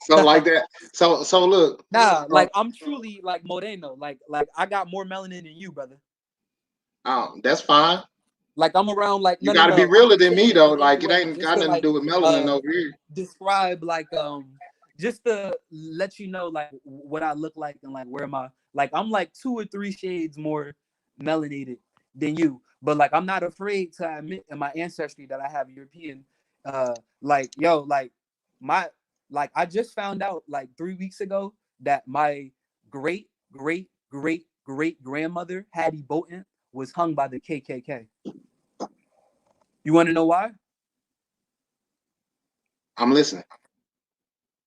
Something like that. So look. Nah, like I'm truly like Moreno. Like I got more melanin than you, brother. That's fine. Like I'm around like You no no got to be no. I'm realer not than me saying it though. in any Like it way. ain't Just got to nothing to like do with melanin over here. describe like just to let you know like what I look like and like where my like I'm like 2 or 3 shades more melanated than you. But like I'm not afraid to admit in my ancestry that I have European. Like yo my like I just found out like 3 weeks ago that my great great great great grandmother Hattie Bolton was hung by the KKK. You want to know why? I'm listening.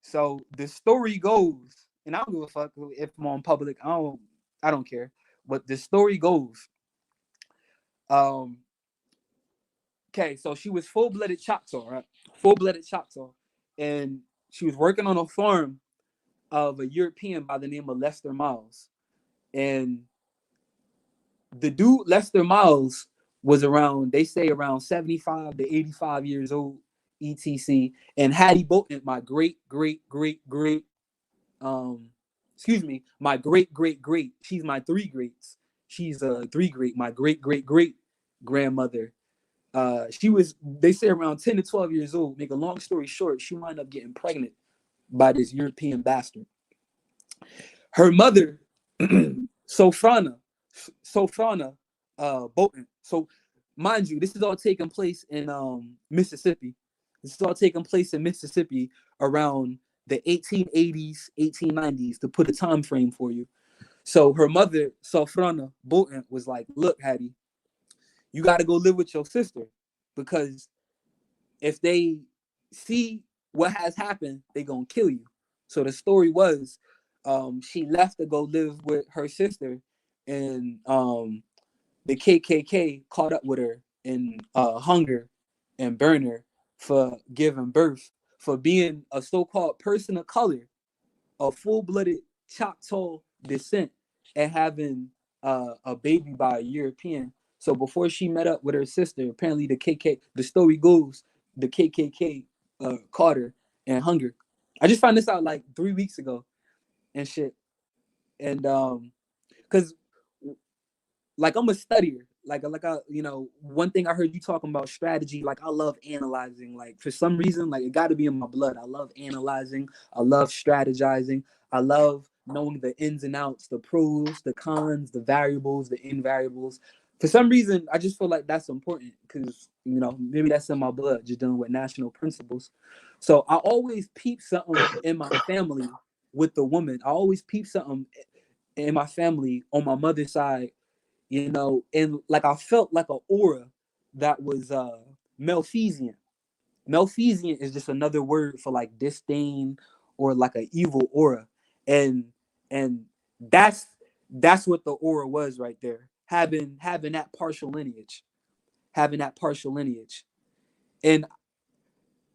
So the story goes, and I don't give a fuck if I'm on public. I don't care. But the story goes, um, okay, so she was full-blooded Choctaw, right? Full-blooded Choctaw, and she was working on a farm of a European by the name of Lester Miles, and the dude Lester Miles was around, they say around 75 to 85 years old, etc. And Hattie Bolton, my great, great, great, great, excuse me, my great, great, great, she's my 3 greats. She's a 3 great, my great, great, great grandmother. She was, they say around 10 to 12 years old. Make a long story short, she wound up getting pregnant by this European bastard. Her mother, Sofrana Bolton. So, mind you, this is all taking place in Mississippi. This is all taking place in Mississippi around the 1880s, 1890s, to put a time frame for you. So her mother, Sofrana Bolton, was like, look, Hattie, you got to go live with your sister, because if they see what has happened, they're going to kill you. So the story was, she left to go live with her sister, and the KKK caught up with her and hung her and burned her for giving birth, for being a so-called person of color, a full-blooded Choctaw descent, and having a baby by a European. So before she met up with her sister, apparently the story goes, the KKK caught her and hung her. I just found this out like 3 weeks ago and shit. And because like I'm a studier. Like I, one thing I heard you talking about strategy. Like I love analyzing. Like for some reason, like it got to be in my blood. I love analyzing. I love strategizing. I love knowing the ins and outs, the pros, the cons, the variables, the invariables. For some reason, I just feel like that's important because maybe that's in my blood, just dealing with national principles. So I always peep something in my family with the woman. I always peep something in my family on my mother's side, and like I felt like an aura that was Malthusian. Malthusian is just another word for like disdain or like an evil aura, and and that's what the aura was right there. Having that partial lineage, and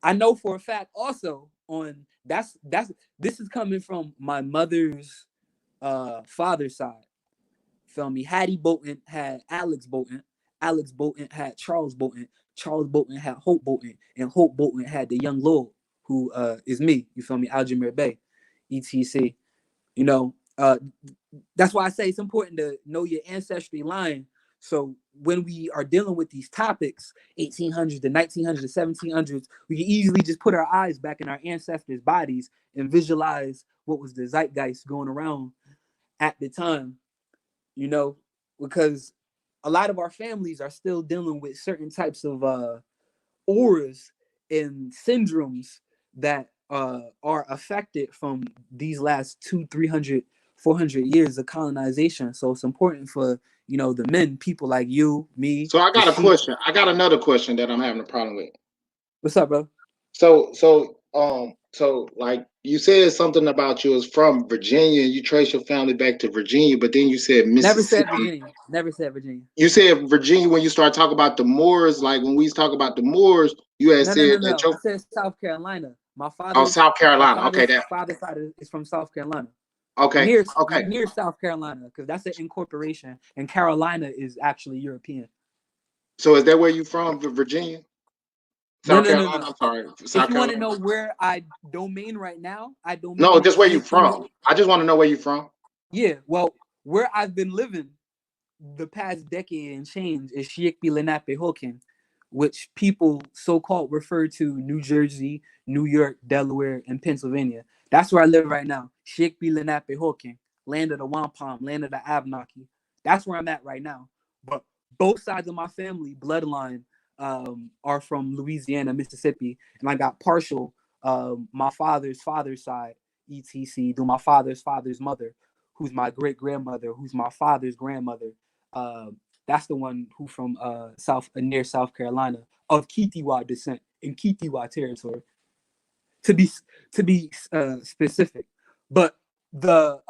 I know for a fact also on this is coming from my mother's father's side. Feel me? Hattie Bolton had Alex Bolton. Alex Bolton had Charles Bolton. Charles Bolton had Hope Bolton, and Hope Bolton had the young Lord, who is me. You feel me? Aljamir Bay, etc. You know, that's why I say it's important to know your ancestry line. So when we are dealing with these topics, 1800s, the 1900s, the 1700s, we can easily just put our eyes back in our ancestors' bodies and visualize what was the zeitgeist going around at the time. You know, because a lot of our families are still dealing with certain types of auras and syndromes that are affected from these last 200, 300, 400 years of colonization. So it's important for, you know, the men, people like you, me. So I the got a sheep. question. I got another question that I'm having a problem with. What's up, bro? So like you said something about you was from Virginia and you trace your family back to Virginia, but then you said Never said Mississippi. Virginia. Never said Virginia. You said Virginia when you start talking about the Moors, like when we talk about the Moors, you had No, said that I said South Carolina. My oh, father's South Carolina. Okay, father's that father's side is from South Carolina. okay, okay. Near South Carolina, because that's an incorporation, and Carolina is actually European. So is that where you from, Virginia? No, South Carolina? I'm sorry, If South you want to Carolina. know where I domain right now, I No, domain in just where you from. I just want to know where you from. Yeah, well, where I've been living the past decade and change is Sheikh Lenape Hokin, which people so-called refer to New Jersey, New York, Delaware, and Pennsylvania. That's where I live right now. Sheikh Lenape Hokin, land of the wampum, land of the Abenaki. That's where I'm at right now. But both sides of my family bloodline are from Louisiana, Mississippi, and I got partial my father's side, etc., through my father's mother, who's my great grandmother, who's my father's grandmother. Uh, that's the one who from near South Carolina of Kitiwa descent in Kitiwa territory, to be specific. But the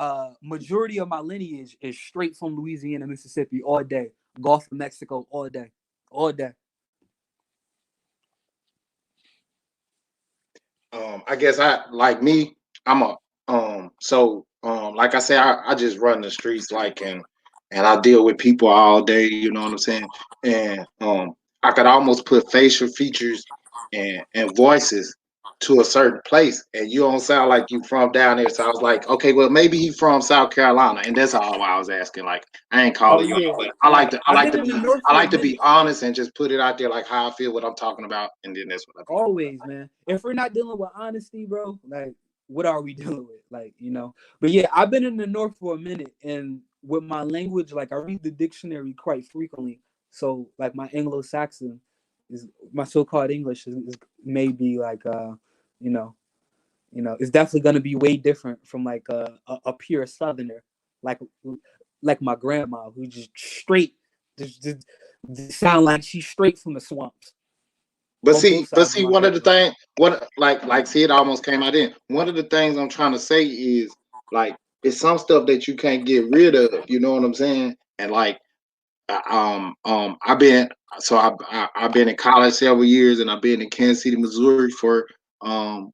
majority of my lineage is straight from Louisiana, Mississippi, all day. Gulf of Mexico, all day, all day. I guess I like me. I'm a like I said, I just run the streets like and I deal with people all day. You know what I'm saying? And I could almost put facial features and voices to a certain place, and you don't sound like you from down there. So I was like, okay, well maybe he from South Carolina, and that's all I was asking. Like I ain't Oh calling you, yeah, but like I've been in the north I for a like to be minute. honest and just put it out there like how I feel, what I'm talking about, and then that's what I feel. Always, man. If we're not dealing with honesty, bro, like what are we dealing with? Like, you know. But yeah, I've been in the north for a minute, and with my language, like I read the dictionary quite frequently. So like my Anglo-Saxon is my so-called English is maybe like you know, it's definitely gonna be way different from like a pure southerner, like like my grandma who just straight just sound like she's straight from the swamps But on both sides of my one of the family. things, what see, it almost came out in. One of the things I'm trying to say is like it's some stuff that you can't get rid of. You know what I'm saying? And like, I've been I've been in college several years, and I've been in Kansas City, Missouri for um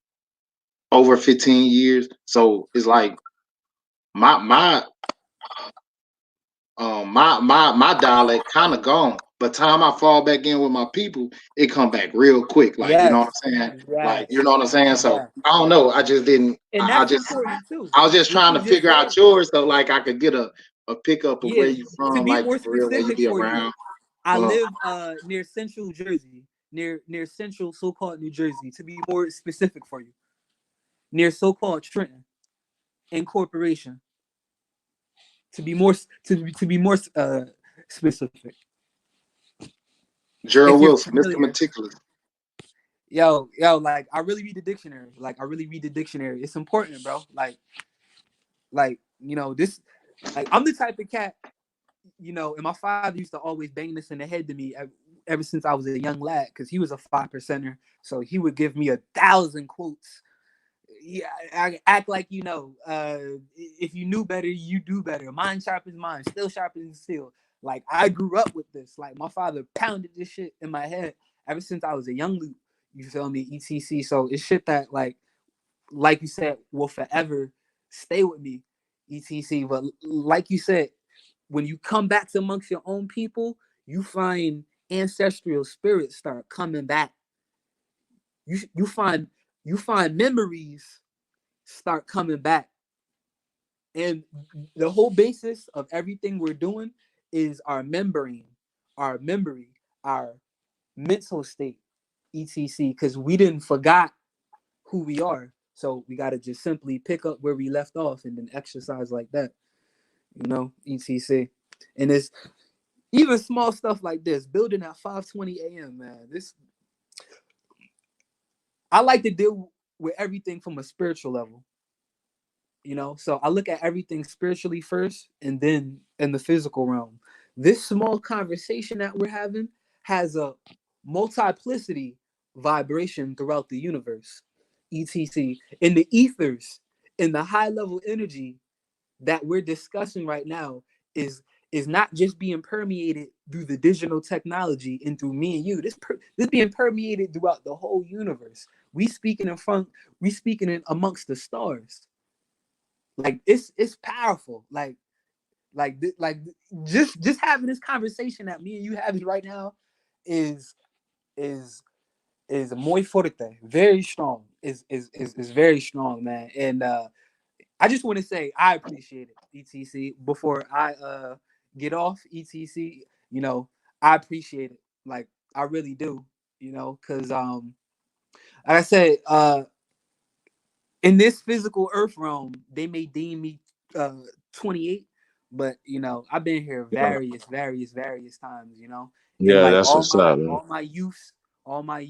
over 15 years. So it's like my my my dialect kind of gone. But time I fall back in with my people, it come back real quick. Like you know what Yes, I'm saying? Like you yes, know what I'm saying? So yeah, I don't know. I just didn't. and I that's just important too. I was just What trying you to just figure out said, yours so like I could get a pickup of where yeah. you To from, be like more for real, where you specific be for you, around. I Uh, live near Central Jersey, near Central so-called New Jersey. To be more specific for you, near so-called Trenton Incorporation. To be more specific, if Gerald you're Wilson, Mr. familiar. Meticulous. Like I really read the dictionary. Like I really read the dictionary. It's important, bro. Like this. Like I'm the type of cat, and my father used to always bang this in the head to me ever since I was a young lad, because he was a 5%er. So he would give me 1,000 quotes. Yeah, I act like if you knew better, you do better. Mind sharpens mind, still sharpens steel. Like I grew up with this. Like my father pounded this shit in my head ever since I was a young loot. You feel me? ETC. So it's shit that like like you said, will forever stay with me, etc. But like you said, when you come back to amongst your own people, you find ancestral spirits start coming back. You find memories start coming back. And the whole basis of everything we're doing is our memory, our mental state, etc. Because we didn't forgot who we are. So we got to just simply pick up where we left off and then exercise like that, etc. And it's even small stuff like this, building at 5:20 a.m., man. I like to deal with everything from a spiritual level. So I look at everything spiritually first and then in the physical realm. This small conversation that we're having has a multiplicity vibration throughout the universe, etc. In the ethers, in the high level energy that we're discussing right now is not just being permeated through the digital technology and through me and you. This being permeated throughout the whole universe. We speaking in amongst the stars. Like it's powerful. Like just having this conversation that me and you having right now is muy fuerte, very strong. Is very strong, man. And I just want to say I appreciate it, etc. Before I get off, etc. I appreciate it. Like I really do. Because like I said, in this physical earth realm, they may deem me 28, but I've been here various times, and Yeah, like that's what's up, man. all my youth, all my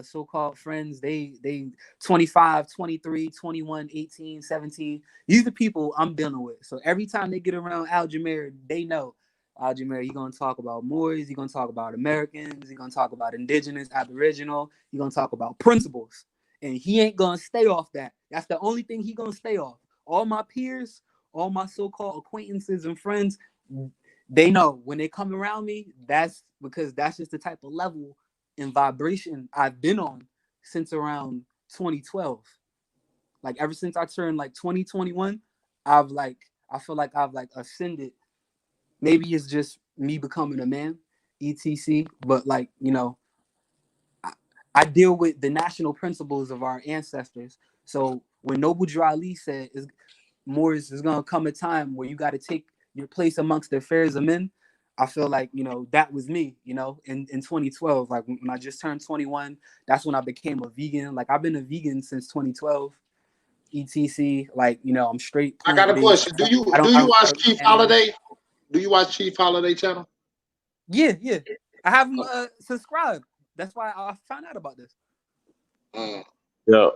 so-called friends, they 25, 23, 21, 18, 17. These are the people I'm dealing with. So every time they get around Aljameer, they know Aljameer, you're gonna talk about Moors, you're gonna talk about Americans, you're gonna talk about indigenous, Aboriginal, you're gonna talk about principles. And he ain't gonna stay off that. That's the only thing he gonna stay off. All my peers, all my so-called acquaintances and friends, they know when they come around me, that's because that's just the type of level and vibration I've been on since around 2012. Like ever since I turned like 2021, I feel like I've like ascended. Maybe it's just me becoming a man, etc. But like, I deal with the national principles of our ancestors. So when Noble Drew Ali said, "Moors is gonna come a time where you got to take your place amongst the affairs of men," I feel like that was me. In 2012, like when I just turned 21, that's when I became a vegan. Like I've been a vegan since 2012, etc. Like I'm straight I got plant a based. question. Do you I don't watch eat Chief animals. Holiday? Do you watch Chief Holiday channel? Yeah. I have them subscribed. That's why I found out about this. Yo,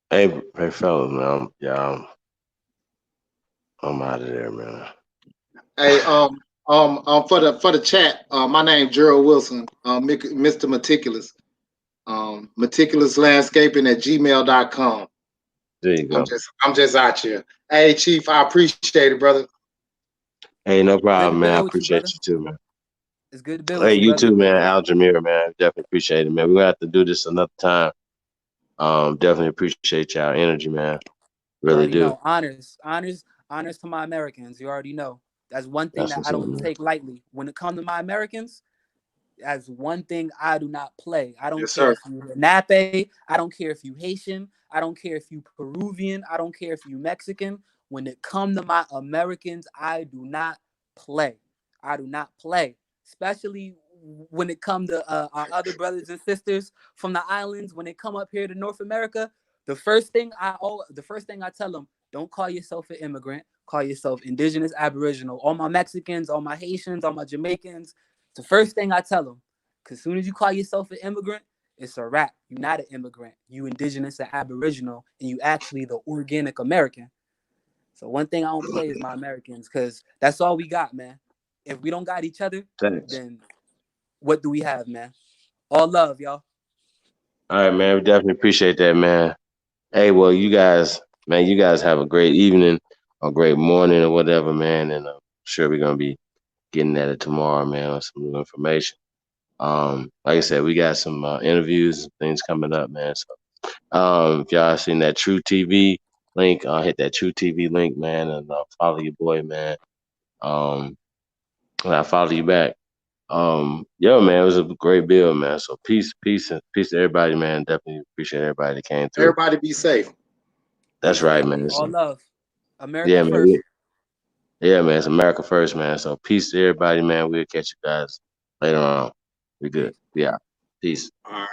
hey, fellas, man. I'm out of there, man. Hey, for the chat, my name Gerald Wilson, Mr. Meticulous, meticulouslandscaping@gmail.com. There you go. I'm just out here. Hey, Chief, I appreciate it, brother. Hey, no problem, man. I Good with appreciate you you too, man. It's good to build Hey, with you brother. too, man. Al Jameer, man. Definitely appreciate it, man. We're gonna have to do this another time. Definitely appreciate y'all energy, man. Really do. Know. Honors to my Americans. You already know. That's one thing that I don't take lightly. When it comes to my Americans, that's one thing I do not play. I don't care if you're Nape. I don't care if you Haitian. I don't care if you Peruvian. I don't care if you Mexican. When it comes to my Americans, I do not play. I do not play. Especially when it comes to our other brothers and sisters from the islands. When they come up here to North America, the first thing I tell them, don't call yourself an immigrant. Call yourself indigenous, Aboriginal. All my Mexicans, all my Haitians, all my Jamaicans. The first thing I tell them, because as soon as you call yourself an immigrant, it's a wrap. You're not an immigrant. You indigenous and Aboriginal, and you actually the organic American. So one thing I don't play is my Americans, because that's all we got, man. If we don't got each other, then what do we have, man? All love, y'all. All right, man. We definitely appreciate that, man. Hey, well, you guys have a great evening or great morning or whatever, man. And I'm sure we're gonna be getting at it tomorrow, man, with some new information. Like I said, we got some interviews and things coming up, man. So If y'all seen that True TV link, hit that True TV link, man, and follow your boy, man. And I follow you back. Yo, man, it was a great bill, man. So peace and peace to everybody, man. Definitely appreciate everybody that came through. Everybody be safe. That's right, man. All love. America Yeah, first. man. Yeah, man. It's America first, man. So peace to everybody, man. We'll catch you guys later on. We good. Yeah. Peace. All right.